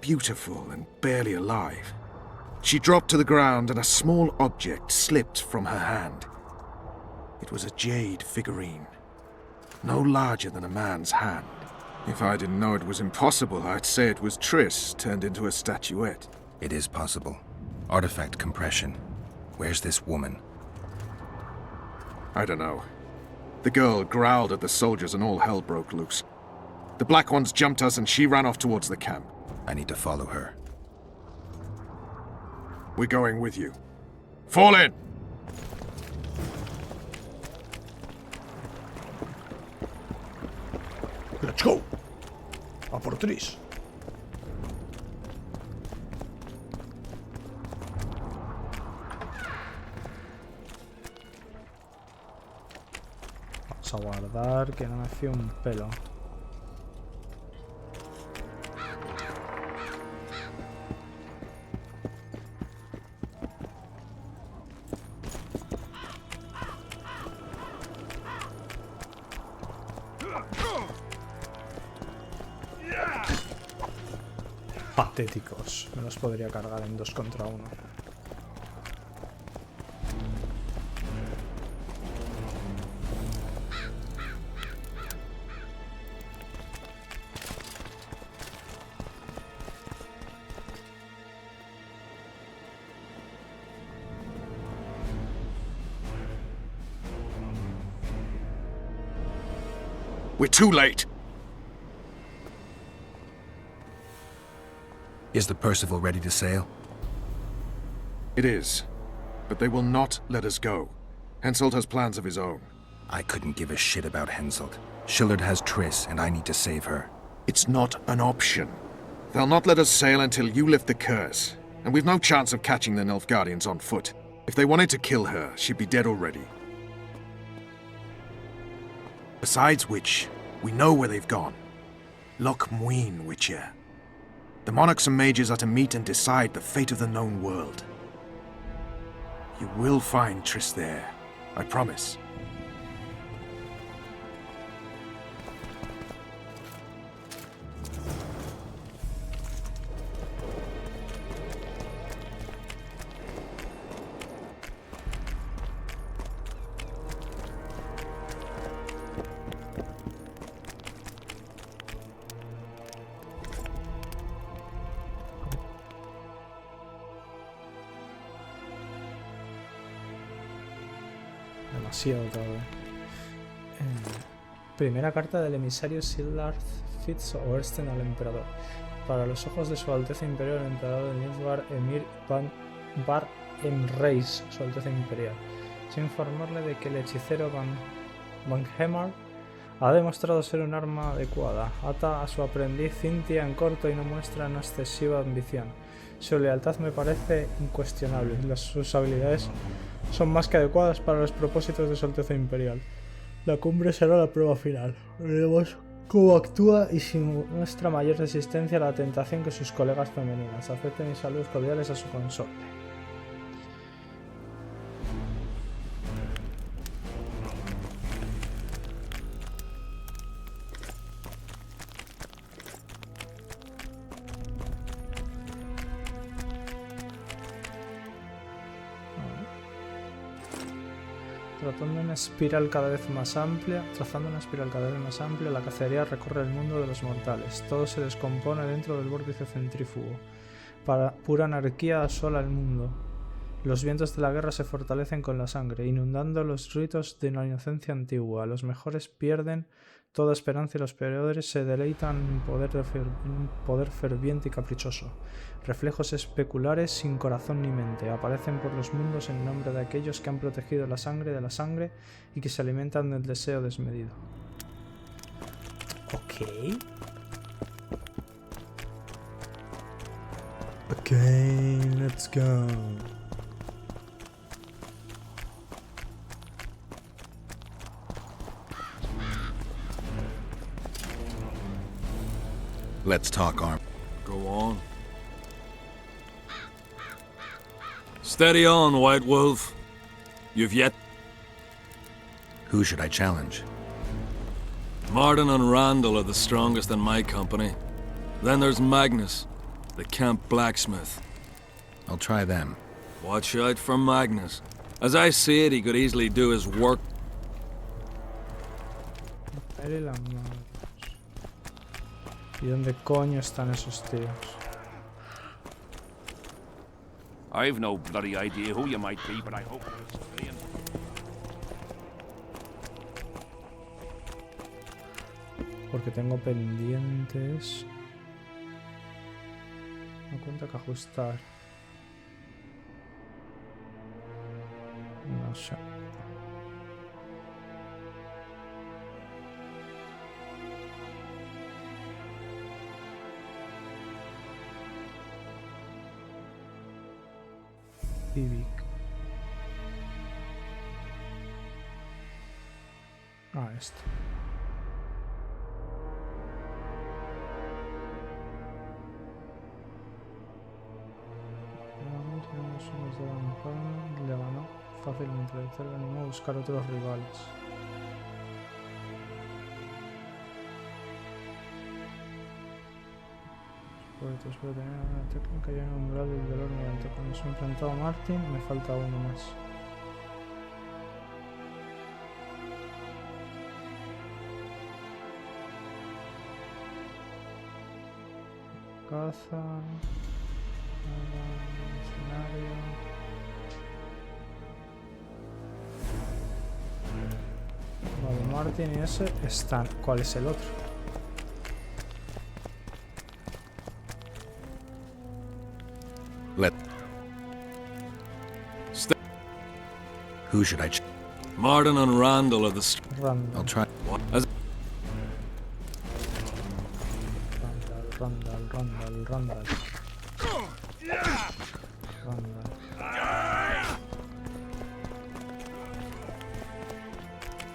beautiful and barely alive. She dropped to the ground and a small object slipped from her hand. It was a jade figurine, no larger than a man's hand. If I didn't know it was impossible, I'd say it was Triss turned into a statuette. It is possible. Artifact compression. Where's this woman? I don't know. The girl growled at the soldiers and all hell broke loose. The black ones jumped us and she ran off towards the camp. I need to follow her. We're going with you. Fall in! Let's go! A por Triss. Vamos a guardar, que no me fío un pelo. Patéticos. Me los podría cargar en 2 contra 1. We're too late. Is the Percival ready to sail? It is. But they will not let us go. Henselt has plans of his own. I couldn't give a shit about Henselt. Shillard has Triss, and I need to save her. It's not an option. They'll not let us sail until you lift the curse. And we've no chance of catching the Nilfgaardians on foot. If they wanted to kill her, she'd be dead already. Besides which, we know where they've gone. Loch Muin, Witcher. The monarchs and mages are to meet and decide the fate of the known world. You will find Triss there, I promise. Demasiado tarde. Primera carta del emisario Sildar Fitz Oersten al emperador. Para los ojos de su Alteza Imperial, el emperador de Nilfgaard, Emir Bar Emreis, su Alteza Imperial. Sin informarle de que el hechicero Van Hemar ha demostrado ser un arma adecuada. Ata a su aprendiz Cynthia en corto y no muestra una excesiva ambición. Su lealtad me parece incuestionable. Sus habilidades son más que adecuadas para los propósitos de su Alteza Imperial. La cumbre será la prueba final. Veremos cómo actúa y si muestra mayor resistencia a la tentación que sus colegas femeninas. Acepte mis saludos cordiales a su consorte. Trazando una espiral cada vez más amplia, la cacería recorre el mundo de los mortales. Todo se descompone dentro del vórtice centrífugo. Pura anarquía asola el mundo. Los vientos de la guerra se fortalecen con la sangre, inundando los ritos de una inocencia antigua. Los mejores pierden toda esperanza y los peores se deleitan en un poder ferviente y caprichoso. Reflejos especulares sin corazón ni mente aparecen por los mundos en nombre de aquellos que han protegido la sangre de la sangre y que se alimentan del deseo desmedido. Ok. Ok, let's go. Let's talk, Arm. Go on. Steady on, White Wolf. You've yet... Who should I challenge? Martin and Randall are the strongest in my company. Then there's Magnus, the camp blacksmith. I'll try them. Watch out for Magnus. As I see it, he could easily do his work. ¿Y dónde coño están esos tíos? I've no bloody idea who you might be, but I hope you'll explain. Porque tengo pendientes. No cuenta que ajustar. No sé. Civic. Ah, este. Le ganó fácilmente. Le animó a buscar otros rivales. Después de tener una técnica y un umbral del dolor mediante cuando se ha enfrentado a Martin, me falta uno más. Caza. Escenario. Vale, Martin y ese están. ¿Cuál es el otro? Who should I Martin and Randall are the... Randall. I'll try. Randall.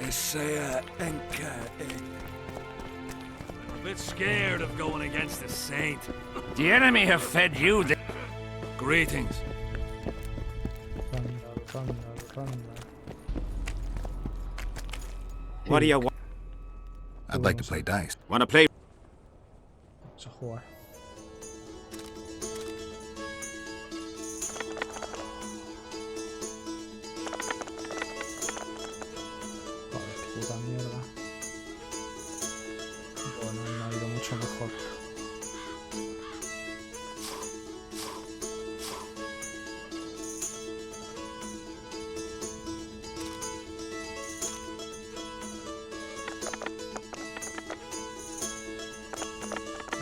Isaiah Enka. I'm a bit scared of going against the saint. The enemy have fed you the... Greetings. Randall. What do you want? I'd like to play dice. Want to play? Vamos a jugar. Joder, qué puta mierda. Bueno, me ha ido mucho mejor.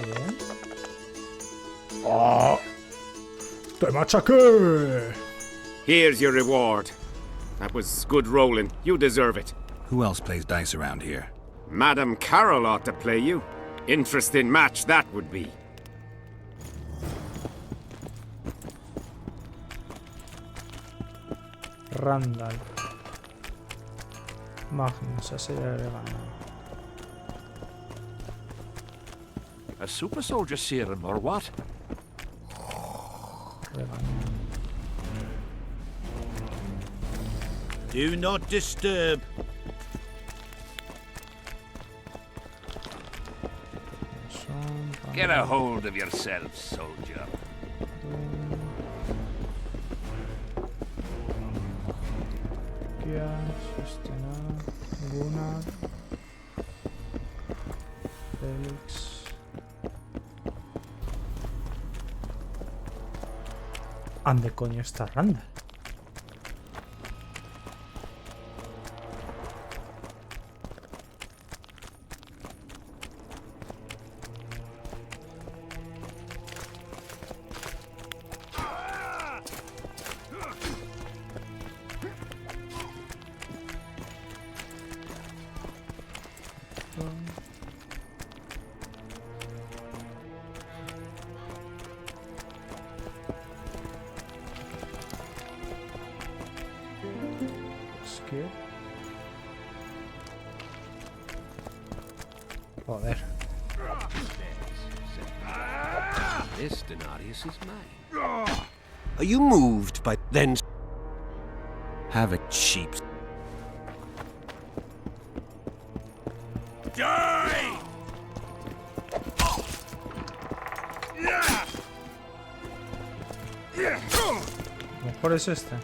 Bien. ¡Oh! ¡Te machaqué! Here's your reward. That was good rolling. You deserve it. Who else plays dice around here? Madam Carol ought to play you. Interesting match that would be. Randall. Magnus, ese ya le ganó. A super soldier serum, or what? Do not disturb. Get a hold of yourself, soldier. Gunnar. Felix. ¿Ande coño está Randall? Skip. Joder. This denarius is mine. Are you moved by then? Have a Cheap. Die! Mejor es este.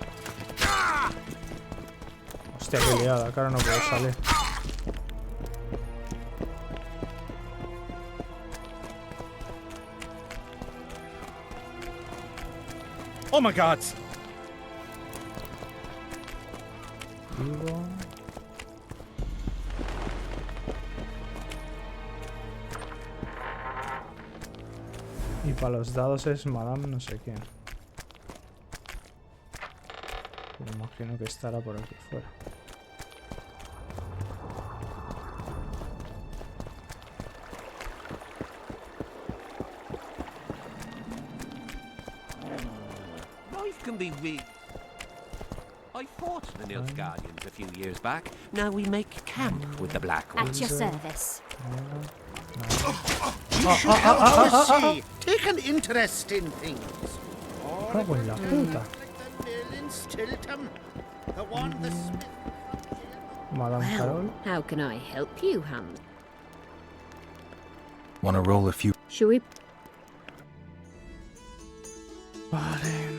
Hostia, qué liada, que ahora no puedo salir. Oh my god! Vivo. Y para los dados es Madame no sé quién. Pero imagino que estará por aquí fuera. Life can be weird. I fought the Nilfgaardians a few years back. Now we make camp with the Black Ones. At your service. You should help us see. Take an interest in things. Cago en la puta. Madame Carol. How can I help you, Hans? Want to roll a few? Should we? Vale.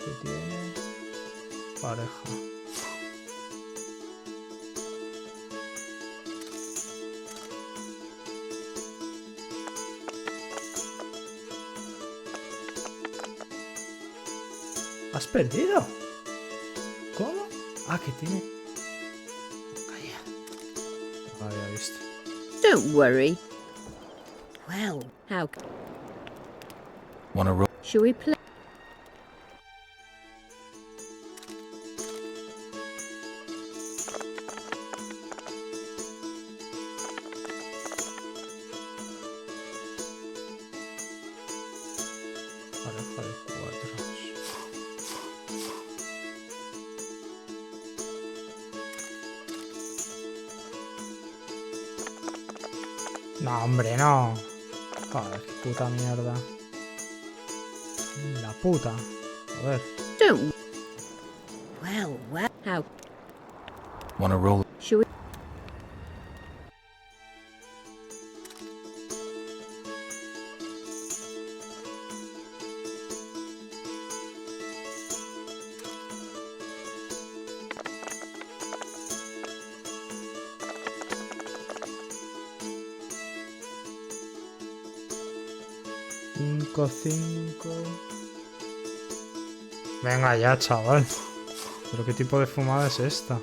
¿Qué tiene? Pareja. ¿Has perdido? ¿Cómo? Ah, que tiene... Calla. No lo había visto. Don't worry. Well, how? Want to roll? Should we play? Pareja de cuatro. No, hombre, no. Joder, qué puta mierda. La puta. Joder. Don't. Well, how? Want to roll? Should we? Cinco. Venga ya, chaval. ¿Pero qué tipo de fumada es esta?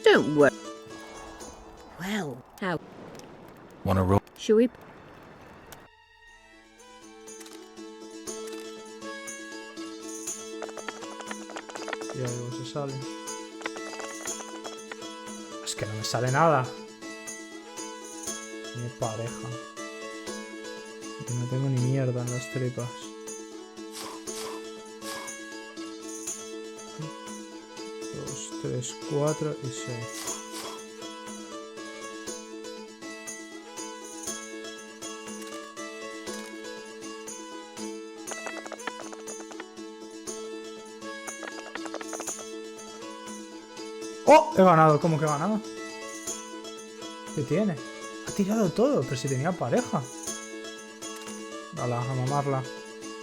Don't worry. Well, how? Want to roll? Should we? Y algo se sale. Es que no me sale nada. Mi pareja. Que no tengo ni mierda en las tripas. Dos, tres, cuatro y seis. ¡Oh! He ganado. ¿Cómo que he ganado? ¿Qué tiene? Ha tirado todo, pero si tenía pareja. Hala, a mamarla.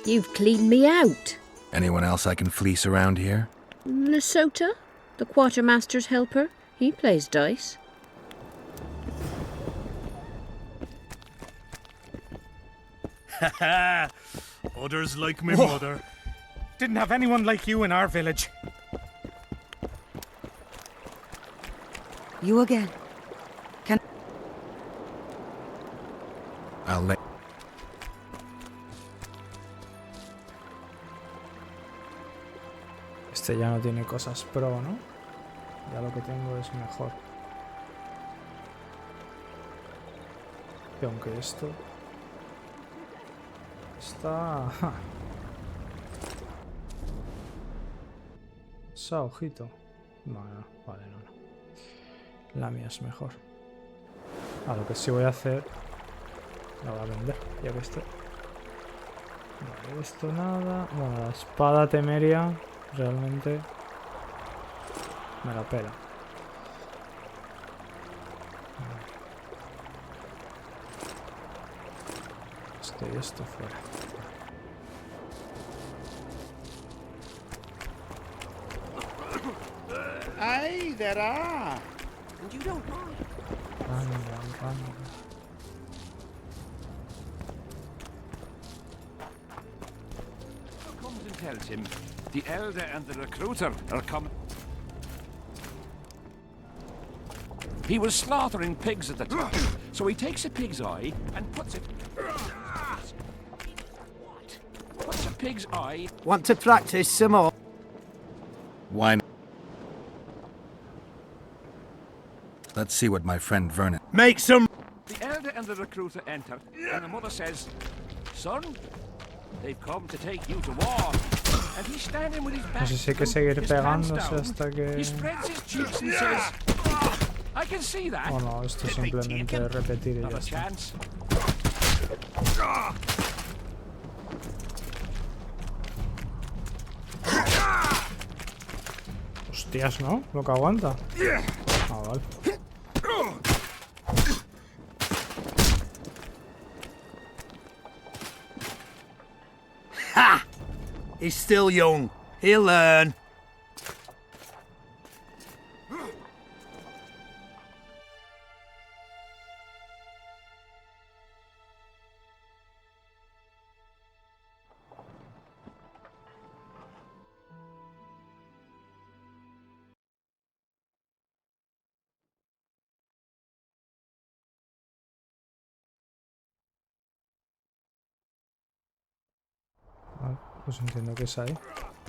You've cleaned me out. Anyone else I can fleece around here? Lesota, the quartermaster's helper. He plays dice. Haha! Others like my mother. Didn't have anyone like you in our village. You again. Can... I'll let... Este ya no tiene cosas pro, ¿no? Ya lo que tengo es mejor. Y aunque esto... Está... Esa ojito. No, vale, no. La mía es mejor. Lo que sí voy a hacer... La voy a vender, ya que estoy. Vale, esto nada. Bueno, la espada temeria realmente me la pela. Esto y esto fuera. Aye, there are. And you don't mind. Run. Comes and tells him the elder and the recruiter are coming. He was slaughtering pigs at the time, so he takes a pig's eye and puts it... What? Puts a pig's eye... Want to practice some more? Why not? Let's see what my friend Vernon... Make some... The elder and the recruiter enter, and the mother says, "Son, they've come to take you to war." And he's standing with his back... No sé si hay que seguir pegándose hasta que... He spreads his cheeks and says, "I can see that." Oh no, esto es simplemente repetir y ya está. Hostias, ¿no? Lo que aguanta. Vale. Ha! He's still young. He'll learn. Pues entiendo que es ahí.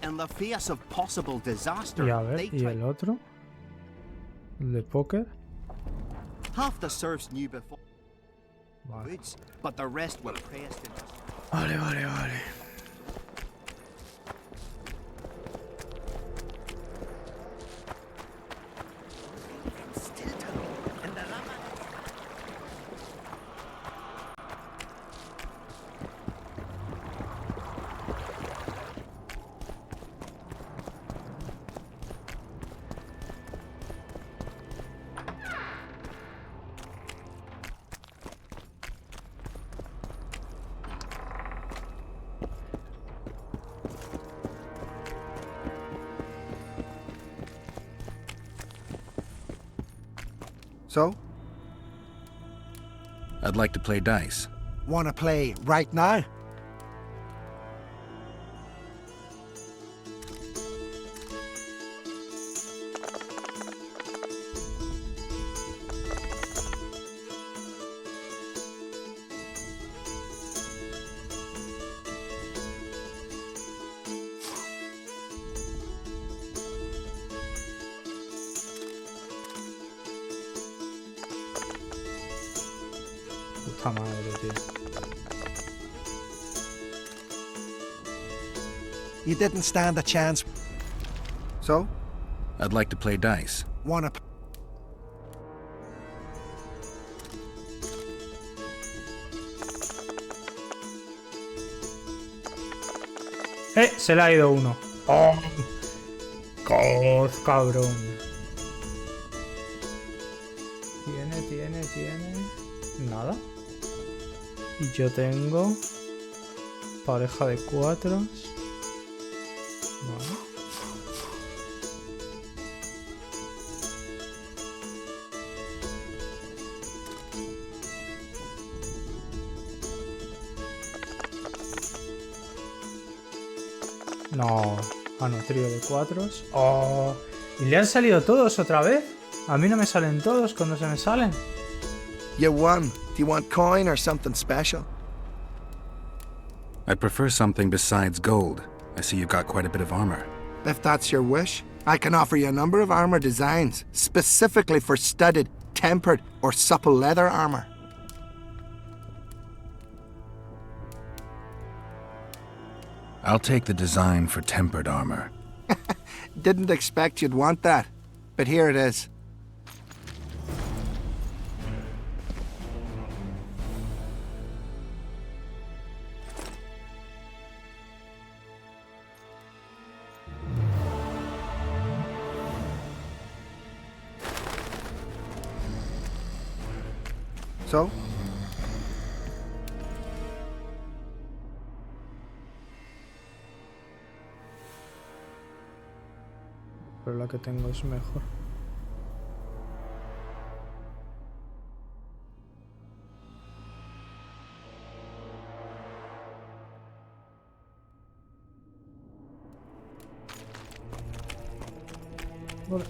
In the face of possible disaster, Y a ver, they ¿y el otro? ¿El de póker? half the serfs knew before Vale. woods, but the rest were pressed into... Vale. So? I'd like to play dice. Wanna play right now? Puta madre, tío. You didn't stand a chance. So? I'd like to play dice. Wanna... Se le ha ido uno. ¡Oh! ¡Coz, cabrón! Tiene... Nada. Y yo tengo... Pareja de 4. Vale. No. Ah, no, trío de 4. Oh. ¿Y le han salido todos otra vez? A mí no me salen todos cuando se me salen. You won. Do you want coin or something special? I'd prefer something besides gold. I see you've got quite a bit of armor. If that's your wish, I can offer you a number of armor designs, specifically for studded, tempered, or supple leather armor. I'll take the design for tempered armor. Didn't expect you'd want that, but here it is. So? Pero la que tengo es mejor. Vale.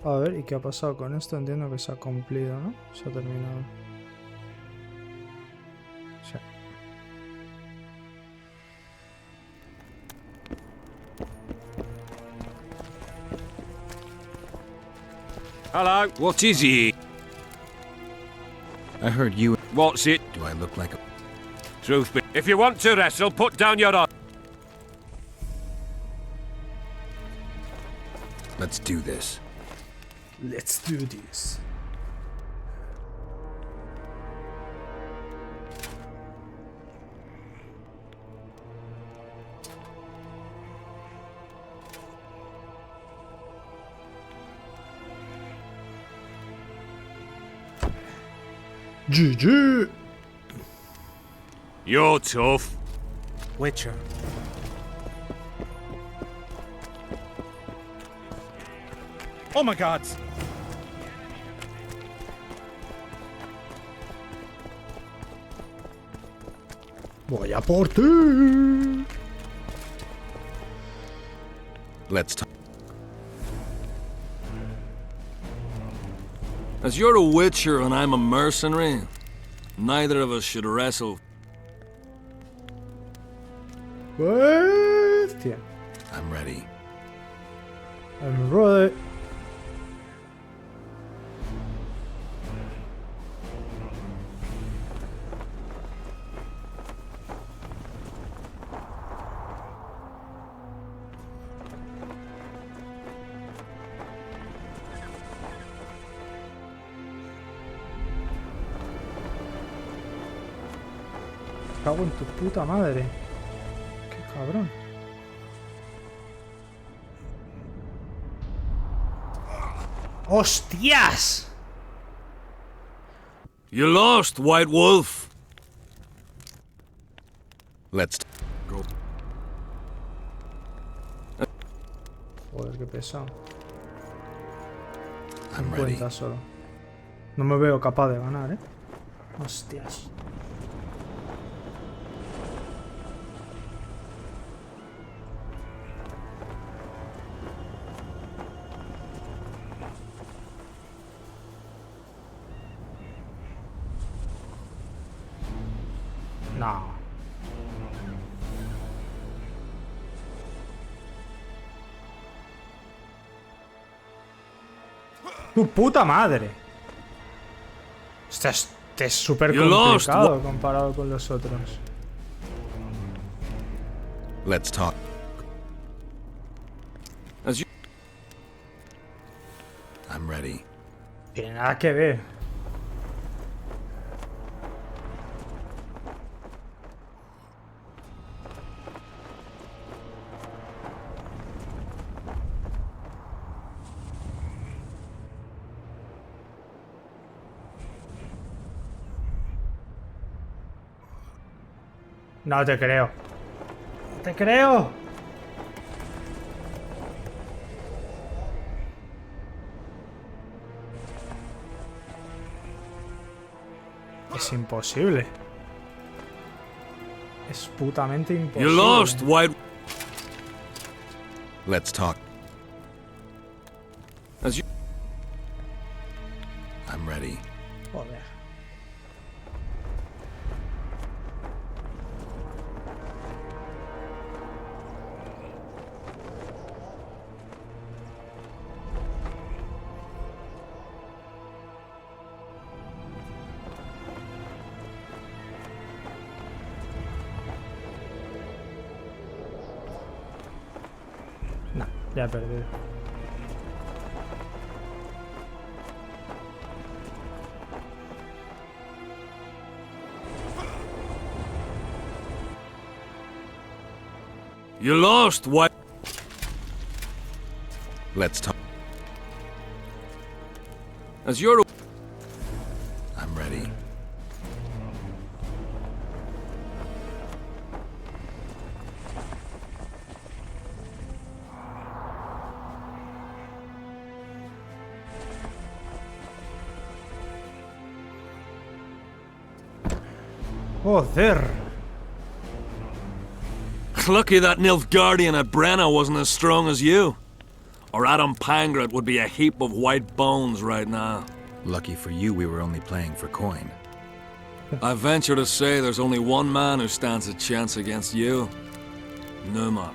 A ver, ¿y qué ha pasado con esto? Entiendo que se ha cumplido, ¿no? Se ha terminado. Sí. Hello. What is it? I heard you... What's it? Do I look like a... Truth be... If you want to wrestle, put down your arm. Let's do this. Let's do this. GG. You're tough. Witcher. Oh my god! Voy a por ti. Let's talk. As you're a witcher and I'm a mercenary, neither of us should wrestle. Hostia. I'm ready. I'm ready. Cago en tu puta madre. Qué cabrón. ¡Hostias! You lost, White Wolf. Let's go. Joder, qué pesado. I'm ready. 50 solo. No me veo capaz de ganar, Hostias. No. ¡Tu puta madre! Este es súper complicado comparado con los otros. Let's talk. I'm ready. Tiene nada que ver. No te creo. No te creo. Es imposible. Es putamente imposible. You lost, White. Let's talk. As you... I'm ready. Joder. Nah, ya he perdido. You lost, what? Let's talk. As you're... I'm ready. Joder. Lucky that Nilfgaardian at Brenna wasn't as strong as you. Or Adam Pangrat would be a heap of white bones right now. Lucky for you, we were only playing for coin. I venture to say there's only one man who stands a chance against you. Numa.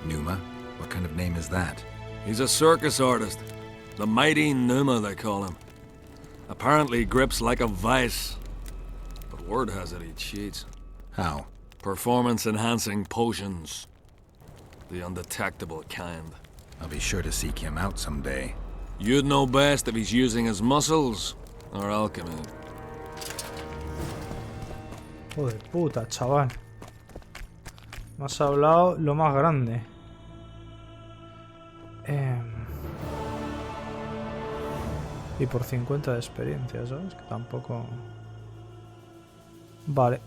Numa? What kind of name is that? He's a circus artist. The mighty Numa, they call him. Apparently grips like a vice. But word has it he cheats. How? Performance-enhancing potions. The undetectable kind. I'll be sure to seek him out someday. You'd know best if he's using his muscles or alchemy. Joder puta, chaval. Me has hablado lo más grande. Y por 50 de experiencia, ¿sabes? Que tampoco... Vale.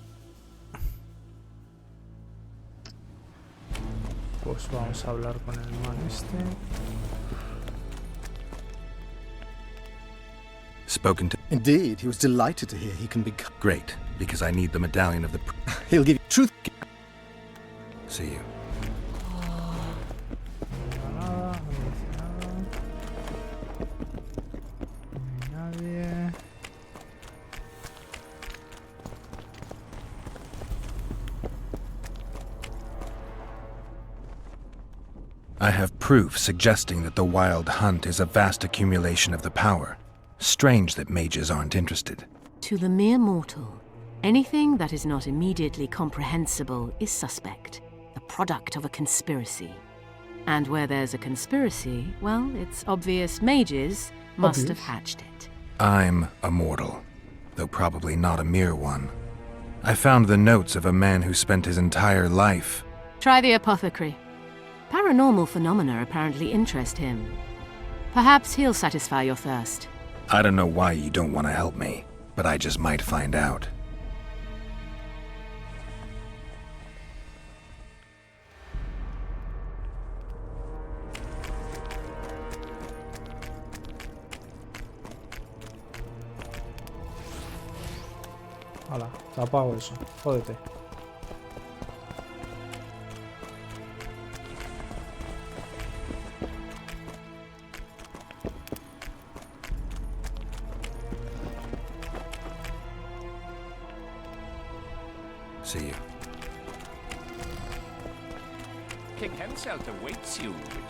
Pues vamos a hablar con el man este. Spoken to... Indeed, he was delighted to hear he can be... Great, because I need the medallion of the... He'll give you truth... See you. Nada, no dice nada. Nadie. I have proof suggesting that the Wild Hunt is a vast accumulation of the power. Strange that mages aren't interested. To the mere mortal, anything that is not immediately comprehensible is suspect, the product of a conspiracy. And where there's a conspiracy, well, it's obvious mages must have hatched it. I'm a mortal, though probably not a mere one. I found the notes of a man who spent his entire life. Try the apothecary. Paranormal phenomena apparently interest him. Perhaps he'll satisfy your thirst. I don't know why you don't want to help me, but I just might find out. Hala, te apago eso. Jódete. See you. King Henselt awaits you, Witcher.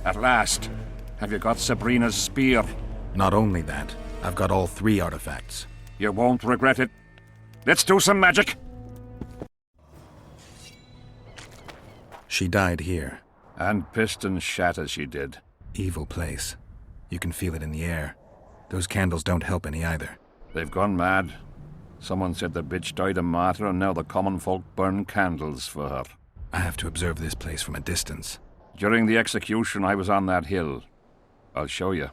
At last. Have you got Sabrina's spear? Not only that, I've got all 3 artifacts. You won't regret it. Let's do some magic. She died here. And pissed and shat as she did. Evil place. You can feel it in the air. Those candles don't help any either. They've gone mad. Someone said the bitch died a martyr and now the common folk burn candles for her. I have to observe this place from a distance. During the execution, I was on that hill. I'll show you.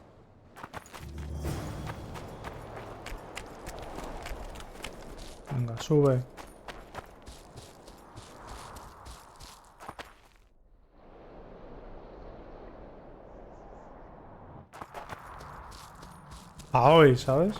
Venga, sube. A hoy, ¿sabes?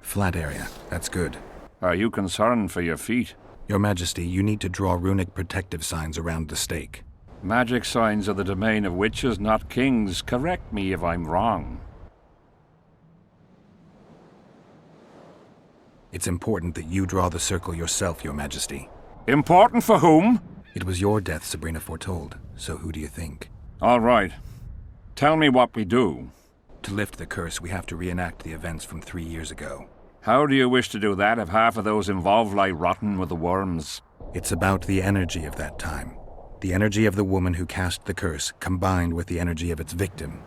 Flat area. That's good. Are you concerned for your feet? Your Majesty, you need to draw runic protective signs around the stake. Magic signs are the domain of witches, not kings. Correct me if I'm wrong. It's important that you draw the circle yourself, Your Majesty. Important for whom? It was your death Sabrina foretold, so who do you think? All right. Tell me what we do. To lift the curse, we have to reenact the events from 3 years ago. How do you wish to do that if half of those involved lie rotten with the worms? It's about the energy of that time. The energy of the woman who cast the curse, combined with the energy of its victim.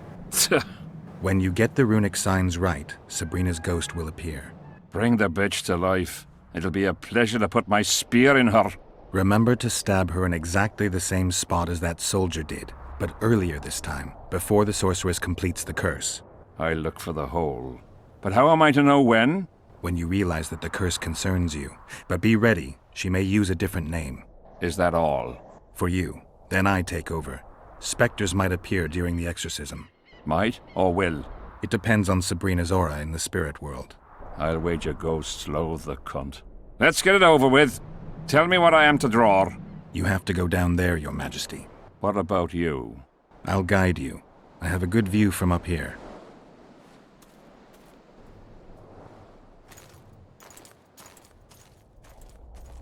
When you get the runic signs right, Sabrina's ghost will appear. Bring the bitch to life. It'll be a pleasure to put my spear in her. Remember to stab her in exactly the same spot as that soldier did, but earlier this time, before the sorceress completes the curse. I'll look for the hole. But how am I to know when? When you realize that the curse concerns you. But be ready, she may use a different name. Is that all? For you. Then I take over. Spectres might appear during the exorcism. Might or will? It depends on Sabrina's aura in the spirit world. I'll wager ghosts loathe the cunt. Let's get it over with. Tell me what I am to draw. You have to go down there, Your Majesty. What about you? I'll guide you. I have a good view from up here.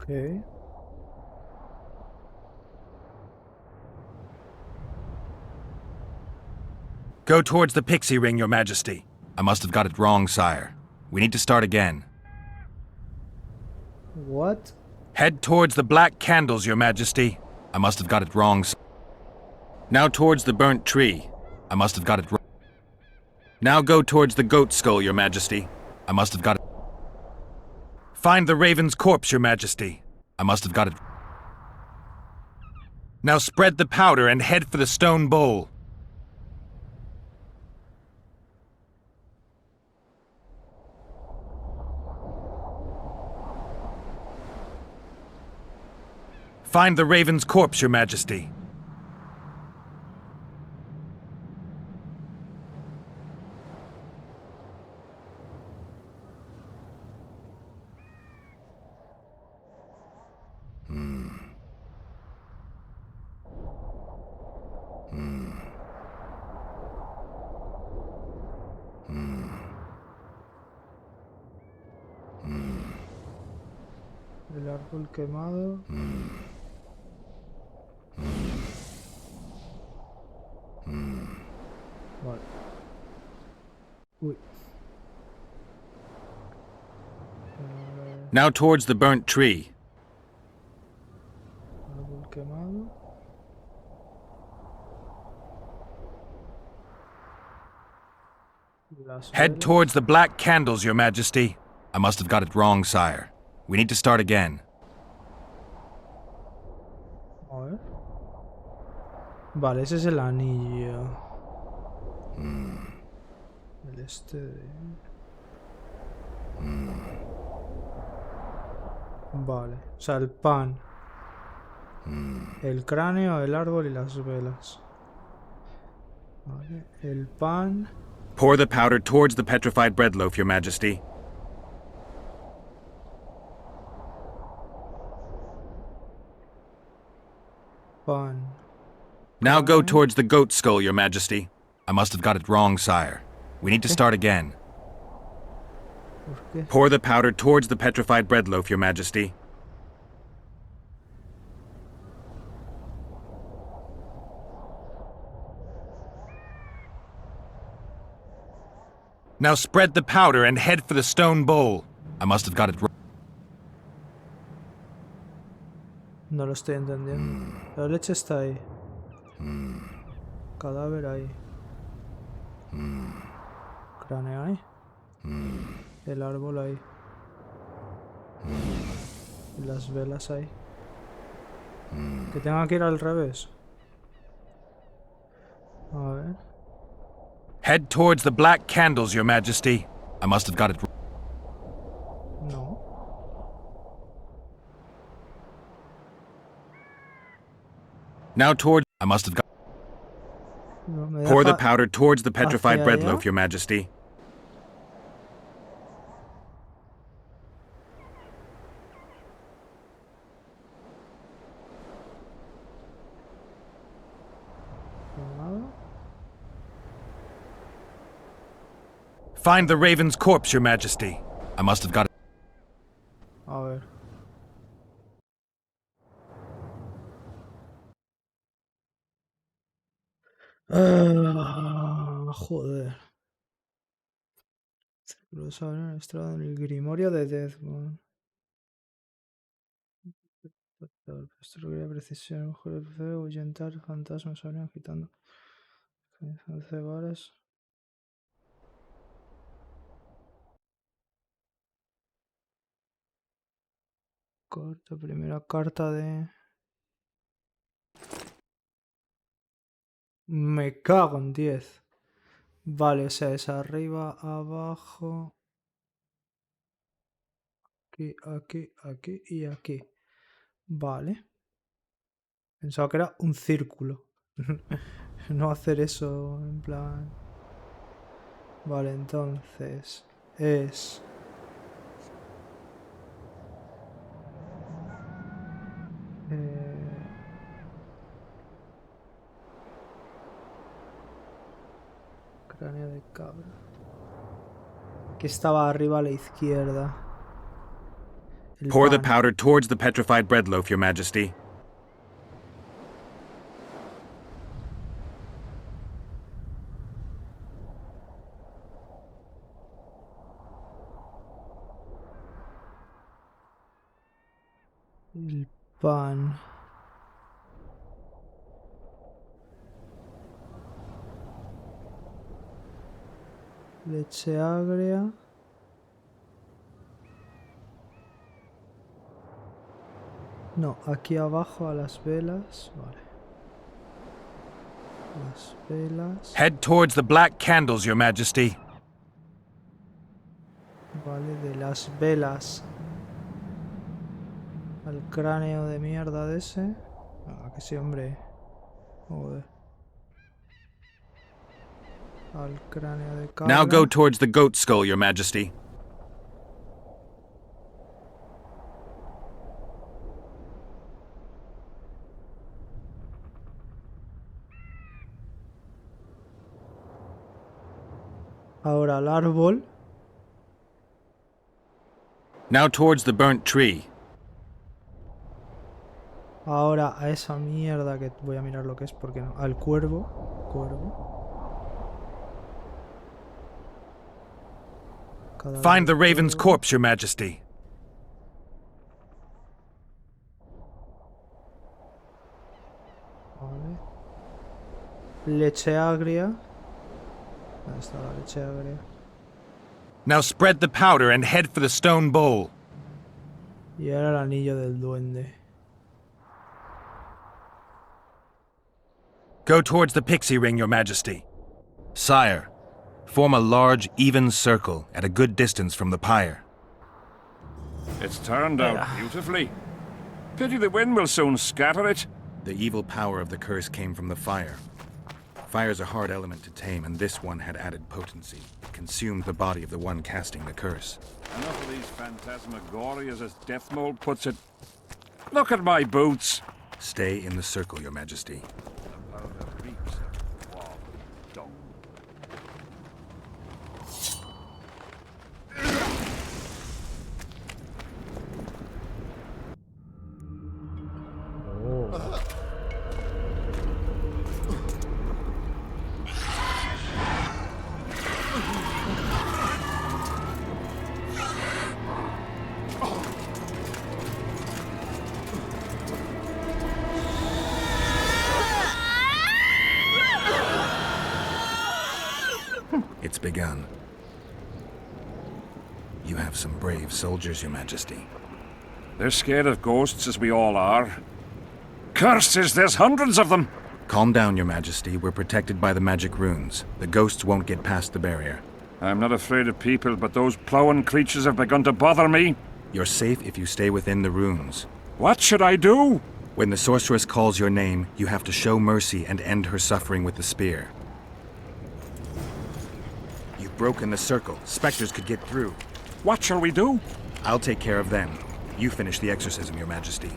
Okay. Go towards the pixie ring, Your Majesty. I must have got it wrong, sire. We need to start again. What? Head towards the black candles, Your Majesty. I must have got it wrong. Now towards the burnt tree. I must have got it wrong. Now go towards the goat skull, Your Majesty. I must have got it. Find the raven's corpse, Your Majesty. I must have got it. Now spread the powder and head for the stone bowl. Find the raven's corpse, Your Majesty. El árbol quemado. Vale. Uy. Now towards the burnt tree. Árbol quemado. Head towards the black candles, Your Majesty. I must have got it wrong, sire. We need to start again. A ver. Vale, ese es el anillo. El este de... Vale, o sea, el pan. El cráneo, el árbol y las velas. Vale, el pan. Pour the powder towards the petrified bread loaf, Your Majesty. Pan. Now go towards the goat skull, Your Majesty. I must have got it wrong, sire. We need to start again. Pour the powder towards the petrified bread loaf, Your Majesty. Now spread the powder and head for the stone bowl. I must have got it wrong. No lo estoy entendiendo. La leche está ahí. Cadáver ahí. Cráneo ahí. El árbol ahí. Y las velas ahí. Que tenga que ir al revés. A ver. Head towards the black candles, Your Majesty. I must have got it wrong. No. Now towards... I must have got... No, me Pour the deja powder towards the petrified hacia bread allá. loaf, Your Majesty. Nada. Find the raven's corpse, Your Majesty. I must have got it. A ver. Joder. Círculo sagrado estrado en el grimorio de Deathborn. Destruir precisión, mujer de feo, ahuyentar fantasmas, habrían agitando. 11 varas. Corta, primera carta de... Me cago en 10. Vale, o sea, es arriba, abajo. Aquí, aquí, aquí y aquí. Vale. Pensaba que era un círculo. No hacer eso en plan... Vale, entonces... Es... Cráneo de cabra. Que estaba arriba a la izquierda. Pour the pan. powder towards the petrified bread loaf, Your Majesty. El pan. Leche agria. No, aquí abajo a las velas. Vale. Las velas. Head towards the black candles, Your Majesty. Vale, de las velas. Al cráneo de mierda de ese. Ah, que sí, hombre. Joder. Al cráneo de cabra. Now go towards the goat skull, Your Majesty. Ahora al árbol. Now towards the burnt tree. Ahora a esa mierda que voy a mirar lo que es, porque no. Al cuervo. Cuervo. Find the raven's corpse, Your Majesty. Vale. Leche agria. ¿Dónde está la leche agria? Now spread the powder and head for the stone bowl. Y ahora el anillo del duende. Go towards the pixie ring, Your Majesty. Sire, form a large, even circle at a good distance from the pyre. It's turned out beautifully. Pity the wind will soon scatter it. The evil power of the curse came from the fire. Fire's a hard element to tame, and this one had added potency. It consumed the body of the one casting the curse. Enough of these phantasmagorias, as Deathmold puts it. Look at my boots. Stay in the circle, Your Majesty. The powder reeks of warm dung. It's begun. You have some brave soldiers, Your Majesty. They're scared of ghosts, as we all are. Curses, there's hundreds of them! Calm down, Your Majesty. We're protected by the magic runes. The ghosts won't get past the barrier. I'm not afraid of people, but those plowing creatures have begun to bother me. You're safe if you stay within the runes. What should I do? When the sorceress calls your name, you have to show mercy and end her suffering with the spear. You've broken the circle. Spectres could get through. What shall we do? I'll take care of them. You finish the exorcism, Your Majesty.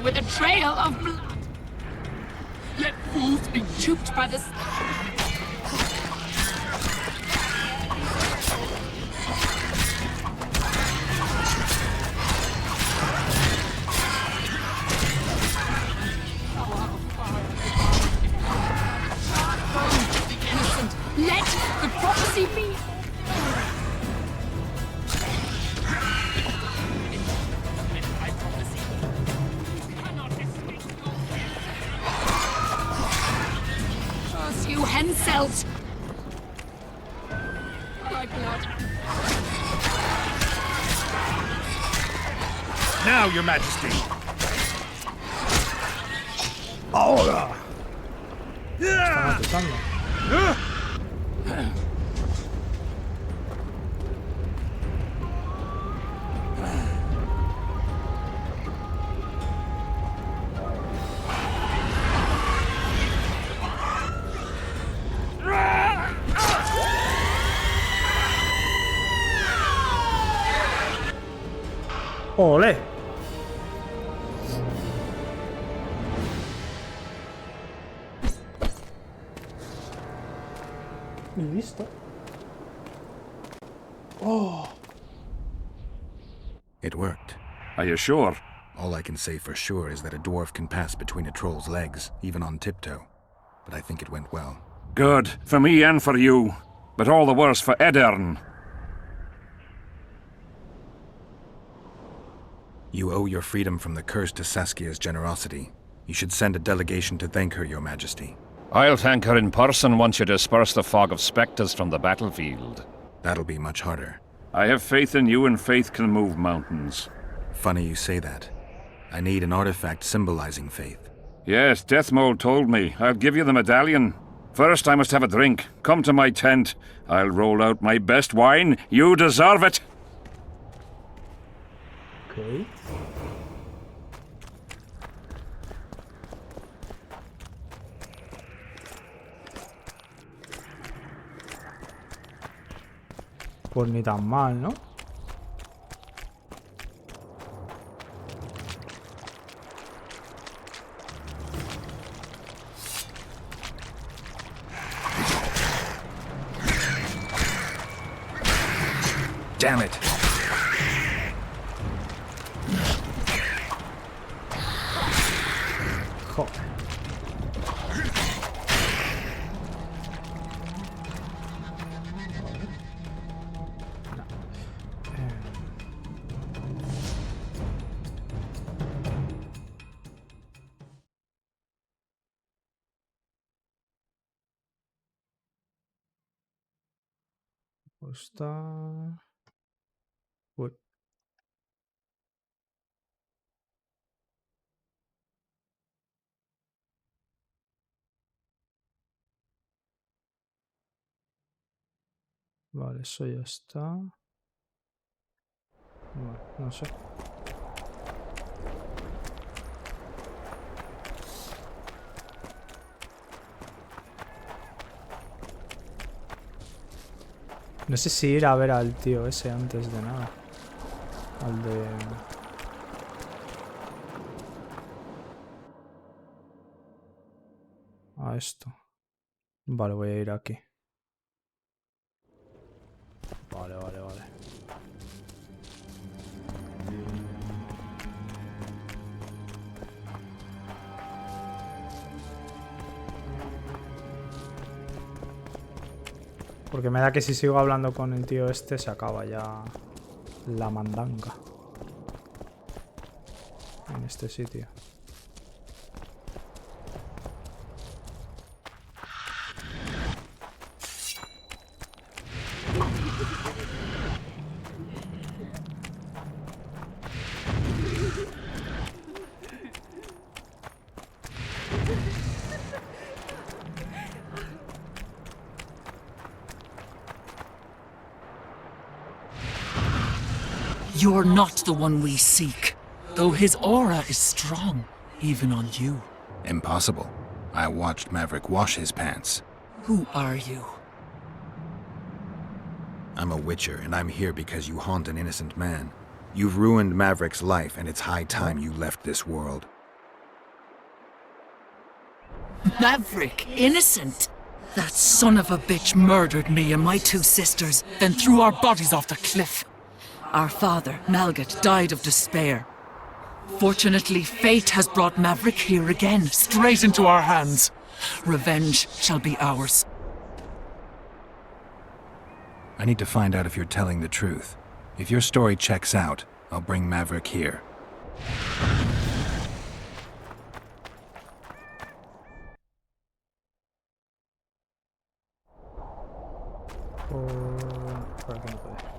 With a trail of blood. Let fools be duped by the innocent. Let the prophecy be. Henselt! My blood. Now, Your Majesty! Ahora. Están atacando. ¡Ole! Y listo. Oh. It worked. Are you sure? All I can say for sure is that a dwarf can pass between a troll's legs, even on tiptoe. But I think it went well. Good. For me and for you. But all the worse for Edern. You owe your freedom from the curse to Saskia's generosity. You should send a delegation to thank her, Your Majesty. I'll thank her in person once you disperse the fog of spectres from the battlefield. That'll be much harder. I have faith in you, and faith can move mountains. Funny you say that. I need an artifact symbolizing faith. Yes, Deathmold told me. I'll give you the medallion. First, I must have a drink. Come to my tent. I'll roll out my best wine. You deserve it! Okay. Pues ni tan mal, ¿no? Damn it! Joder. Está... Uy. Vale, eso ya está. Bueno, no sé. No sé si ir a ver al tío ese antes de nada. Al de... A esto. Vale, voy a ir aquí. Vale. Porque me da que si sigo hablando con el tío este se acaba ya la mandanga. en este sitio. You're not the one we seek, though his aura is strong, even on you. Impossible. I watched Maverick wash his pants. Who are you? I'm a witcher, and I'm here because you haunt an innocent man. You've ruined Maverick's life, and it's high time you left this world. Maverick, innocent? That son of a bitch murdered me and my 2 sisters, then threw our bodies off the cliff. Our father, Malgat, died of despair. Fortunately, fate has brought Maverick here again, straight into our hands. Revenge shall be ours. I need to find out if you're telling the truth. If your story checks out, I'll bring Maverick here. Por aquí no puede.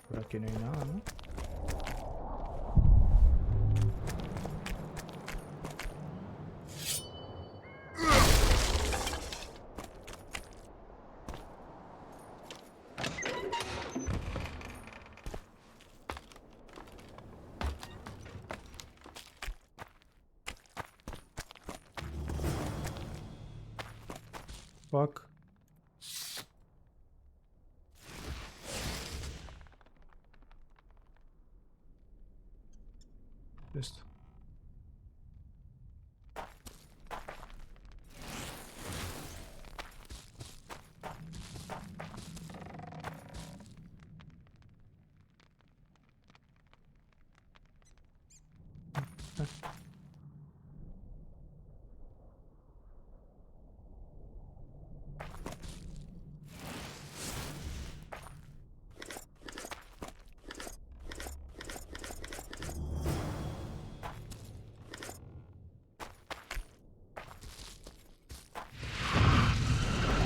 Por aquí no hay nada, ¿no? Fuck. Esto.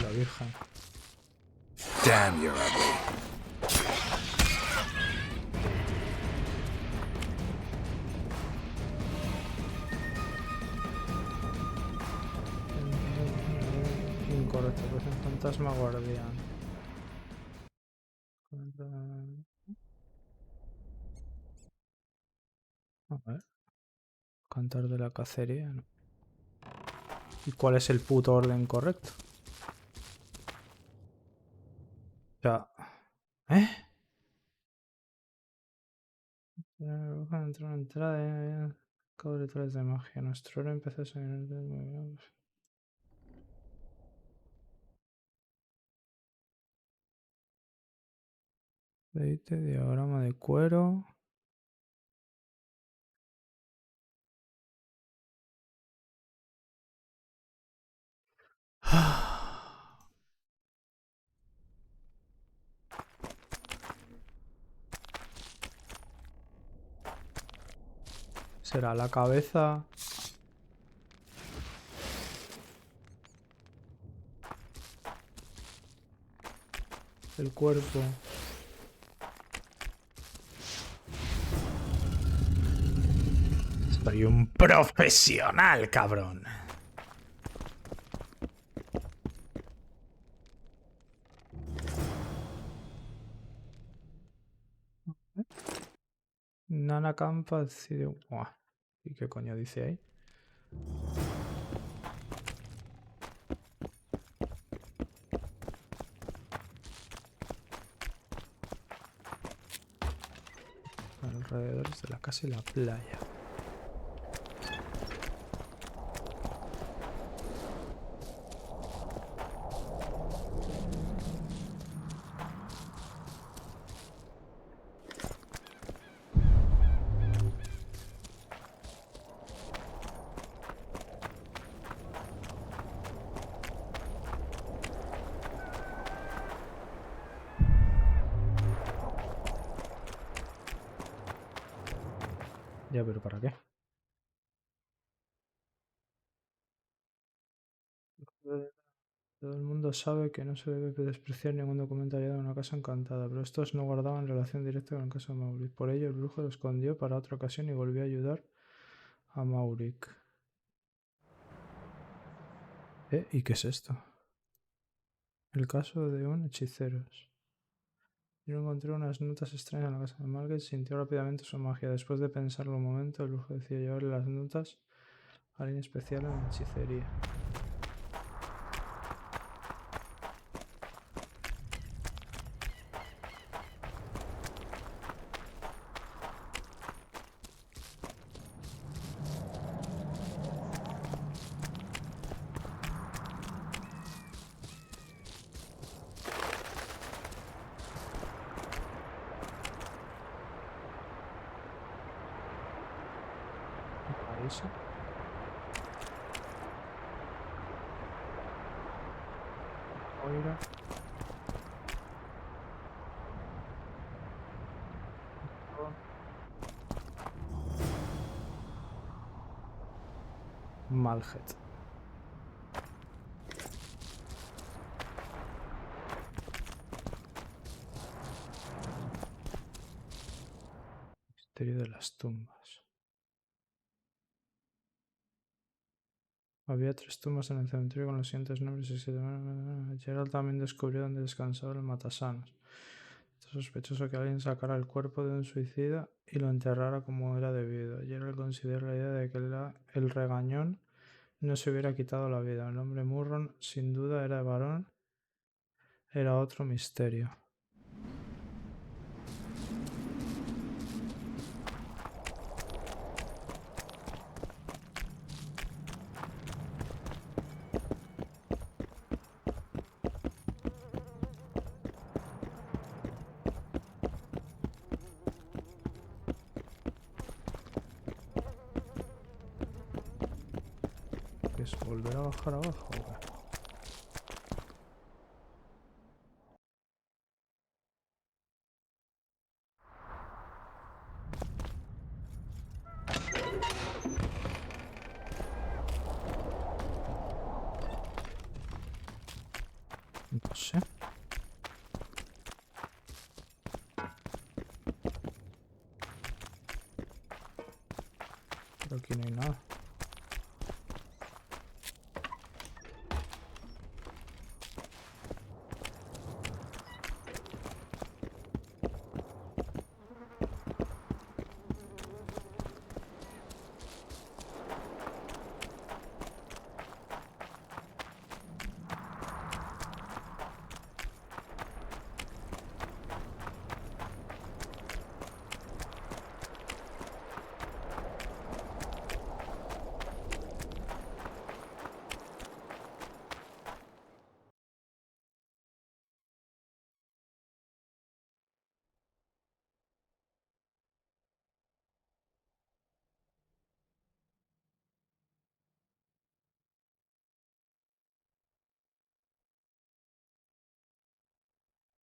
La Virgen. Damn, you're ugly. Incorrecto, pues un fantasma guardián. A ver. Cantar de la cacería, ¿no? ¿Y cuál es el puto orden correcto? O sea... ¿Eh? Entrada... Cobre 3 de magia. Nuestro héroe empezó a salir... Leite, diagrama de cuero... Será la cabeza. El cuerpo. Soy un profesional, cabrón. Nana Campa decide... Buah. ¿Y qué coño dice ahí? Alrededores de la casa y la playa. Ya, pero ¿para qué? Todo el mundo sabe que no se debe despreciar ningún documento hallado en una casa encantada, pero estos no guardaban relación directa con el caso de Mauric. Por ello, el brujo lo escondió para otra ocasión y volvió a ayudar a Mauric. ¿Y qué es esto? El caso de un hechiceros. Yo encontré unas notas extrañas en la casa de Margaret y sintió rápidamente su magia. Después de pensarlo un momento, el brujo decidió llevarle las notas a alguien especial en la hechicería. Eso. Oiga. Maljet. Misterio de las tumbas. Había 3 tumbas en el cementerio con los siguientes nombres y Geralt también descubrió dónde descansaba el matasanos. Es sospechoso que alguien sacara el cuerpo de un suicida y lo enterrara como era debido. Geralt considera la idea de que el regañón no se hubiera quitado la vida. El nombre Murron sin duda era varón. Era otro misterio. ¿Qué es? ¿Volver a bajar abajo o qué? No sé. Pero aquí no hay nada.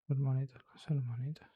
Hermanitas, las hermanitas.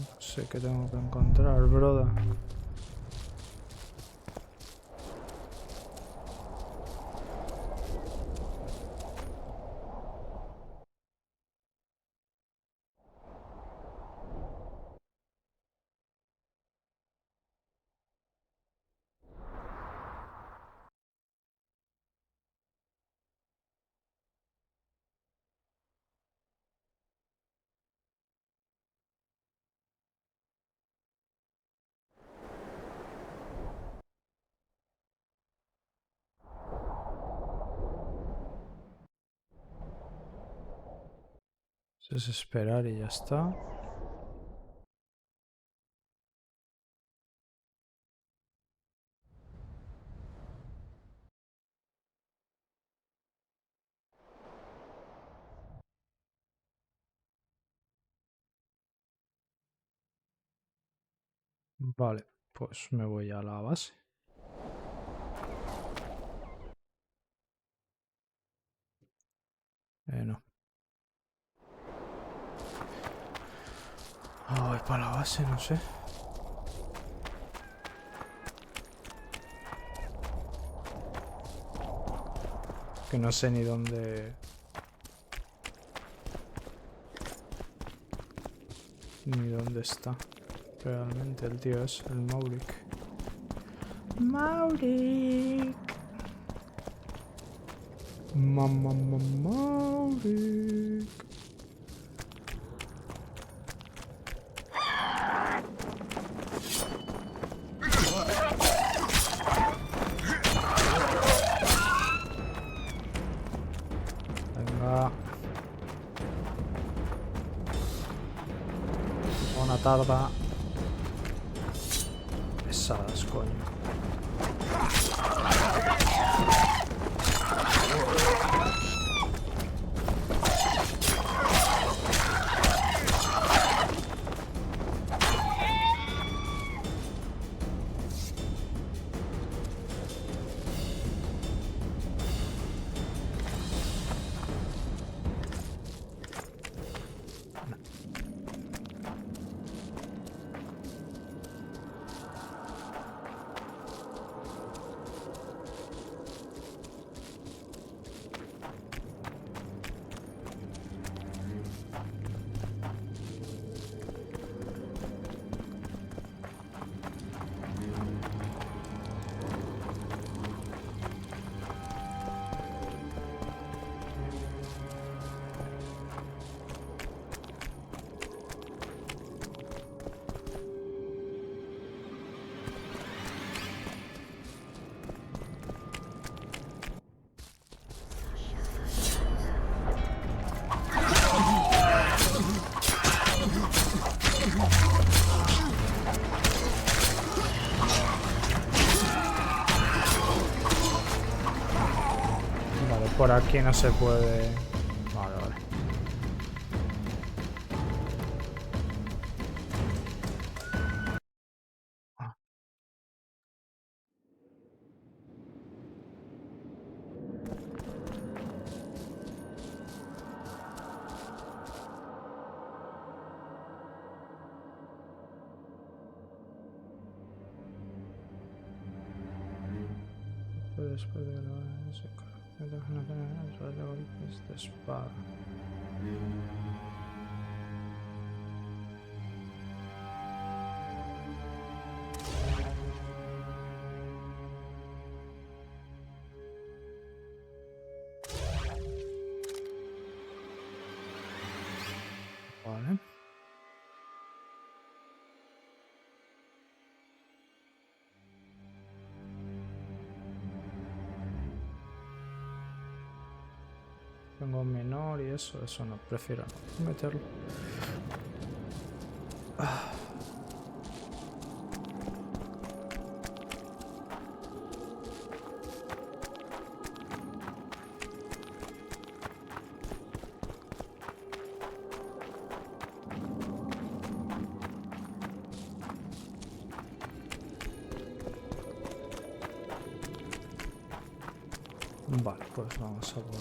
No sé qué tengo que encontrar, broda. Es esperar y ya está. Vale, pues me voy a la base. No. Voy para la base, no sé. Que no sé ni dónde... Ni dónde está. Realmente el tío es el Maurik. Maurik. Maurik. Venga. Una tarda. Pesadas, coño. Por aquí no se puede... Vale, vale. Después de la... golpes de espada. Vale. Tengo menor y eso no, prefiero no meterlo. Vale, pues vamos a volver.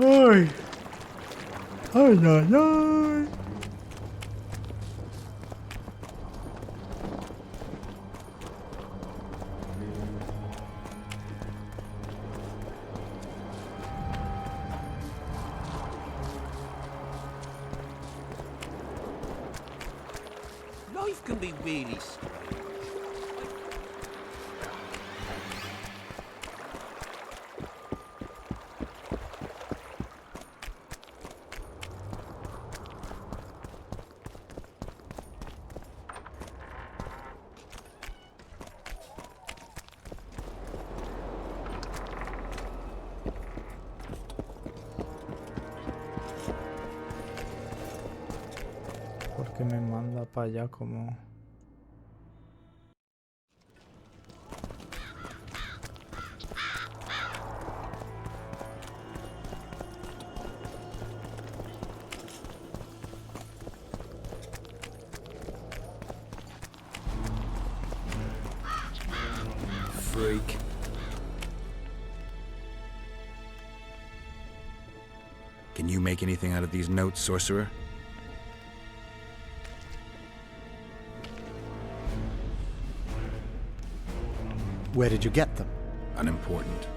¡Ay! ¡Ay, ay, ay! Life can be really strange. ¿Por qué me manda para allá como...? freak. Can you make anything out of these notes, sorcerer? Where did you get them? Unimportant.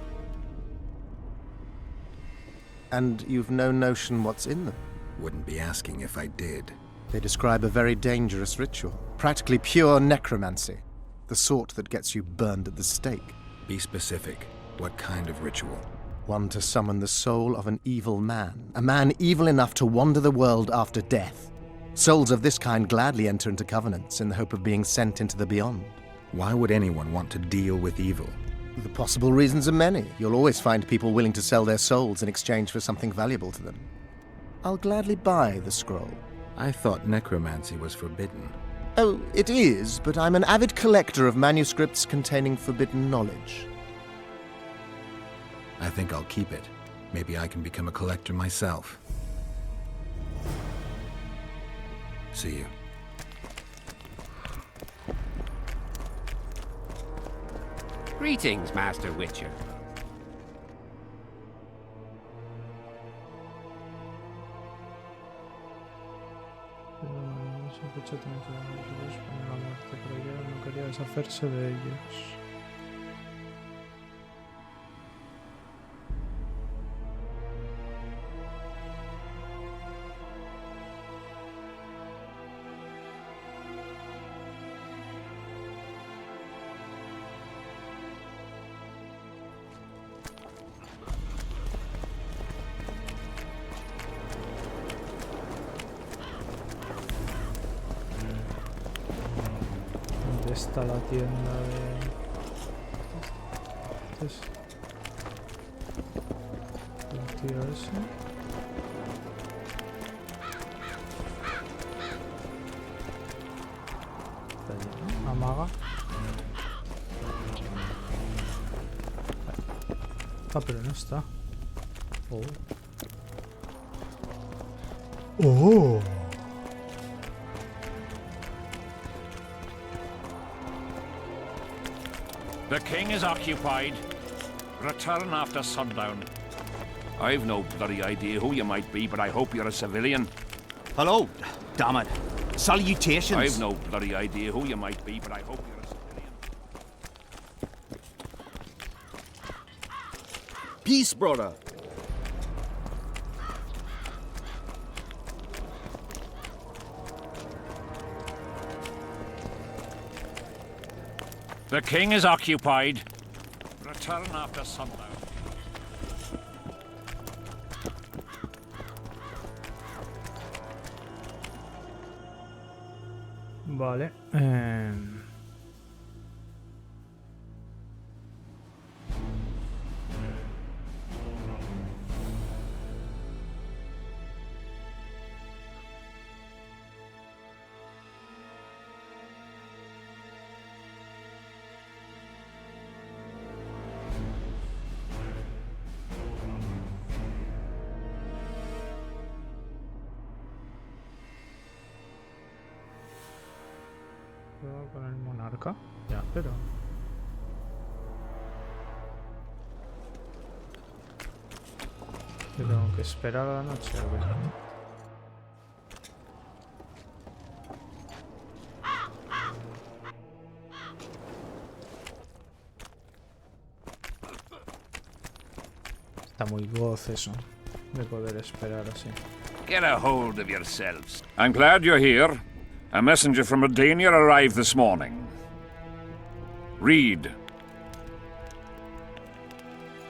And you've no notion what's in them? Wouldn't be asking if I did. They describe a very dangerous ritual. Practically pure necromancy. The sort that gets you burned at the stake. Be specific. What kind of ritual? One to summon the soul of an evil man. A man evil enough to wander the world after death. Souls of this kind gladly enter into covenants in the hope of being sent into the beyond. Why would anyone want to deal with evil? The possible reasons are many. You'll always find people willing to sell their souls in exchange for something valuable to them. I'll gladly buy the scroll. I thought necromancy was forbidden. Oh, it is, but I'm an avid collector of manuscripts containing forbidden knowledge. I think I'll keep it. Maybe I can become a collector myself. See you. Greetings, Master Witcher. No quería deshacerse de ellos. Está la tienda de... Este es... el tío ese. Está allí, ¿no? Amaga. Ah, pero no está. Oh. Oh. The king is occupied. Return after sundown. I've no bloody idea who you might be, but I hope you're a civilian. Hello. Damn it. Salutations. I've no bloody idea who you might be, but I hope you're a civilian. Peace, brother. The king is occupied. Return after sundown. Vale. Con el monarca. Ya, pero... ¿Que tengo que esperar a la noche o qué? Está muy goz eso, de poder esperar así. Get a hold of yourselves. I'm glad you're here. A messenger from Redania arrived this morning. Read.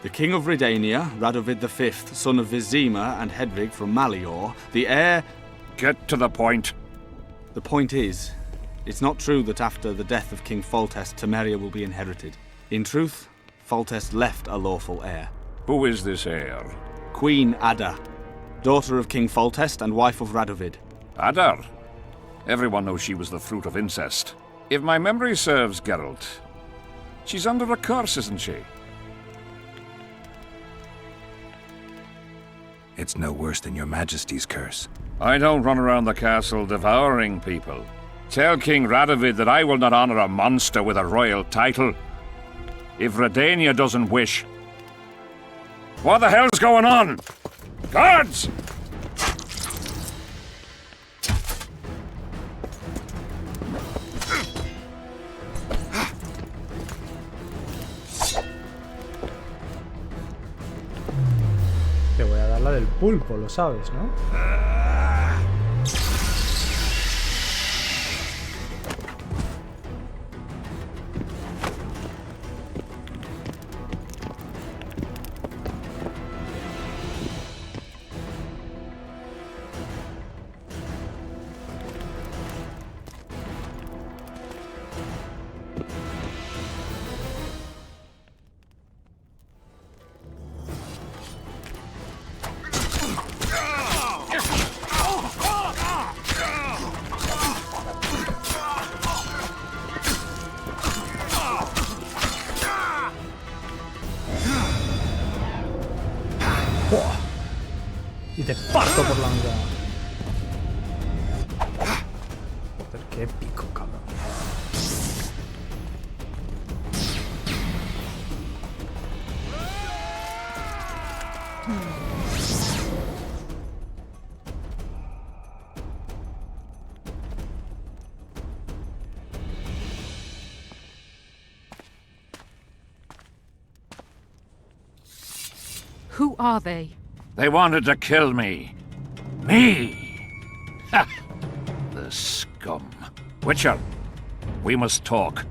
The King of Redania, Radovid V, son of Vizima and Hedvig from Malior, the heir... Get to the point. The point is, it's not true that after the death of King Foltest, Temeria will be inherited. In truth, Foltest left a lawful heir. Who is this heir? Queen Ada, daughter of King Foltest and wife of Radovid. Ada? Everyone knows she was the fruit of incest. If my memory serves, Geralt, she's under a curse, isn't she? It's no worse than your Majesty's curse. I don't run around the castle devouring people. Tell King Radovid that I will not honor a monster with a royal title. if Redania doesn't wish. What the hell's going on? Guards! Te voy a dar la del pulpo, lo sabes, ¿no? Y te parto por la mitad. Joder, qué épico, cabrón. Who are they? They wanted to kill me. Me! Ha! The scum. Witcher, we must talk.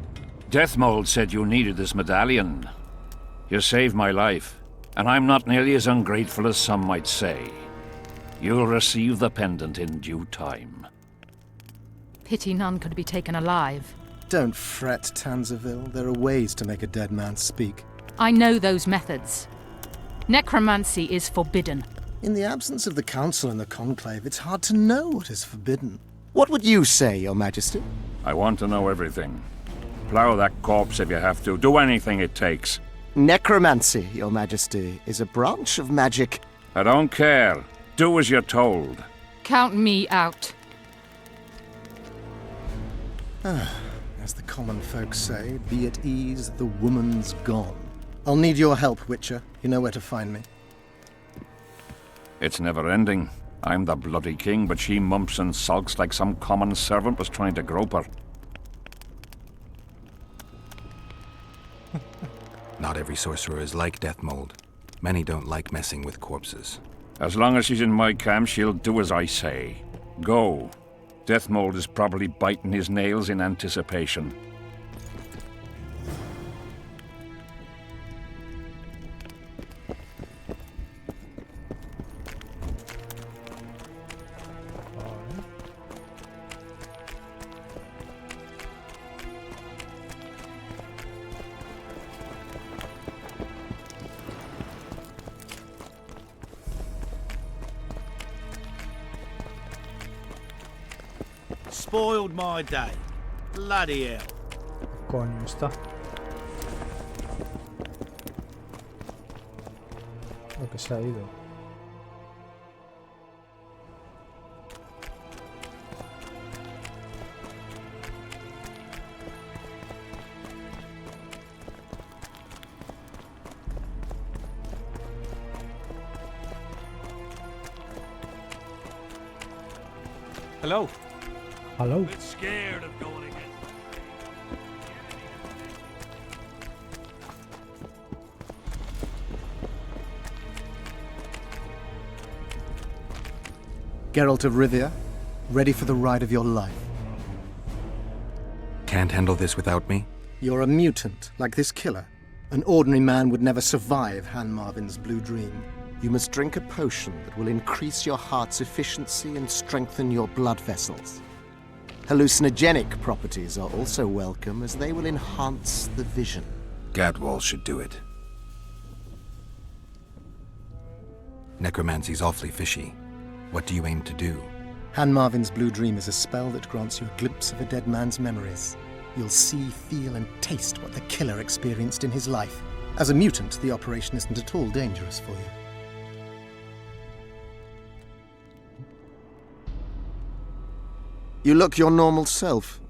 Deathmold said you needed this medallion. You saved my life, and I'm not nearly as ungrateful as some might say. You'll receive the pendant in due time. Pity none could be taken alive. Don't fret, Tanzaville. There are ways to make a dead man speak. I know those methods. Necromancy is forbidden. In the absence of the Council and the Conclave, it's hard to know what is forbidden. What would you say, Your Majesty? I want to know everything. Plow that corpse if you have to. Do anything it takes. Necromancy, Your Majesty, is a branch of magic. I don't care. Do as you're told. Count me out. As the common folk say, be at ease, the woman's gone. I'll need your help, Witcher. You know where to find me. It's never ending. I'm the bloody king, but she mumps and sulks like some common servant was trying to grope her. Not every sorcerer is like Deathmold. Many don't like messing with corpses. As long as she's in my camp, she'll do as I say. Go. Deathmold is probably biting his nails in anticipation. Spoiled my day. Bloody hell. Coño, está. Lo que se ha ido. Hello. Hello. Bit scared of going again. Geralt of Rivia, ready for the ride of your life. Can't handle this without me? You're a mutant, like this killer. An ordinary man would never survive Han Marvin's blue dream. You must drink a potion that will increase your heart's efficiency and strengthen your blood vessels. Hallucinogenic properties are also welcome, as they will enhance the vision. Gadwall should do it. Necromancy's awfully fishy. What do you aim to do? Han Marvin's blue dream is a spell that grants you a glimpse of a dead man's memories. You'll see, feel, and taste what the killer experienced in his life. As a mutant, the operation isn't at all dangerous for you. You look your normal self.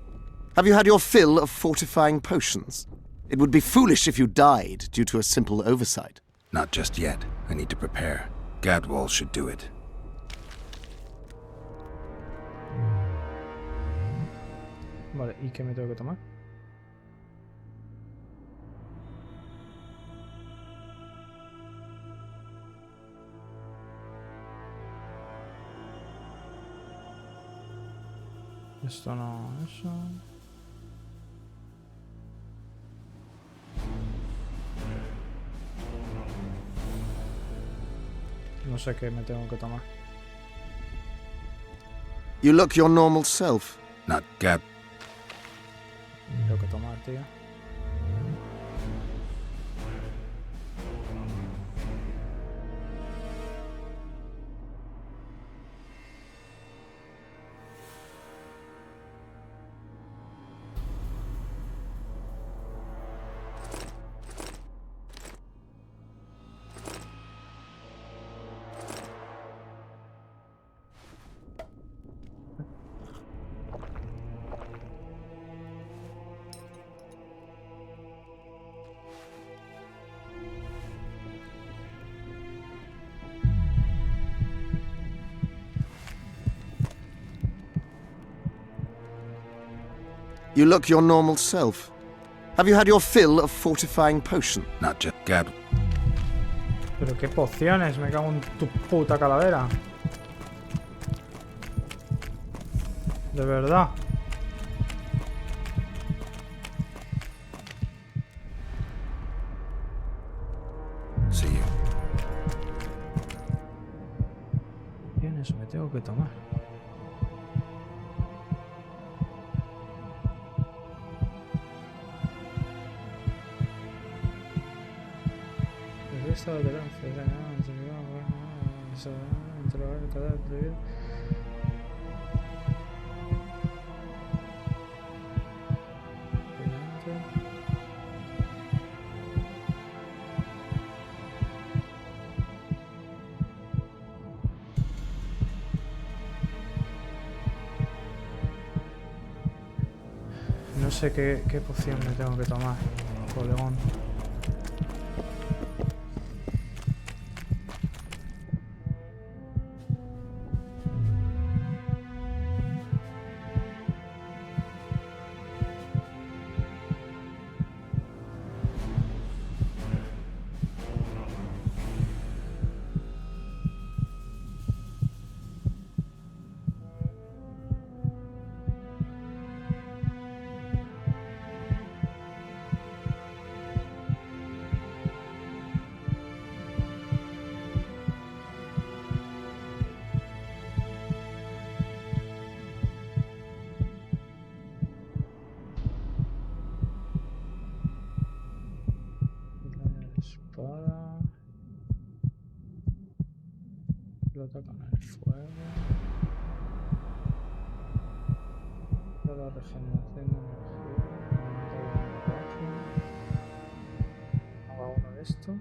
Have you had your fill of fortifying potions? It would be foolish if you died due to a simple oversight. Not just yet. I need to prepare. Gadwall should do it. Vale, ¿y qué me tengo que tomar? Esto no, eso. No sé qué me tengo que tomar. You look your normal self. Not Gad. Tengo que tomar, tío. You look your normal self. Have you had your fill of fortifying potion? Not just Gad. Pero qué pociones, me cago en tu puta calavera. De verdad. See you. Bien, eso me tengo que tomar. Esto de la no sé qué poción me tengo que tomar, colegón. Explota con el fuego. Da la regeneración de energía. Haga uno de estos.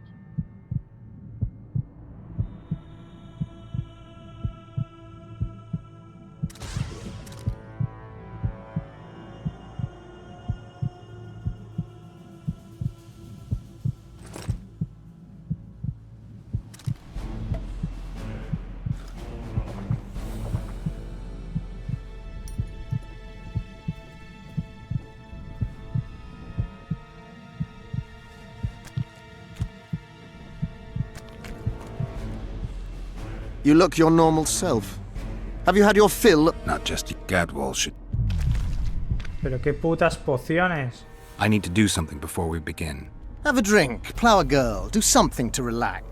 You look your normal self. Have you had your fill? Not just Gadwall should. Pero qué putas pociones. I need to do something before we begin. Have a drink, plow a girl, do something to relax.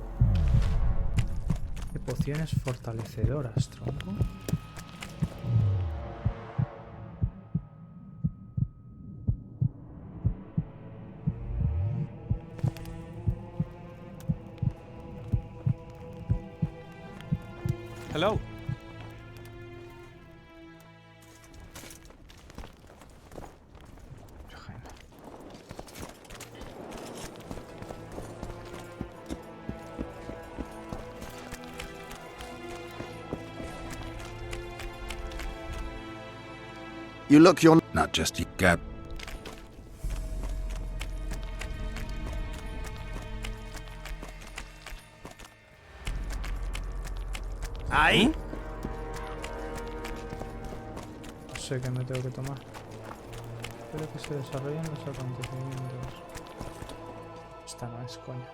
¿Qué pociones fortalecedoras, tronco? Hello. You look your... Not just Gad. ¡Ahí! No sé qué me tengo que tomar. Espero que se desarrollen los acontecimientos. Esta no es, coño.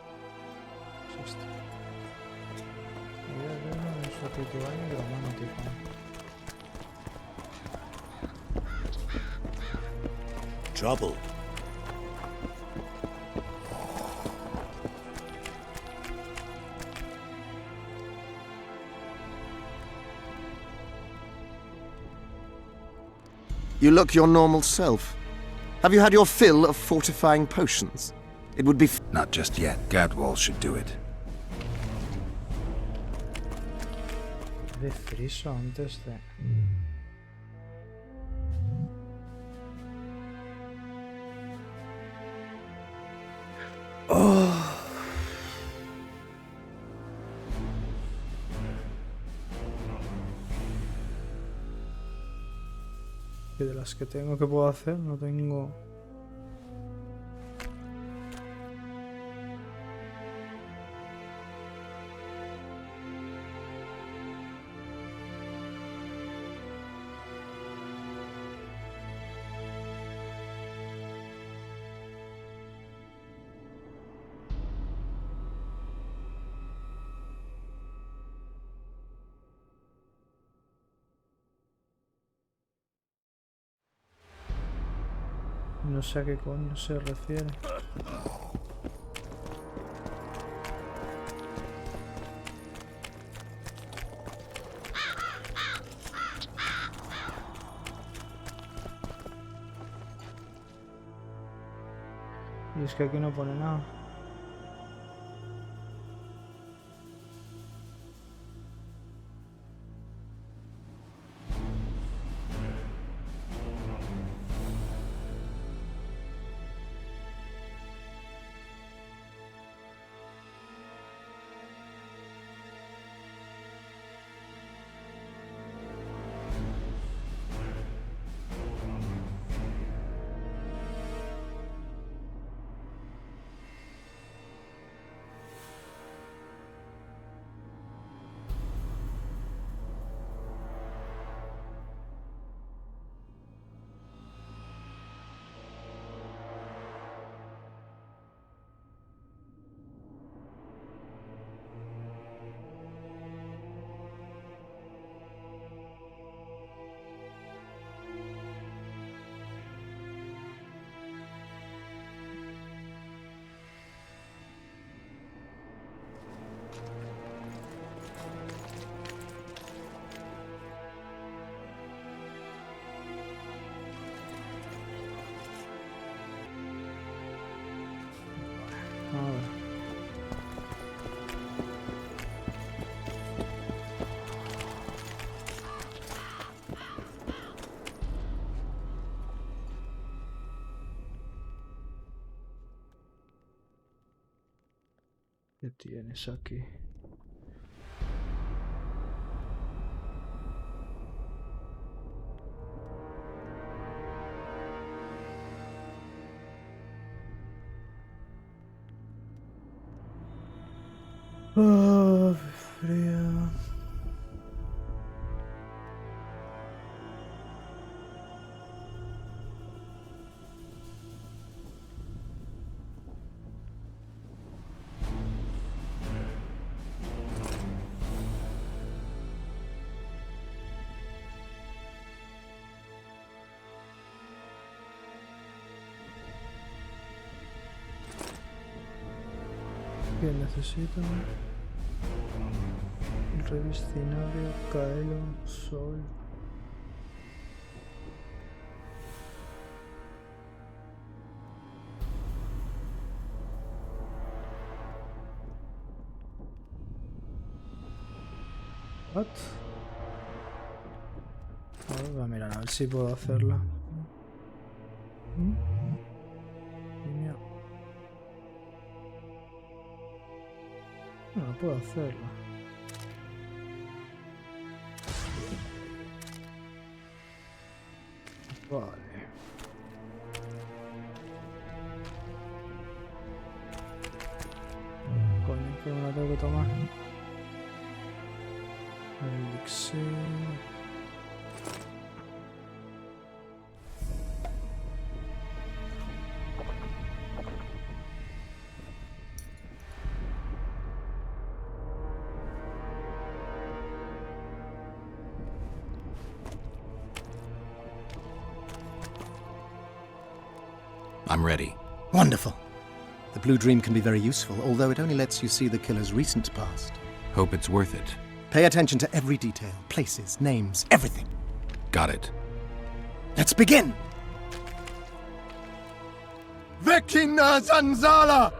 Es esta. Voy a ver un uso ritual romántico. Trouble. You look your normal self. Have you had your fill of fortifying potions? It would be Not just yet. Gadwall should do it. De friso antes de... Oh. Que de las que tengo que puedo hacer, no tengo... No sé a qué coño se refiere. Y es que aquí no pone nada. ¿Qué tienes aquí? Oh, frío. ¿Qué necesito? El revistinario, caelo, sol. What? Ahora voy a mirar a ver si puedo hacerla. Mira. No puedo hacerla. Vale. Coño, que me la tengo que tomar. El Exit. I'm ready. Wonderful. The Blue Dream can be very useful, although it only lets you see the killer's recent past. Hope it's worth it. Pay attention to every detail, places, names, everything. Got it. Let's begin! Vecina Zanzala!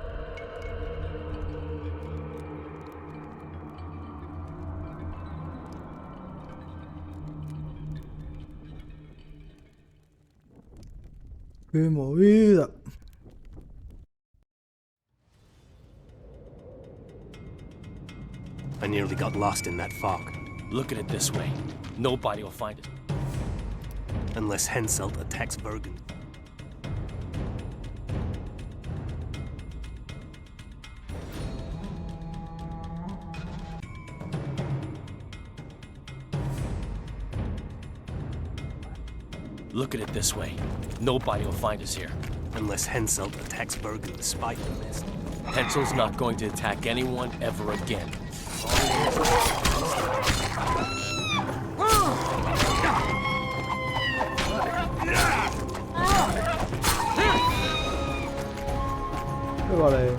¡Qué movida! I nearly got lost in that fog. Look at it this way. Nobody will find it. Unless Henselt attacks Bergen. Look at it this way. Nobody will find us here. Unless Henselt attacks Bergen despite the mist. Henselt's not going to attack anyone ever again. Vale,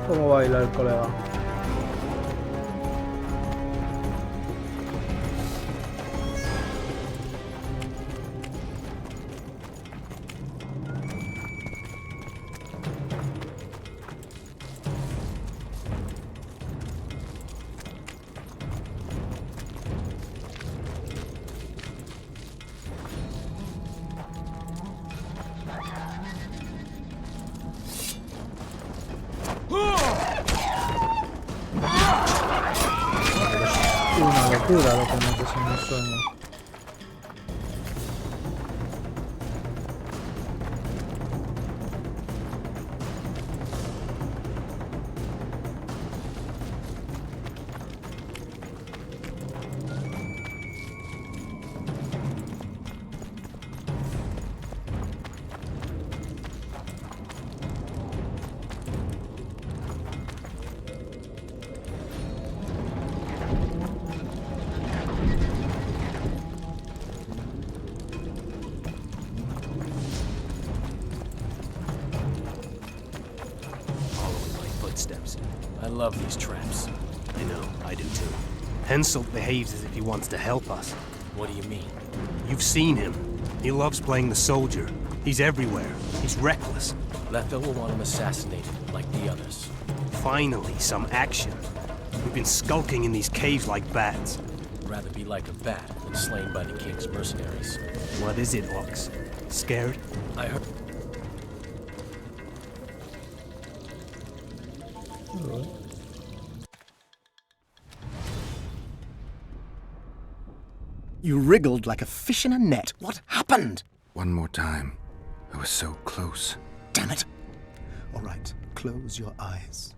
¿cómo baila el colega? Una locura lo que metes en el sueño. I love these traps. I know, I do too. Henselt behaves as if he wants to help us. What do you mean? You've seen him. He loves playing the soldier. He's everywhere. He's reckless. Lethal will want him assassinated, like the others. Finally, some action. We've been skulking in these caves like bats. Rather be like a bat than slain by the king's mercenaries. What is it, Ox? Scared? I heard... You wriggled like a fish in a net. What happened? One more time. I was so close. Damn it. All right, close your eyes.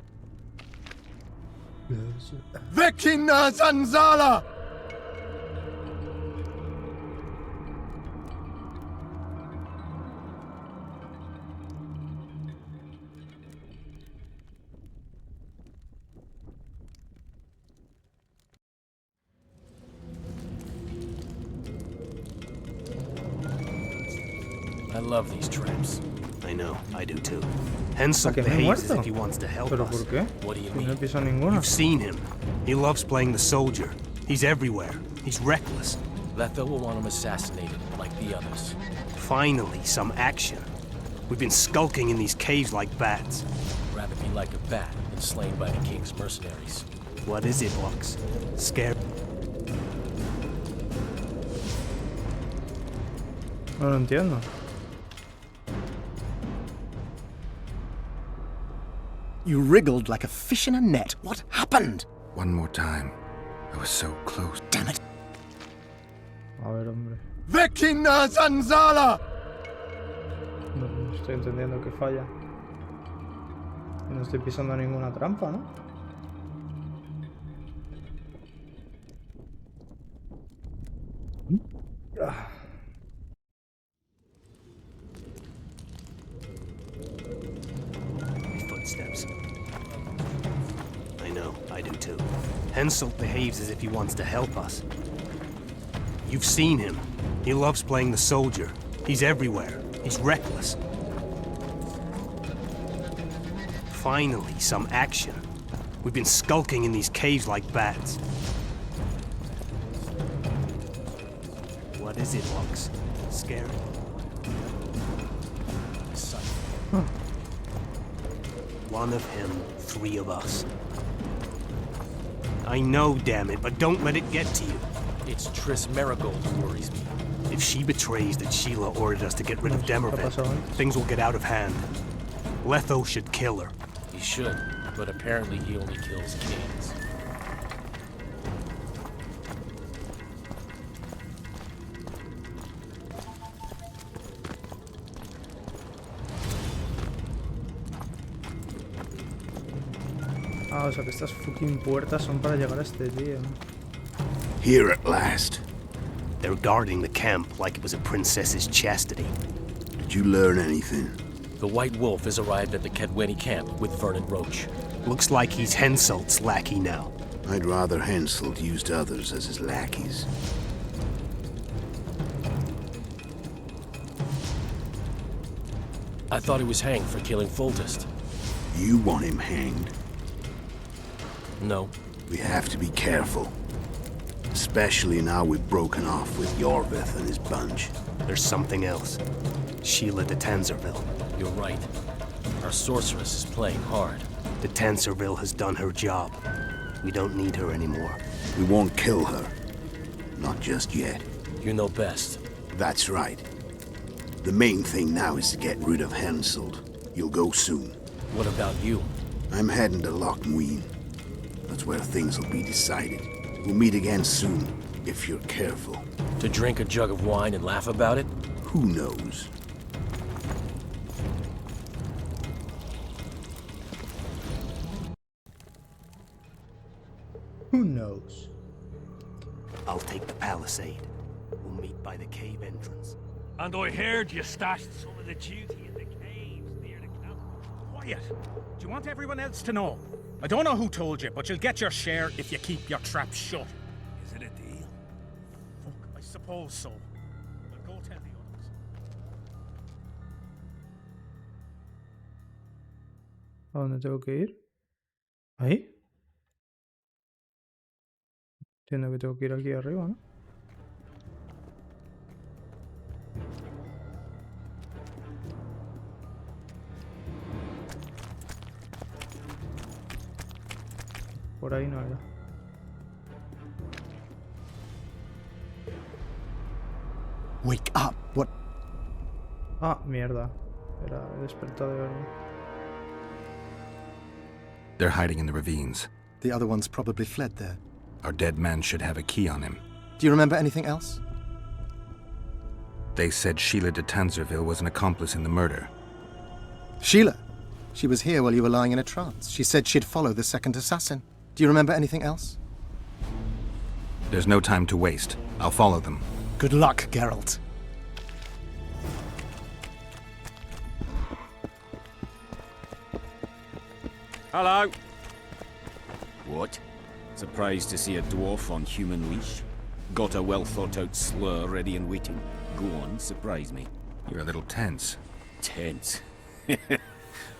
Vecina Zanzala! I love these traps. I know, I do too. Henselt behaves as if he wants to help ¿Pero us. por qué? What do you Si mean? no he pisado ninguna. You've seen him. He loves playing the soldier. He's everywhere. He's reckless. Lethal will want him assassinated, like the others. Finally, some action. We've been skulking in these caves like bats. Rather be like a bat than slain by the king's mercenaries. What is it, Ox? Scared? No lo entiendo. You wriggled like a fish in a net. What happened? One more time. I was so close. Damn it. A ver, hombre. Vecina Zanzala! No estoy entendiendo que falla. No estoy pisando ninguna trampa, ¿no? footsteps. I know, I do too. Henselt behaves as if he wants to help us. You've seen him. He loves playing the soldier. He's everywhere. He's reckless. Finally, some action. We've been skulking in these caves like bats. What is it, Lux? Scary? One of him, 3 of us. I know, damn it, but don't let it get to you. It's Triss Marigold who worries me. If she betrays that Sheila ordered us to get rid of Demerville, things will get out of hand. Letho should kill her. He should, but apparently he only kills kings. Ah, o sea que estas fucking puertas son para llegar a este tío. Here at last. They're guarding the camp like it was a princess's chastity. Did you learn anything? The White Wolf has arrived at the Kedweni camp with Vernon Roach. Looks like he's Henselt's lackey now. I'd rather Henselt used others as his lackeys. I thought he was hanged for killing Foltest. You want him hanged? No. We have to be careful. Especially now we've broken off with Yorvith and his bunch. There's something else. Sheila de Tanserville. You're right. Our sorceress is playing hard. De Tanserville has done her job. We don't need her anymore. We won't kill her. Not just yet. You know best. That's right. The main thing now is to get rid of Henselt. You'll go soon. What about you? I'm heading to Lochmuin. That's where things will be decided. We'll meet again soon, if you're careful. To drink a jug of wine and laugh about it? Who knows? Who knows? I'll take the palisade. We'll meet by the cave entrance. And I heard you stashed some of the duty in the caves near the camp. Quiet. Do you want everyone else to know? I don't know who told you, but you'll get your share if you keep your trap shut. Is it a deal? Fuck, I suppose so. But go tell the others. ¿A dónde tengo que ir? ¿Ahí? Entiendo que tengo que ir aquí arriba, ¿no? Por ahí no era. Wake up! What? Ah, mierda. Era he despertado de verdad. They're hiding in the ravines. The other ones probably fled there. Our dead man should have a key on him. Do you remember anything else? They said Sheila de Tanserville was an accomplice in the murder. Sheila? She was here while you were lying in a trance. She said she'd follow the second assassin. Do you remember anything else? There's no time to waste. I'll follow them. Good luck, Geralt. Hello. What? Surprised to see a dwarf on human leash? Got a well-thought-out slur ready and waiting? Go on, surprise me. You're a little tense. Tense?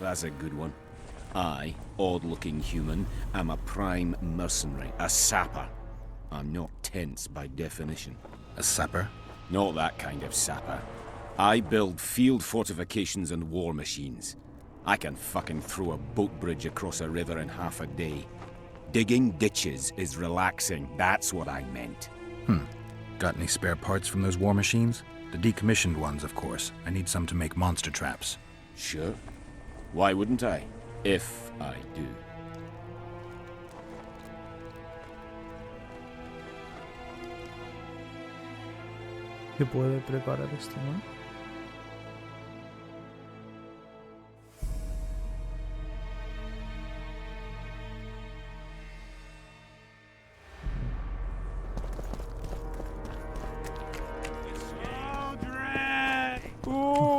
That's a good one. I, odd-looking human, am a prime mercenary, a sapper. I'm not tense by definition. A sapper? Not that kind of sapper. I build field fortifications and war machines. I can fucking throw a boat bridge across a river in half a day. Digging ditches is relaxing, that's what I meant. Got any spare parts from those war machines? The decommissioned ones, of course. I need some to make monster traps. Sure. Why wouldn't I? If I do. ¿Qué puede preparar esto, no?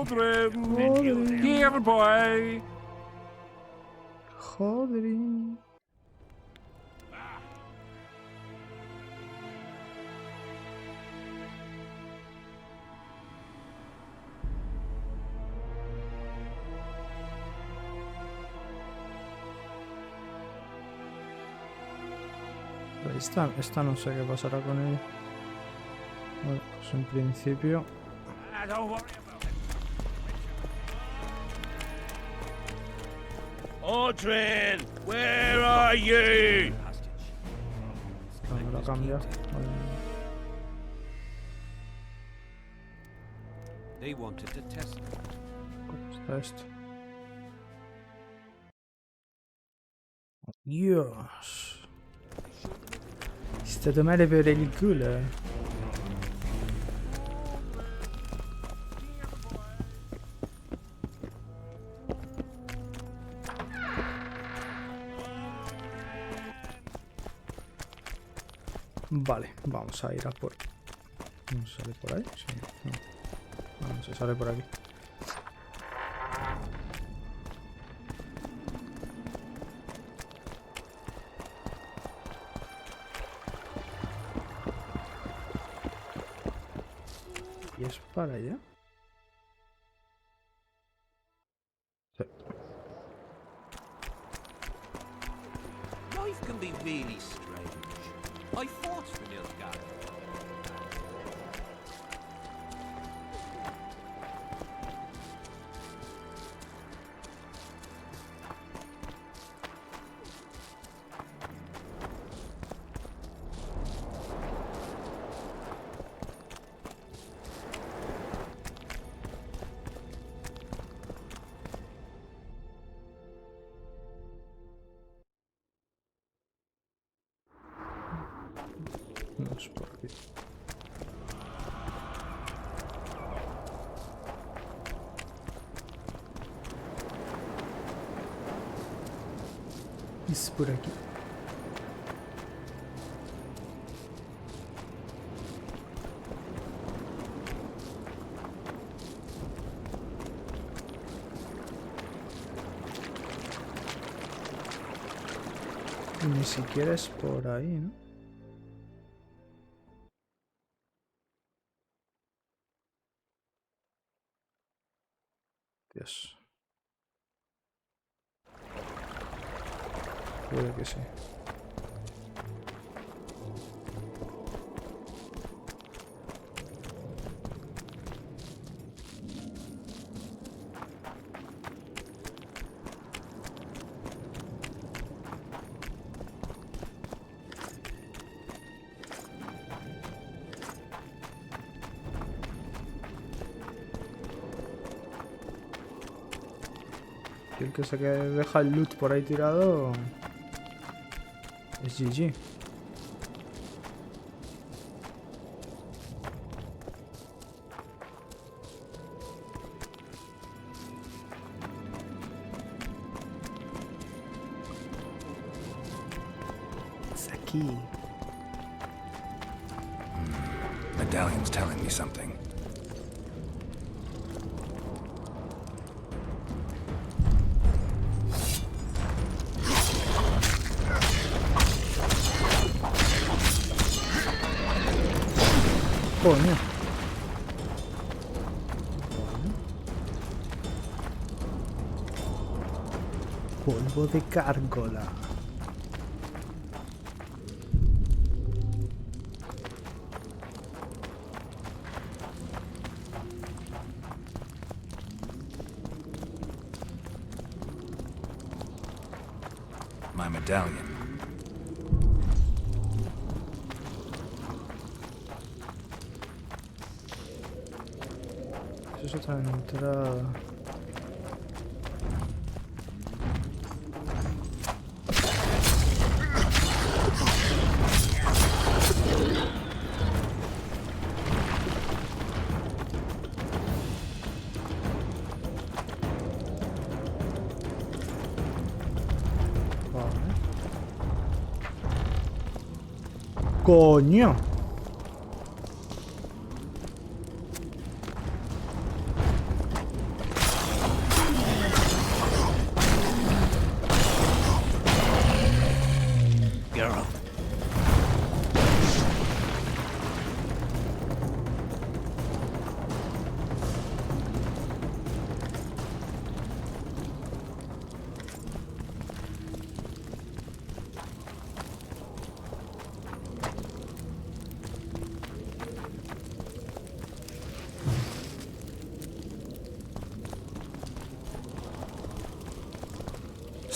Aldrin! Here, boy! Joder. Esta no sé qué pasará con ella. Vale, pues en principio... Don't worry about it. Audrin, where are you? No la cambia. Vale. They wanted to test me. ¿Cómo está esto? Dios. Sta tomare per il culo. Vale, vamos a ir a por... ¿No se sale por ahí? Sí, no. No se sale por aquí. ¿Y es para allá? Sí. Life can be really strange. I fought the Nilfgaard. No es por aquí. Es por aquí. Y ni siquiera es por ahí, ¿no? Dios. Puede que sí. Y el que se deja el loot por ahí tirado es GG. Es aquí. Medallion's telling me something. Coño. Polvo de gárgola. My medallion. Eso es otra entrada. Vale. ¡Coño!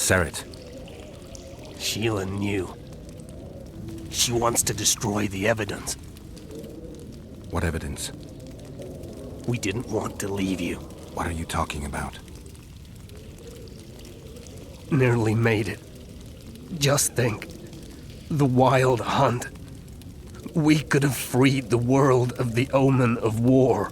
Serret. Sheila knew. She wants to destroy the evidence. What evidence? We didn't want to leave you. What are you talking about? Nearly made it. Just think. The Wild Hunt. We could have freed the world of the omen of war.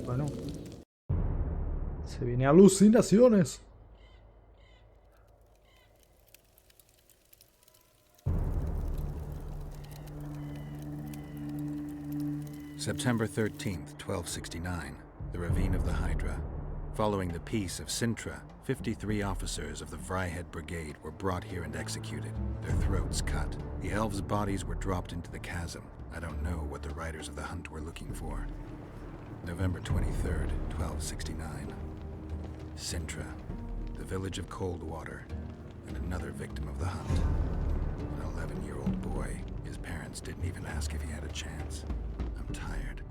Bueno. Se viene alucinaciones. September 13th, 1269, the Ravine of the Hydra. Following the Peace of Sintra, 53 officers of the Fryhead Brigade were brought here and executed, their throats cut. The elves' bodies were dropped into the chasm. I don't know what the riders of the hunt were looking for. November 23rd, 1269. Sintra, the village of Coldwater, and another victim of the hunt. An 11-year-old boy. His parents didn't even ask if he had a chance. I'm tired.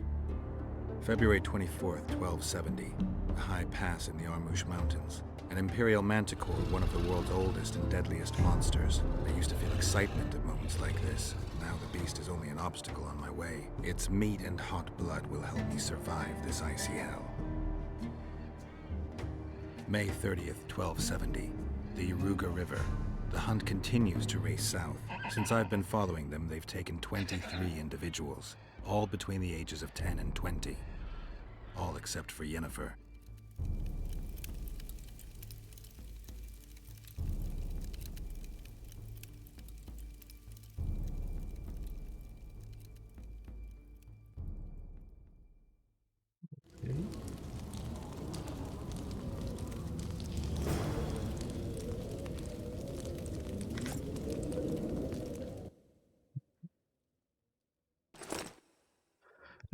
February 24th, 1270. A high pass in the Armouche Mountains. An imperial manticore, one of the world's oldest and deadliest monsters. I used to feel excitement at moments like this. Now the beast is only an obstacle on my way. Its meat and hot blood will help me survive this icy hell. May 30th, 1270. The Yaruga River. The hunt continues to race south. Since I've been following them, they've taken 23 individuals, all between the ages of 10 and 20. All except for Yennefer.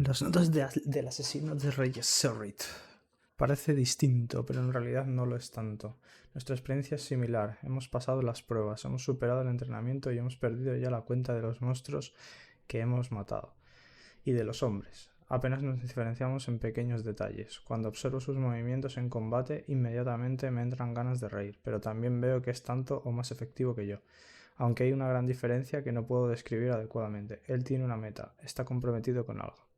Las notas del asesino de Reyes Serrit. Parece distinto, pero en realidad no lo es tanto. Nuestra experiencia es similar. Hemos pasado las pruebas, hemos superado el entrenamiento y hemos perdido ya la cuenta de los monstruos que hemos matado. Y de los hombres. Apenas nos diferenciamos en pequeños detalles. Cuando observo sus movimientos en combate, inmediatamente me entran ganas de reír, pero también veo que es tanto o más efectivo que yo. Aunque hay una gran diferencia que no puedo describir adecuadamente. Él tiene una meta, está comprometido con algo.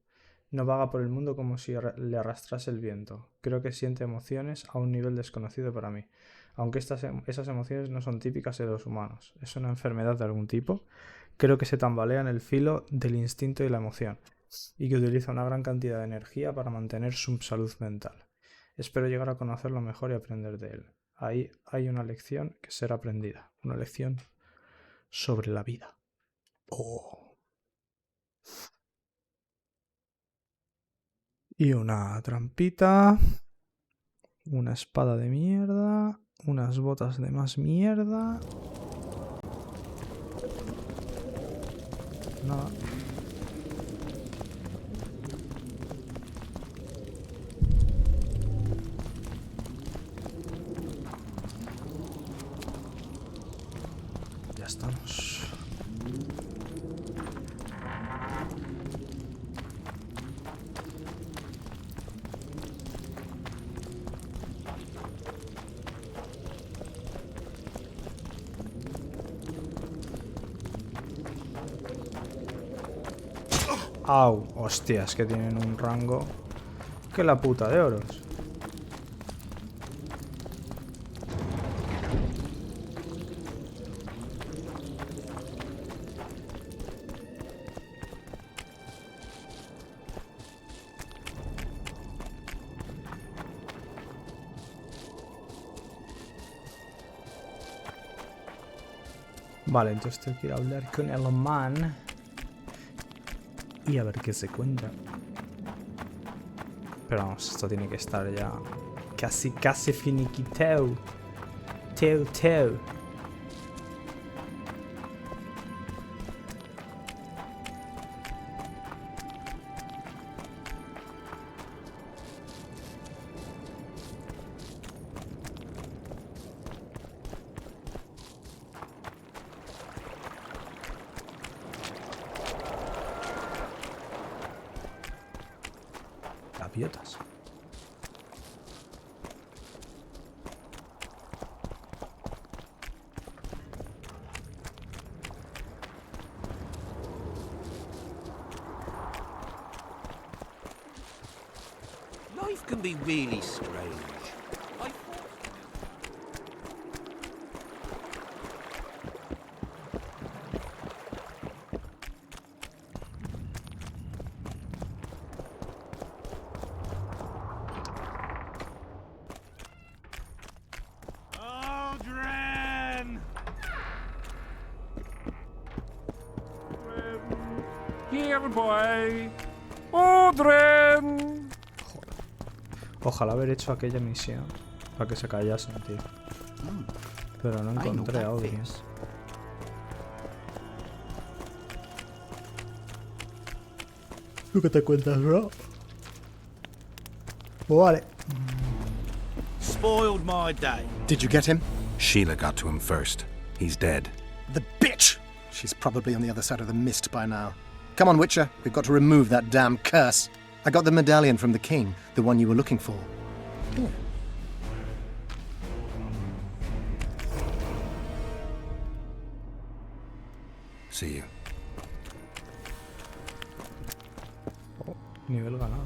No vaga por el mundo como si le arrastrase el viento. Creo que siente emociones a un nivel desconocido para mí. Aunque esas emociones no son típicas de los humanos. ¿Es una enfermedad de algún tipo? Creo que se tambalea en el filo del instinto y la emoción. Y que utiliza una gran cantidad de energía para mantener su salud mental. Espero llegar a conocerlo mejor y aprender de él. Ahí hay una lección que será aprendida. Una lección sobre la vida. Oh. Y una trampita. Una espada de mierda. Unas botas de más mierda. Nada. Ya estamos. Au, hostias, que tienen un rango que la puta de oros. Vale, entonces tengo que ir a hablar con el man y a ver qué se cuenta. Pero vamos, esto tiene que estar ya casi finiquiteo. Teo. idiotas. Life can be really strange. Here, boy. Odren. Ojalá haber hecho aquella misión para que se callasen, tío. Pero no encontré audios. ¿Tú qué te cuentas, bro? Vale. Spoiled my day. Did you get him? Sheila got to him first. He's dead. The bitch! She's probably on the other side of the mist by now. Come on, Witcher. We've got to remove that damn curse. I got the medallion from the king, the one you were looking for. Here. See you. Oh, nivel ganado.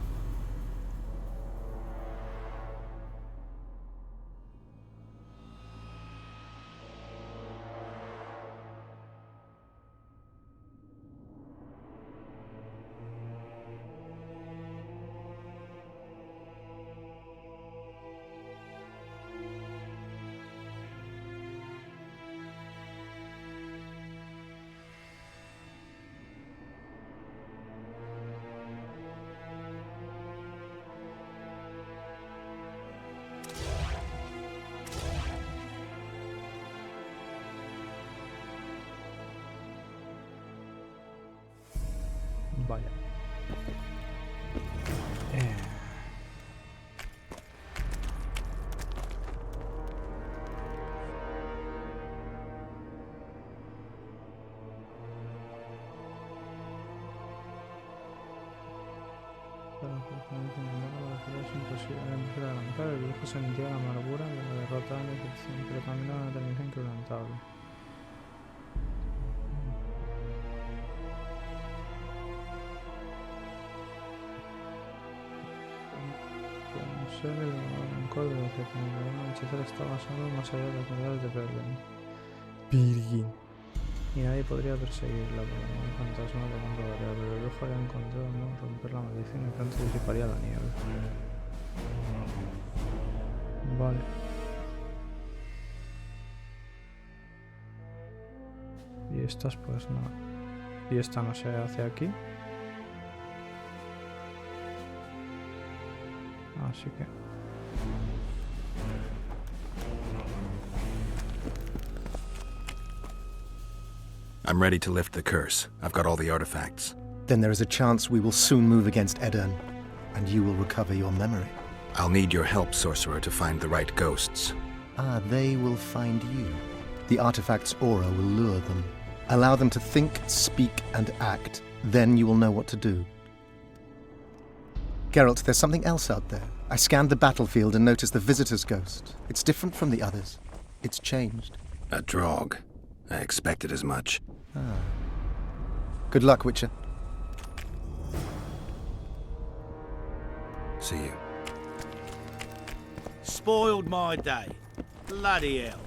Vaya. Es imposible adelantar. El brujo sentía la amargura de la derrota en la decepción, pero también una determinación inquebrantable. El rencor de los que el hechicero está basado más allá de las unidades de Berlín. Virgin. Y nadie podría perseguirla porque no hay fantasmas de campo de pero el brujo había encontrado no romper la maldición y pronto disiparía la nieve. Vale. Y estas pues no. Y esta no se hace aquí. Así que... I'm ready to lift the curse. I've got all the artifacts. Then there is a chance we will soon move against Edirn, and you will recover your memory. I'll need your help, sorcerer, to find the right ghosts. Ah, they will find you. The artifact's aura will lure them. Allow them to think, speak, and act. Then you will know what to do. Geralt, there's something else out there. I scanned the battlefield and noticed the visitor's ghost. It's different from the others. It's changed. A Draug. I expected as much. Ah. Good luck, Witcher. See you. Spoiled my day. Bloody hell.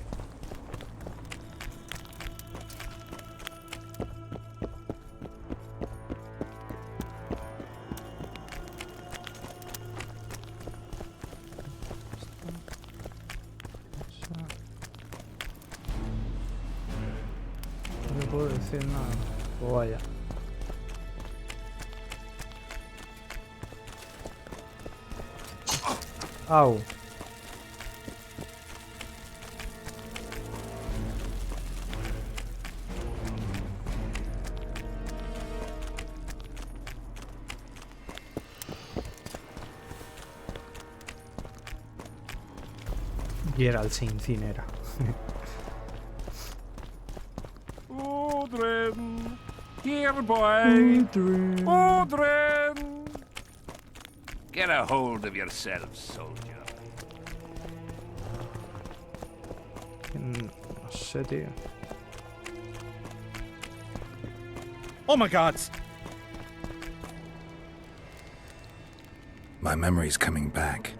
No puedo decir nada. Pues vaya. Au. Geralt se incinera. Odren. Here, boy. Odren. Get a hold of yourself, soldier. No sé, tío. Oh my gods! My memory's coming back.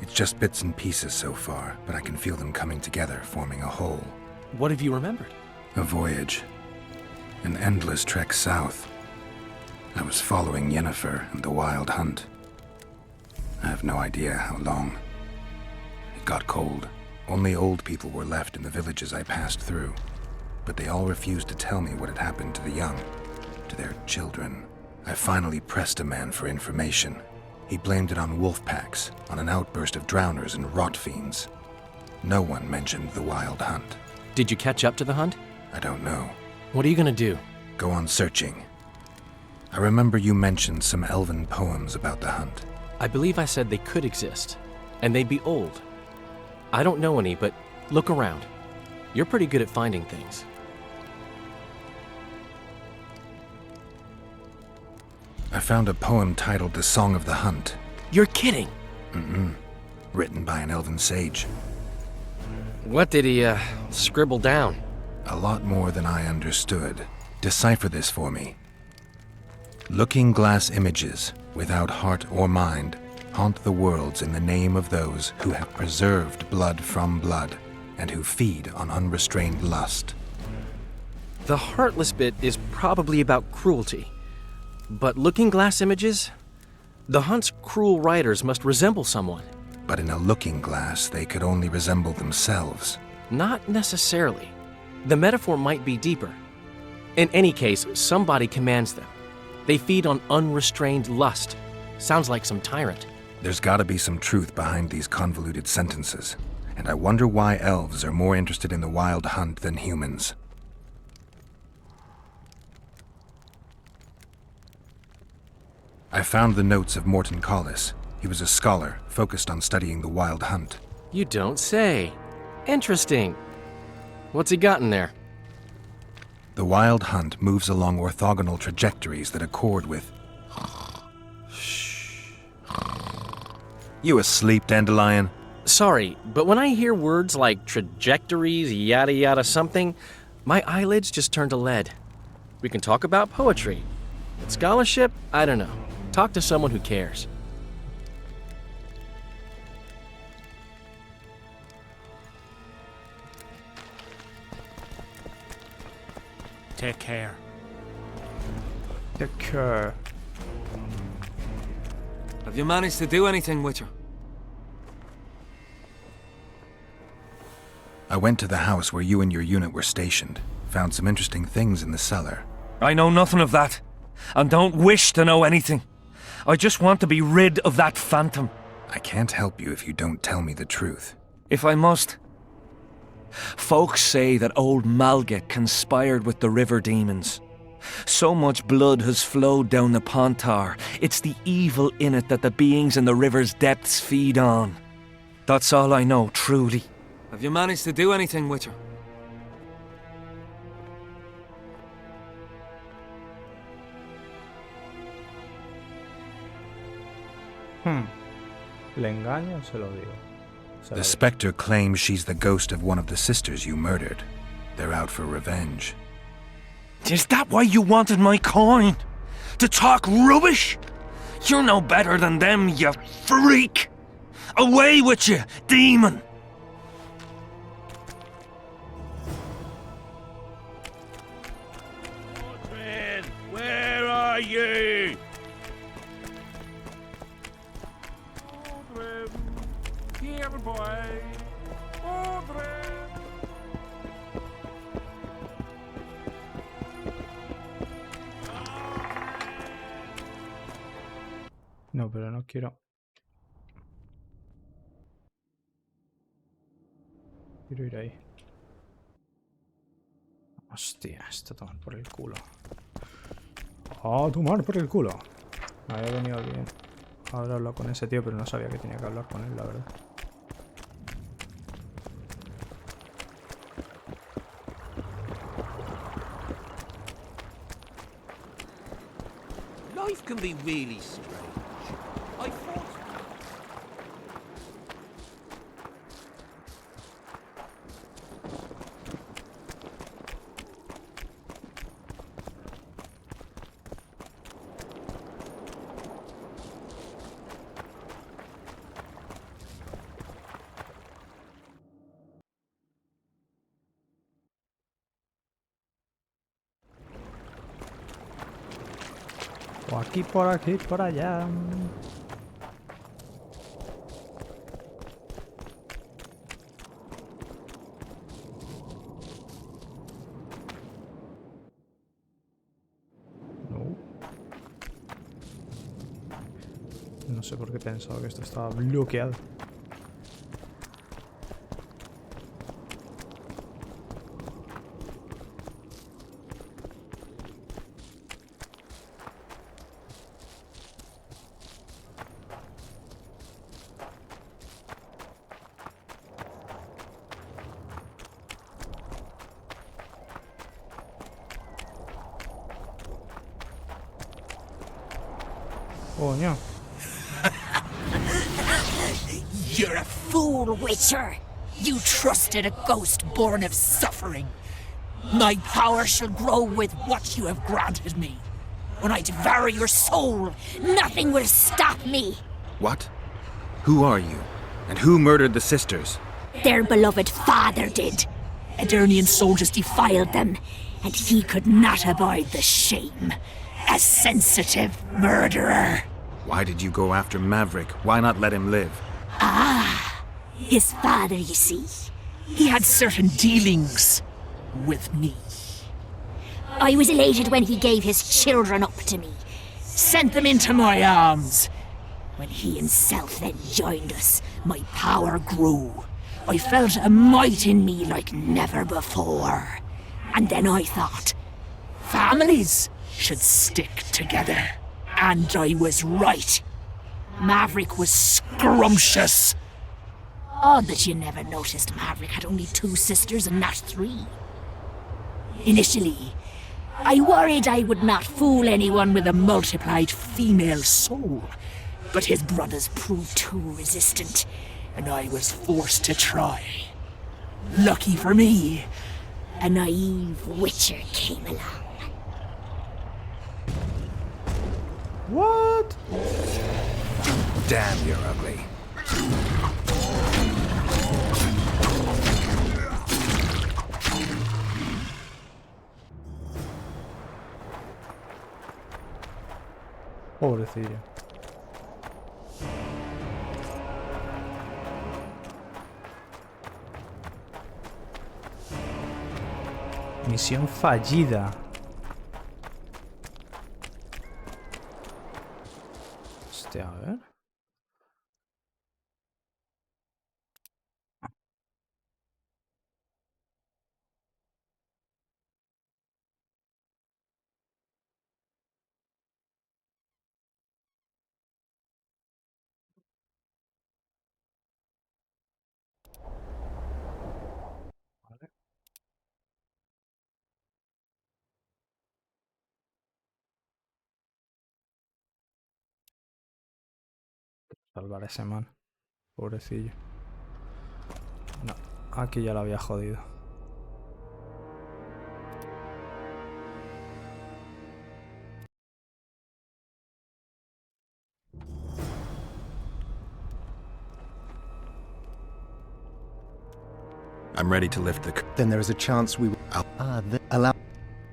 It's just bits and pieces so far, but I can feel them coming together, forming a whole. What have you remembered? A voyage. An endless trek south. I was following Yennefer and the Wild Hunt. I have no idea how long. It got cold. Only old people were left in the villages I passed through. But they all refused to tell me what had happened to the young, to their children. I finally pressed a man for information. He blamed it on wolf packs, on an outburst of drowners and rot fiends. No one mentioned the Wild Hunt. Did you catch up to the hunt? I don't know. What are you gonna do? Go on searching. I remember you mentioned some elven poems about the hunt. I believe I said they could exist, and they'd be old. I don't know any, but look around. You're pretty good at finding things. I found a poem titled The Song of the Hunt. You're kidding! Mm-mm. Written by an elven sage. What did he, scribble down? A lot more than I understood. Decipher this for me. Looking glass images, without heart or mind, haunt the worlds in the name of those who have preserved blood from blood, and who feed on unrestrained lust. The heartless bit is probably about cruelty. But looking glass images? The hunt's cruel riders must resemble someone. But in a looking glass, they could only resemble themselves. Not necessarily. The metaphor might be deeper. In any case, somebody commands them. They feed on unrestrained lust. Sounds like some tyrant. There's gotta be some truth behind these convoluted sentences. And I wonder why elves are more interested in the Wild Hunt than humans. I found the notes of Morton Collis. He was a scholar, focused on studying the Wild Hunt. You don't say. Interesting. What's he got in there? The Wild Hunt moves along orthogonal trajectories that accord with... Shh. You asleep, Dandelion? Sorry, but when I hear words like trajectories, yada yada something, my eyelids just turn to lead. We can talk about poetry. But scholarship? I don't know. Talk to someone who cares. Take care. Take care. Have you managed to do anything with her? I went to the house where you and your unit were stationed. Found some interesting things in the cellar. I know nothing of that, and don't wish to know anything. I just want to be rid of that phantom. I can't help you if you don't tell me the truth. If I must. Folks say that old Malget conspired with the river demons. So much blood has flowed down the Pontar. It's the evil in it that the beings in the river's depths feed on. That's all I know, truly. Have you managed to do anything with her? ¿Le engaño o se lo digo? The Spectre claims she's the ghost of one of the sisters you murdered. They're out for revenge. Is that why you wanted my coin? To talk rubbish? You're no better than them, you freak! Away with you, demon! Mordred, where are you? Mordred, here, boy. Mordred. No, pero no quiero. Quiero ir ahí. Hostia, esto a tomar por el culo. A tomar por el culo. Me había venido bien haber hablado con ese tío, pero no sabía que tenía que hablar con él, la verdad. Life can be really strange. I thought Por aquí, por allá. No sé por qué he pensado que esto estaba bloqueado. Coño. You're a fool, Witcher. You trusted a ghost born of suffering. My power shall grow with what you have granted me. When I devour your soul, nothing will stop me. What? Who are you? And who murdered the sisters? Their beloved father did. Edirnian soldiers defiled them, and he could not abide the shame. A sensitive murderer. Why did you go after Maverick? Why not let him live? Ah, his father, you see. He had certain dealings with me. I was elated when he gave his children up to me, sent them into my arms. When he himself then joined us, my power grew. I felt a might in me like never before. And then I thought, families should stick together. And I was right. Maverick was scrumptious. Odd that you never noticed Maverick had only 2 sisters and not 3. Initially, I worried I would not fool anyone with a multiplied female soul. But his brothers proved too resistant, and I was forced to try. Lucky for me, a naive witcher came along. What? Damn, you're ugly. Pobrecillo. Misión fallida. Hostia, a ver. Salvar a ese man. Pobrecillo. No, aquí ya lo había jodido. I'm ready to lift the... Then there is a chance we will... allow...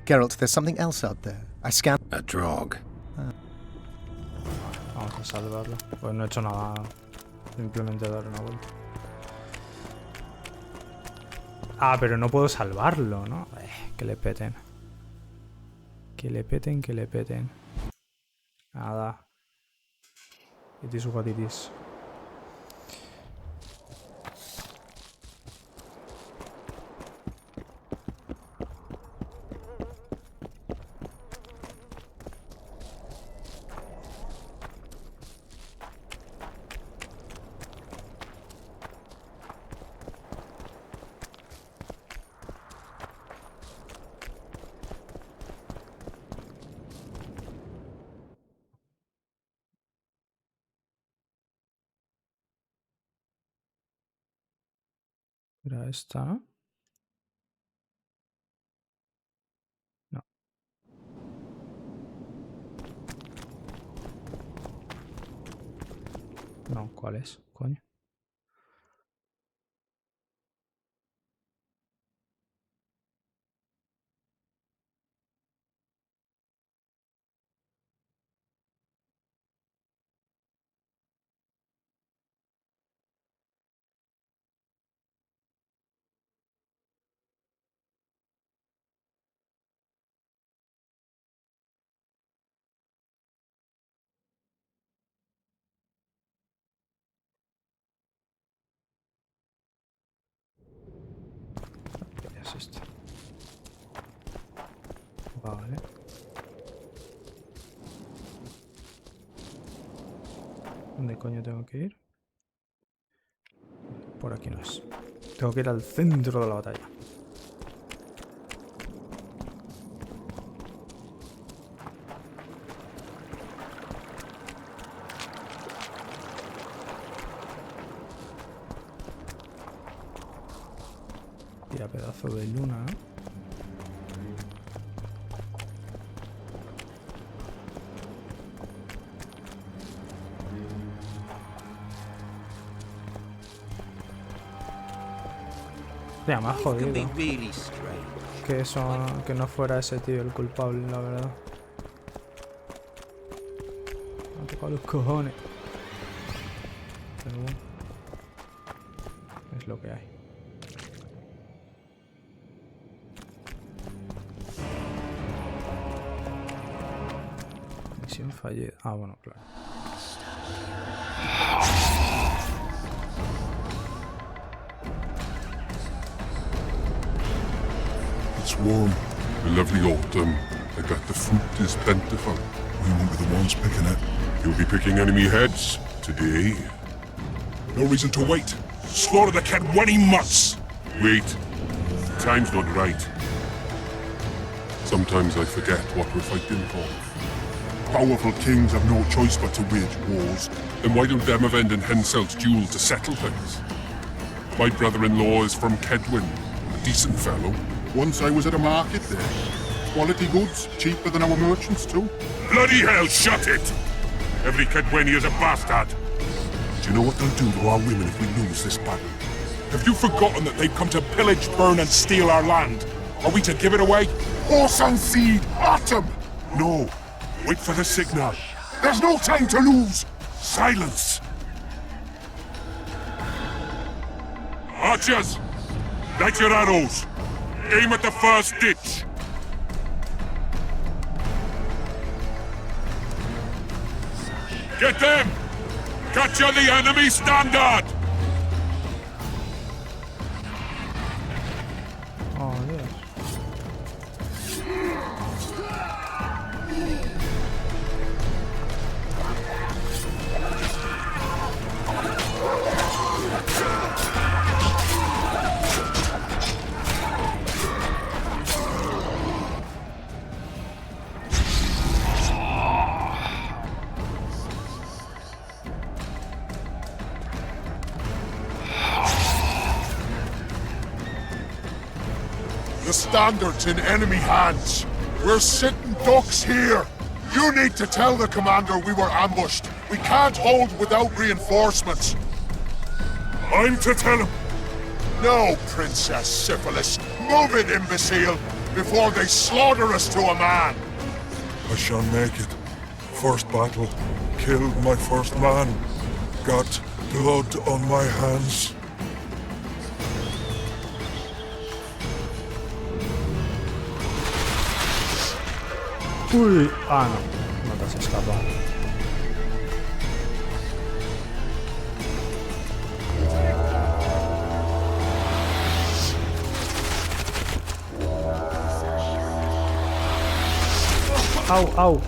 Geralt, there's something else out there. I scanned... A drog. Vamos a salvarlo. Pues no he hecho nada. Simplemente dar una vuelta. Ah, pero no puedo salvarlo, ¿no? Que le peten. Que le peten, que le peten. Nada. Itis ugatitis. Era esta, ¿no? No. No, ¿cuál es? Coño. Vale. ¿Dónde coño tengo que ir? Por aquí no es. Tengo que ir al centro de la batalla. Tira pedazo de luna, ¿eh? Ya me ha jodido. Que no fuera ese tío el culpable, la verdad. Me ha tocado los cojones. Pero bueno. Es lo que hay. Misión fallida. Ah, bueno, claro. It's warm, a lovely autumn. I bet the fruit is plentiful. We won't be the ones picking it. You'll be picking enemy heads today. No reason to wait. Slaughter the Kedwenny mutts! Wait. Time's not right. Sometimes I forget what we're fighting for. Powerful kings have no choice but to wage wars. Then why don't Demavend and Henselt's duel to settle things? My brother-in-law is from Kedwin, a decent fellow. Once I was at a market there. Quality goods, cheaper than our merchants too. Bloody hell, shut it! Every Kedwenny is a bastard. Do you know what they'll do to our women if we lose this battle? Have you forgotten that they've come to pillage, burn and steal our land? Are we to give it away? Horse and seed, autumn! No. Wait for the signal. There's no time to lose! Silence! Archers! Light your arrows! Aim at the first ditch! Get them! Capture the enemy standard! Oh, Dios. The standard's in enemy hands. We're sitting ducks here. You need to tell the commander we were ambushed. We can't hold without reinforcements. I'm to tell him. No, Princess Syphilis. Move it, imbecile, before they slaughter us to a man. I shall make it. First battle. Killed my first man. Got blood on my hands. Uy. Ah, no. No te has escapado. Au, au.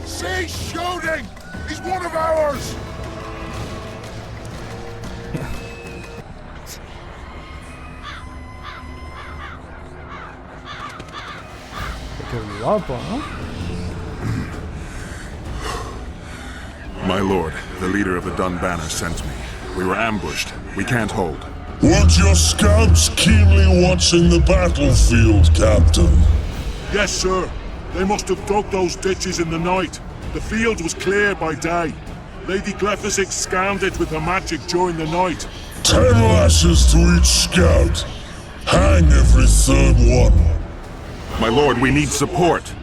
Cease shooting! He's one of ours! Qué guapo, ¿no? My lord, the leader of the Dun Banner sent me. We were ambushed. We can't hold. Weren't your scouts keenly watching the battlefield, Captain? Yes, sir. They must have dug those ditches in the night. The field was clear by day. Lady Glephisic scanned it with her magic during the night. 10 lashes to each scout. Hang every third one. My lord, we need support.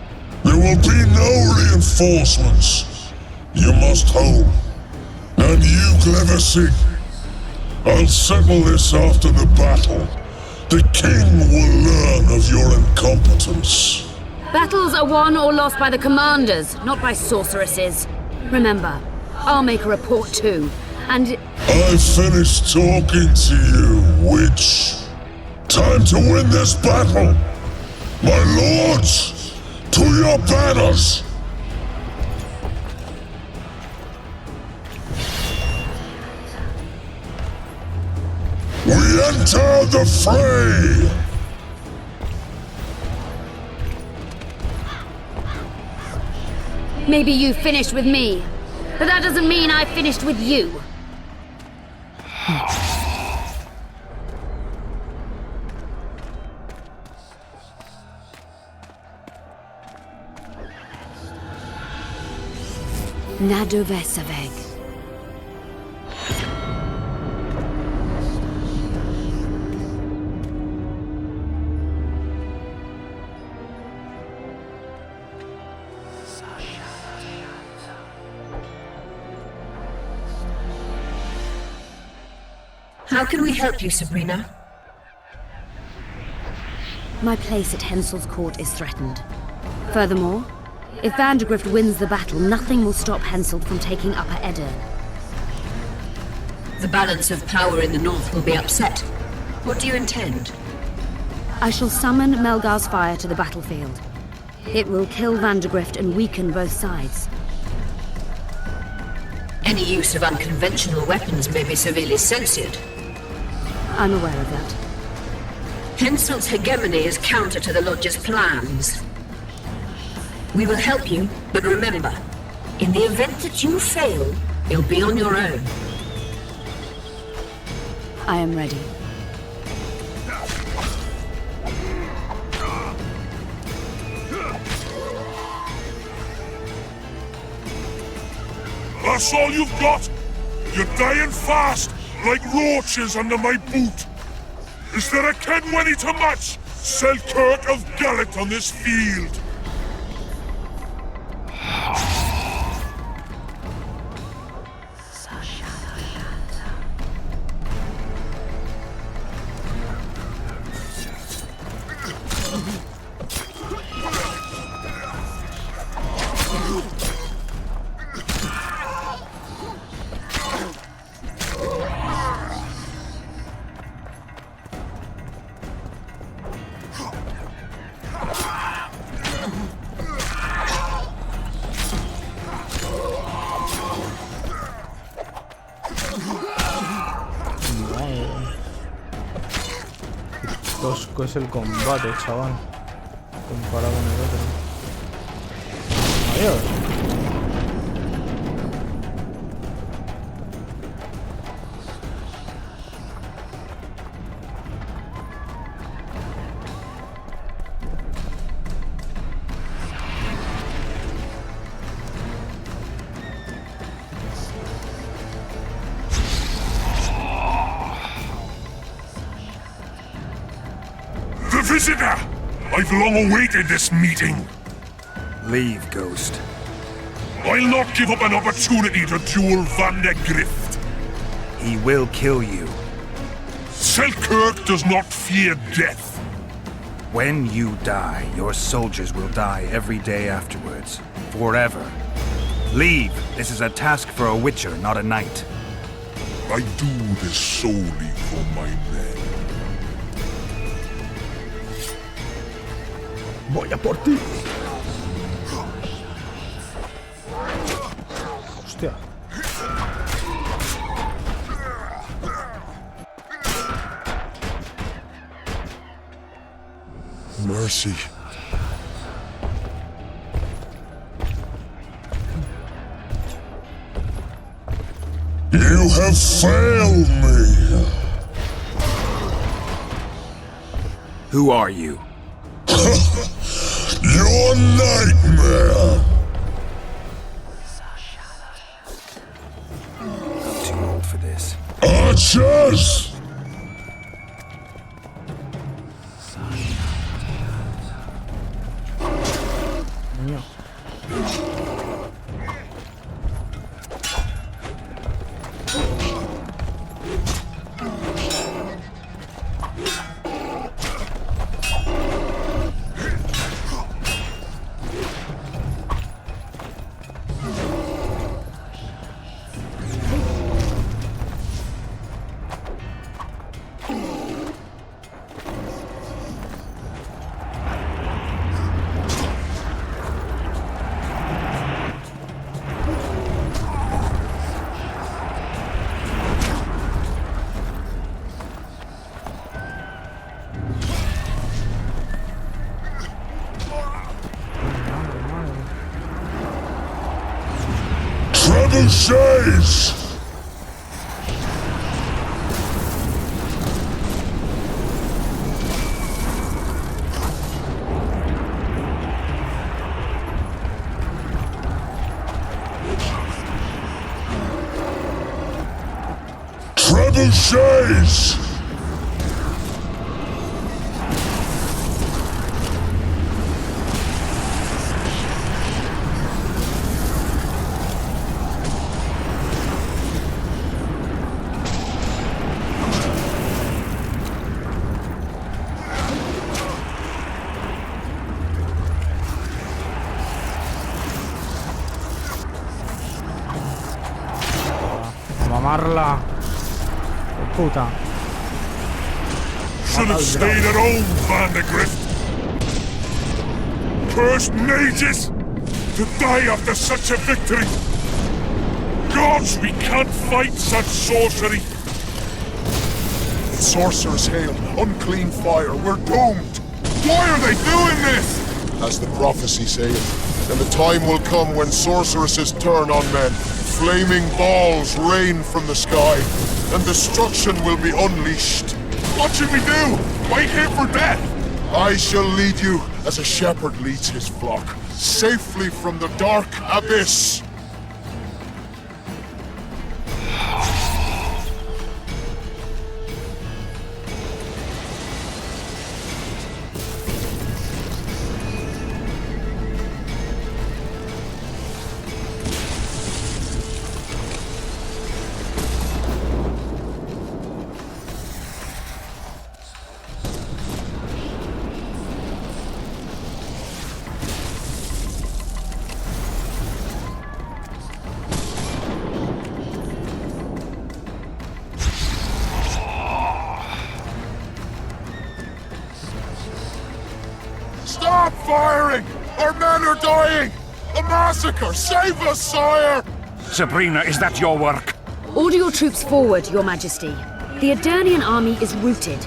There will be no reinforcements. You must hold. And you, Glephisic, I'll settle this after the battle. The king will learn of your incompetence. Battles are won or lost by the commanders, not by sorceresses. Remember, I'll make a report too, and... I finished talking to you, witch. Time to win this battle. My lords, to your banners! We enter the fray! Maybe you finished with me, but that doesn't mean I finished with you. Nadovesaveg. How can we help you, Sabrina? My place at Hensel's court is threatened. Furthermore, if Vandergrift wins the battle, nothing will stop Hensel from taking Upper Edirne. The balance of power in the north will be upset. What do you intend? I shall summon Melgar's fire to the battlefield. It will kill Vandergrift and weaken both sides. Any use of unconventional weapons may be severely censored. I'm aware of that. Hensel's hegemony is counter to the Lodge's plans. We will help you, but remember, in the event that you fail, you'll be on your own. I am ready. That's all you've got? You're dying fast, like roaches under my boot. Is there a Kenwenny to match Selkirk of Gallet on this field? Tosco es el combate, chaval, comparado con el otro. Adiós. Visitor! I've long awaited this meeting. Leave, Ghost. I'll not give up an opportunity to duel Vandergrift. He will kill you. Selkirk does not fear death. When you die, your soldiers will die every day afterwards. Forever. Leave. This is a task for a witcher, not a knight. I do this solely for my men. Voy a por ti. Hostia. Mercy. You have failed me. Who are you? Your nightmare! I'm too old for this. Archers! Trebuchets! Trebuchets! A mamarla. Oh, puta. Should have stayed at home, Vandegrift. Cursed mages! To die after such a victory! Gods, we can't fight such sorcery! Sorcerer's hail, unclean fire, we're doomed! Why are they doing this? As the prophecy saith, and the time will come when sorceresses turn on men. Flaming balls rain from the sky, and destruction will be unleashed. What should we do? Wait here for death? I shall lead you as a shepherd leads his flock, safely from the dark abyss. Stop firing! Our men are dying! A massacre! Save us, sire! Sabrina, is that your work? Order your troops forward, Your Majesty. The Adernian army is routed.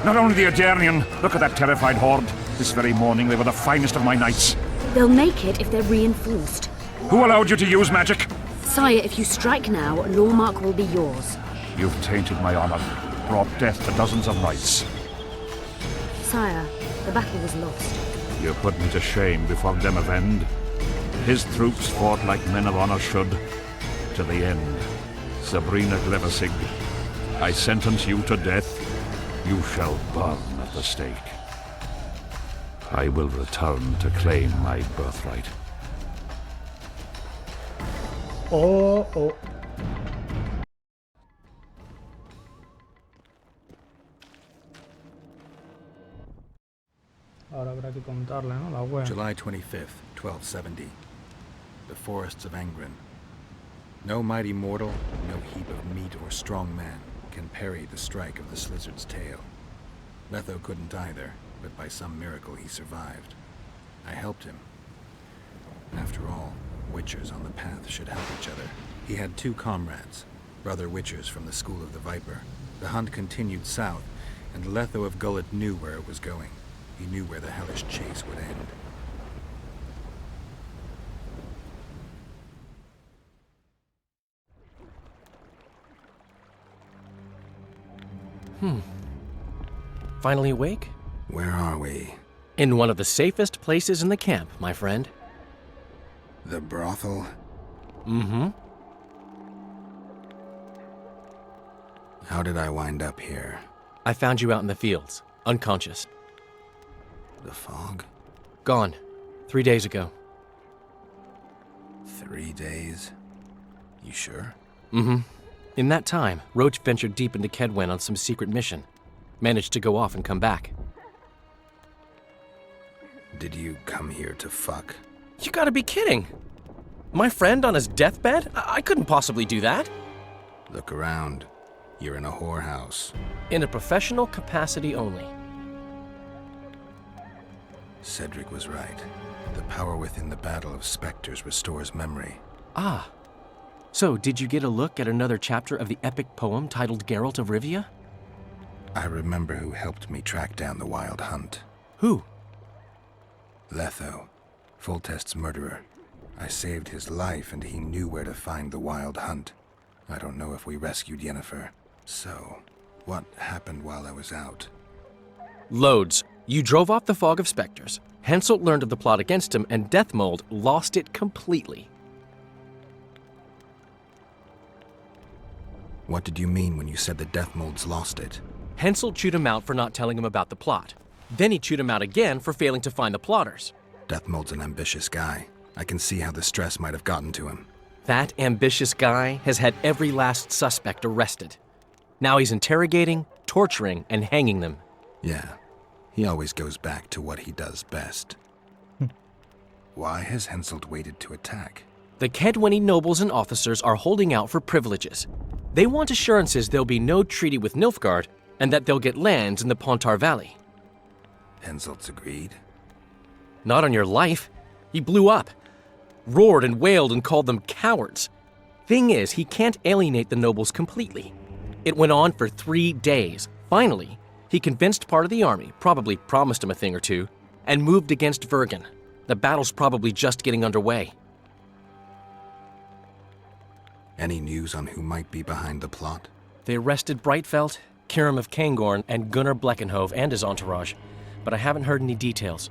Not only the Adernian, look at that terrified horde. This very morning they were the finest of my knights. They'll make it if they're reinforced. Who allowed you to use magic? Sire, if you strike now, Lawmark will be yours. You've tainted my honor, brought death to dozens of knights. Sire, the battle was lost. You put me to shame before Demavend. His troops fought like men of honor should, to the end. Sabrina Glevasig, I sentence you to death. You shall burn at the stake. I will return to claim my birthright. Oh, oh. Ahora habrá que contarle, ¿no? La wea. July 25th, 1270. The forests of Angren. No mighty mortal, no heap of meat or strong man can parry the strike of the Slizzard's tail. Letho couldn't either, but by some miracle he survived. I helped him. After all, Witchers on the path should help each other. He had two comrades, brother Witchers from the School of the Viper. The hunt continued south, and Letho of Gullet knew where it was going. He knew where the hellish chase would end. Finally awake? Where are we? In one of the safest places in the camp, my friend. The brothel? Mm-hmm. How did I wind up here? I found you out in the fields, unconscious. The fog? Gone. 3 days ago. 3 days? You sure? Mm-hmm. In that time, Roach ventured deep into Kedwen on some secret mission. Managed to go off and come back. Did you come here to fuck? You gotta be kidding! My friend on his deathbed? I couldn't possibly do that. Look around. You're in a whorehouse. In a professional capacity only. Cedric was right. The power within the Battle of Spectres restores memory. Ah. So, did you get a look at another chapter of the epic poem titled Geralt of Rivia? I remember who helped me track down the Wild Hunt. Who? Letho, Foltest's murderer. I saved his life and he knew where to find the Wild Hunt. I don't know if we rescued Yennefer. So, what happened while I was out? Loads. You drove off the fog of specters. Henselt learned of the plot against him, and Deathmold lost it completely. What did you mean when you said the Deathmold's lost it? Henselt chewed him out for not telling him about the plot. Then he chewed him out again for failing to find the plotters. Deathmold's an ambitious guy. I can see how the stress might have gotten to him. That ambitious guy has had every last suspect arrested. Now he's interrogating, torturing, and hanging them. Yeah, he always goes back to what he does best. Why has Henselt waited to attack? The Kedwenny nobles and officers are holding out for privileges. They want assurances there'll be no treaty with Nilfgaard, and that they'll get lands in the Pontar Valley. Henselt's agreed? Not on your life. He blew up. Roared and wailed and called them cowards. Thing is, he can't alienate the nobles completely. It went on for 3 days. Finally, he convinced part of the army, probably promised him a thing or two, and moved against Vergen. The battle's probably just getting underway. Any news on who might be behind the plot? They arrested Breitfeld, Kirim of Kangorn, and Gunnar Bleckenhove and his entourage, but I haven't heard any details.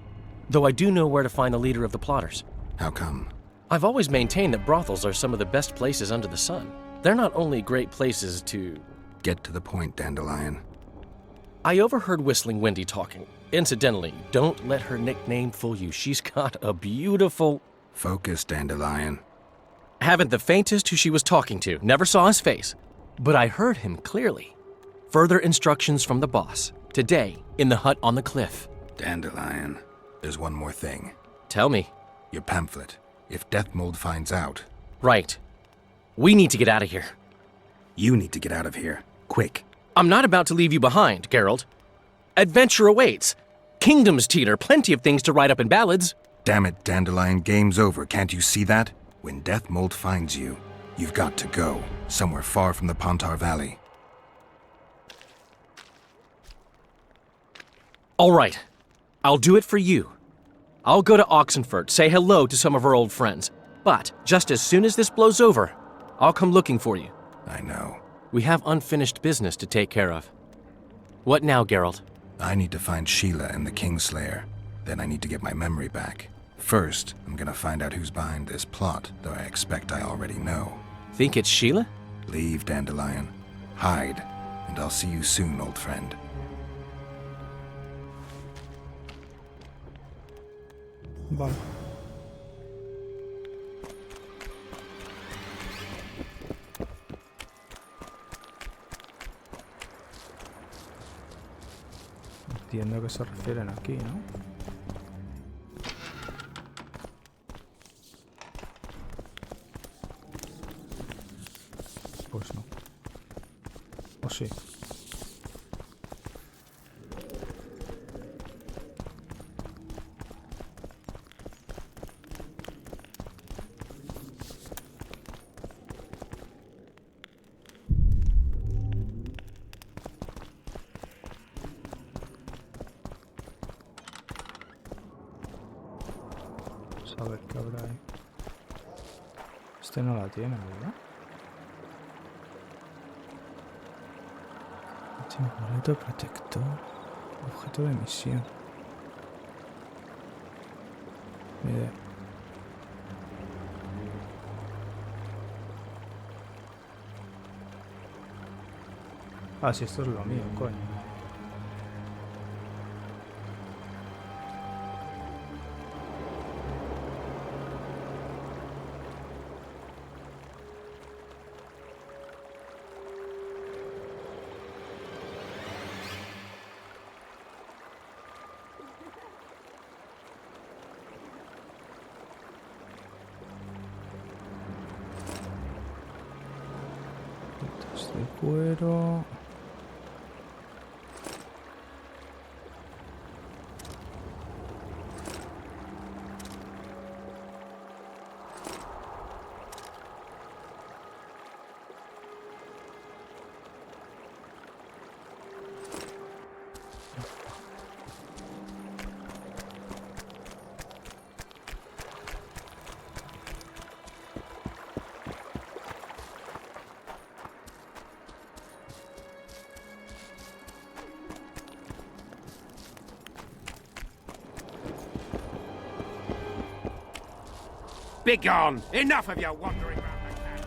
Though I do know where to find the leader of the plotters. How come? I've always maintained that brothels are some of the best places under the sun. They're not only great places to... Get to the point, Dandelion. I overheard Whistling Wendy talking. Incidentally, don't let her nickname fool you. She's got a beautiful... Focus, Dandelion. Haven't the faintest who she was talking to. Never saw his face. But I heard him clearly. Further instructions from the boss. Today, in the hut on the cliff. Dandelion, there's one more thing. Tell me. Your pamphlet. If Deathmold finds out... Right. We need to get out of here. You need to get out of here. Quick. I'm not about to leave you behind, Geralt. Adventure awaits. Kingdoms teeter, plenty of things to write up in ballads. Damn it, Dandelion, game's over. Can't you see that? When Deathmold finds you, you've got to go. Somewhere far from the Pontar Valley. All right. I'll do it for you. I'll go to Oxenfurt, say hello to some of our old friends. But just as soon as this blows over, I'll come looking for you. I know. We have unfinished business to take care of. What now, Geralt? I need to find Sheila and the Kingslayer. Then I need to get my memory back. First, I'm gonna find out who's behind this plot, though I expect I already know. Think it's Sheila? Leave, Dandelion. Hide, and I'll see you soon, old friend. Vale. Entiendo a qué se refieren aquí, ¿no? Pues no. O sí. Vamos a ver qué habrá ahí. Este no la tiene, ¿verdad? Amuleto protector. Objeto de misión. Ni idea. Ah, sí, esto es lo mío, coño. De cuero. Begone! Enough of your wandering round the camp.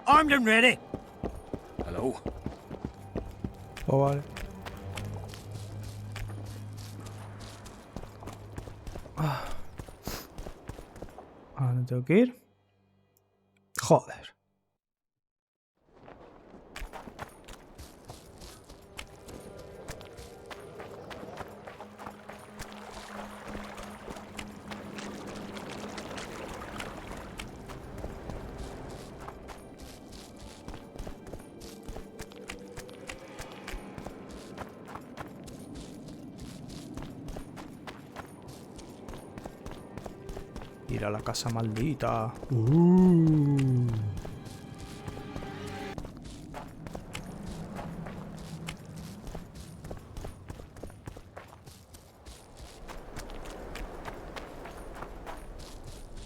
Armed and ready. Hello? Oh, vale. ¿A dónde tengo que ir? Joder. Ir a la casa maldita.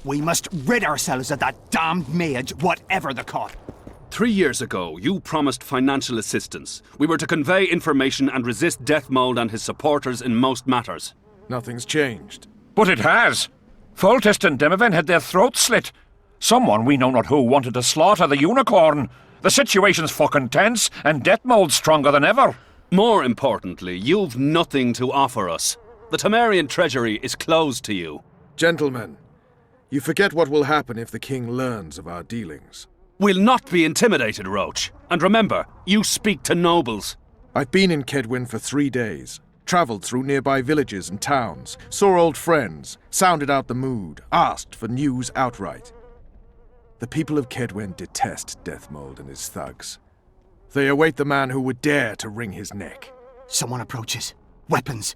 We must rid ourselves of that damned mage, whatever the cost. 3 years ago, you promised financial assistance. We were to convey information and resist Deathmold and his supporters in most matters. Nothing's changed. But it has. Foltest and Demoven had their throats slit. Someone, we know not who, wanted to slaughter the unicorn. The situation's fucking tense, and Deathmold's stronger than ever. More importantly, you've nothing to offer us. The Temerian treasury is closed to you. Gentlemen, you forget what will happen if the king learns of our dealings. We'll not be intimidated, Roach. And remember, you speak to nobles. I've been in Kedwin for 3 days. Travelled through nearby villages and towns, saw old friends, sounded out the mood, asked for news outright. The people of Kedwin detest Deathmold and his thugs. They await the man who would dare to wring his neck. Someone approaches. Weapons.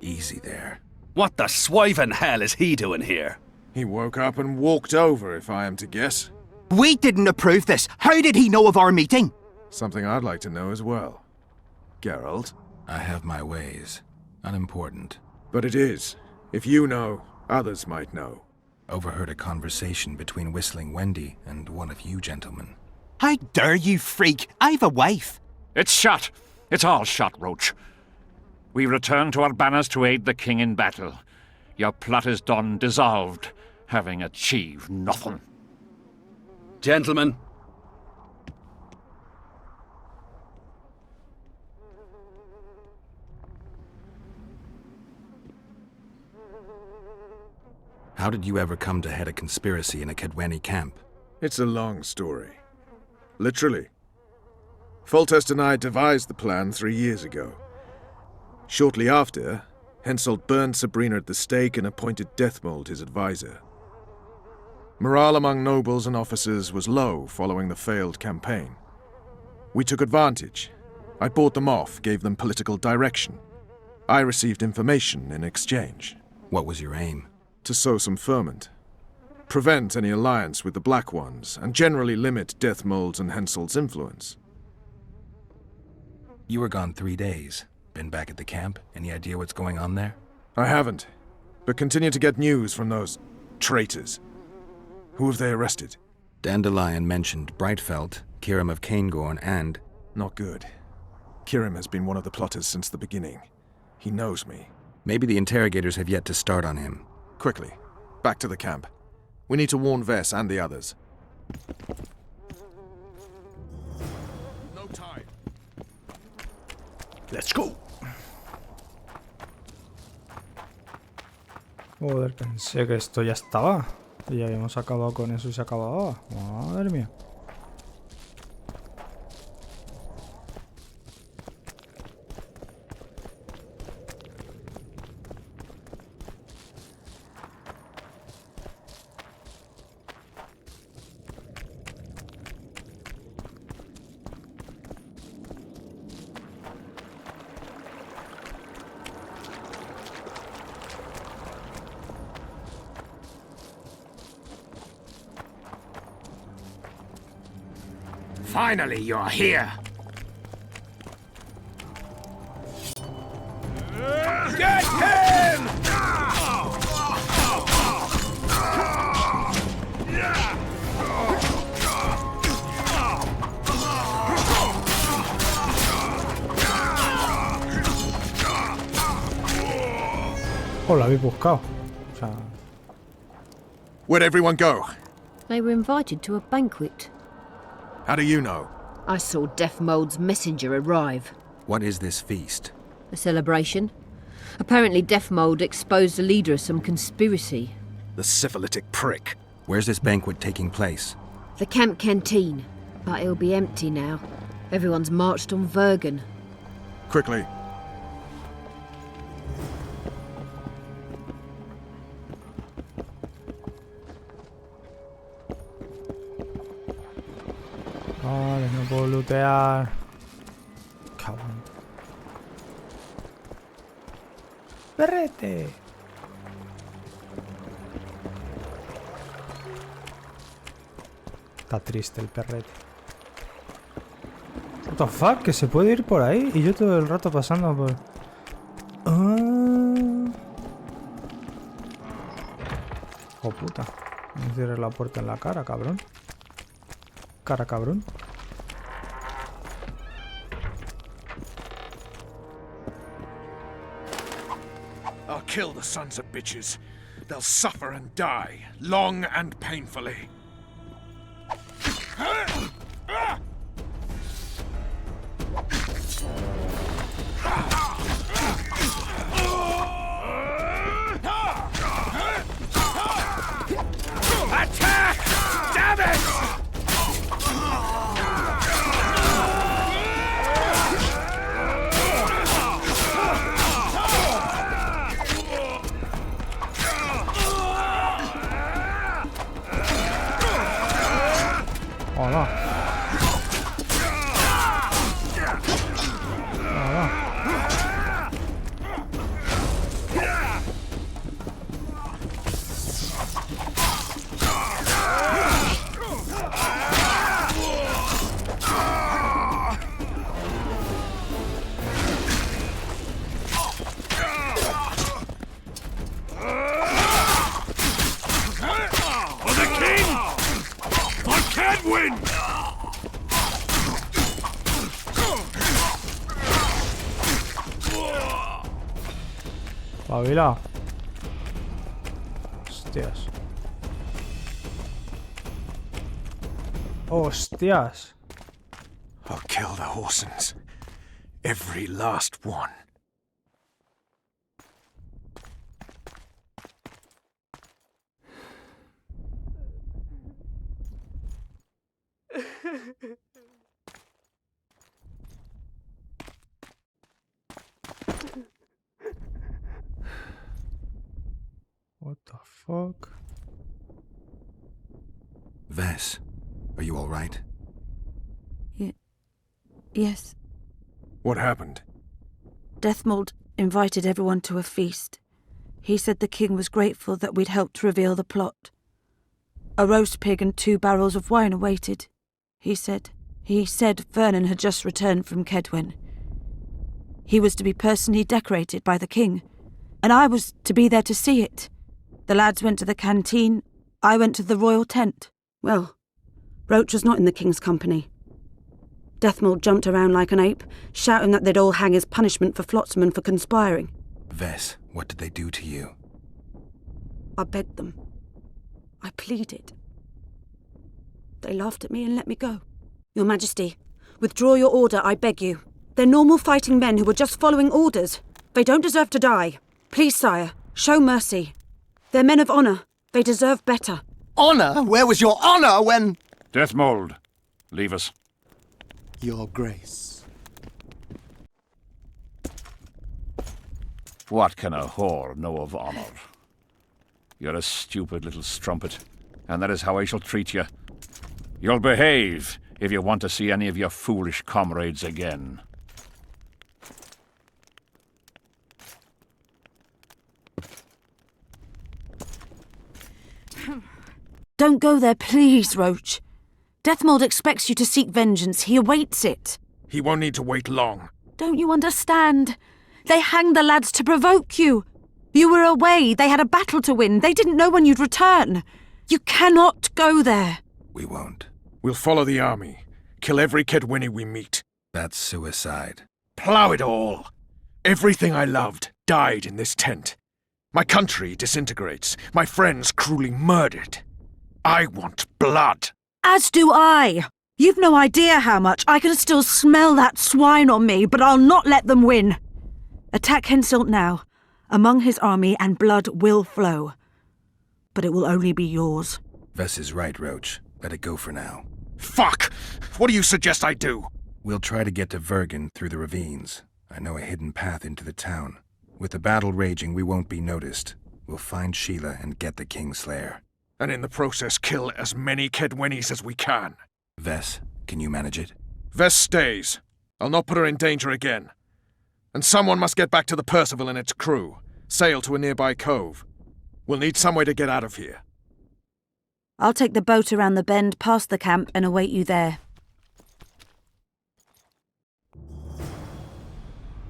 Easy there. What the swiven hell is he doing here? He woke up and walked over, if I am to guess. We didn't approve this. How did he know of our meeting? Something I'd like to know as well. Geralt? I have my ways. Unimportant. But it is. If you know, others might know. Overheard a conversation between Whistling Wendy and one of you gentlemen. How dare you, freak? I've a wife. It's shot. It's all shot, Roach. We return to our banners to aid the king in battle. Your plot is done, dissolved, having achieved nothing. Gentlemen. How did you ever come to head a conspiracy in a Kedweni camp? It's a long story. Literally. Foltest and I devised the plan 3 years ago. Shortly after, Henselt burned Sabrina at the stake and appointed Deathmold his advisor. Morale among nobles and officers was low following the failed campaign. We took advantage. I bought them off, gave them political direction. I received information in exchange. What was your aim? To sow some ferment. Prevent any alliance with the Black Ones, and generally limit Deathmold's and Henselt's influence. You were gone 3 days. Been back at the camp? Any idea what's going on there? I haven't, but continue to get news from those traitors. Who have they arrested? Dandelion mentioned Brightfelt, Kirim of Caingorn, and... Not good. Kirim has been one of the plotters since the beginning. He knows me. Maybe the interrogators have yet to start on him. Quickly, back to the camp. We need to warn Vess and the others. No time. Let's go. Joder, pensé que esto ya estaba. Ya habíamos acabado con eso y se acababa. Madre mía. Finally, you're here. Get him! Oh, lo habéis buscado. O sea... Where'd everyone go? They were invited to a banquet. How do you know? I saw Deathmold's messenger arrive. What is this feast? A celebration. Apparently Deathmold exposed the leader of some conspiracy. The syphilitic prick. Where's this banquet taking place? The camp canteen. But it'll be empty now. Everyone's marched on Vergen. Quickly. Vale, no puedo lootear. Cabrón. ¡Perrete! Está triste el perrete. What the fuck, que se puede ir por ahí y yo todo el rato pasando por... Oh puta. Me cierres la puerta en la cara, cabrón. Cara, cabrón. I'll kill the sons of bitches. They'll suffer and die, long and painfully. Attack! Damn it! Hola. Hola. For the king! For Kedwin! Pavila. Hostias. Hostias. I'll kill the Horsens. Every last one. What the fuck? Vess, are you all right? Yes. What happened? Deathmold invited everyone to a feast. He said the king was grateful that we'd helped reveal the plot. A roast pig and 2 barrels of wine awaited, he said. He said Vernon had just returned from Kedwin. He was to be personally decorated by the king, and I was to be there to see it. The lads went to the canteen, I went to the royal tent. Well, Roach was not in the king's company. Deathmold jumped around like an ape, shouting that they'd all hang as punishment for Flotsam for conspiring. Vess, what did they do to you? I begged them. I pleaded. They laughed at me and let me go. Your Majesty, withdraw your order, I beg you. They're normal fighting men who were just following orders. They don't deserve to die. Please, sire, show mercy. They're men of honour. They deserve better. Honour? Where was your honour when... Deathmold, leave us. Your Grace. What can a whore know of honor? You're a stupid little strumpet, and that is how I shall treat you. You'll behave if you want to see any of your foolish comrades again. Don't go there, please, Roach. Deathmold expects you to seek vengeance. He awaits it. He won't need to wait long. Don't you understand? They hanged the lads to provoke you. You were away. They had a battle to win. They didn't know when you'd return. You cannot go there. We won't. We'll follow the army. Kill every Kedwini we meet. That's suicide. Plough it all. Everything I loved died in this tent. My country disintegrates. My friends cruelly murdered. I want blood. As do I. You've no idea how much. I can still smell that swine on me, but I'll not let them win. Attack Henselt now, among his army, and blood will flow. But it will only be yours. Vess is right, Roach. Let it go for now. Fuck! What do you suggest I do? We'll try to get to Vergen through the ravines. I know a hidden path into the town. With the battle raging, we won't be noticed. We'll find Sheila and get the Kingslayer. And in the process kill as many Kedwennies as we can. Vess, can you manage it? Vess stays. I'll not put her in danger again. And someone must get back to the Percival and its crew. Sail to a nearby cove. We'll need some way to get out of here. I'll take the boat around the bend past the camp and await you there.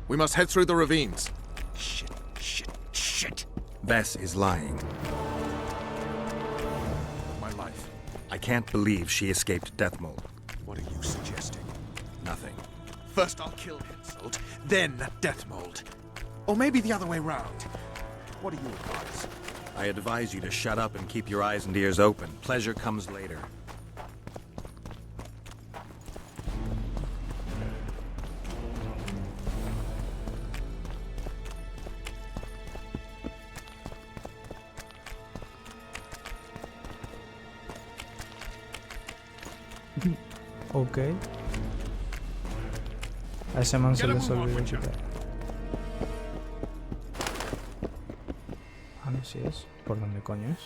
We must head through the ravines. Shit. Vess is lying. My life. I can't believe she escaped Deathmold. What are you suggesting? Nothing. First I'll kill Henselt, then Deathmold. Or maybe the other way round. What do you advise? I advise you to shut up and keep your eyes and ears open. Pleasure comes later. Ok. A ese man se les olvidó quitar. Ah, no, sí es. ¿Por dónde coño es?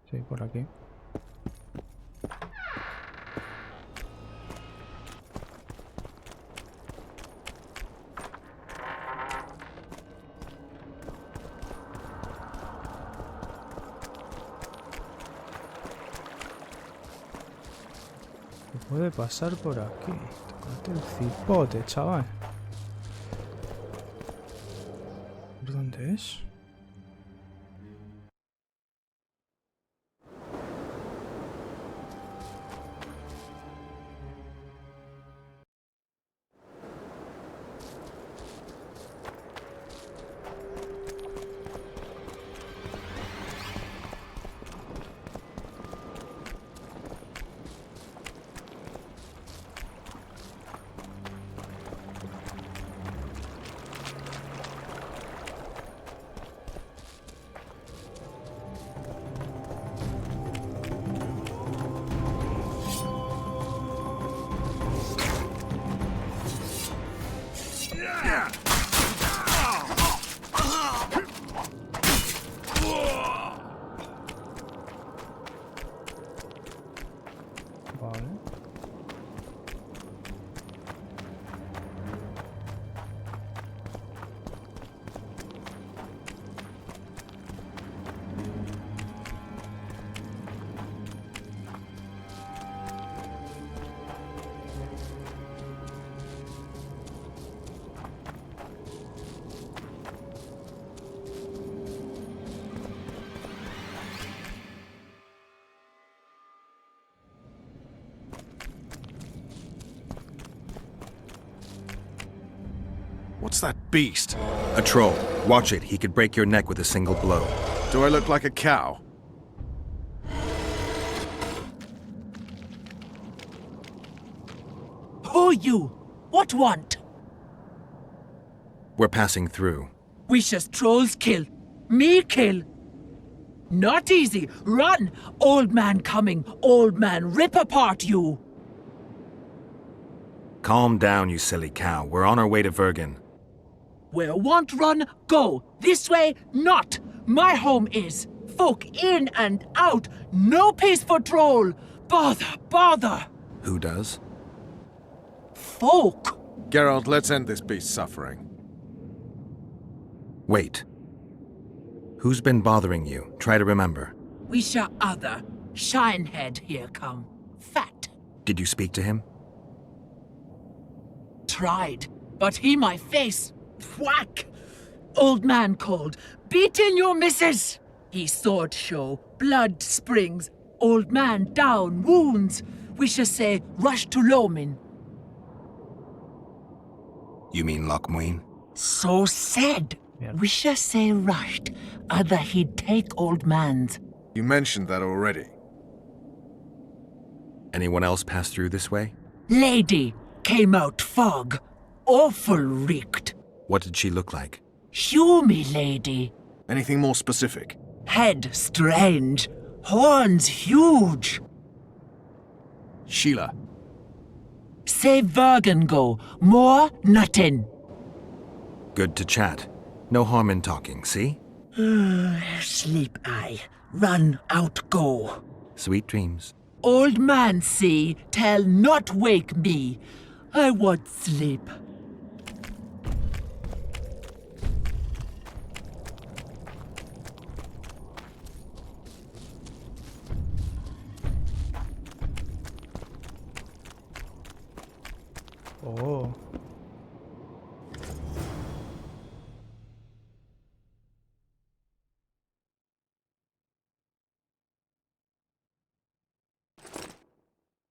Sí, por aquí. Puede pasar por aquí. Tócate el cipote, chaval. ¿Por dónde es? What's that beast? A troll. Watch it. He could break your neck with a single blow. Do I look like a cow? Who you? What want? We're passing through. Wishes trolls kill. Me kill. Not easy. Run! Old man coming. Old man rip apart you. Calm down, you silly cow. We're on our way to Vergen. Where want run, go. This way, not. My home is. Folk in and out. No peace for troll. Bother. Who does? Folk. Geralt, let's end this beast's suffering. Wait. Who's been bothering you? Try to remember. We shall other. Shinehead here come. Fat. Did you speak to him? Tried, but he my face. Whack! Old man called. Beat in your missus! He sword show. Blood springs. Old man down. Wounds. We shall say rush to Lomin. You mean Lochmuin? So said. Wisha say rushed, other he'd take old man's. You mentioned that already. Anyone else pass through this way? Lady came out fog. Awful reeked. What did she look like? Humy lady. Anything more specific? Head strange. Horns huge. Sheila. Say Vergen go. More nothing. Good to chat. No harm in talking, see? Sleep I. Run out go. Sweet dreams. Old man see, tell not wake me. I want sleep. Oh.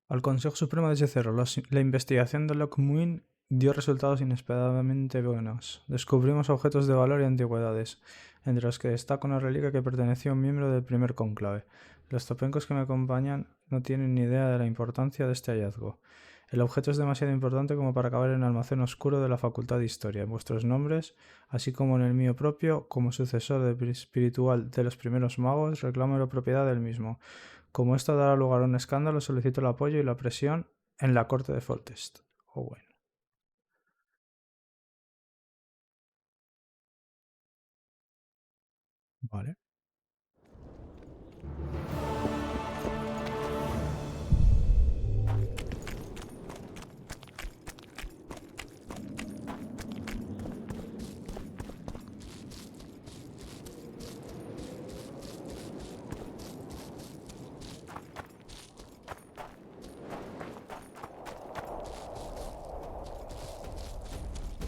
Al Consejo Supremo desde cero, la investigación de Lochmuin dio resultados inesperadamente buenos. Descubrimos objetos de valor y antigüedades, entre los que destaca una reliquia que pertenecía a un miembro del primer cónclave. Los zopencos que me acompañan no tienen ni idea de la importancia de este hallazgo. El objeto es demasiado importante como para caber en el almacén oscuro de la Facultad de Historia. En vuestros nombres, así como en el mío propio, como sucesor espiritual de los primeros magos, reclamo la propiedad del mismo. Como esto dará lugar a un escándalo, solicito el apoyo y la presión en la corte de Foltest. Oh, bueno. Vale.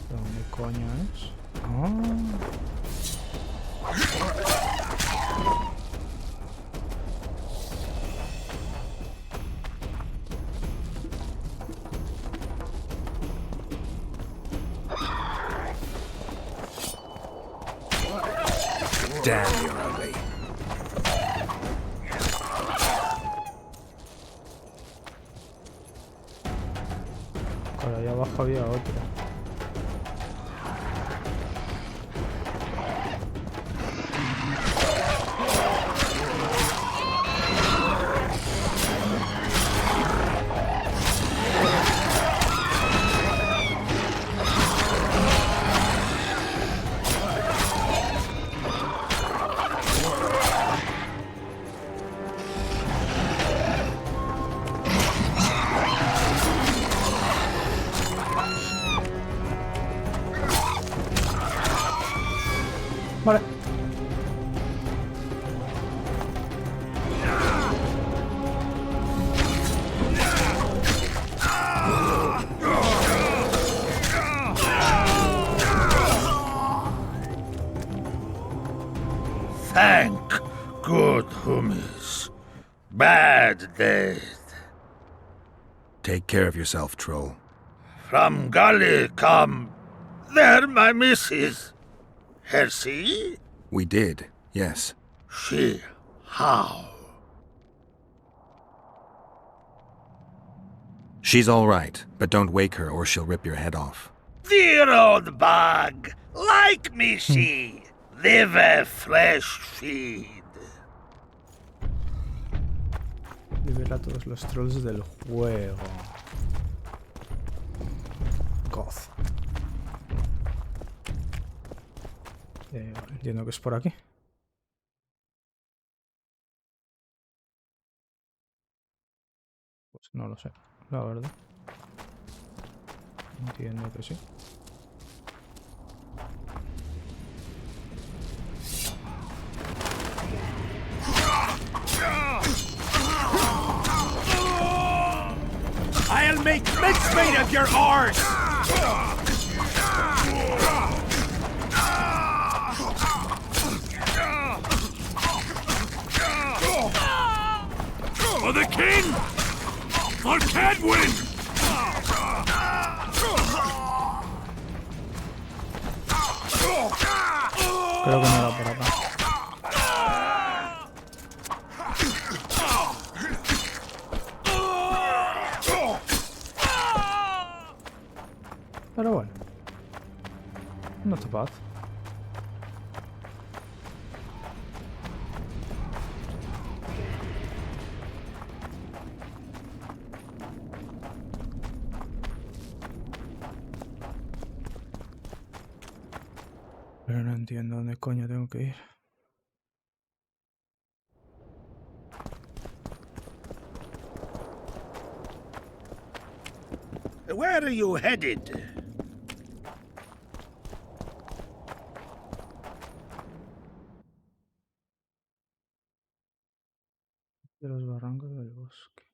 ¿Dónde coño es? Damn, you're ugly. Por ahí abajo había otro. Vale. Thank good hummus. Bad death. Take care of yourself, troll. From Gully come. There, my missus. Has she? We did, yes. She? How? She's all right, but don't wake her or she'll rip your head off. Dear old bug. Like me she. Live a fresh feed. Libera a todos los trolls del juego. Goth. Entiendo que es por aquí. Pues no lo sé, la verdad. Entiendo que sí. I'll make mincemeat of your arse! For the king! For Cadwin! Creo que no era por acá. Pero bueno. Not too bad. Pero no entiendo dónde coño tengo que ir. Where are you headed? De los barrancos del bosque.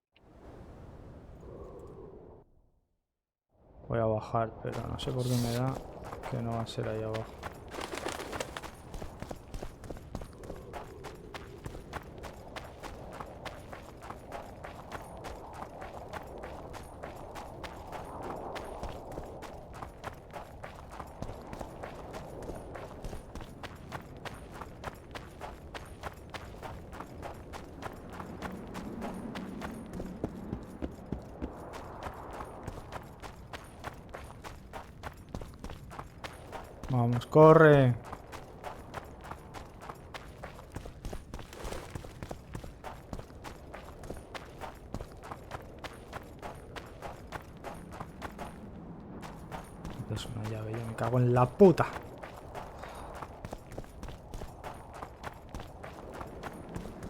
Voy a bajar, pero no sé por qué me da que no va a ser ahí abajo. Vamos, corre. Es una llave, yo me cago en la puta.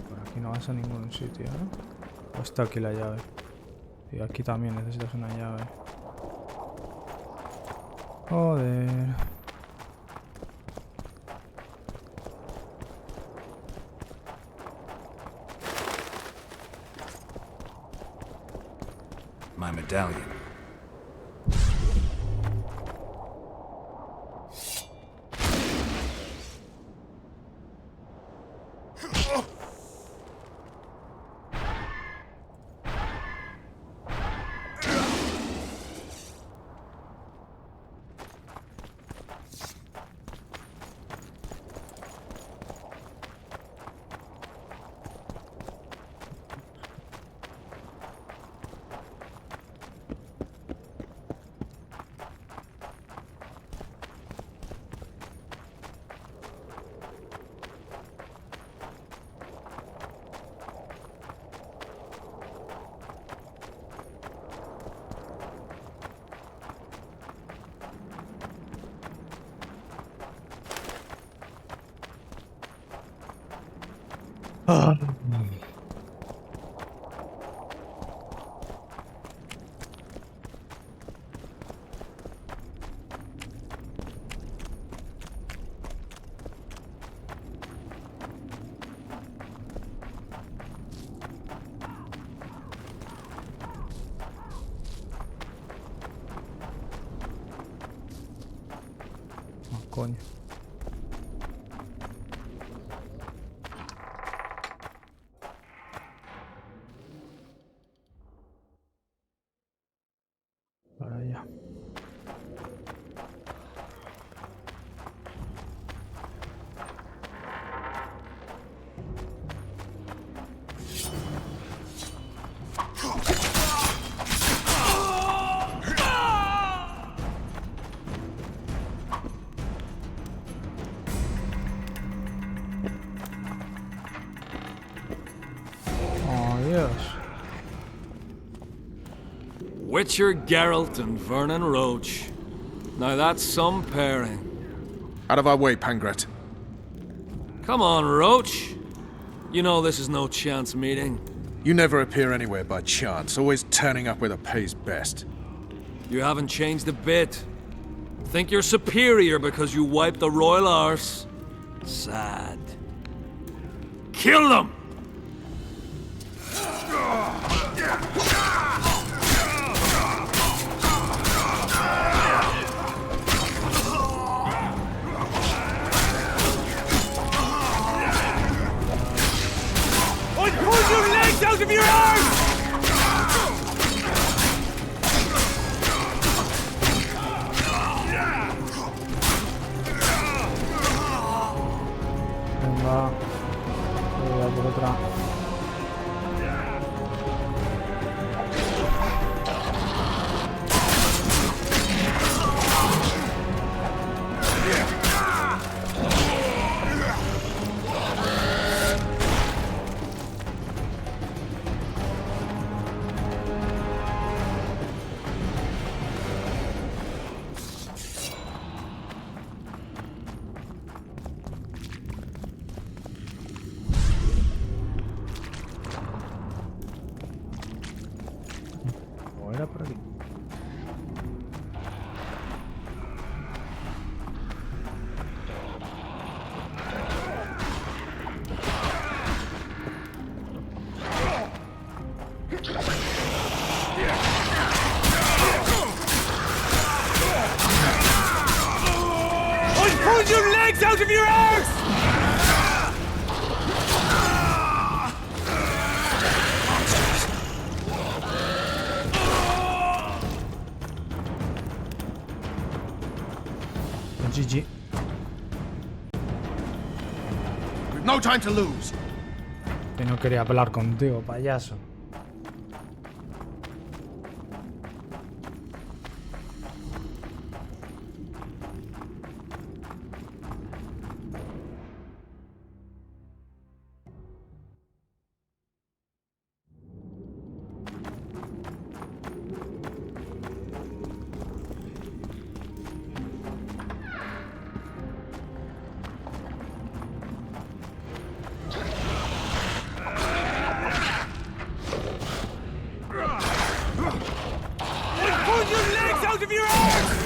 Por aquí no vas a ningún sitio, ¿no? O está aquí la llave. Y aquí también necesitas una llave. Joder. My medallion. Ah. Coño. Para allá. Witcher Geralt and Vernon Roach. Now that's some pairing. Out of our way, Pangret. Come on, Roach. You know this is no chance meeting. You never appear anywhere by chance, always turning up where the pay's best. You haven't changed a bit. Think you're superior because you wiped the royal arse? Sad. Kill them! Pull your legs out of your arms! Ah. Voy a por otra. ¿O era por aquí? I pulled your legs out of your arse! GG. We've no time to lose. Que no quería hablar contigo, payaso. Pull your legs out of your arse!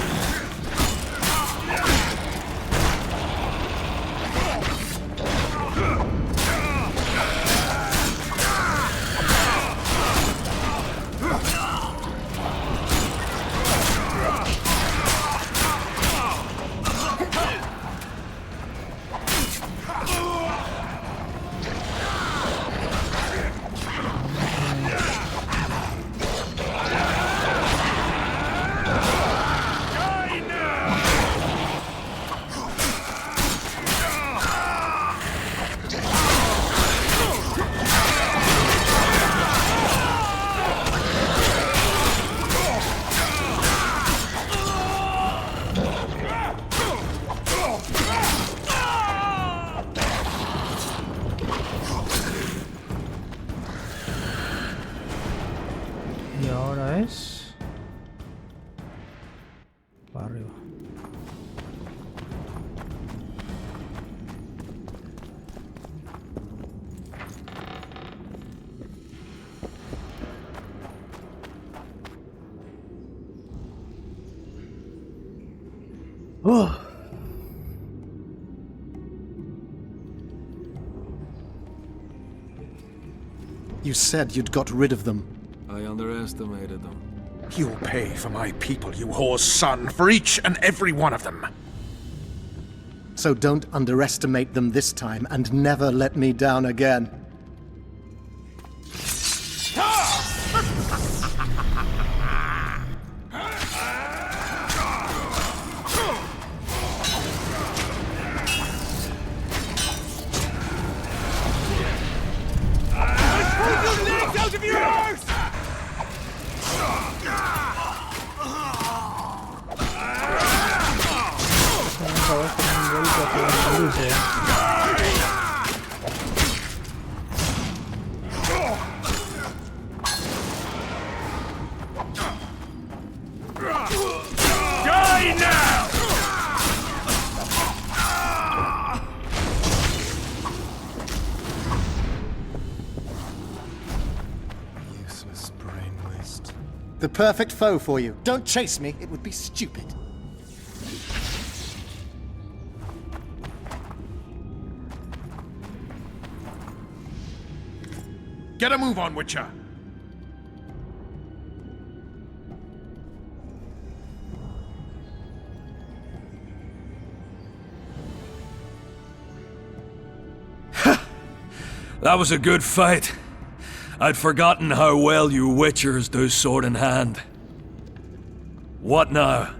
Y ahora es... para arriba. ¡Oh! You said you'd got rid of them. I underestimated them. You'll pay for my people, you whore's son, for each and every one of them. So don't underestimate them this time and never let me down again. Pull your legs out of your arse! Vamos a ver con un golpe hacia la luz, Die now! Useless brain waste. The perfect foe for you. Don't chase me. It would be stupid. Get a move on, Witcher. That was a good fight. I'd forgotten how well you Witchers do sword in hand. What now?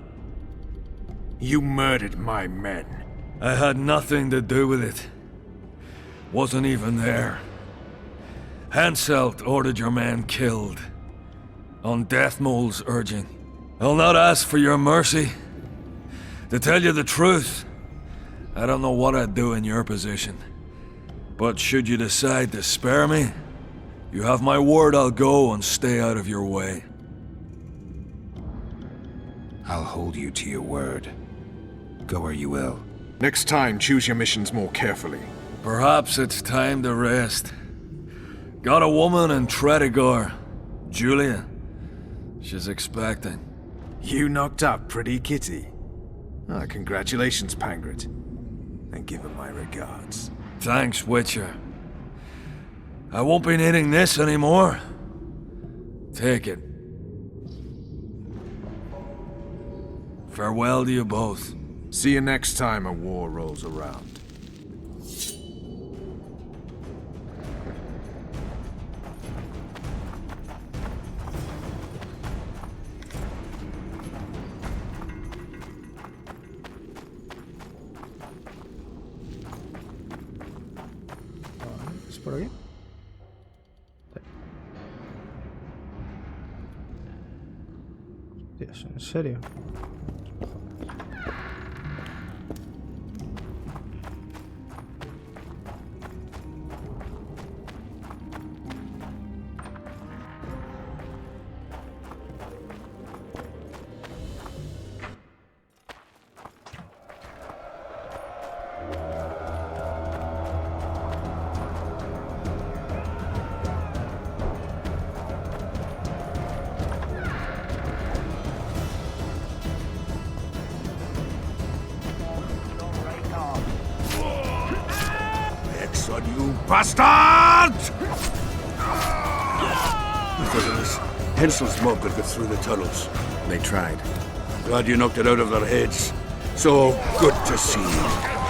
You murdered my men. I had nothing to do with it. wasn't even there. Henselt ordered your man killed. On Deathmold's urging. I'll not ask for your mercy. To tell you the truth, I don't know what I'd do in your position. But should you decide to spare me, you have my word I'll go and stay out of your way. I'll hold you to your word. Go where you will. Next time, choose your missions more carefully. Perhaps it's time to rest. Got a woman in Tredegar, Julia. She's expecting. You knocked up pretty kitty. Ah, congratulations, Pangret. And give her my regards. Thanks, Witcher. I won't be needing this anymore. Take it. Farewell to you both. See you next time a war rolls around. ¿Es por aquí? Dios, ¿en serio? You bastard! Because of this, Hensel's mob could get through the tunnels. They tried. Glad you knocked it out of their heads. So good to see you.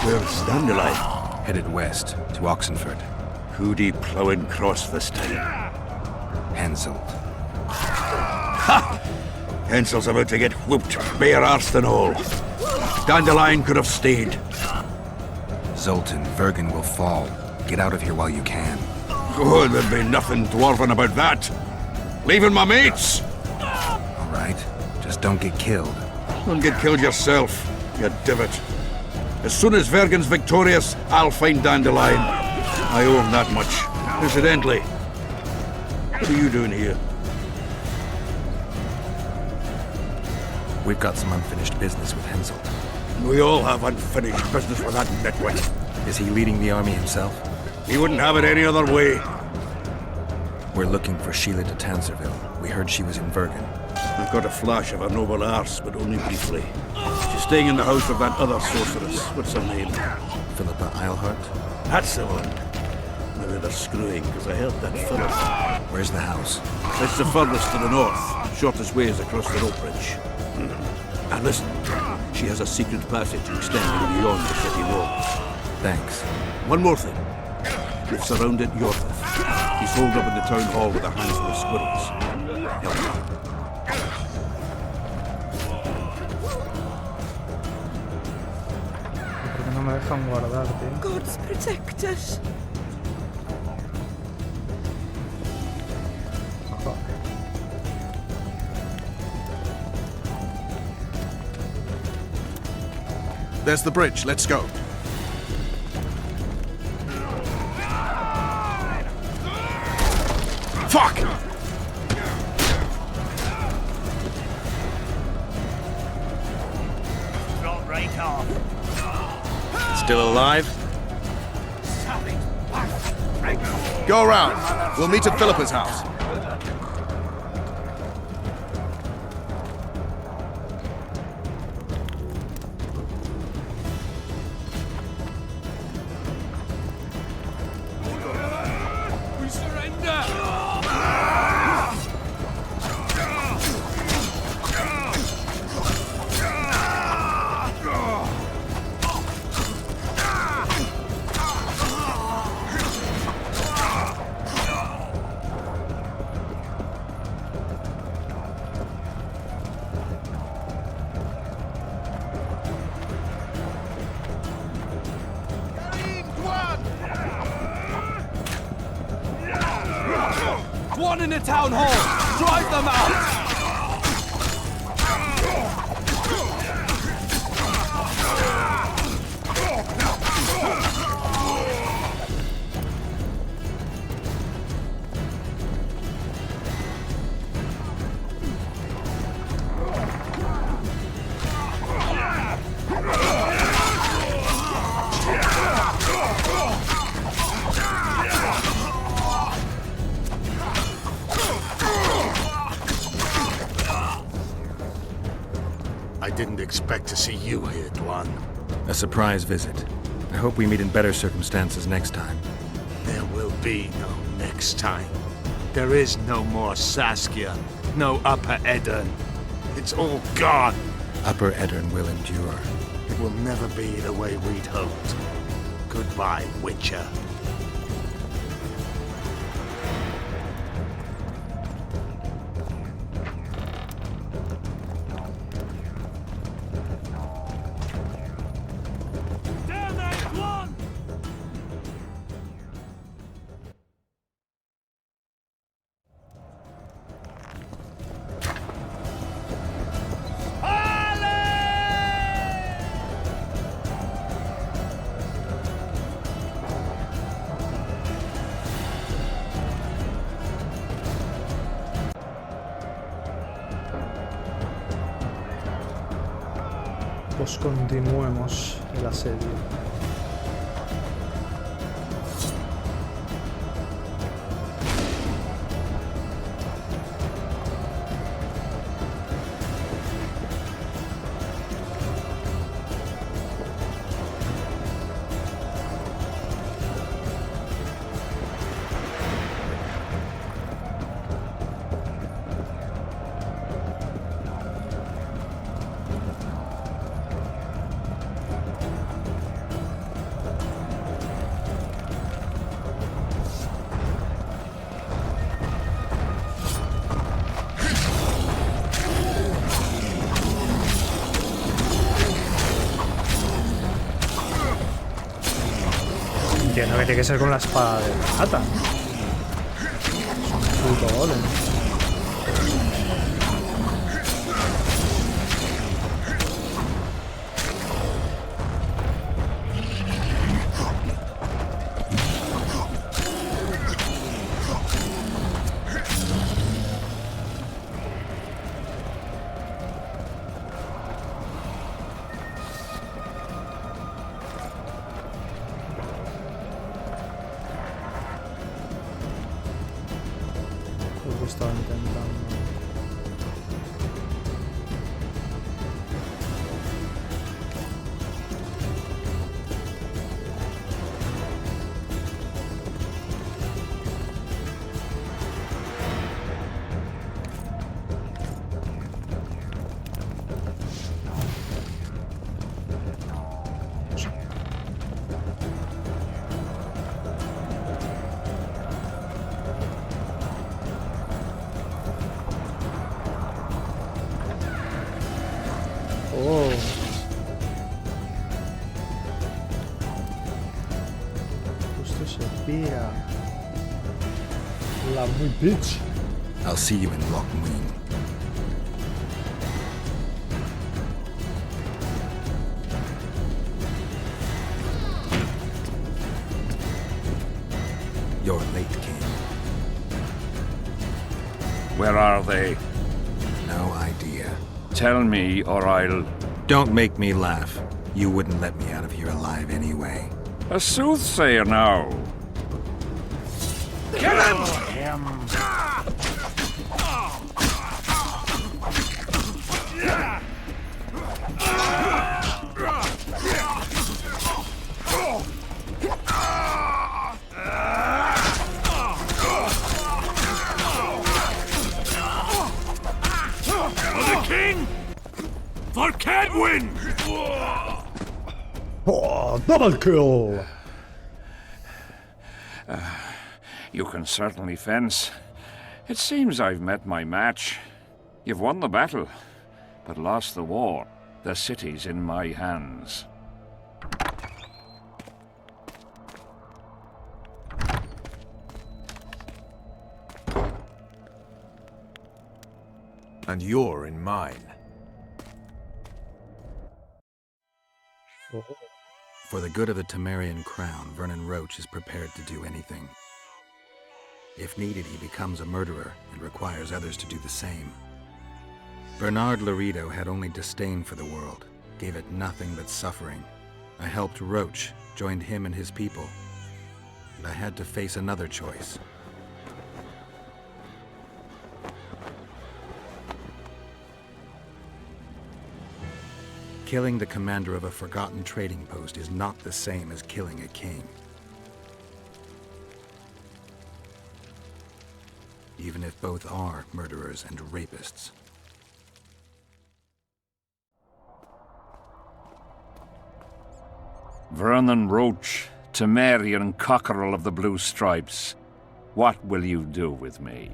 Where's Dandelion? Headed west, to Oxenford. Who'd ploughing cross this time? Henselt. Ha! Hensel's about to get whooped, bare arsed and all. Dandelion could have stayed. Zoltan, Vergen will fall. Get out of here while you can. Oh, there'd be nothing dwarven about that. Leaving my mates! All right. Just don't get killed. Don't get killed yourself, you divot. As soon as Vergen's victorious, I'll find Dandelion. I owe him that much. Incidentally, what are you doing here? We've got some unfinished business with Henselt. We all have unfinished business with that nitwit. Is he leading the army himself? He wouldn't have it any other way. We're looking for Sheila de Tanserville. We heard she was in Vergen. I've got a flash of her noble arse, but only briefly. She's staying in the house of that other sorceress. What's her name? Philippa Eilhart? That's the one. Maybe they're screwing, because I heard that Philippa. Where's the house? It's the furthest to the north. Shortest way is across the rope bridge. And listen, she has a secret passage extending beyond the city walls. Thanks. One more thing. We've surrounded Yorthoff. He's holed up in the town hall with a handful of squirrels. Help me. ¿Por qué no me dejan guardar, tío? Gods protect us. There's the bridge. Let's go. Fuck! Drop right off. Still alive? Go around. We'll meet at Philippa's house. We surrender! one in the town hall! Drive them out! I didn't expect to see you here, Dwan. A surprise visit. I hope we meet in better circumstances next time. There will be no next time. There is no more Saskia, no Upper Eddern. It's all gone. Upper Eddern will endure. It will never be the way we'd hoped. Goodbye, Witcher. Pues continuemos el asedio. Entiendo que tiene que ser con la espada de plata. Es un puto golem. Lo que estaba intentando. Oh. Justo se pira. La muy bitch. I'll see you in Lochmuin. You're late, King. Where are they? No idea. Tell me, or I'll... Don't make me laugh. You wouldn't let me out of here alive anyway. A soothsayer now. Kill him! For Kedwin! Oh, double kill! You can certainly fence. It seems I've met my match. You've won the battle, but lost the war. The city's in my hands. And you're in mine. For the good of the Temerian crown, Vernon Roche is prepared to do anything. If needed, he becomes a murderer and requires others to do the same. Bernard Laredo had only disdain for the world, gave it nothing but suffering. I helped Roche, joined him and his people, and I had to face another choice. Killing the commander of a forgotten trading post is not the same as killing a king. Even if both are murderers and rapists. Vernon Roche, Temerian cockerel of the Blue Stripes. What will you do with me?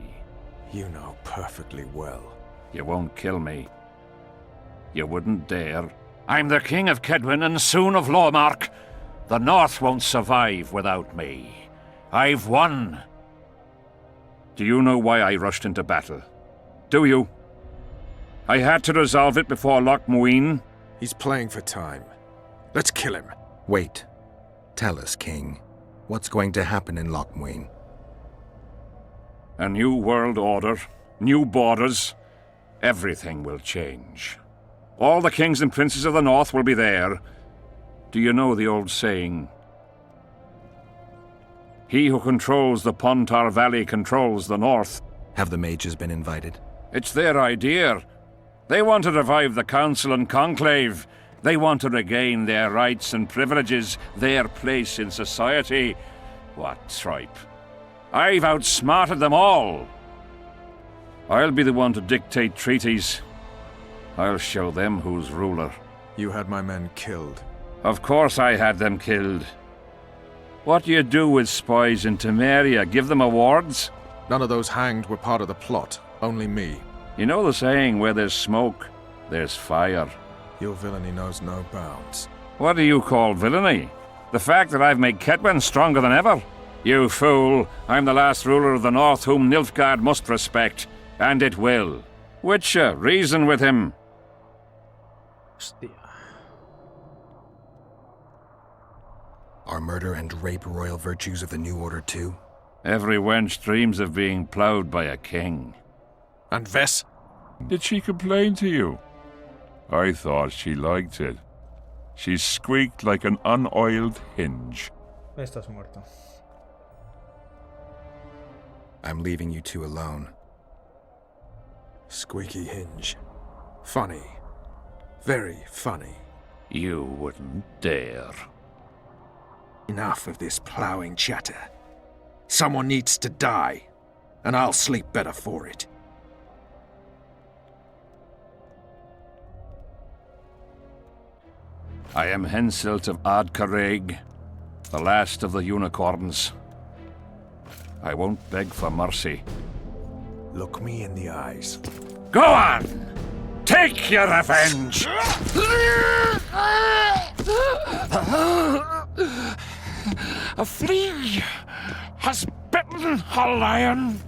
You know perfectly well. You won't kill me. You wouldn't dare. I'm the King of Kedwin and soon of Lawmark. The North won't survive without me. I've won. Do you know why I rushed into battle? Do you? I had to resolve it before Loch Muin. He's playing for time. Let's kill him. Wait. Tell us, King. What's going to happen in Loch Muin? A new world order, new borders. Everything will change. All the kings and princes of the North will be there. Do you know the old saying? He who controls the Pontar Valley controls the North. Have the mages been invited? It's their idea. They want to revive the Council and Conclave. They want to regain their rights and privileges, their place in society. What tripe. I've outsmarted them all. I'll be the one to dictate treaties. I'll show them who's ruler. You had my men killed. Of course I had them killed. What do you do with spies in Temeria? Give them awards? None of those hanged were part of the plot. Only me. You know the saying, where there's smoke, there's fire. Your villainy knows no bounds. What do you call villainy? The fact that I've made Ketwen stronger than ever? You fool! I'm the last ruler of the North whom Nilfgaard must respect. And it will. Witcher, reason with him. Hostia. Are murder and rape royal virtues of the New Order too? Every wench dreams of being ploughed by a king. And Vess? Did she complain to you? I thought she liked it. She squeaked like an unoiled hinge. Estás muerto. I'm leaving you two alone. Squeaky hinge. Funny. Very funny. You wouldn't dare. Enough of this ploughing chatter. Someone needs to die, and I'll sleep better for it. I am Henselt of Ardcarreg, the last of the unicorns. I won't beg for mercy. Look me in the eyes. Go on! Take your revenge! A flea has bitten a lion.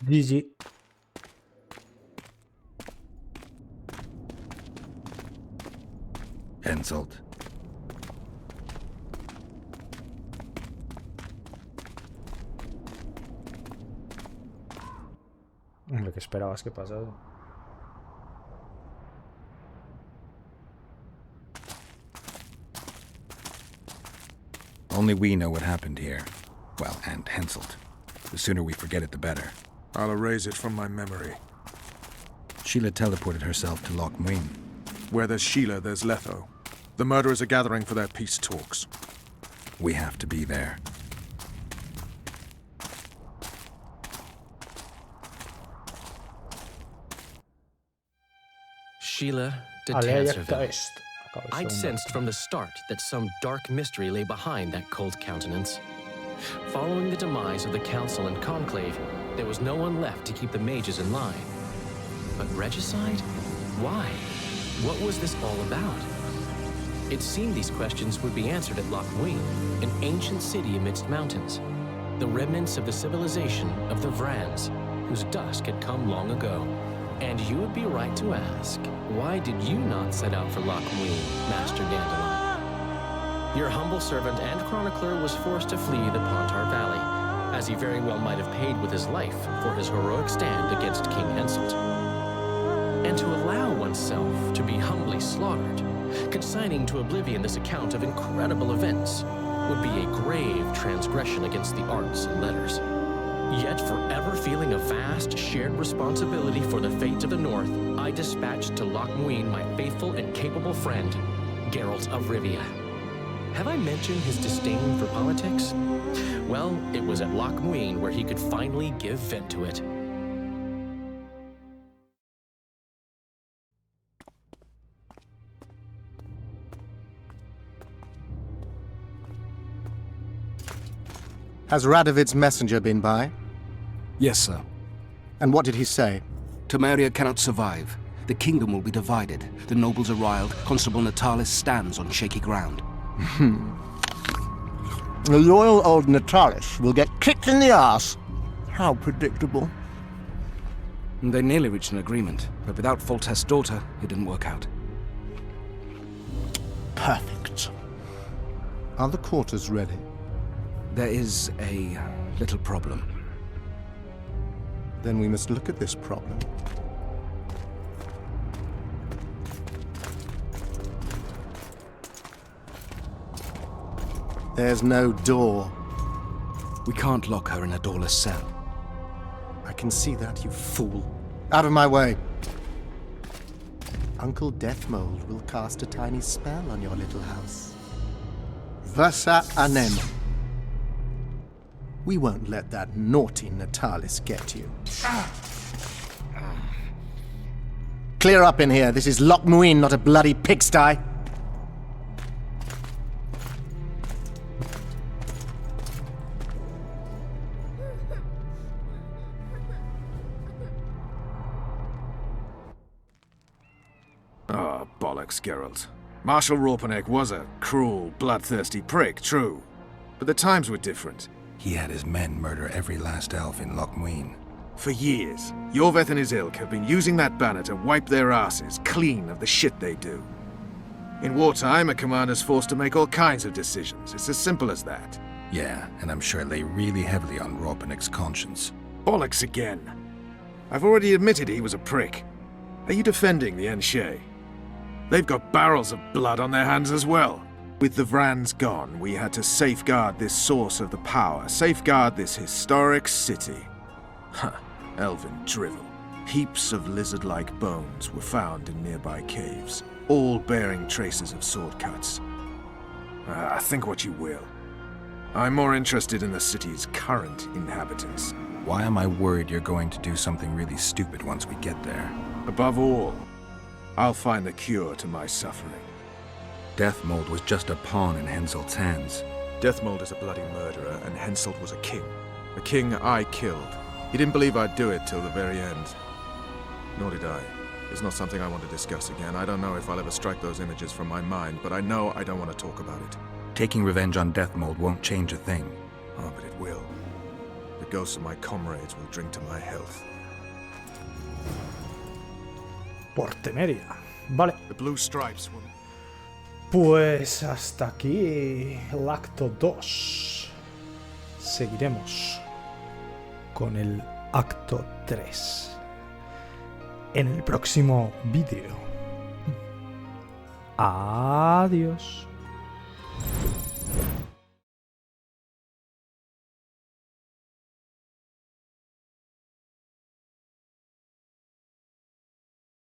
GG. Henselt. Lo que esperabas que pasase. Only we know what happened here. Well, and Henselt. The sooner we forget it, the better. I'll erase it from my memory. Sheila teleported herself to Loch Muin. Where there's Sheila, there's Letho. The murderers are gathering for their peace talks. We have to be there. Sheila de Tanserville. I'd sensed from the start that some dark mystery lay behind that cold countenance. Following the demise of the Council and Conclave, there was no one left to keep the mages in line. But regicide? Why? What was this all about? It seemed these questions would be answered at Loch Muin, an ancient city amidst mountains. the remnants of the civilization of the Vrans, whose dusk had come long ago. And you would be right to ask, why did you not set out for Loch Muin, Master Dandelion? Your humble servant and chronicler was forced to flee the Pontar Valley, as he very well might have paid with his life for his heroic stand against King Henselt. And to allow oneself to be humbly slaughtered, consigning to oblivion this account of incredible events, would be a grave transgression against the arts and letters. Yet, forever feeling a vast, shared responsibility for the fate of the North, I dispatched to Loch Muin my faithful and capable friend, Geralt of Rivia. Have I mentioned his disdain for politics? Well, it was at Loch Muin where he could finally give vent to it. Has Radovid's messenger been by? Yes, sir. And what did he say? Temeria cannot survive. The kingdom will be divided. The nobles are riled. Constable Natalis stands on shaky ground. The loyal old Natalis will get kicked in the arse. How predictable. They nearly reached an agreement, but without Foltest's daughter, it didn't work out. Perfect. Are the quarters ready? There is a little problem. Then we must look at this problem. There's no door. We can't lock her in a doorless cell. I can see that, you fool. Out of my way. Uncle Deathmold will cast a tiny spell on your little house. Versa anem. We won't let that naughty Natalis get you. Clear up in here. This is Loch Muin, not a bloody pigsty. Oh, bollocks, Geralt. Marshal Raupenek was a cruel, bloodthirsty prick, true. But the times were different. He had his men murder every last elf in Loch Muin. For years, Yorveth and his ilk have been using that banner to wipe their asses clean of the shit they do. In wartime, a commander's forced to make all kinds of decisions. It's as simple as that. Yeah, and I'm sure it lay really heavily on Raupenek's conscience. Bollocks again. I've already admitted he was a prick. Are you defending the Enshe? They've got barrels of blood on their hands as well. With the Vrans gone, we had to safeguard this source of the power, safeguard this historic city. Huh, elven drivel. Heaps of lizard-like bones were found in nearby caves, all bearing traces of sword cuts. Think what you will. I'm more interested in the city's current inhabitants. Why am I worried you're going to do something really stupid once we get there? Above all, I'll find the cure to my suffering. Deathmold was just a pawn in Henselt's hands. Deathmold is a bloody murderer, and Henselt was a king. A king I killed. He didn't believe I'd do it till the very end. Nor did I. It's not something I want to discuss again. I don't know if I'll ever strike those images from my mind, but I know I don't want to talk about it. Taking revenge on Deathmold won't change a thing. Oh, but it will. The ghosts of my comrades will drink to my health. Por Temeria. Vale. The blue stripes will... Pues hasta aquí el acto 2. Seguiremos con el acto 3 en el próximo vídeo. Adiós.